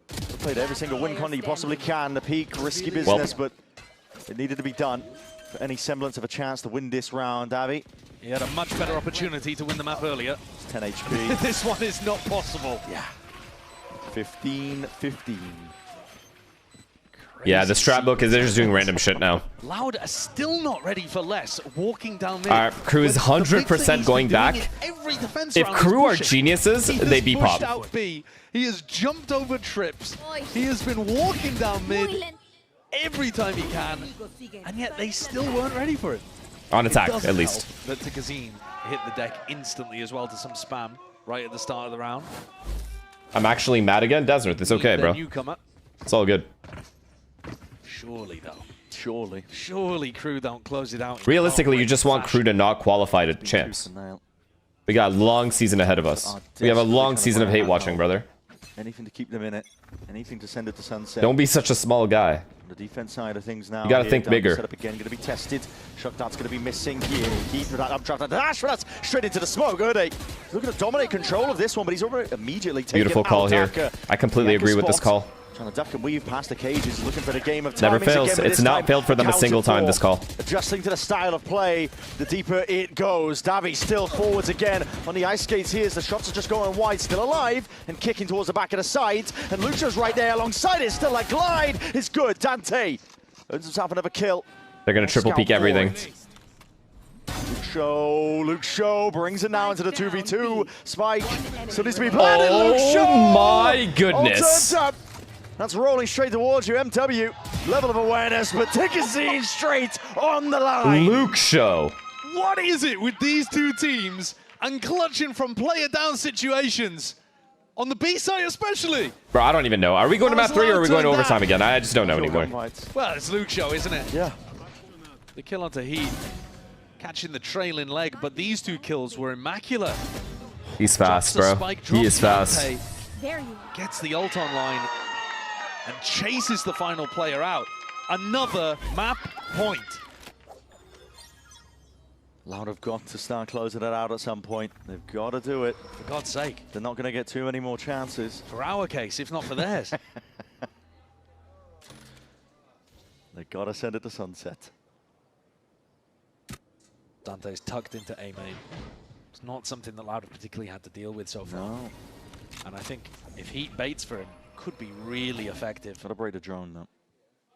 Played every single win con he possibly can. The peak, risky business, but it needed to be done for any semblance of a chance to win this round. Davi. He had a much better opportunity to win the map earlier. It's 10 HP. This one is not possible. Yeah. 15-15. Yeah, the strat book is they're just doing random shit now. Loud are still not ready for less. Walking down mid. KRU is 100% going back. If KRU are geniuses, they be pop. Out B. He has jumped over trips. He has been walking down mid every time he can, and yet they still weren't ready for it. On attack, at least. But Tikazine hit the deck instantly as well to some spam right at the start of the round. I'm actually mad again. Desert, it's okay, bro. Newcomer. It's all good. Surely, though. Surely. Surely KRU don't close it out. Realistically, you just want KRU to not qualify to champs. We got a long season ahead of us. We have a long season of hate watching, brother. Anything to keep them in it. Anything to send it to Sunset. Don't be such a small guy. On the defense side of things now. You gotta think bigger. Set up again, going to be tested. Shutdown's going to be missing here. Keep that updraft. Dash, but that's straight into the smoke, are they? He's looking to dominate control of this one, but he's over immediately taken Beautiful call here. Darker. I completely agree with this call. Trying to duck and weave past the cages, looking for the game of timings. Never fails. Again, It's not failed for them a single time, this call. Adjusting to the style of play, the deeper it goes. Davi still forwards again on the ice skates here as the shots are just going wide, still alive and kicking towards the back of the sides. And Lucho's right there alongside it, still a glide. It's good. Dante earns himself another kill. They're going to triple peek everything. Luke Show brings it now into the 2v2. Spike still needs to be planted. Oh Luke Show! my goodness. All turns up. That's rolling straight towards you, MW. Level of awareness, but Tikazine straight on the line. Luke Show. What is it with these two teams and clutching from player down situations? On the B side especially. Bro, I don't even know. Are we going to map 3 or are we going to overtime again? I just don't know anymore. Well, it's Luke Show, isn't it? Yeah. The kill onto Heat. Catching the trailing leg, but these two kills were immaculate. He's fast, bro. He is fast. There you Gets the ult online and chases the final player out. Another map point. Loud have got to start closing it out at some point. They've got to do it. For God's sake. They're not going to get too many more chances. For our case, if not for theirs. They gotta send it to sunset. Dante's tucked into A main. It's not something that Loud have particularly had to deal with so far. No. And I think if Heat baits for him, could be really effective. Gotta break the drone though.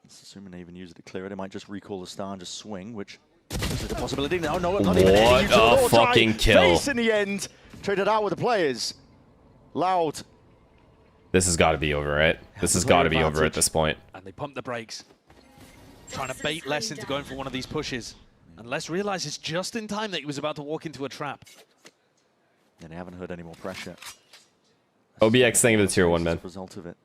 Assuming they even use it to clear it, they might just recall the star and just swing, which is a possibility. No, not even what a fucking kill. Face in the end. Traded out with the players. Loud. This has got to be over, right? This has got to be over at this point. And they pump the brakes. Trying to bait Les into going for one of these pushes. And Les realizes just in time that he was about to walk into a trap. And they haven't heard any more pressure. OBX thank you for the tier 1, man. Result of it.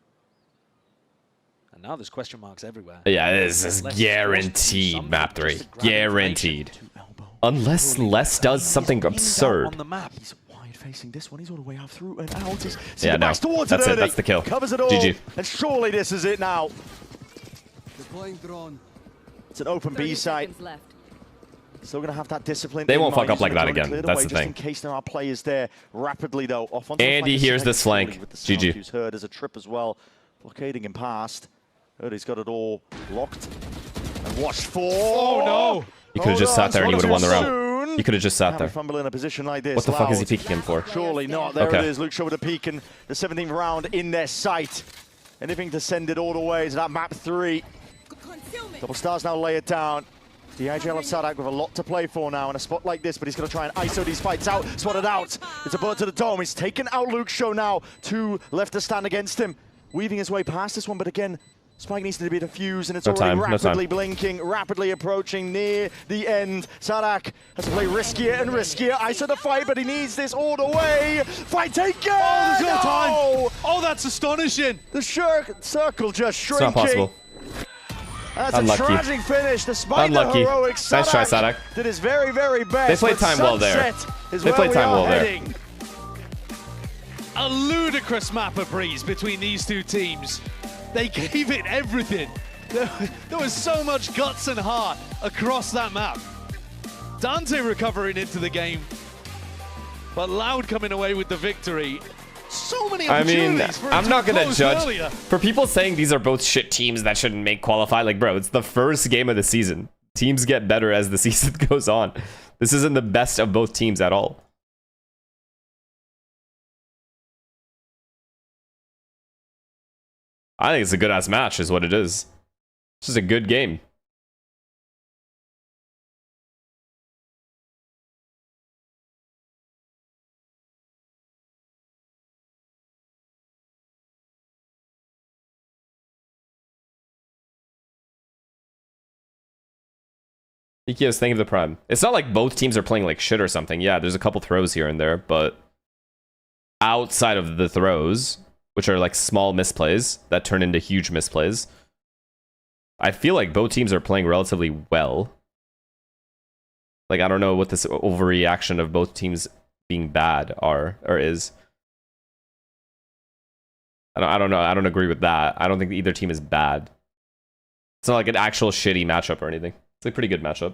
And now there's question marks everywhere. Yeah, this is guaranteed map 3. Guaranteed. Unless Les does something absurd. On the map. He's wide facing this one. He's all the way out through and out. Yeah, no. That's it. That's the kill. Covers it all. GG. And surely this is it now. Deploying drone. It's an open B site. Still going to have that discipline. They won't fuck up like that again. That's the thing. In case there are players there rapidly, though. Off on Andy hears this flank. GG. Who's heard as a trip as well. Blockading him past. Heard he's got it all locked. And watched for. Oh, no. You could have just sat there and you would have won the round. You could have just sat there. Fumble in a position like this. What the fuck is he peeking him for? Surely not. There it is. Luke Shaw with a peek and the 17th round in their sight. Anything to send it all the way to that map 3. Double stars now lay it down. The IGL of SUDOWOODO with a lot to play for now in a spot like this, but he's going to try and ISO these fights out. Spotted out. It's a bullet to the dome. He's taken out Luke Shaw now. 2 left to stand against him. Weaving his way past this one, but again, Spike needs to be defused, and it's already rapidly blinking, rapidly approaching near the end. SUDOWOODO has to play riskier and riskier. ISO the fight, but he needs this all the way. Fight taken! Oh, there's no time. Oh, that's astonishing. The circle just shrinking. It's not possible. That's Unlucky. a tragic finish, despite Unlucky. the heroic SUDOWOODO. Nice try, SUDOWOODO. Did his very, very best. They played time well there. They played time well there. A ludicrous map of breeze between these two teams. They gave it everything. There was so much guts and heart across that map. Dante recovering into the game, but Loud coming away with the victory. So many opportunities for I'm not gonna judge. Earlier. For people saying these are both shit teams that shouldn't make qualify, like, bro, it's the first game of the season. Teams get better as the season goes on. This isn't the best of both teams at all. I think it's a good-ass match is what it is. It's just a good game. Ikios, thank you for the prime. It's not like both teams are playing like shit or something. Yeah, there's a couple throws here and there, but outside of the throws, which are like small misplays that turn into huge misplays, I feel like both teams are playing relatively well. Like, I don't know what this overreaction of both teams being bad are or is. I don't know. I don't agree with that. I don't think either team is bad. It's not like an actual shitty matchup or anything. It's a pretty good matchup.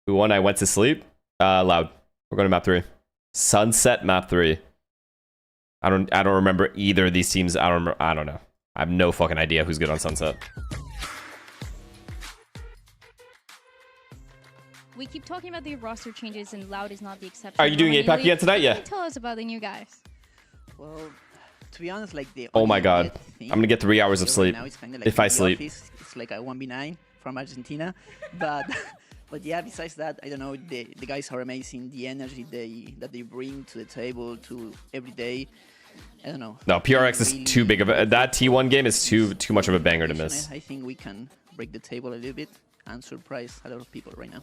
Who won? I went to sleep. Loud. We're going to map 3. Sunset map 3. I don't remember either of these teams. I don't know. I have no fucking idea who's good on Sunset. We keep talking about the roster changes, and Loud is not the exception. Are you doing APAC again tonight? Yeah. Tell us about the new guys. Well, to be honest, like the oh my god, I'm gonna get 3 hours of sleep now it's kind of like if I sleep. It's like a 1v9 from Argentina, but but yeah. Besides that, I don't know. The guys are amazing. The energy that they bring to the table to every day. I don't know. No, PRX is too big of a. That T1 game is too much of a banger to miss. I think we can break the table a little bit and surprise a lot of people right now.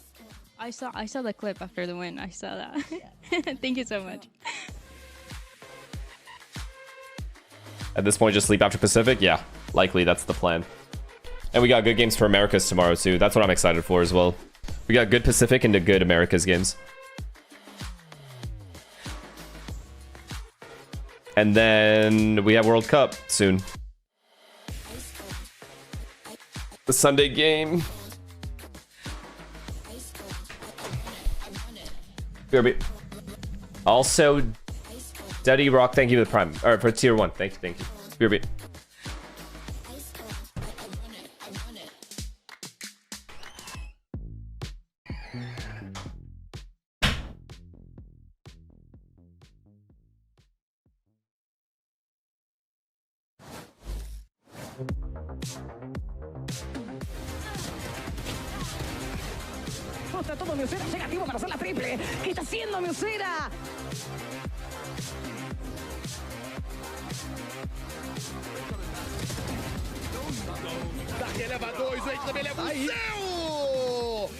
I saw the clip after the win. I saw that. Thank you so much. At this point, just sleep after Pacific? Yeah, likely that's the plan. And we got good games for Americas tomorrow too. That's what I'm excited for as well. We got good Pacific and good Americas games. And then we have World Cup soon. The Sunday game. BRB. Also, Daddy Rock, thank you for the prime. Or for tier 1. Thank you. BRB. Contra todo Miusera, llega activo para hacer la triple. ¿Qué está haciendo Miusera? Dark leva 2, o Aiden também leva o céu!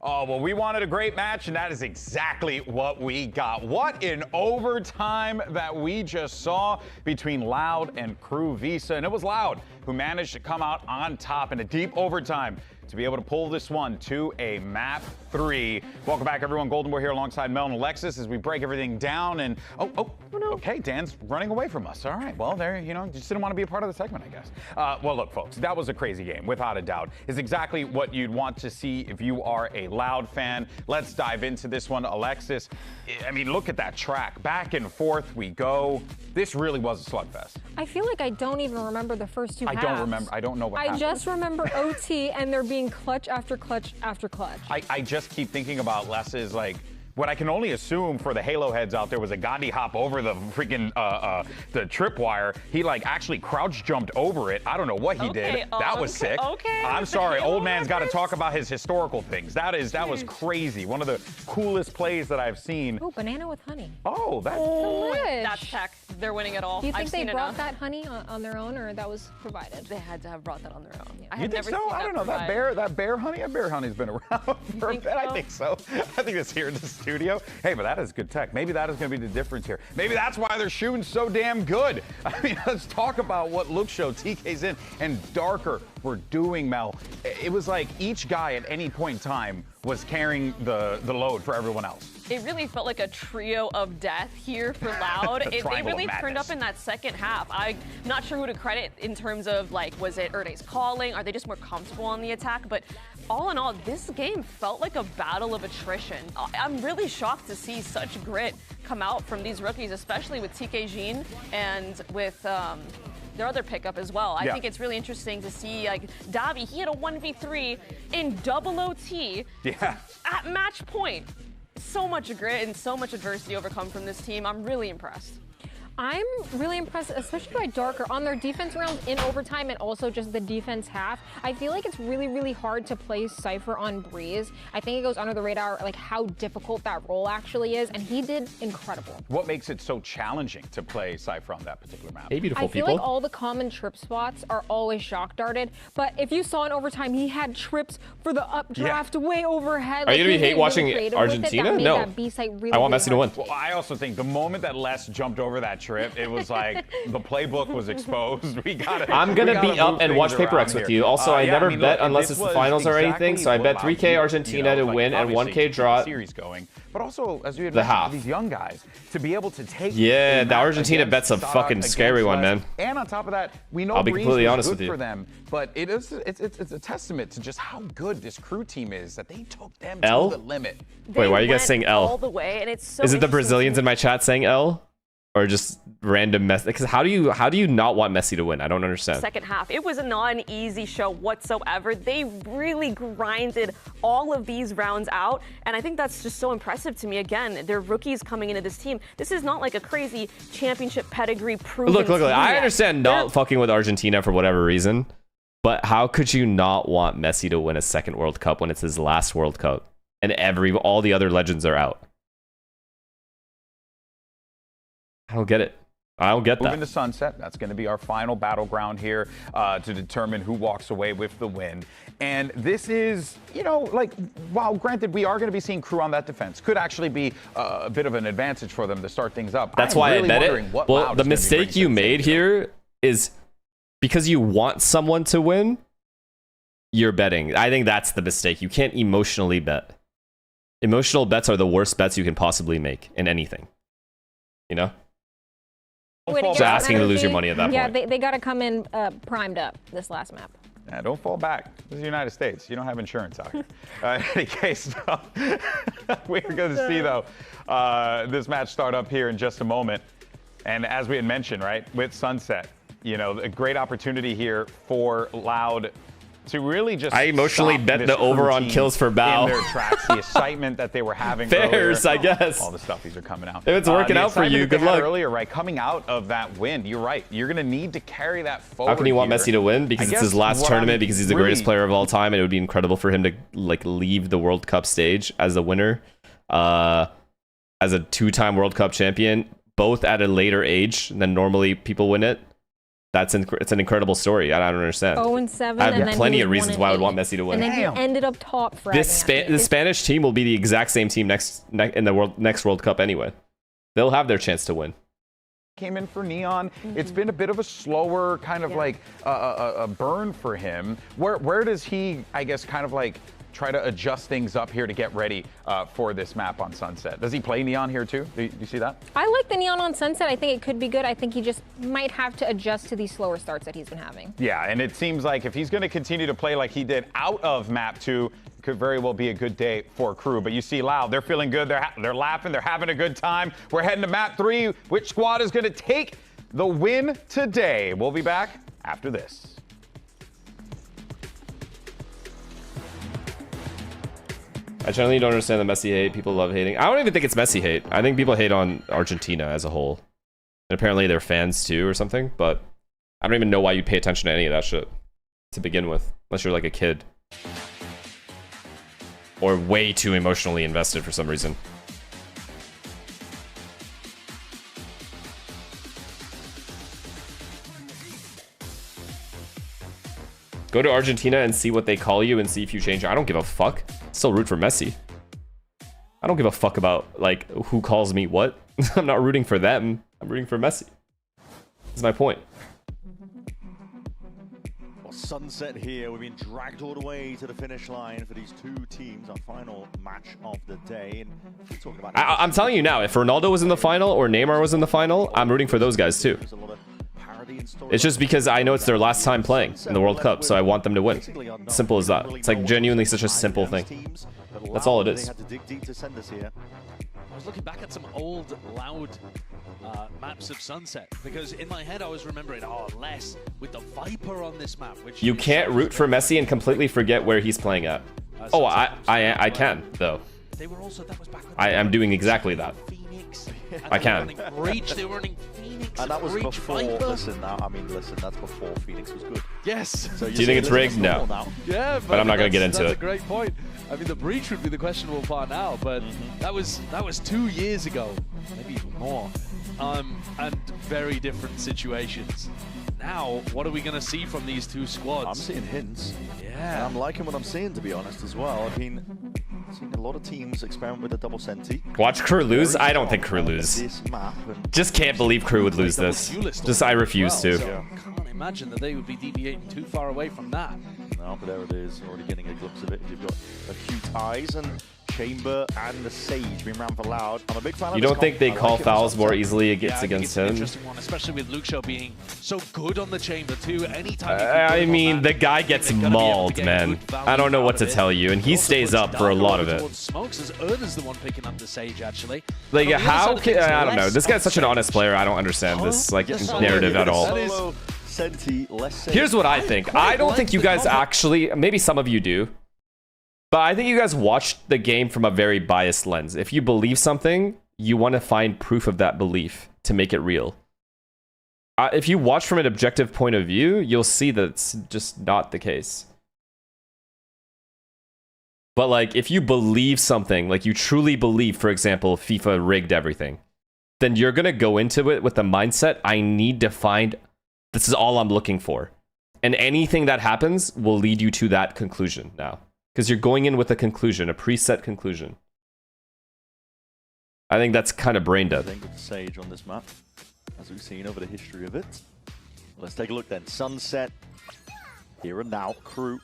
Oh, well, we wanted a great match, and that is exactly what we got. What an overtime that we just saw between Loud and KRU Visa. And it was Loud who managed to come out on top in a deep overtime to be able to pull this one to a map 3. Welcome back, everyone. Goldenboy here alongside Mel and Alexis as we break everything down. And okay, Dan's running away from us. All right, well, there, just didn't want to be a part of the segment, I guess. Well, look, folks, that was a crazy game, without a doubt. It's exactly what you'd want to see if you are a Loud fan. Let's dive into this one, Alexis. I mean, look at that track. Back and forth we go. This really was a slugfest. I feel like I don't even remember the first 2 halves. I don't remember. I don't know what happened. I just remember OT and there being clutch after clutch after clutch. I just keep thinking about Les's, like, what I can only assume for the Halo heads out there was a Gandhi hop over the freaking the tripwire. He like actually crouch jumped over it. I don't know what he did. That was sick. Okay. I'm sorry, old man's got to talk about his historical things. That was crazy. One of the coolest plays that I've seen. Oh, banana with honey. Oh, that's delish. That's tech. They're winning it all. Do you think I've they seen brought enough. that honey on their own, or that was provided? They had to have brought that on their own. I You have think never so? seen I don't know. That bear honey's been around for a bit. I think so. I think it's here in the studio. Hey, but that is good tech. Maybe that is going to be the difference here. Maybe that's why they're shooting so damn good. I mean, let's talk about what Look Show, TK's in, and Darker were doing, Mel. It was like each guy at any point in time was carrying the load for everyone else. It really felt like a trio of death here for Loud. They really turned up in that second half. I'm not sure who to credit in terms of, like, was it Erde's calling? Are they just more comfortable on the attack? But all in all, this game felt like a battle of attrition. I'm really shocked to see such grit come out from these rookies, especially with TK Jean and with their other pickup as well. I think it's really interesting to see, like, Davi, he had a 1v3 in double OT at match point. So much grit and so much adversity overcome from this team. I'm really impressed. I'm really impressed, especially by Darker, on their defense rounds in overtime and also just the defense half. I feel like it's really, really hard to play Cypher on Breeze. I think it goes under the radar, like, how difficult that role actually is, and he did incredible. What makes it so challenging to play Cypher on that particular map? Hey, beautiful I feel people. like all the common trip spots are always shock darted, but if you saw in overtime, he had trips for the updraft way overhead. Are you going to be hate watching really Argentina? That No. that B-site really, I want really Messi to win. Well, I also think the moment that Les jumped over that trip, it was like the playbook was exposed. I'm gonna be up and watch Paper X with you. Also, I never bet unless it's the finals or anything, so I bet 3K Argentina to win and 1K draw. Series going, but also as you had The mentioned, half. these young guys to be able to take. Yeah, a the match Argentina against bet's a Sada, fucking scary against one, Les. man. And on top of that, we know I'll be Breeze completely was honest good with you. for them, but it's a testament to just how good this KRU team is that they took them L? to the limit. Wait, why are you guys saying L? All the way, and it's so Is it the interesting Brazilians in my chat saying L? Or just random Messi? Because how do you not want Messi to win? I don't understand. second half. It was not an easy show whatsoever. They really grinded all of these rounds out, and I think that's just so impressive to me. Again, they're rookies coming into this team. This is not like a crazy championship pedigree proven Look. team I yet. understand not fucking with Argentina for whatever reason, but how could you not want Messi to win a second World Cup when it's his last World Cup and all the other legends are out? I don't get it. I don't get that. Moving to sunset, that's going to be our final battleground here to determine who walks away with the win. And this is, like, while granted we are going to be seeing KRU on that defense, could actually be a bit of an advantage for them to start things up. That's I'm why really I bet wondering it. what Well, Loud the is gonna be mistake bringing you to the made table. here is because you want someone to win, you're betting. I think that's the mistake. You can't emotionally bet. Emotional bets are the worst bets you can possibly make in anything. Just asking to lose your money at that point. Yeah, they got to come in primed up this last map. Yeah, don't fall back. This is the United States. You don't have insurance out here. In any case, we're going to see, though, this match start up here in just a moment. And as we had mentioned, right, with Sunset, you know, a great opportunity here for Loud to really just I emotionally bet the over on kills for Bao. In their tracks, the excitement that they were having Fairs, earlier. I guess. All the stuffies are coming out. If it's working out for you, good luck. Earlier, right, coming out of that win, you're right. You're going to need to carry that forward. How can you want here. Messi to win? Because it's his last tournament, because he's the greatest player of all time, and it would be incredible for him to like leave the World Cup stage as a winner, as a two-time World Cup champion, both at a later age than normally people win it. It's an incredible story. I don't understand. 0-7. I have plenty of reasons why I would want Messi to win. And then he ended up top for the Spanish team will be the exact same team in the next World Cup anyway. They'll have their chance to win. Came in for Neon. It's been a bit of a slower kind of like a burn for him. Where does he, I guess, kind of like try to adjust things up here to get ready for this map on Sunset? Does he play Neon here too? Do you see that? I like the Neon on Sunset. I think it could be good. I think he just might have to adjust to these slower starts that he's been having. Yeah, and it seems like if he's going to continue to play like he did out of map 2, it could very well be a good day for KRU. But you see Loud, they're feeling good. They're laughing. They're having a good time. We're heading to map 3. Which squad is going to take the win today? We'll be back after this. I generally don't understand the Messi hate. People love hating. I don't even think it's Messi hate. I think people hate on Argentina as a whole. And apparently they're fans too or something, but I don't even know why you'd pay attention to any of that shit to begin with, unless you're like a kid. Or way too emotionally invested for some reason. Go to Argentina and see what they call you and see if you change. I don't give a fuck. Still root for Messi. I don't give a fuck about like who calls me what. I'm not rooting for them. I'm rooting for Messi. That's my point. Well, Sunset here. We've been dragged all the way to the finish line for these two teams. Our final match of the day. And we're talking about I'm telling you now, if Ronaldo was in the final or Neymar was in the final, I'm rooting for those guys too. It's just because I know it's their last time playing in the World Cup, so I want them to win. Simple as that. It's like genuinely such a simple thing. That's all it is. I was looking back at some old Loud maps of Sunset, because in my head I was remembering, oh, Les with the Viper on this map. Which you can't root for Messi and completely forget where he's playing at. Oh, I can, though. I am doing exactly that. I can. Breach, they were running Phoenix. And that was Breach, before, Viper. listen, that's before Phoenix was good. Yes. So do you think it's rigged? No. Yeah, but I'm not going to get into that's it. That's a great point. I mean, the Breach would be the questionable part now, but that was 2 years ago, maybe even more, and very different situations. Now, what are we going to see from these two squads? I'm seeing hints. Yeah. And I'm liking what I'm seeing, to be honest, as well. I've been seeing a lot of teams experiment with a double senti. Watch KRU lose? I don't think KRU lose. Just can't believe KRU would lose this. Just I refuse to. I can't imagine that they would be deviating too far away from that. No, but there it is. Already getting a glimpse of it. You've got a few ties and Chamber and the Sage being ran for Loud. I'm a big fan of You don't think they call fouls more easily against it's against an him? interesting one, especially with Luke Show being so good on the Chamber too. Anytime I mean, the guy gets mauled, man. I don't know what to tell you, and he stays up for a lot of it. Smokes as Erda's the one picking up the Sage, actually. Like, how can I don't know. This guy's such an honest player. I don't understand this like narrative at all. Here's what I think. I don't think you guys actually, maybe some of you do, but I think you guys watched the game from a very biased lens. If you believe something, you want to find proof of that belief to make it real. If you watch from an objective point of view, you'll see that it's just not the case. But like, if you believe something, like you truly believe, for example, FIFA rigged everything, then you're going to go into it with the mindset, I need to find, this is all I'm looking for. And anything that happens will lead you to that conclusion now. Because you're going in with a conclusion, a preset conclusion. I think that's kind of brain dead. I think with the Sage on this map, as we've seen over the history of it. Let's take a look then. Sunset, here and now, KRU.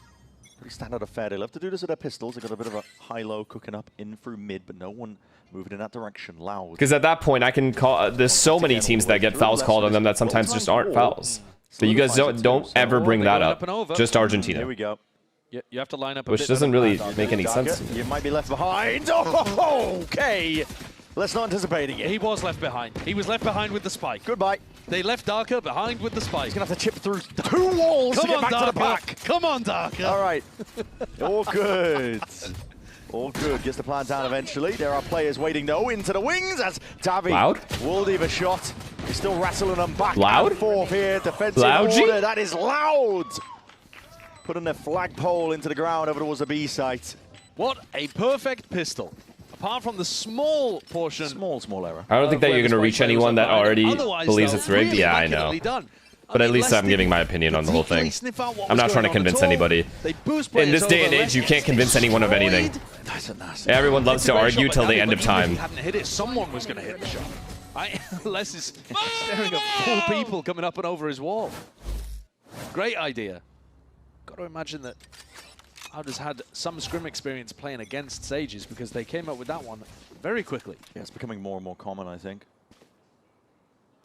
Pretty standard affair. They love to do this with their pistols. They've got a bit of a high-low cooking up in through mid, but no one moving in that direction. Loud. Because at that point, I can call. There's so many teams that get fouls called on them that sometimes just aren't fouls. But you guys don't ever bring that up. Just Argentina. Here we go. You have to line up a Which bit doesn't better really than that. make any sense. You might be left behind. Oh, okay. Let's not anticipating it. He was left behind. He was left behind with the spike. Goodbye. They left Darker behind with the spike. He's going to have to chip through 2 walls to get back to the pack. Come on, Darker. All right. All good. All good. Gets the plan down eventually. There are players waiting, though, into the wings as Davi will leave a shot. He's still wrestling them back and forth here. Defensive order. That is Loud. Putting their flagpole into the ground over towards the B site. What a perfect pistol. Apart from the small portion. Small error. I don't think that you're going to reach anyone that already believes it's rigged. Yeah, I know. But at least I'm giving my opinion on the whole thing. I'm not trying to convince anybody. In this day and age, you can't convince anyone of anything. Everyone loves to argue till the end of time. Hadn't hit it, someone was going to hit the shot. Les is staring at 4 people coming up and over his wall. Great idea. Got to imagine that Loud has had some scrim experience playing against Sages because they came up with that one very quickly. Yeah, it's becoming more and more common, I think.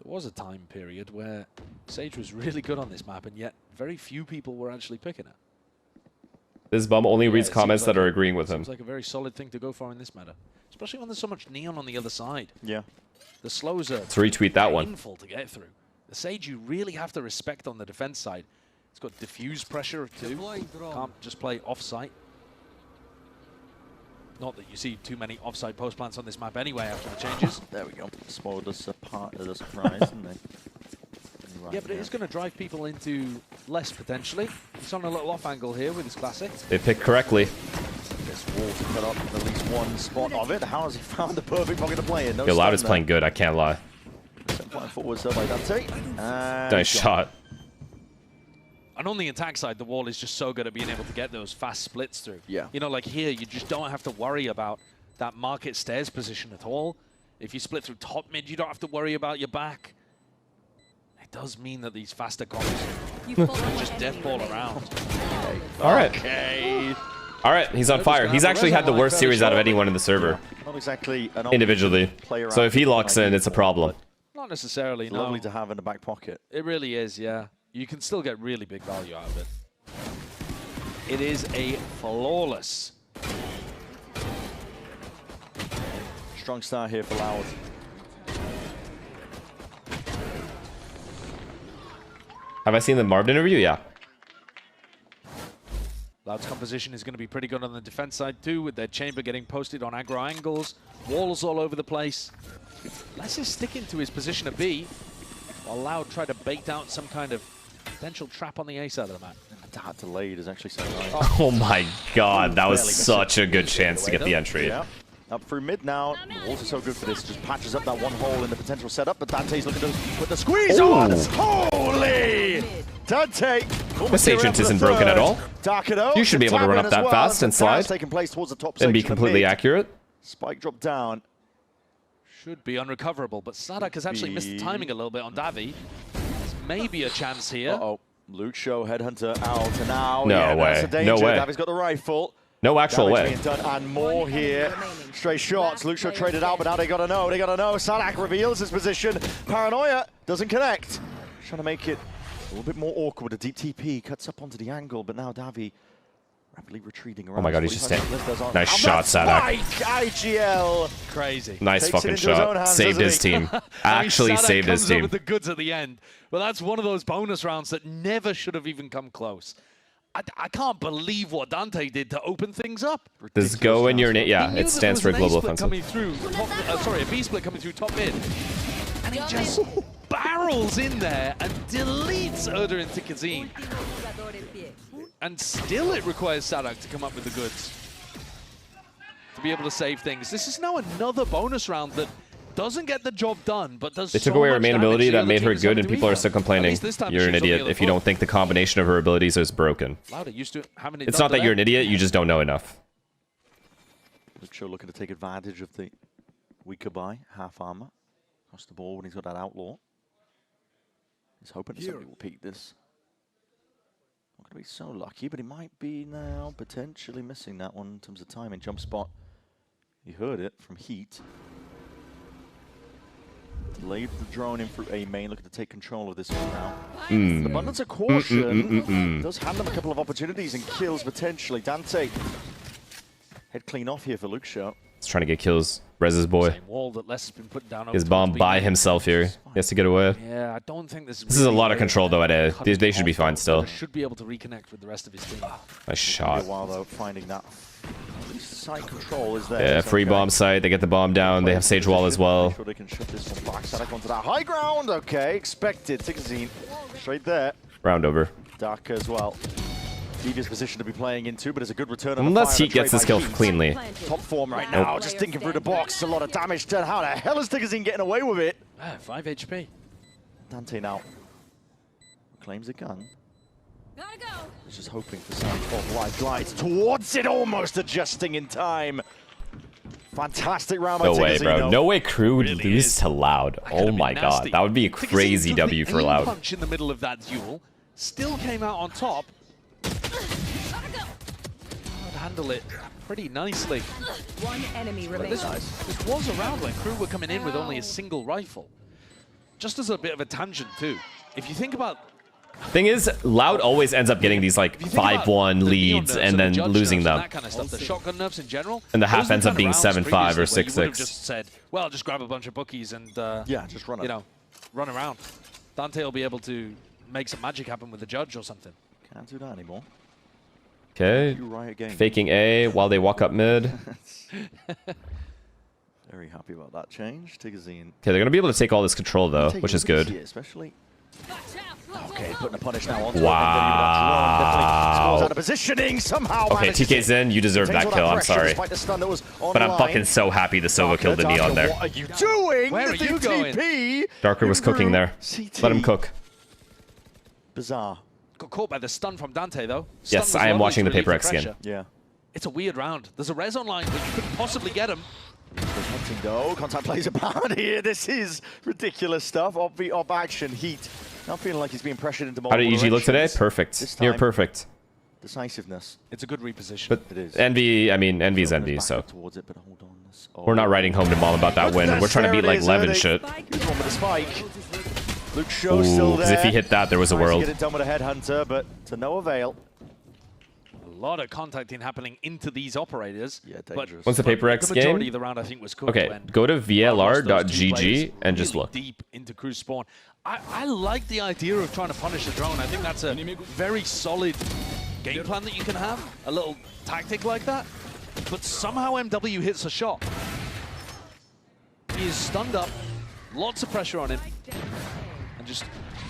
There was a time period where Sage was really good on this map, and yet very few people were actually picking it. This bum only reads comments that are agreeing with him. Seems like a very solid thing to go for in this matter, especially when there's so much neon on the other side. Yeah. The slows are Let's retweet that one. painful to get through. The Sage you really have to respect on the defense side. It's got diffuse pressure too. Can't just play off-site. Not that you see too many offside post plants on this map anyway after the changes. There we go. Spoiled us a part of the surprise, didn't they? Right, yeah, but it is going to drive people into less potentially. He's on a little off angle here with his classic. They picked correctly. This wall to cut up at least one spot of it. How has he found the perfect pocket to play in? No Loud is playing good, I can't lie. Point forward, so by Dante. Nice shot. And on the attack side, the wall is just so good at being able to get those fast splits through. Yeah. You know, like here, you just don't have to worry about that market stairs position at all. If you split through top mid, you don't have to worry about your back. It does mean that these faster comps just death ball around. Okay. All right. Okay. All right, he's on fire. He's actually had the worst series out of anyone in the server. Not exactly an individually. So if he locks in, it's a problem. Not necessarily, it's no. lovely to have in the back pocket. It really is, yeah. You can still get really big value out of it. It is a flawless. Strong start here for Loud. Have I seen the Marvin interview? Yeah. Loud's composition is going to be pretty good on the defense side too, with their chamber getting posted on aggro angles, walls all over the place. Les is sticking to his position of B, while Loud tried to bait out some kind of potential trap on the A side of the map. That delayed is actually so nice. Oh my god, that was such a good chance to get the entry. Yeah. Up through mid now. The walls are so good for this. Just patches up that one hole in the potential setup, but Dante's looking to put the squeeze on. Holy! Dante! This agent isn't broken at all. You should be able to run up that fast and slide and be completely accurate. Spike drop down. Should be unrecoverable, but Sadak has actually missed the timing a little bit on Davi. There's maybe a chance here. Uh-oh. Luke Show, Headhunter out, and now no way. No way. Davi's got the rifle. No actual way. Being done and more here. Straight shots. Luke Show traded out, but now they gotta know. They gotta know. Sadak reveals his position. Paranoia doesn't connect. Trying to make it a little bit more awkward. A deep TP cuts up onto the angle, but now Davi rapidly retreating around. Oh my god, he's just standing. Nice shot, Sadak. IGL. Crazy. Nice fucking shot. Saved his team. Actually saved his team. With the goods at the end. Well, that's one of those bonus rounds that never should have even come close. I can't believe what Dante did to open things up. Does go in your net? Yeah, it stands for global offensive. Coming through sorry, a B split coming through top mid. And he just barrels in there and deletes Erder into Kazim. And still it requires Sadak to come up with the goods to be able to save things. This is now another bonus round that doesn't get the job done, but does. They took away her main ability that made her good, and people are still complaining. You're an idiot if you don't think the combination of her abilities is broken. It's not that you're an idiot, you just don't know enough. Luke Show looking to take advantage of the weaker buy, half armor, across the ball when he's got that outlaw. He's hoping somebody will peek this. going to be so lucky, but he might be now potentially missing that one in terms of timing. Jump spot. He heard it from Heat. Laid the drone in through A main, looking to take control of this one now. Abundance of caution does hand them a couple of opportunities and kills potentially. Dante, head clean off here for Luke Show. He's trying to get kills. Rez's boy. Same wall that Les has been putting down. His bomb by himself here. He has to get away. Yeah, I don't think this. This is a lot of control though at A. They should be fine still. Should be able to reconnect with the rest of his team. Nice shot. While though, finding that side control is there. Yeah, free bomb site. They get the bomb down. They have Sage Wall as well. Sure they can shut this one back. Sadak onto that high ground. Okay, expected. Tigazine straight there. Round over. Dark as well. Devious position to be playing into, but it's a good return. Unless Heat gets this kill cleanly. Top form right now, just thinking through the box. A lot of damage done. How the hell is Tigazine getting away with it? 5 HP. Dante now claims a gun. He's just hoping for some of life glides towards it, almost adjusting in time. Fantastic round by No way, Tigazine, bro. No way Crew would lose to Loud. Oh my god. That would be a crazy W for Loud. Punch in the middle of that duel. Still came out on top. Handle it pretty nicely. One enemy remains. This was a round when Crew were coming in with only a single rifle. Just as a bit of a tangent too. If you think about... Thing is, Loud always ends up getting these like 5-1 leads and then losing them. That kind of stuff, the shotgun nerfs in general. And the half ends up being 7-5 or 6-6. Just said, well, just grab a bunch of bookies and yeah, just run. You know, run around. Dante will be able to make some magic happen with the judge or something. Can't do that anymore. Okay, faking A while they walk up mid. Very happy about that change. Tigazine. Okay, they're going to be able to take all this control though, which is good. Especially. Okay, putting a punish now on. Wow. Scores out of positioning somehow. Okay, TK's in. You deserve that kill. I'm sorry. But I'm fucking so happy the Sova killed the Neon there. What are you doing? Where are you going? Darker was cooking there. Let him cook. Bizarre. Got caught by the stun from Dante, though. Yes, I am watching the Paper X skin. Yeah. It's a weird round. There's a res online, but you couldn't possibly get him. Hunting though. Contact plays a part here. This is ridiculous stuff. Op action. Heat. Not feeling like he's being pressured into multiple How did EG look today? Perfect. Near perfect. Decisiveness. It's a good reposition. But it is. Envy, I mean, Envy's Envy, so. Towards it, but hold on. We're not writing home to Mom about that win. We're trying to beat like Lev and shit. Good one with the spike. Luke Show still there. Because if he hit that, there was a world. Get it done with a headhunter, but to no avail. A lot of contacting happening into these operators. Yeah, dangerous. What's the Paper X the game? majority of the round, I think, was cooked. Okay, go to vlr.gg and just look. Deep into Crew spawn. I like the idea of trying to punish the drone. I think that's a very solid game plan that you can have. A little tactic like that. But somehow MW hits a shot. He is stunned up. Lots of pressure on him. And just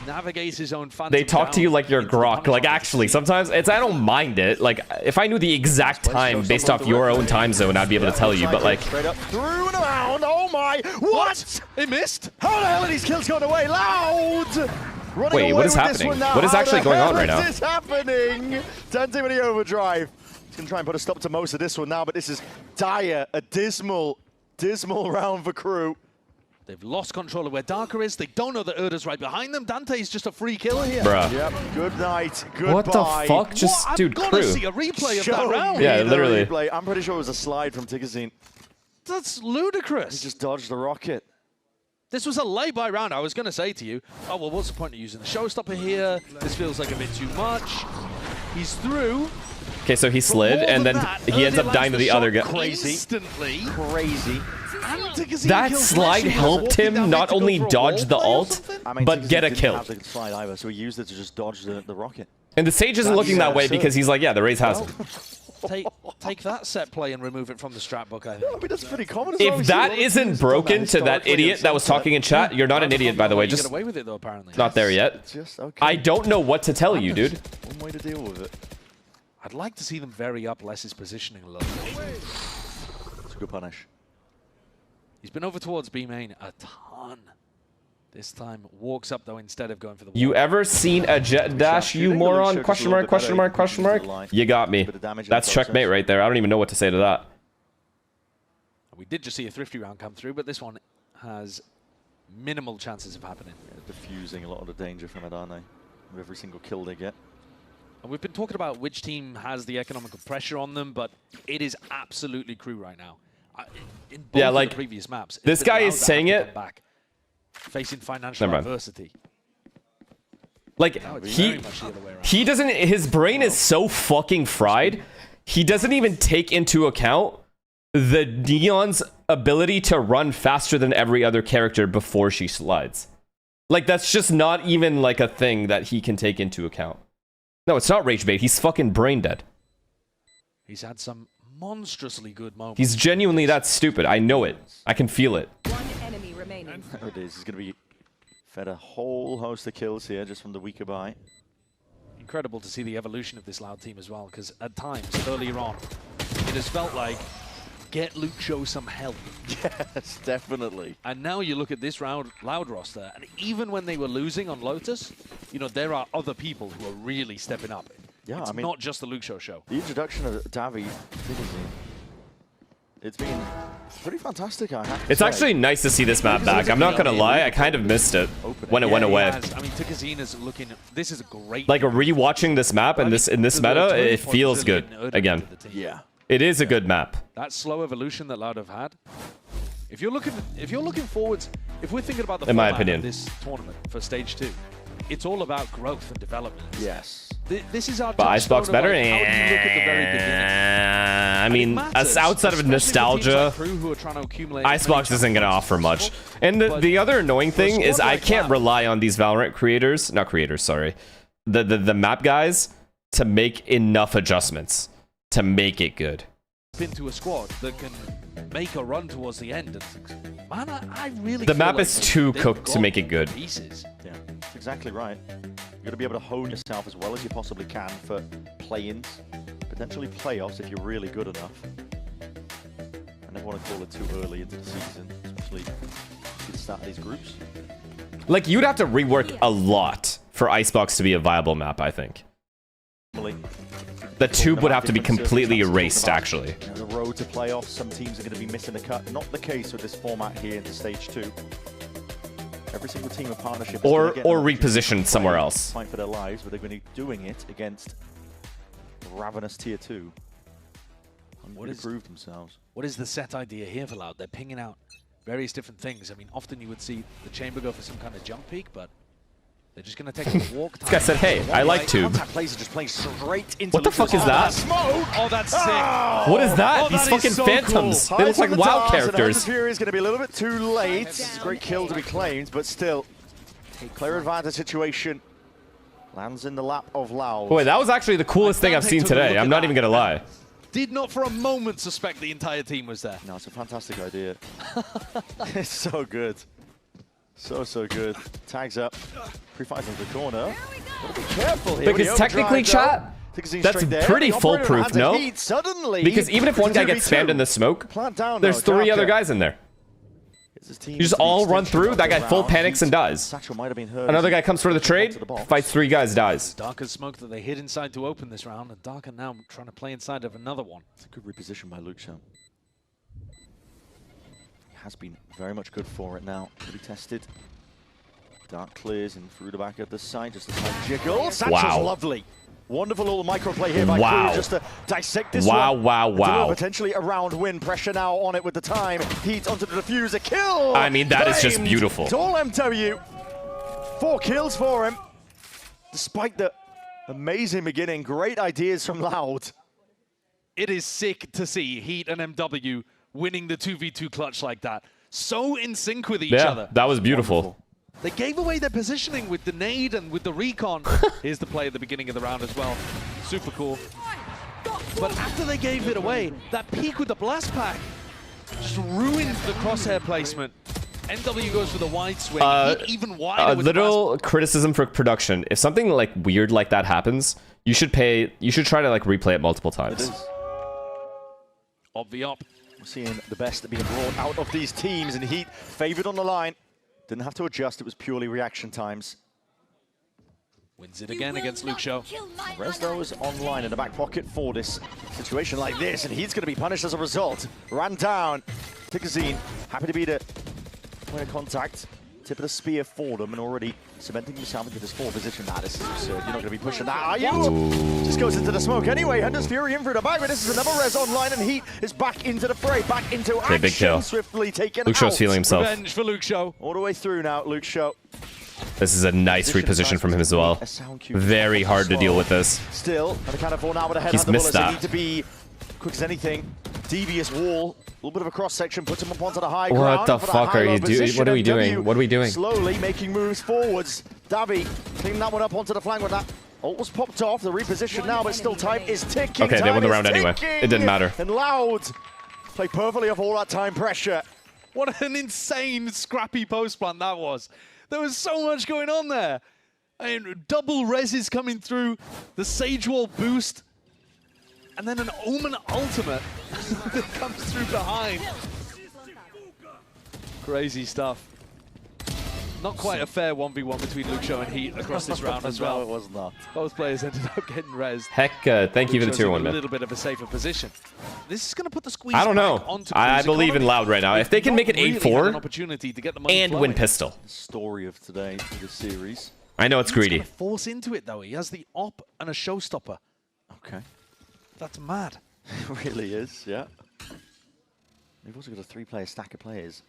navigates his own phantom. They talk to you like you're Grok. Like, actually, sometimes I don't mind it. Like, if I knew the exact time based off your own time zone, I'd be able to tell you. But, like... Straight up, through and around. Oh, my. What? It missed? How the hell are these kills going away? Loud! Wait, what is happening? What is actually going on right now? What is happening? Dante with the overdrive. He's going to try and put a stop to most of this one now, but this is dire, a dismal round for Crew. They've lost control of where Darker is. They don't know that Urda's right behind them. Dante's just a free killer here. Bruh. Yep. Good night. Goodbye. What the fuck? Just, dude, I've got Crew. to see a replay of that round. Yeah, literally. Replay. I'm pretty sure it was a slide from Tigazine. That's ludicrous. He just dodged the rocket. This was a lay-by round. I was going to say to you, oh, well, what's the point of using the showstopper here? This feels like a bit too much. He's through. Okay, so he slid, and then he ends up dying to the other guy. Crazy. Instantly. Crazy. That slide helped him not only dodge the ult, but get a kill. Didn't have the slide either, so he used it to just dodge the rocket. And the Sage isn't looking that way because he's like, yeah, the Raze has him. Take that set play and remove it from the strat book, I think. I mean, that's pretty common. If that isn't broken to that idiot that was talking in chat, you're not an idiot, by the way. Just get away with it, though, apparently. Not there yet. Just, okay. I don't know what to tell you, dude. One way to deal with it. I'd like to see them vary up Les's positioning a little. It's a good punish. He's been over towards B main a ton. This time walks up though instead of going for the wall. You ever seen a jet dash, you moron? Question mark, question mark, question mark. You got me. That's checkmate right there. I don't even know what to say to that. We did just see a thrifty round come through, but this one has minimal chances of happening. Yeah, diffusing a lot of the danger from it, aren't they? With every single kill they get. And we've been talking about which team has the economical pressure on them, but it is absolutely KRU right now. In both of the previous maps, this guy is saying it. Back, facing financial adversity. Like, he doesn't, his brain is so fucking fried, he doesn't even take into account the Neon's ability to run faster than every other character before she slides. Like, that's just not even like a thing that he can take into account. No, it's not rage bait, he's fucking brain dead. He's had some monstrously good moments. He's genuinely that stupid, I know it. I can feel it. One enemy remaining. There it is, he's going to be fed a whole host of kills here just from the weaker buy. Incredible to see the evolution of this Loud team as well, because at times, earlier on, it has felt like, get Lucho some help. Yes, definitely. And now you look at this Loud roster, and even when they were losing on Lotus, you know, there are other people who are really stepping up. Yeah, it's I mean, not just the Lucho show. The introduction of Davi, it's been pretty fantastic, I have to It's say. actually nice to see this map back. I'm not gonna lie, I kind of missed it when it went away. I mean, Tikazina's looking. This is a great. Like rewatching this map and in this meta, it feels good again. Yeah, it is a good map. That slow evolution that Loud have had. If you're looking forwards, if we're thinking about the in my format opinion, of this tournament for stage 2, it's all about growth and development. Yes. This is our. But Icebox better? Like, how do you look at the very beginning? I mean, as outside of nostalgia, Icebox isn't going to offer much. And the other annoying thing is I can't rely on these Valorant creators, not creators, sorry, the map guys to make enough adjustments to make it good. Into a squad that can make a run towards the end. And, man, I really. The map is too cooked to make it good. Pieces. Yeah, that's exactly right. You've got to be able to hone yourself as well as you possibly can for play-ins, potentially playoffs if you're really good enough. I never want to call it too early into the season, especially at the start of these groups. Like, you'd have to rework a lot for Icebox to be a viable map, I think. The tube would have to be completely erased, actually. You know, the road to playoffs, some teams are going to be missing the cut. Not the case with this format here into stage 2. Every single team of partnership or repositioned somewhere else. Fight for their lives, but they're going to be doing it against ravenous tier 2. What is prove themselves? What is the set idea here for Loud? They're pinging out various different things. I mean, often you would see the chamber go for some kind of jump peak, but they're just going to take a walk. This guy said, "Hey, I like tube." Players are just playing straight into what the fuck is that? Smoke! Oh, that's sick. What is that? Oh, These fucking phantoms. Cool. They look like WoW characters. Fury is going to be a little bit too late. It's a great kill to be claimed, but still, a clear advantage situation lands in the lap of Loud. Boy, that was actually the coolest thing I've seen today. I'm not even going to lie. Did not for a moment suspect the entire team was there. No, it's a fantastic idea. It's so good. So good. Tags up. Pre-fires into the corner. Gotta be careful here. Because technically, chat, that's pretty foolproof, no? Because even if one guy gets spammed in the smoke, there's 3 other guys in there. You just all run through, that guy full panics and dies. Another guy comes for the trade, fights 3 guys, dies. Darker's smoke that they hid inside to open this round, and Darker now trying to play inside of another one. It's a good reposition by Lucho. Has been very much good for it now to be tested. Dark clears and through the back of the side, just a slight jiggle. Sancho's lovely. Wonderful little microplay here by KRU just to dissect this one. Wow. Potentially a round win. Pressure now on it with the time. Heat onto the diffuser. Kill! I mean, that is just beautiful. It's all MW. 4 kills for him. Despite the amazing beginning. Great ideas from Loud. It is sick to see Heat and MW winning the 2v2 clutch like that. So in sync with each other. Yeah, that was beautiful. Wonderful. They gave away their positioning with the nade and with the recon. Here's the play at the beginning of the round as well. Super cool. But after they gave it away, that peek with the blast pack just ruined the crosshair placement. NW goes for the wide swing, even wider with little criticism for production. If something like weird like that happens, you should try to like replay it multiple times. We're seeing the best being brought out of these teams, and Heat favored on the line. Didn't have to adjust, it was purely reaction times. Wins it again against Lucho. Resdo is online in the back pocket for this situation like this, and he's going to be punished as a result. Ran down. Tikazine, happy to be the point of contact. Tip of the spear for them and already cementing himself into this 4 position. Nah, this is absurd. You're not going to be pushing that, are you? Just goes into the smoke anyway. Hunter's Fury in for the bag, but this is another res online, and Heat is back into the fray, back into action. Big kill. Swiftly taken Luke Show's out. feeling himself. Revenge for Luke Show. All the way through now, Luke Show. This is a nice reposition from him as well. Very hard to deal with this. Still, and the kind of 4 now with a head. He's missed that. Need to be quick as anything. Devious wall. A little bit of a cross section, puts him up onto the high ground. What the fuck are you doing? What are we doing? What are we doing? Slowly making moves forwards. Davi cleaning that one up onto the flank when that ult was popped off. The reposition now, but still time is ticking. Okay, they won the round anyway. It didn't matter. And Loud played perfectly off all that time pressure. What an insane scrappy post plant that was. There was so much going on there. I mean, double reses coming through, the Sage Wall boost, and then an Omen ultimate that comes through behind. Crazy stuff. Not quite a fair 1v1 between Luke Show and Heat across this round as well. No, it was not. Both players ended up getting res. Heck, thank you for the tier 1, man. A little bit of a safer position. This is going to put the squeeze I don't know. onto I believe in Economy. Loud right now. If they can make it Really had 8-4 an opportunity to get the money and flowing. win pistol. The story of today for the series. I know it's greedy. He's gonna force into it though. He has the op and a showstopper. Okay. That's mad. It really is, yeah. We've also got a 3-player stack of players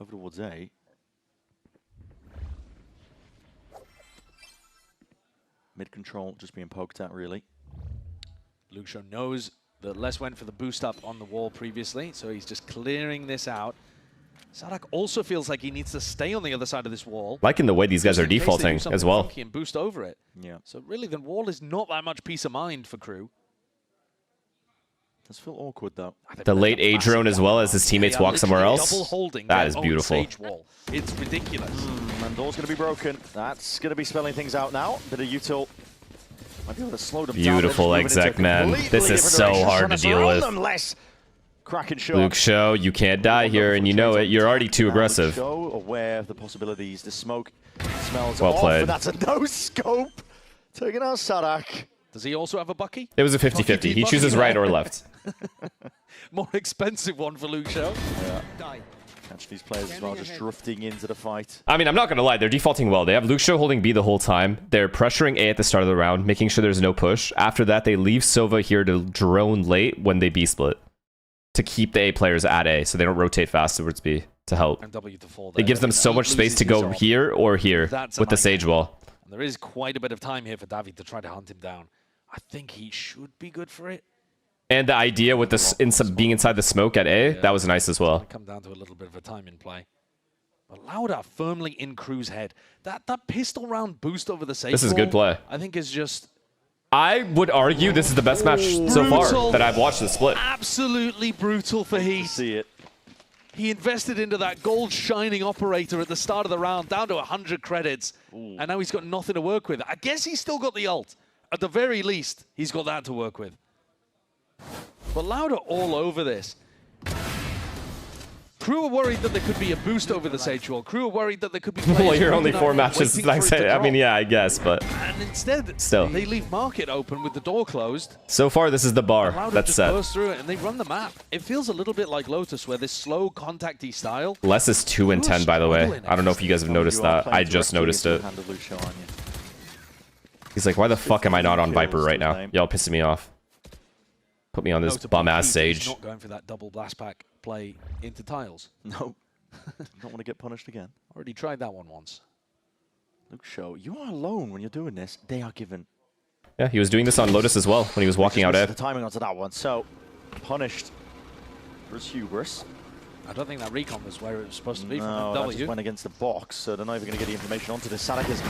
over towards A. Mid control just being poked at, really. Luke Show knows that Les went for the boost up on the wall previously, so he's just clearing this out. Sadak also feels like he needs to stay on the other side of this wall. Liking the way these guys are just in case they do defaulting something as well. funky and boost over it. Yeah. So really, the wall is not that much peace of mind for KRU. Does feel awkward though. The late A drone as well as his teammates walk somewhere else. Double holding That their is own beautiful. Sage wall. It's ridiculous. Mandor's going to be broken. That's going to be spelling things out now. Bit of util. Might be able to slow them Beautiful down. exec, man. This is so hard to deal with. Cracking shot. Luke Show, you can't die here, and you know it. You're already too aggressive. Show aware of the possibilities. The smoke smells Well off, played. and that's a no-scope. Taking out Sadak. Does he also have a Bucky? It was a 50-50. He chooses right or left. More expensive one for Luke Show. Yeah. Catch these players as well, just drifting into the fight. I mean, I'm not going to lie. They're defaulting well. They have Luke Show holding B the whole time. They're pressuring A at the start of the round, making sure there's no push. After that, they leave Sova here to drone late when they B split to keep the A players at A so they don't rotate fast towards B to help. And W to fall It gives them so much space to go here or here That's with the Sage Wall. And there is quite a bit of time here for Davi to try to hunt him down. I think he should be good for it. And the idea with this being inside the smoke at A, that was nice as well. Come down to a little bit of a time in play. But Lauda firmly in KRU's head. That pistol round boost over the Sage This is good wall, play. I think is just... I would argue this is the best match so far that I've watched the split. Absolutely brutal for Heat. See it. He invested into that gold shining operator at the start of the round, down to 100 credits. And now he's got nothing to work with. I guess he's still got the ult. At the very least, he's got that to work with. But Lauda all over this. KRU are worried that there could be a boost over the Sage Wall. KRU are worried that there could be Well, you're only waiting 4 matches. for Like, it to I mean, drop. yeah, I guess, but And instead, still. they leave Market open with the door closed. So far, this is the bar Lauda that's just set. burst through it and they run the map. It feels a little bit like Lotus, where this slow, contacty style. Les is 2-10, by the way. I don't know if you guys have noticed that. I just noticed it. He's like, why the fuck am I not on Viper right now? Y'all pissing me off. Put me on this bum-ass Sage. Not going for that double blast pack play into tiles. No. Don't want to get punished again. Already tried that one once. Luke Show, you are alone when you're doing this. They are given. Yeah, he was doing this on Lotus as well when he was walking out The A. timing onto that one. So, punished for his hubris. I don't think that recon was where it was supposed to be from No, that W. just went against the box, so they're not even going to get the information onto this. Sadak is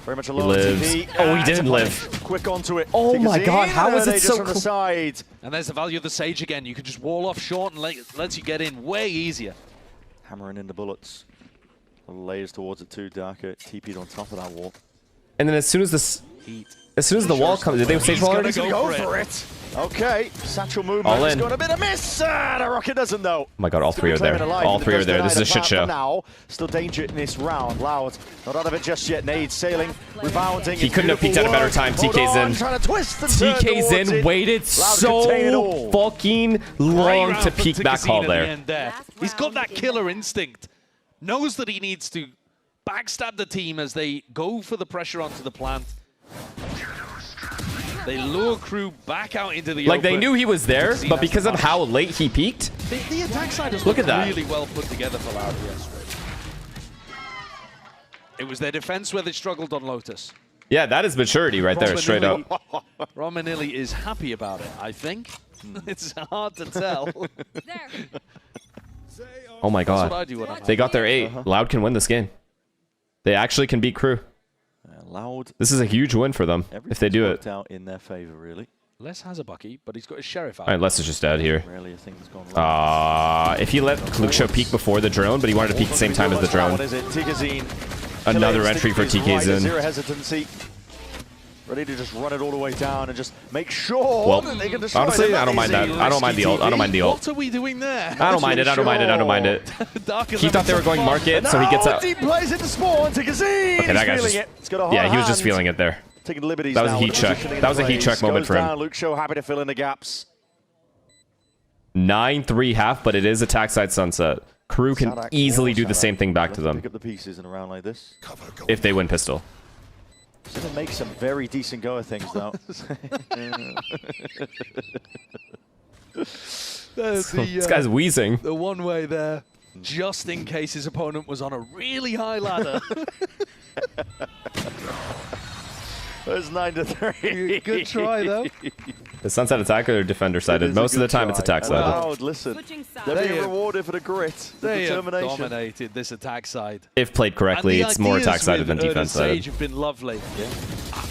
very much He alone. lives. TP. Oh, he It's didn't a play. live. Quick onto it. Oh my god, how is it just so from the close? side? And there's the value of the Sage again. You can just wall off short and lets you get in way easier. Hammering in the bullets. Layers towards it too, Darker. TP'd on top of that wall. And then as soon as this... Heat. As soon as the wall comes... Did they Sage Wall already? He's going to go for it. Okay, satchel movement. All He's in. got a bit of miss. The Rocket doesn't though. Oh my god, all three are there. All three are there. This is a shit show. Now, still danger in this round. Loud, not out of it just yet. Nade sailing, rebounding. He couldn't have peeked at a better time. TK's in. Trying to twist and turn TK's towards in. it. Waited Loud contain it so all. fucking long to peek back hall there. He's got that killer instinct. Knows that he needs to backstab the team as they go for the pressure onto the plant. They lure KRU back out into the Like, open. they knew he was there, but because of how late he peaked, the attack side was look at that. really well put together for Loud, yes. It was their defense where they struggled on Lotus. Yeah, that is maturity right there, straight up. Romanilli is happy about it, I think. It's hard to tell. Oh my That's what I god. do when I'm They got their 8. Loud can win this game. They actually can beat KRU. Loud. This is a huge win for them if they do it. Out in their favor, really. Les has a Bucky, but he's got his Sheriff out. All right, Les is just dead here. Rarely a thing's gone If he let Luxo peek before the drone, but he wanted to peek at the same time as the drone. What is it? TKZine. Another entry for TKZine. Zero hesitancy. Ready to just run it all the way down and just make sure that they can destroy honestly, them. I don't mind that. I don't mind the ult. I don't mind the ult. What are we doing there? I don't mind it. I don't mind it. I don't mind it. He thought they were going market, so he gets out. Deep plays into spawn. TKZine. Okay, that guy's just, yeah, he was just feeling it there. Taking liberties. That was a heat check. That was a heat check moment for him. Luxo happy to fill in the gaps. 9-3 half, but it is attack side sunset. KRU can easily do the same thing back to them. Pick up the pieces in a round like this. If they win pistol. It's going to make some very decent go of things, though. This guy's wheezing. The one way there, just in case his opponent was on a really high ladder. There's 9-3. Good try, though. Is sunset attack or defender sided? Most of the time, it's attack sided. Loud, listen. They're being rewarded for the grit, the They have determination. dominated this attack side. If played correctly, it's more attack sided than defense Sage sided. have been lovely. Yeah.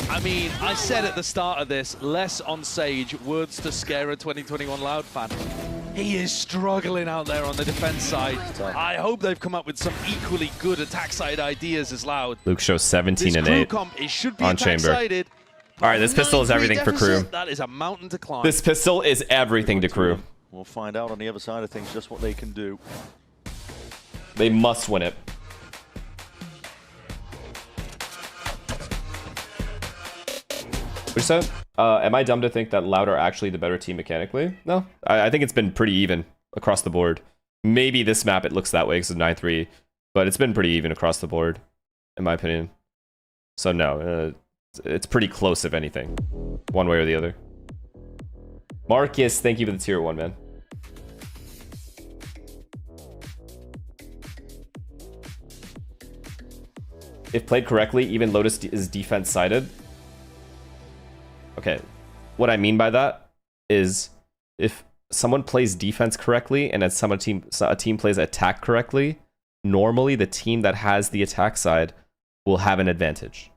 I mean, I said at the start of this, less on Sage, words to scare a 2021 Loud fan. He is struggling out there on the defense side. I hope they've come up with some equally good attack side ideas as Loud. Luke shows 17 and KRU 8 comp, it should be on attack chamber. sided. All right, this pistol is everything for KRU. That is a mountain to climb. This pistol is everything to KRU. We'll find out on the other side of things just what they can do. They must win it. What you said? Am I dumb to think that Loud are actually the better team mechanically? No, I think it's been pretty even across the board. Maybe this map it looks that way because of 9-3, but it's been pretty even across the board, in my opinion. So no, it's pretty close if anything, one way or the other. Marcus, thank you for the tier 1, man. If played correctly, even Lotus is defense sided. Okay, what I mean by that is if someone plays defense correctly and as a team plays attack correctly, normally the team that has the attack side will have an advantage.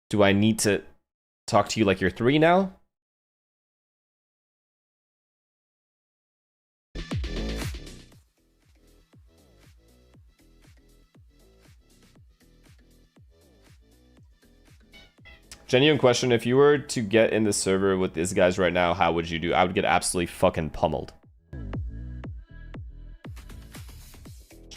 Do I need to talk to you like you're 3 now? Genuine question, if you were to get in the server with these guys right now, how would you do? I would get absolutely fucking pummeled.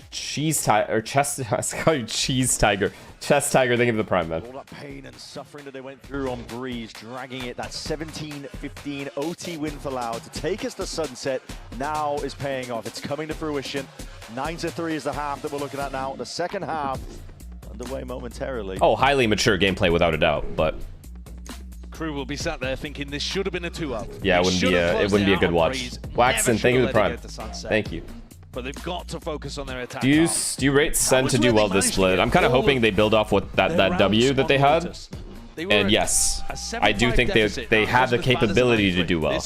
Cheese tiger, or chest, I call you cheese tiger. Chest tiger, thank you for the prime, man. All that pain and suffering that they went through on Breeze, dragging it, that 17-15 OT win for Loud to take us to sunset, now is paying off. It's coming to fruition. 9-3 is the half that we're looking at now. The second half underway momentarily. Oh, highly mature gameplay without a doubt, but KRU will be sat there thinking this should have been a 2-0. yeah, it wouldn't be a good watch. Waxon, thank you for the prime. Thank you. But they've got to focus on their attack. Do you rate Sen to do well this split? I'm kind of hoping they build off what that W that they had. And yes, I do think they have the capability to do well.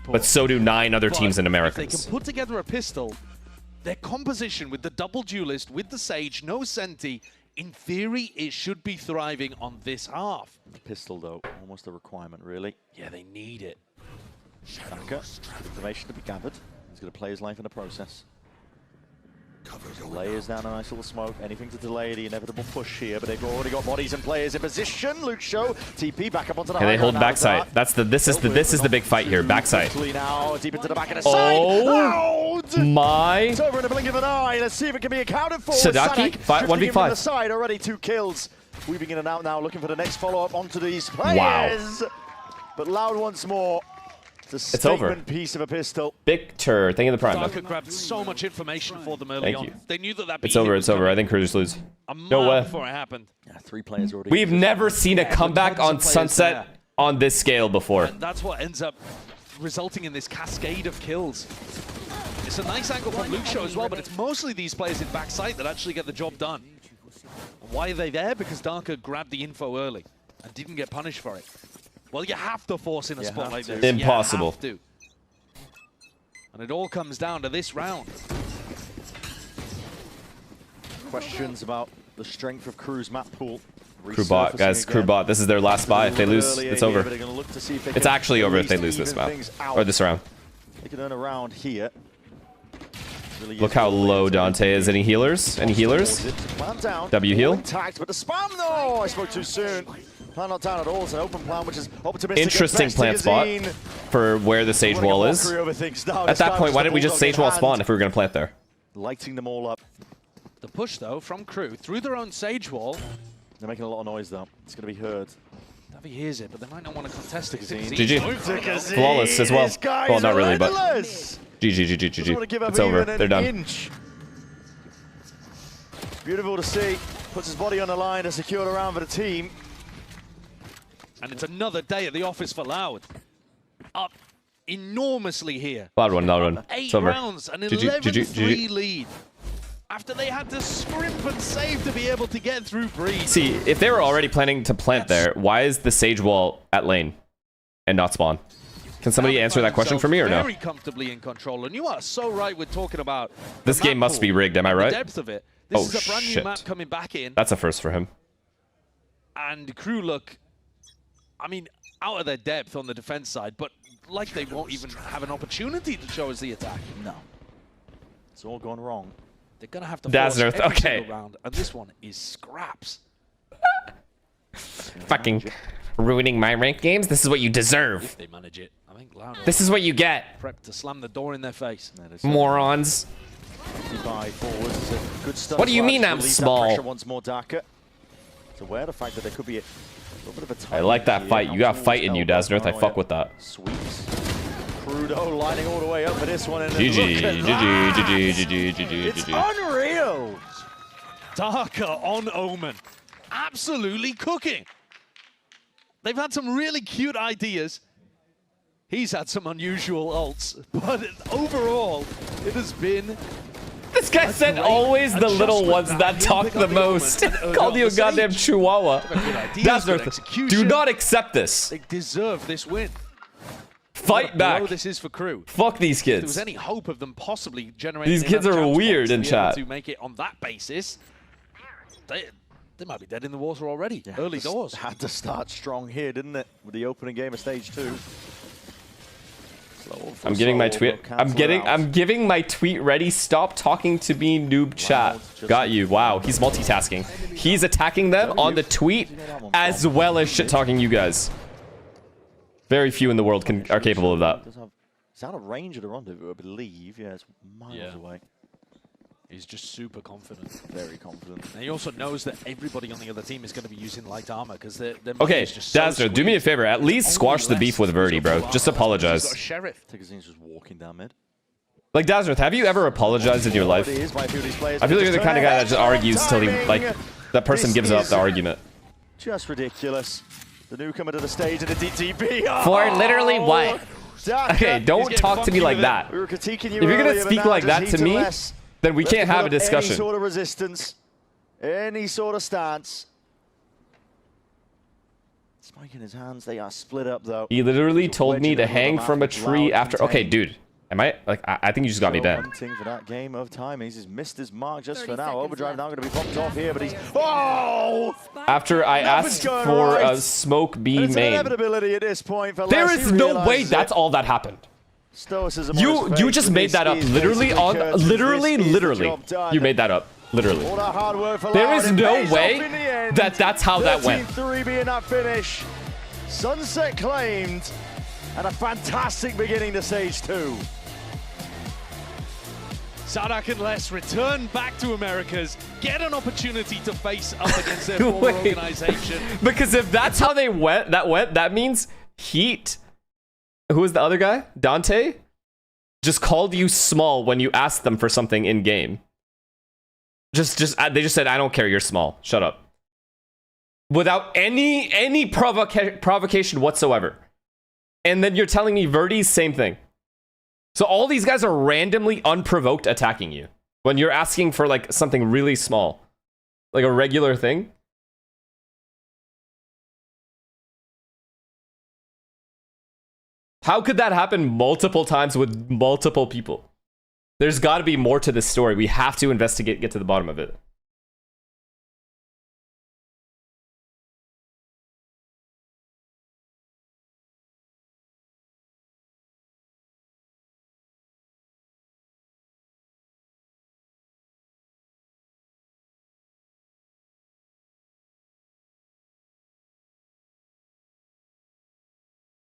But so do 9 other teams in America. If they can put together a pistol, their composition with the double duelist, with the Sage, no Senti, in theory, it should be thriving on this half. The pistol, though, almost a requirement, really. Yeah, they need it. Shaka, information to be gathered. He's going to play his life in the process. Layers down a nice little smoke. Anything to delay the inevitable push here, but they've already got bodies and players in position. Luxo, TP back up onto the high they hold ground backside. That's the this is the big fight here. Backside. Now, deep into the back of the Oh side. my! It's over in a blink of an eye. Let's see if it can be accounted for. Sadaki, 1v5. The side already 2 kills. Weaving in and out now, looking for the next follow-up onto these players. Wow. But Loud once more. It's over. Piece of a pistol. Victor, thank you for the prime. Darker grabbed so much information for them early on. You. They knew that it's over. It's over. I think KRU just lose. No way. Before it happened. Yeah, 3 players already. We've never seen a comeback on Sunset on this scale before. And that's what ends up resulting in this cascade of kills. It's a nice angle from Luke's show as well, but it's mostly these players in backside that actually get the job done. And why are they there? Because Darker grabbed the info early and didn't get punished for it. Well, you have to force in a spot like this. Impossible. You have to. And it all comes down to this round. Questions about the strength of KRU's map pool. KRU bot, guys. KRU bot. This is their last buy. If they lose, it's over. It's actually over if they lose this map. Or this round. They can earn a round here. Look how low Dante is. Any healers? Any healers? W heal. Tagged, but the spam, no! I spoke too soon. Plan not down at all. It's an open plan, which is optimistic. Interesting plant spot for where the sage wall is. At that point, why didn't we just sage wall spawn if we were going to plant there? Lighting them all up. The push, though, from KRU through their own sage wall. They're making a lot of noise, though. It's going to be heard. Davi hears it, but they might not want to contest it. GG. Flawless as well. Well, not really, but GG. It's over. They're done. Beautiful to see. Puts his body on the line to secure the round for the team. And it's another day at the office for Loud. Up enormously here. Loud one. 8 rounds, an 11-3 lead. After they had to scrimp and save to be able to get through Breeze. See, if they were already planning to plant there, why is the sage wall at lane and not spawn? Can somebody answer that question for me or no? Very comfortably in control, and you are so right with talking about this game must be rigged. Am I right? The depth of it. This is a brand new map coming back in. That's a first for him. And KRU look, I mean, out of their depth on the defense side, but like they won't even have an opportunity to show us the attack. No, it's all gone wrong. They're gonna have to force every single round, and this one is scraps. Fucking ruining my ranked games. This is what you deserve. If they manage it, I think Loud. This is what you get. Prep to slam the door in their face. Morons. What do you mean I'm small? Once more, Darker. So aware the fact that there could be a little bit of a I like that fight. You got fight in you, Daznurth. I fuck with that. Sweeps. KRU lining all the way up for this one. GG. It's unreal. Darker on Omen. Absolutely cooking. They've had some really cute ideas. He's had some unusual ults, but overall, it has been... This guy said always the little ones that talk the most. Called you a goddamn chihuahua. Daznurth, do not accept this. They deserve this win. Fight back. This is for KRU. Fuck these kids. If there was any hope of them possibly generating these kids are weird in chat. To make it on that basis, they might be dead in the water already. Yeah, early doors. Had to start strong here, didn't it? With the opening game of stage 2. I'm giving my tweet. I'm giving my tweet ready. Stop talking to me, noob chat. Got you. Wow, he's multitasking. He's attacking them on the tweet as well as shit talking you guys. Very few in the world are capable of that. It's out of range of the rendezvous, I believe. Yeah, it's miles away. He's just super confident. Very confident. And he also knows that everybody on the other team is going to be using light armor because they're okay, just so Dazzler, do me a favor. At least squash the beef with Verdi, bro. Just apologize. He's got a sheriff. Tigazine's just walking down mid. Like, Dazzler, have you ever apologized in your life? I feel like you're the kind of guy that just argues till he, like, that person gives up the argument. Just ridiculous. The newcomer to the stage and the DTP. For literally what? Okay, don't talk to me like that. We were critiquing you if you're going to speak like that to me, then we can't have a discussion. Any sort of resistance, any sort of stance. Spike in his hands, they are split up though. He literally told me to hang from a tree after. Okay, dude. Am I like? I think you just got me dead. Hunting for that game of time. He's missed his mark just for now. Overdrive now going to be popped off here, but he's after I asked for a smoke B main. Inevitability at this point. There is no way that's all that happened. You just made that up. Literally you made that up. Literally. There is no way that that's how that went. 13-3 being that finish. Sunset claimed, and a fantastic beginning to stage 2. Sadak and Les return back to Americas, get an opportunity to face up against their former organization. Because if that's how they went, that means Heat who was the other guy? Dante? Just called you small when you asked them for something in game. They just said, I don't care, you're small. Shut up. Without any provocation whatsoever. And then you're telling me Verdi's same thing. So all these guys are randomly unprovoked attacking you when you're asking for like something really small, like a regular thing. How could that happen multiple times with multiple people? There's got to be more to this story. We have to investigate, get to the bottom of it.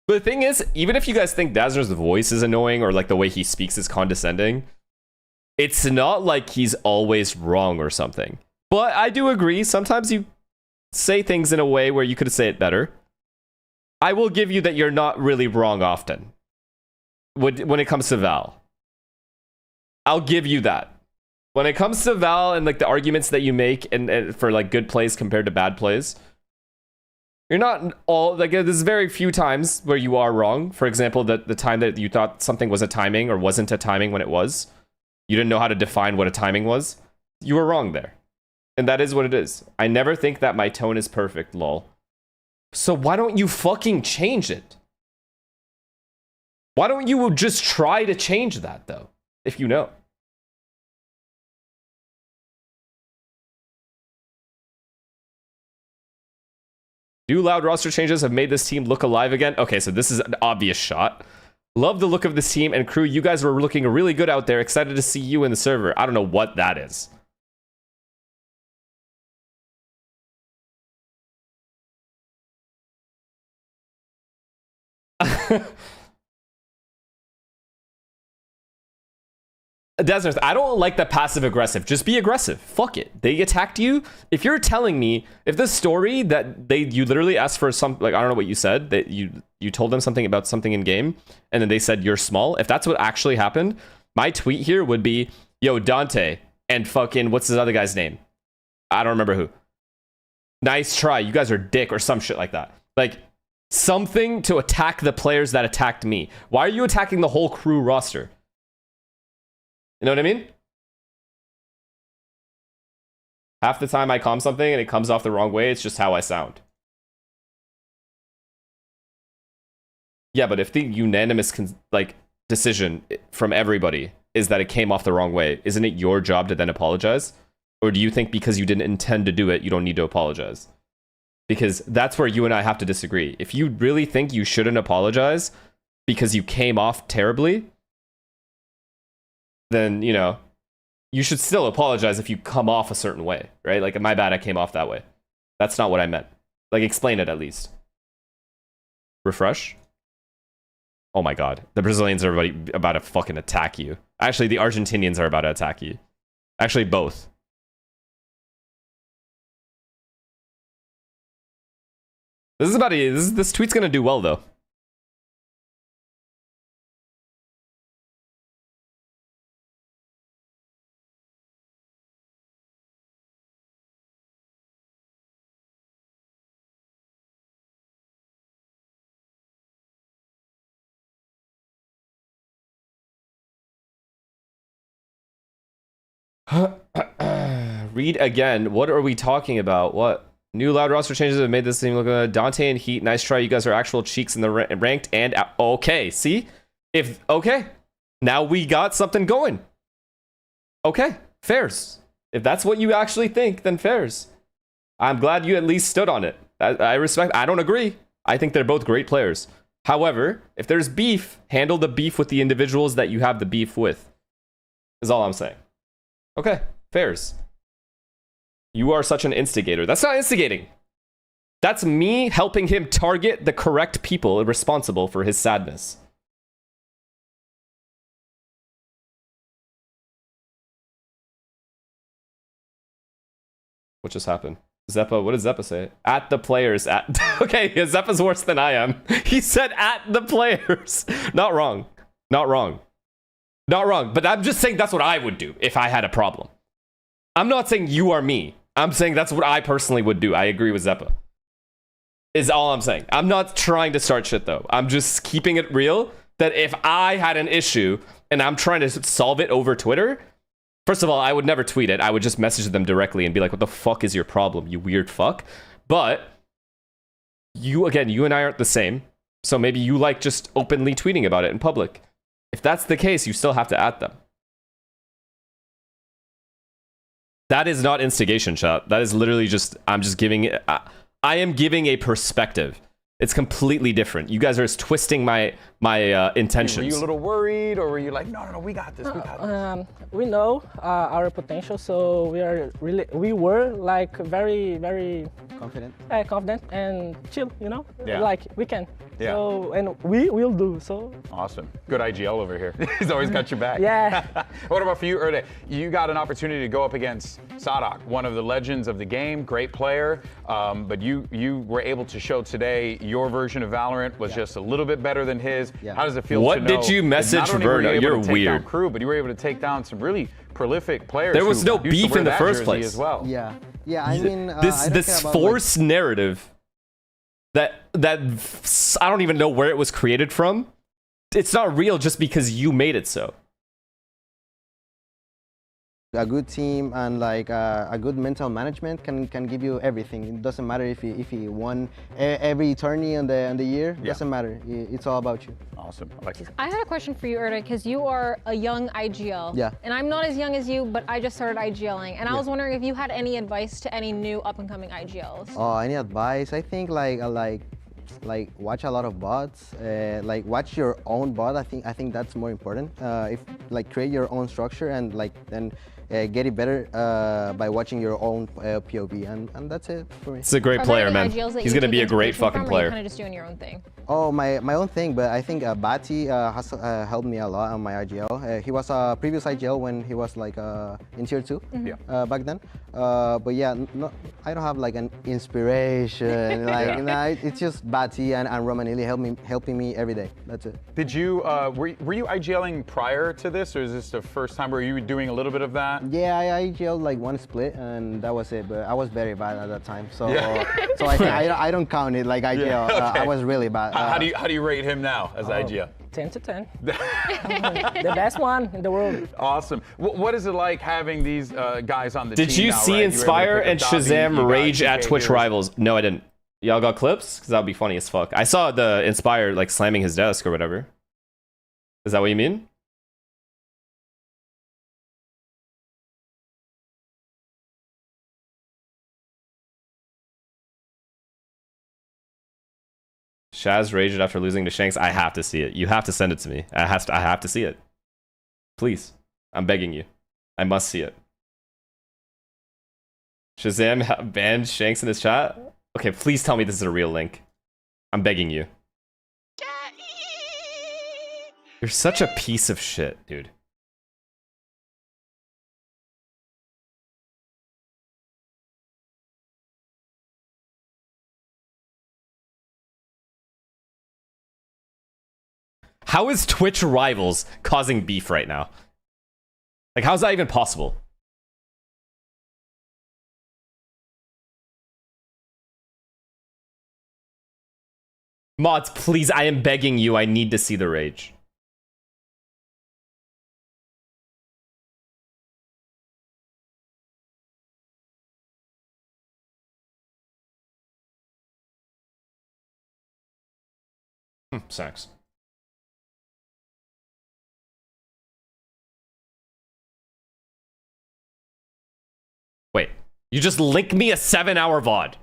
But the thing is, even if you guys think Dazzler's voice is annoying or like the way he speaks is condescending, it's not like he's always wrong or something. But I do agree, sometimes you say things in a way where you could say it better. I will give you that you're not really wrong often when it comes to Val. I'll give you that. When it comes to Val and like the arguments that you make and for like good plays compared to bad plays, you're not all like there's very few times where you are wrong. For example, the time that you thought something was a timing or wasn't a timing when it was. You didn't know how to define what a timing was. You were wrong there. And that is what it is. I never think that my tone is perfect, lol. So why don't you fucking change it? Why don't you just try to change that though, if you know? Do loud roster changes have made this team look alive again? Okay, so this is an obvious shot. Love the look of this team and crew. You guys were looking really good out there. Excited to see you in the server. I don't know what that is. Desert, I don't like the passive aggressive. Just be aggressive. Fuck it. They attacked you. If you're telling me, if the story that you literally asked for some, like, I don't know what you said, that you told them something about something in game, and then they said you're small. If that's what actually happened, my tweet here would be, yo, Dante and fucking, what's this other guy's name? I don't remember who. Nice try. You guys are dick or some shit like that. Like, something to attack the players that attacked me. Why are you attacking the whole crew roster? You know what I mean? Half the time I calm something and it comes off the wrong way, it's just how I sound. Yeah, but if the unanimous decision from everybody is that it came off the wrong way, isn't it your job to then apologize? Or do you think because you didn't intend to do it, you don't need to apologize? Because that's where you and I have to disagree. If you really think you shouldn't apologize because you came off terribly, then, you know, you should still apologize if you come off a certain way, right? Like, my bad, I came off that way. That's not what I meant. Like, explain it at least. Refresh? Oh my god. The Brazilians are about to fucking attack you. Actually, the Argentinians are about to attack you. Actually, both. This tweet's gonna do well, though. Read again. What are we talking about? What? New loud roster changes have made this team look good. Dante and Heat, nice try. You guys are actual cheeks in the ranked and okay. See? Okay. Now we got something going. Okay. Fairs. If that's what you actually think, then fairs. I'm glad you at least stood on it. I respect. I don't agree. I think they're both great players. However, if there's beef, handle the beef with the individuals that you have the beef with. Is all I'm saying. Okay, fairs. You are such an instigator. That's not instigating. That's me helping him target the correct people responsible for his sadness. What just happened? Zeppa, what does Zeppa say? At the players. At okay, Zeppa's worse than I am. He said at the players. Not wrong. Not wrong. Not wrong. But I'm just saying that's what I would do if I had a problem. I'm not saying you are me. I'm saying that's what I personally would do. I agree with Zeppa. Is all I'm saying. I'm not trying to start shit though. I'm just keeping it real that if I had an issue and I'm trying to solve it over Twitter, first of all, I would never tweet it. I would just message them directly and be like, what the fuck is your problem, you weird fuck? But you and I aren't the same. So maybe you like just openly tweeting about it in public. If that's the case, you still have to at them. That is not instigation, chat. That is literally just, I'm just giving it, I am giving a perspective. It's completely different. You guys are just twisting my intentions. Were you a little worried, or were you like, no, we got this, we got this? We know our potential, so we were like very confident. Confident and chill, you know? Yeah. Like we can. Yeah. So, and we will do so. Awesome. Good IGL over here. He's always got your back. Yeah. What about for you, Erde? You got an opportunity to go up against SUDOWOODO, one of the legends of the game, great player, but you were able to show today your version of Valorant was just a little bit better than his. Yeah. How does it feel what to know did you message not only were you Verno? able You're to take weird. down KRU, but you were able to take down some really prolific players. There was who no used to beef wear in the that first jersey place. as well. Yeah, I mean, this forced narrative that I don't even know where it was created from. It's not real just because you made it so. A good team and like a good mental management can give you everything. It doesn't matter if you won every tourney on the year. Yeah. Doesn't matter. It's all about you. Awesome. Alexis. I had a question for you, Erde, because you are a young IGL. Yeah. And I'm not as young as you, but I just started IGLing. And I was wondering if you had any advice to any new up-and-coming IGLs. Oh, any advice? I think like watch a lot of bots. Like watch your own bot. I think that's more important. If like create your own structure and like then get it better by watching your own POV, and that's it for me. It's a great player, man. He's gonna be a great fucking player. Kind of just doing your own thing. Oh, my own thing, but I think Bati has helped me a lot on my IGL. He was a previous IGL when he was like in tier 2 back then. But yeah, no, I don't have like an inspiration. Like nah, it's just Bati and Romanelli helping me every day. That's it. Did you were you IGLing prior to this, or is this the first time where you were doing a little bit of that? Yeah, I IGL'd like one split and that was it. But I was very bad at that time, so so I don't count it like IGL. Yeah, okay. I was really bad. How do you rate him now as IGL? 10 to 10. The best one in the world. Awesome. What is it like having these guys on the team? Did you see Inspire and Shazam rage at Twitch rivals? No, I didn't. Y'all got clips? Because that would be funny as fuck. I saw the Inspire like slamming his desk or whatever. Is that what you mean? Shaz raged after losing to Shanks. I have to see it. You have to send it to me. I have to see it. Please. I'm begging you. I must see it. Shazam banned Shanks in his chat? Okay, please tell me this is a real link. I'm begging you. You're such a piece of shit, dude. How is Twitch rivals causing beef right now? Like, how's that even possible? Mods, please, I am begging you. I need to see the rage. Sucks. Wait, you just link me a 7-hour VOD.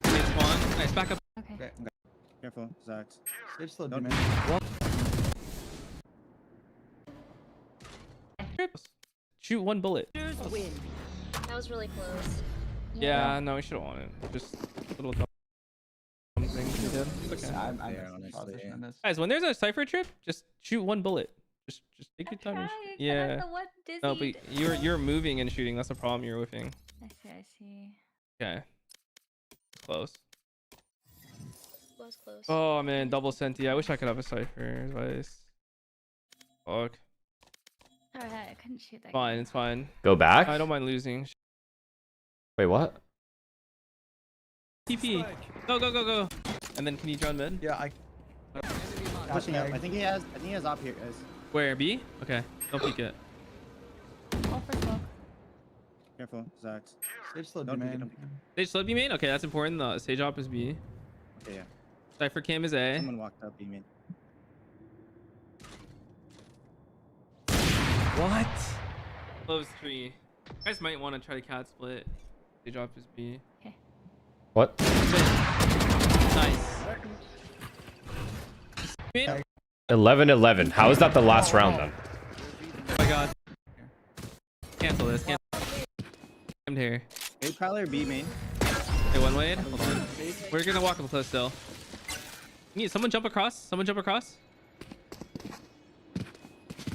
Nice, back up. Okay. Careful, Zax. Stage slow, Don't- man. Shoot one bullet. That was really close. Yeah, no, we should have won it. Just a little dumb thing we did. It's okay. I'm honestly. Guys, when there's a Cypher trip, just shoot one bullet. Just take your time. Yeah. No, but you're moving and shooting. That's the problem. You're whiffing. I see. Okay. Close. Was close. Oh man, double senti. I wish I could have a cipher advice. Fuck. Alright, I couldn't shoot that. Fine, it's fine. Go back? I don't mind losing. Wait, what? TP. Go. And then can you join mid? Yeah, pushing up. I think he has op here, guys. Where? B? Okay. Don't peek it. Oh, for smoke. Careful, Zax. Stage slow B main. Stage slow B main? Okay, that's important. The stage op is B. Okay, yeah. Cypher cam is A. Someone walked up B main. What? Close 3. You guys might want to try to cat split. Stage op is B. Okay. What? Nice. 11-11. How is that the last round then? Oh my god. Cancel this. I'm here. A prowler B main. Hey, one way. Hold on. We're gonna walk up close still. Need someone jump across. Someone jump across.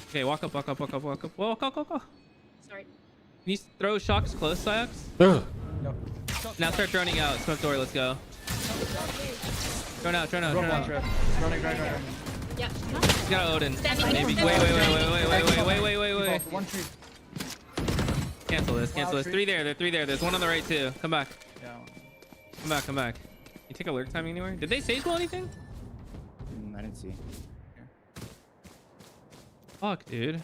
Okay, walk up. Walk. Sorry. Can you throw shocks close, Syox? Now start droning out. Smoke door. Let's go. Drone out. Running. Yeah. He's got Odin. Maybe. Wait. One tree. Cancel this. 3 there. They're 3 there. There's one on the right too. Come back. Come back. You take a lurk timing anywhere? Did they sage well anything? I didn't see. Fuck, dude.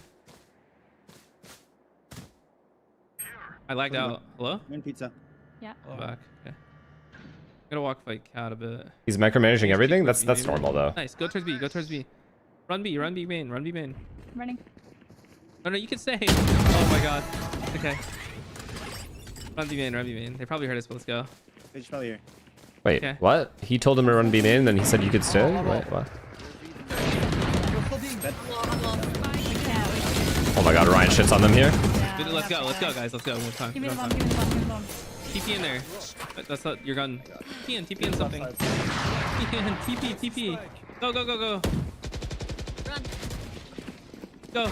I lagged out. Hello? I'm in pizza. Yeah. Go back. Okay. I'm gonna walk fight cat a bit. He's micromanaging everything? That's normal though. Nice. Go towards B. Run B main. Running. No, you can stay. Oh my god. Okay. Run B main. They probably heard us, but let's go. Stage probably here. Wait, Okay. what? He told him to run B main, and then he said you could stay? Wait, what? Oh my god, Ryan shits on them here. Dude, let's go, guys. Let's go. We have time. Give me the bomb. TP in there. That's not your gun. TP in something. TP. Go. Run. Go.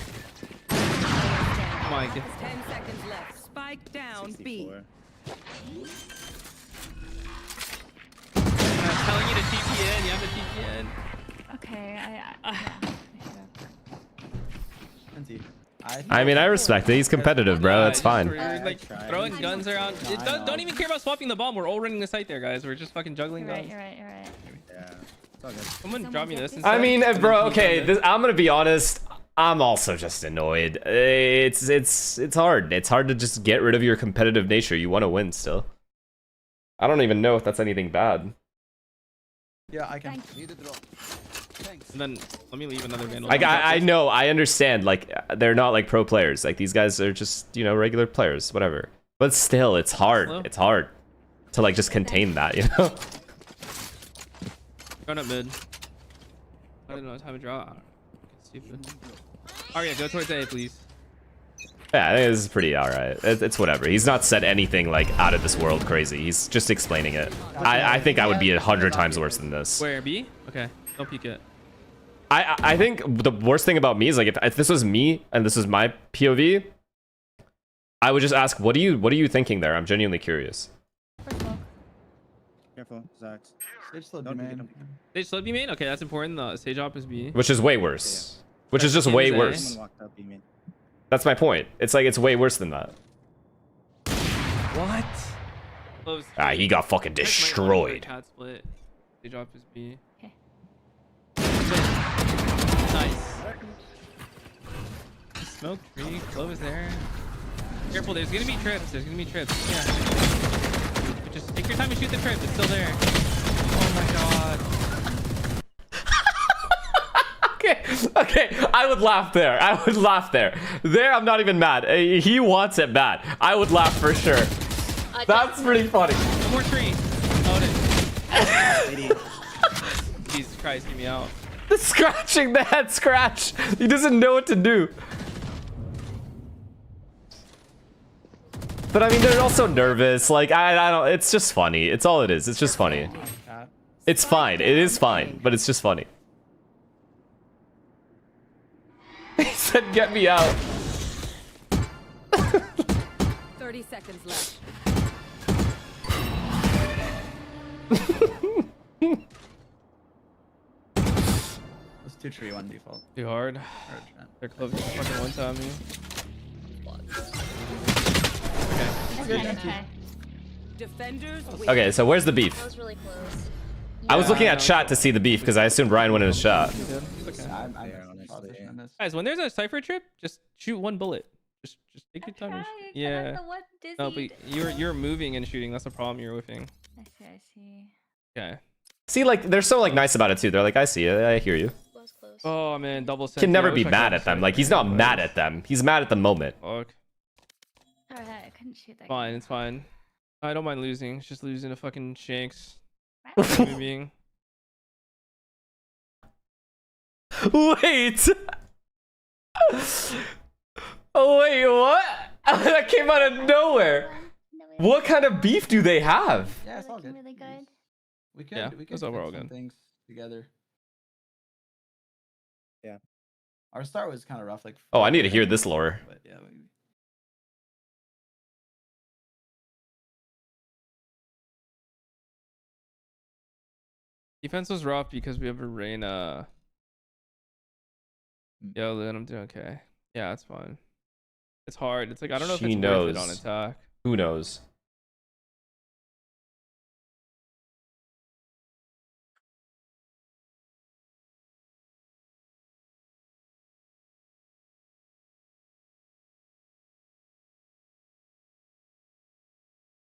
Oh my god. 10 seconds left. Spike down B. I'm telling you to TP in. You have to TP in. Okay, I mean, I respect it. He's competitive, bro. It's fine. We're like throwing guns around. Don't even care about swapping the bomb. We're all running the site there, guys. We're just fucking juggling guns. You're right. Yeah. It's all good. Someone drop me this. I mean, bro, okay, I'm gonna be honest. I'm also just annoyed. It's hard. It's hard to just get rid of your competitive nature. You want to win still. I don't even know if that's anything bad. Yeah, I can. And then let me leave another vandal. I know, I understand. Like, they're not like pro players. Like, these guys are just, you know, regular players, whatever. But still, it's hard. It's hard to like just contain that, you know. Going up mid. I didn't know how to draw. Stupid. Arya, go towards A, please. Yeah, I think this is pretty alright. It's whatever. He's not said anything like out of this world crazy. He's just explaining it. I think I would be 100 times worse than this. Where, B? Okay, don't peek it. I think the worst thing about me is like if this was me and this was my POV, I would just ask, what are you thinking there? I'm genuinely curious. Careful, Zax. Stage slow B main. Stage slow B main? Okay, that's important. The stage op is B. Which is way worse. Which is just way worse. Someone walked up B main. That's my point. It's like, it's way worse than that. What? Close. Ah, he got fucking destroyed. Cat split. Stage op is B. Okay. Nice. Smoke tree. Clove is there. Careful, there's gonna be trips. Yeah. Just take your time and shoot the trip. It's still there. Oh my god. Okay, I would laugh there. There, I'm not even mad. He wants it bad. I would laugh for sure. That's pretty funny. One more tree. Own it. Jesus Christ, get me out. The scratching, the head scratch. He doesn't know what to do. But I mean, they're also nervous. Like, I don't, it's just funny. It's all it is. It's just funny. It's fine. It is fine, but it's just funny. said, "Get me out." 30 seconds left. It's 2-3-1 default. Too hard. They're close to fucking one time me. Defenders. Okay, so where's the beef? That was really close. I was looking at chat to see the beef because I assumed Ryan went in his shot. Guys, when there's a cypher trip, just shoot one bullet. Just take your time. Yeah. No, but you're moving and shooting. That's the problem. You're whiffing. I see. Okay. See, like they're so like nice about it too. They're like, I see it, I hear you. Oh man, double set. Can never be mad at them. Like he's not mad at them. He's mad at the moment. Fuck. Alright, I couldn't shoot that. Fine, it's fine. I don't mind losing. It's just losing to fucking Shanks. Being. Wait. Oh wait, what? That came out of nowhere. What kind of beef do they have? Yeah, it's all good. Really good. We could it's overall some good. things together. Yeah. Our start was kind of rough. Like. Oh, I need to hear this lore. But yeah. Defense was rough because we have a Reyna. Yo, then I'm doing okay. Yeah, it's fine. It's hard. It's like I don't know if it's worth it on attack. Who knows?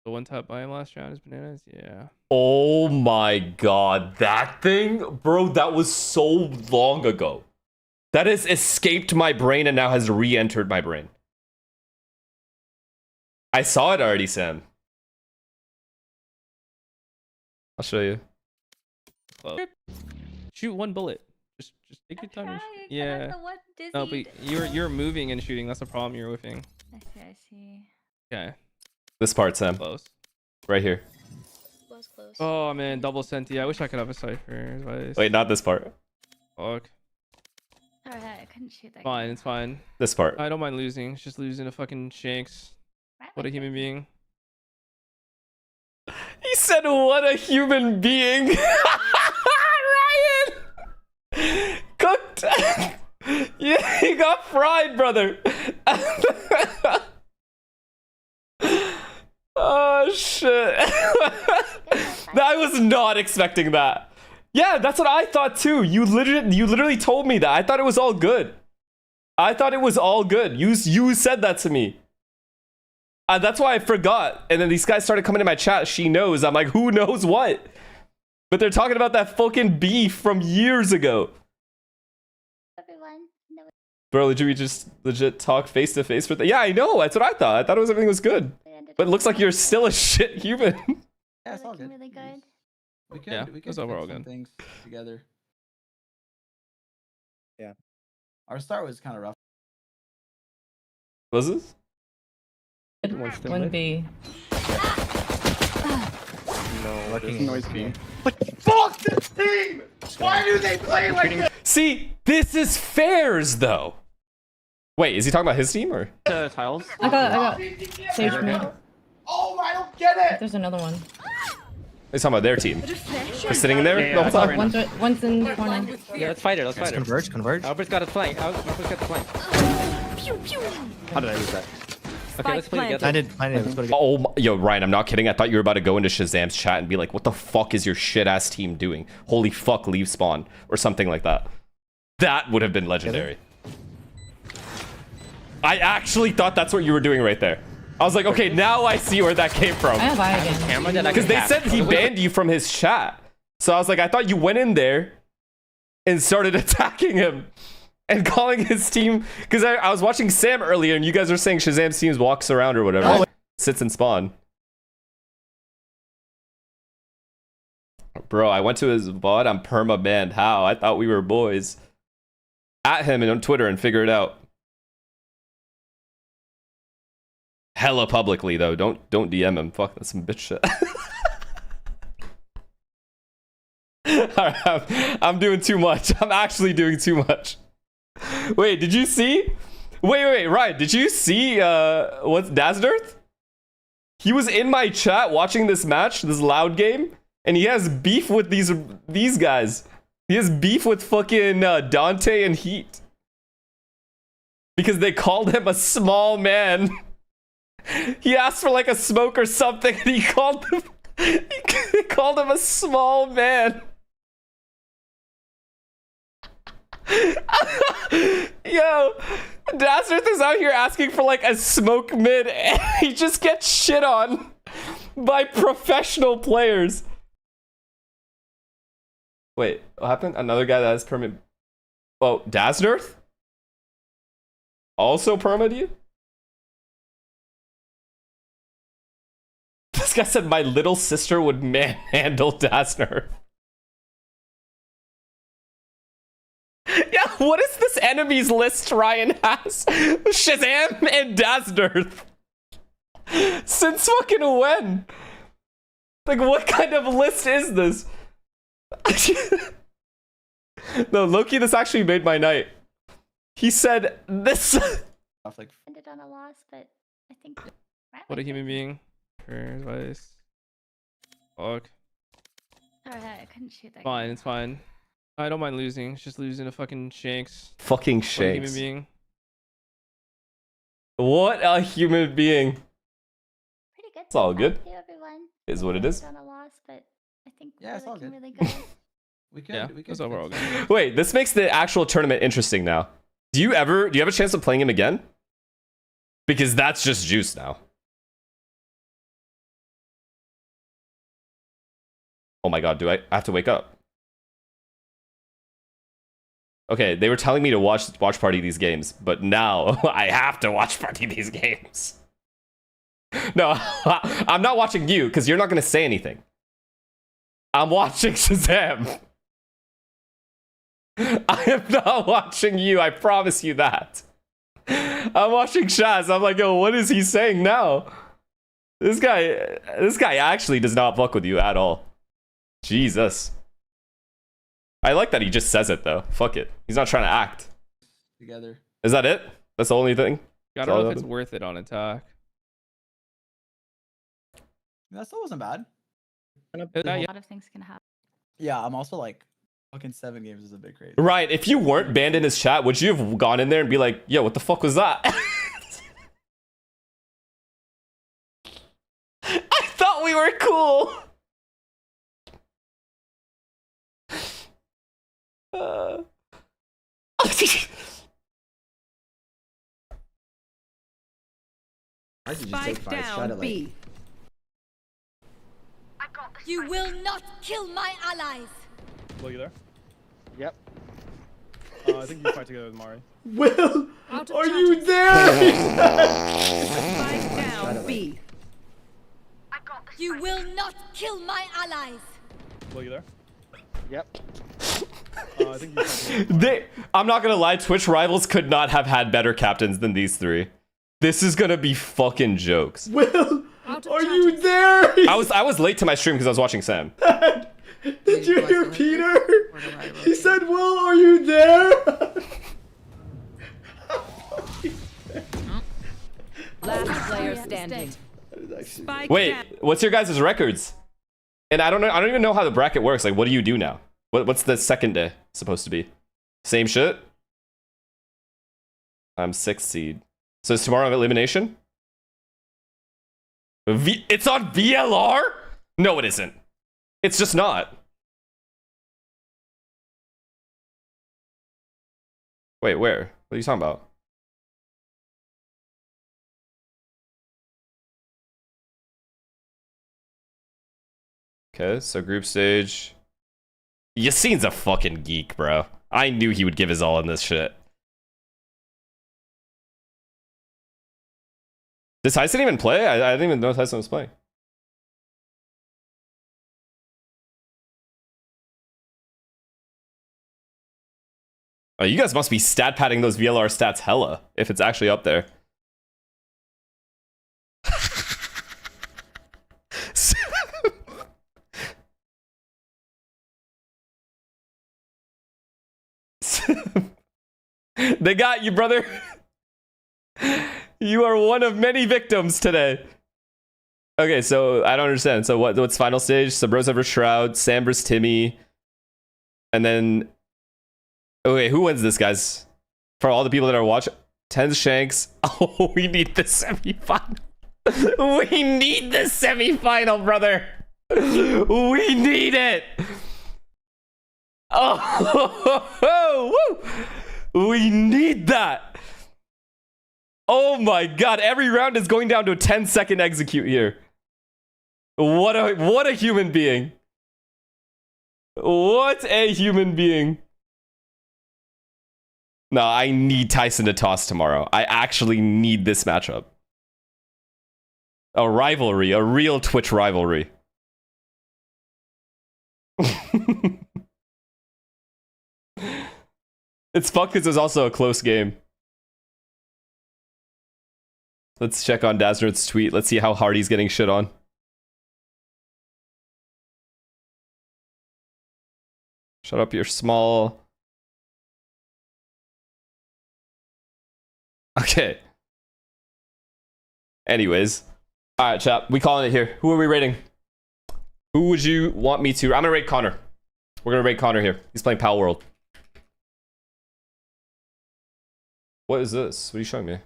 The one tap by him last round is bananas. Yeah. Oh my god, that thing, bro, that was so long ago. That has escaped my brain and now has re-entered my brain. I saw it already, Sam. I'll show you. Shoot one bullet. Just take your time. Yeah. No, but you're moving and shooting. That's the problem. You're whiffing. I see. Okay. This part, Sam. Close. Right here. Close. Oh man, double senti. I wish I could have a cipher. Wait, not this part. Fuck. Alright, I couldn't shoot that. Fine, it's fine. This part. I don't mind losing. It's just losing to fucking Shanks. What a human being. He said, "What a human being." Ryan! Cooked! Yeah, he got fried, brother. Oh, shit. I was not expecting that. Yeah, that's what I thought too. You literally told me that. I thought it was all good. I thought it was all good. You said that to me. That's why I forgot. And then these guys started coming in my chat. She knows. I'm like, who knows what? But they're talking about that fucking beef from years ago. Bro, did we just legit talk face to face with? Yeah, I know. That's what I thought. I thought everything was good. But it looks like you're still a shit human. Yeah, it's all good. Really good. We could it's overall some good. things together. Yeah. Our start was kind of rough. Was this? 1B. No, looking noise B. Fuck this team! Why do they play like this? See, this is fairs though. Wait, is he talking about his team or? Tiles. I got Sage mid. Oh, I don't get it! There's another one. He's talking about their team. Just sitting in there the whole time? One's in the corner. Yeah, let's fight it. Let's fight it. Converge. Albert's got his flank. Albert's got the flank. How did I lose that? Okay, let's play together. I did. Let's go together. Oh, yo, Ryan, I'm not kidding. I thought you were about to go into Shazam's chat and be like, what the fuck is your shit-ass team doing? Holy fuck, leave spawn. Or something like that. That would have been legendary. I actually thought that's what you were doing right there. I was like, okay, now I see where that came from. Because they said he banned you from his chat. So I was like, I thought you went in there and started attacking him and calling his team. Because I was watching Sam earlier and you guys were saying Shazam's team walks around or whatever. Sits in spawn. Bro, I went to his VOD. I'm perma-banned. How? I thought we were boys. At him on Twitter and figure it out. Hella publicly though. Don't DM him. Fuck, that's some bitch shit. Alright, I'm doing too much. I'm actually doing too much. Wait, did you see? Wait, Ryan, did you see what's Dazznerth? He was in my chat watching this match, this loud game, and he has beef with these guys. He has beef with fucking Dante and Heat. Because they called him a small man. He asked for like a smoke or something, and he called him a small man. Yo, Dazznerth is out here asking for like a smoke mid, and he just gets shit on by professional players. Wait, what happened? Another guy that has permit. Oh, Dazznerth? Also permit you? This guy said my little sister would manhandle Dazznerth. Yeah, what is this enemies list Ryan has? Shazam and Dazznerth. Since fucking when? Like, what kind of list is this? No, Loki, this actually made my night. He said this. Ended on a loss, but I think. What a human being. For advice. Fuck. Alright, I couldn't shoot that. Fine, it's fine. I don't mind losing. It's just losing to fucking Shanks. Fucking What a Shanks. human being. What a human being. Pretty good. It's all good. Thank you, everyone. Is what it is. On a loss, but I think Yeah, it's all looking good. really good. We could. Yeah, we could it's overall good. Wait, this makes the actual tournament interesting now. Do you have a chance of playing him again? Because that's just juice now. Oh my god, do I have to wake up? Okay, they were telling me to watch party these games, but now I have to watch party these games. No, I'm not watching you because you're not going to say anything. I'm watching Shazam. I am not watching you, I promise you that. I'm watching Shaz. I'm like, yo, what is he saying now? This guy actually does not fuck with you at all. Jesus. I like that he just says it though. Fuck it. He's not trying to act. Together. Is that it? That's the only thing? I don't know if it's worth it on attack. That still wasn't bad. A lot of things can happen. Yeah, I'm also like, fucking 7 games is a bit crazy. Right, if you weren't banned in his chat, would you have gone in there and be like, yo, what the fuck was that? I thought we were cool. Spike down B. You will not kill my allies. Will you there? Yep. I think you fight together with Mari. Will, are you there? Spike down B. You will not kill my allies. Will you there? Yep. I think you fight together. I'm not gonna lie, Twitch rivals could not have had better captains than these three. This is gonna be fucking jokes. Will, are you there? I was late to my stream because I was watching Sam. Did you hear Peter? He said, Will, are you there? Last player standing. Spike Wait, down. what's your guys' records? And I don't even know how the bracket works. Like, what do you do now? What's the second day supposed to be? Same shit? I'm 6th seed. So is tomorrow elimination? It's on VLR? No, it isn't. It's just not. Wait, where? What are you talking about? Okay, so group stage. Yassine's a fucking geek, bro. I knew he would give his all in this shit. Does Tyson even play? I didn't even know Tyson was playing. Oh, you guys must be stat padding those VLR stats hella, if it's actually up there. They got you, brother. You are one of many victims today. Okay, so I don't understand. So what's final stage? Subrosa versus Shroud, Sam versus Timmy. And then... Okay, who wins this, guys? For all the people that are watching. Tens Shanks. Oh, we need the semifinal. We need the semifinal, brother. We need it. Oh, woo. We need that. Oh my god, every round is going down to a 10-second execute here. What a human being. What a human being. No, I need Tyson to toss tomorrow. I actually need this matchup. A rivalry, a real Twitch rivalry. It's fucked because it's also a close game. Let's check on Daznerd's tweet. Let's see how hard he's getting shit on. Shut up, you're small. Okay. Anyways. Alright, chat. We calling it here. Who are we rating? Who would you want me to? I'm gonna rate Connor. We're gonna rate Connor here. He's playing Pal World. What is this? What are you showing me?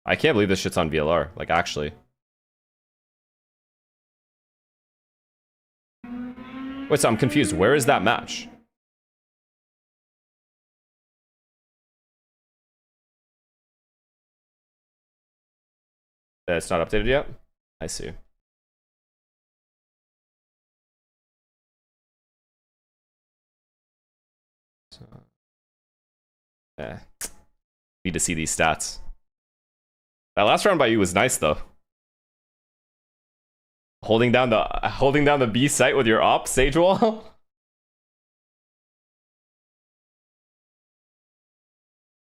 I can't believe this shit's on VLR. Like, actually. Wait, so I'm confused. Where is that match? It's not updated yet? I see. So, need to see these stats. That last round by you was nice though. Holding down the B site with your op, Sage Wall.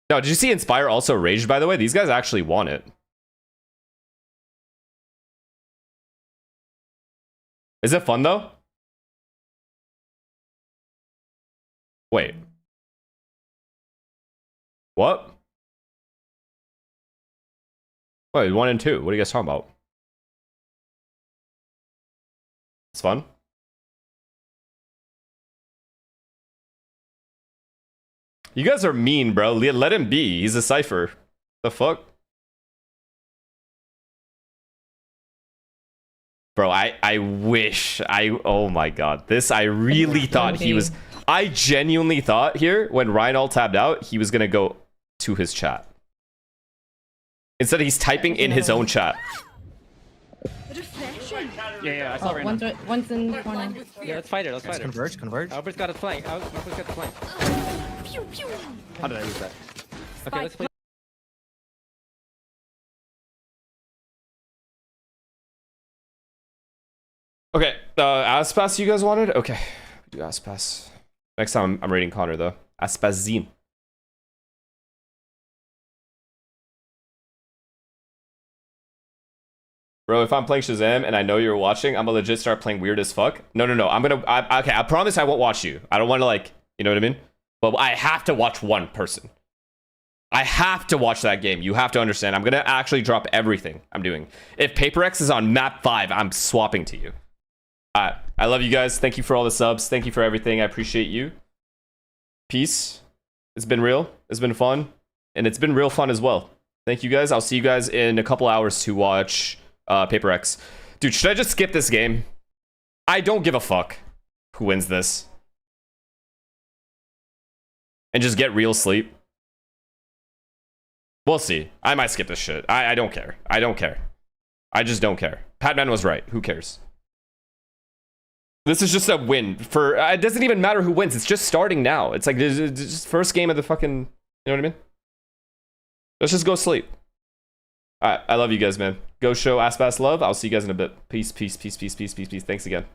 No, did you see Inspire also raged, by the way? These guys actually want it. Is it fun though? Wait. What? Wait, 1 and 2. What are you guys talking about? It's fun. You guys are mean, bro. Let him be. He's a cipher. The fuck? Bro, I wish oh my god. This, I really thought he was... I genuinely thought here, when Reinald tabbed out, he was gonna go to his chat. Instead, he's typing in his own chat. Yeah, I saw right now. One's in the corner. Yeah, let's fight it. Let's fight it. Converge. Albert's got a flank. Albert's got the flank. How did I lose that? Okay, let's play. Okay, Aspas you guys wanted? Okay, do Aspas. Next time I'm rating Connor though. Aspazine. Bro, if I'm playing Shazam and I know you're watching, I'm gonna legit start playing weird as fuck. No. Okay, I promise I won't watch you. I don't want to, like, you know what I mean? But I have to watch one person. I have to watch that game. You have to understand. I'm gonna actually drop everything I'm doing. If Paper X is on map 5, I'm swapping to you. I love you guys. Thank you for all the subs. Thank you for everything. I appreciate you. Peace. It's been real. It's been fun. And it's been real fun as well. Thank you guys. I'll see you guys in a couple hours to watch Paper X. Dude, should I just skip this game? I don't give a fuck who wins this. And just get real sleep. We'll see. I might skip this shit. I don't care. I don't care. I just don't care. Patman was right. Who cares? This is just a win for... it doesn't even matter who wins. It's just starting now. It's like, it's just first game of the fucking... You know what I mean? Let's just go sleep. Alright, I love you guys, man. Go show Aspas love. I'll see you guys in a bit. Peace, peace, peace, peace, peace, peace, peace. Thanks again.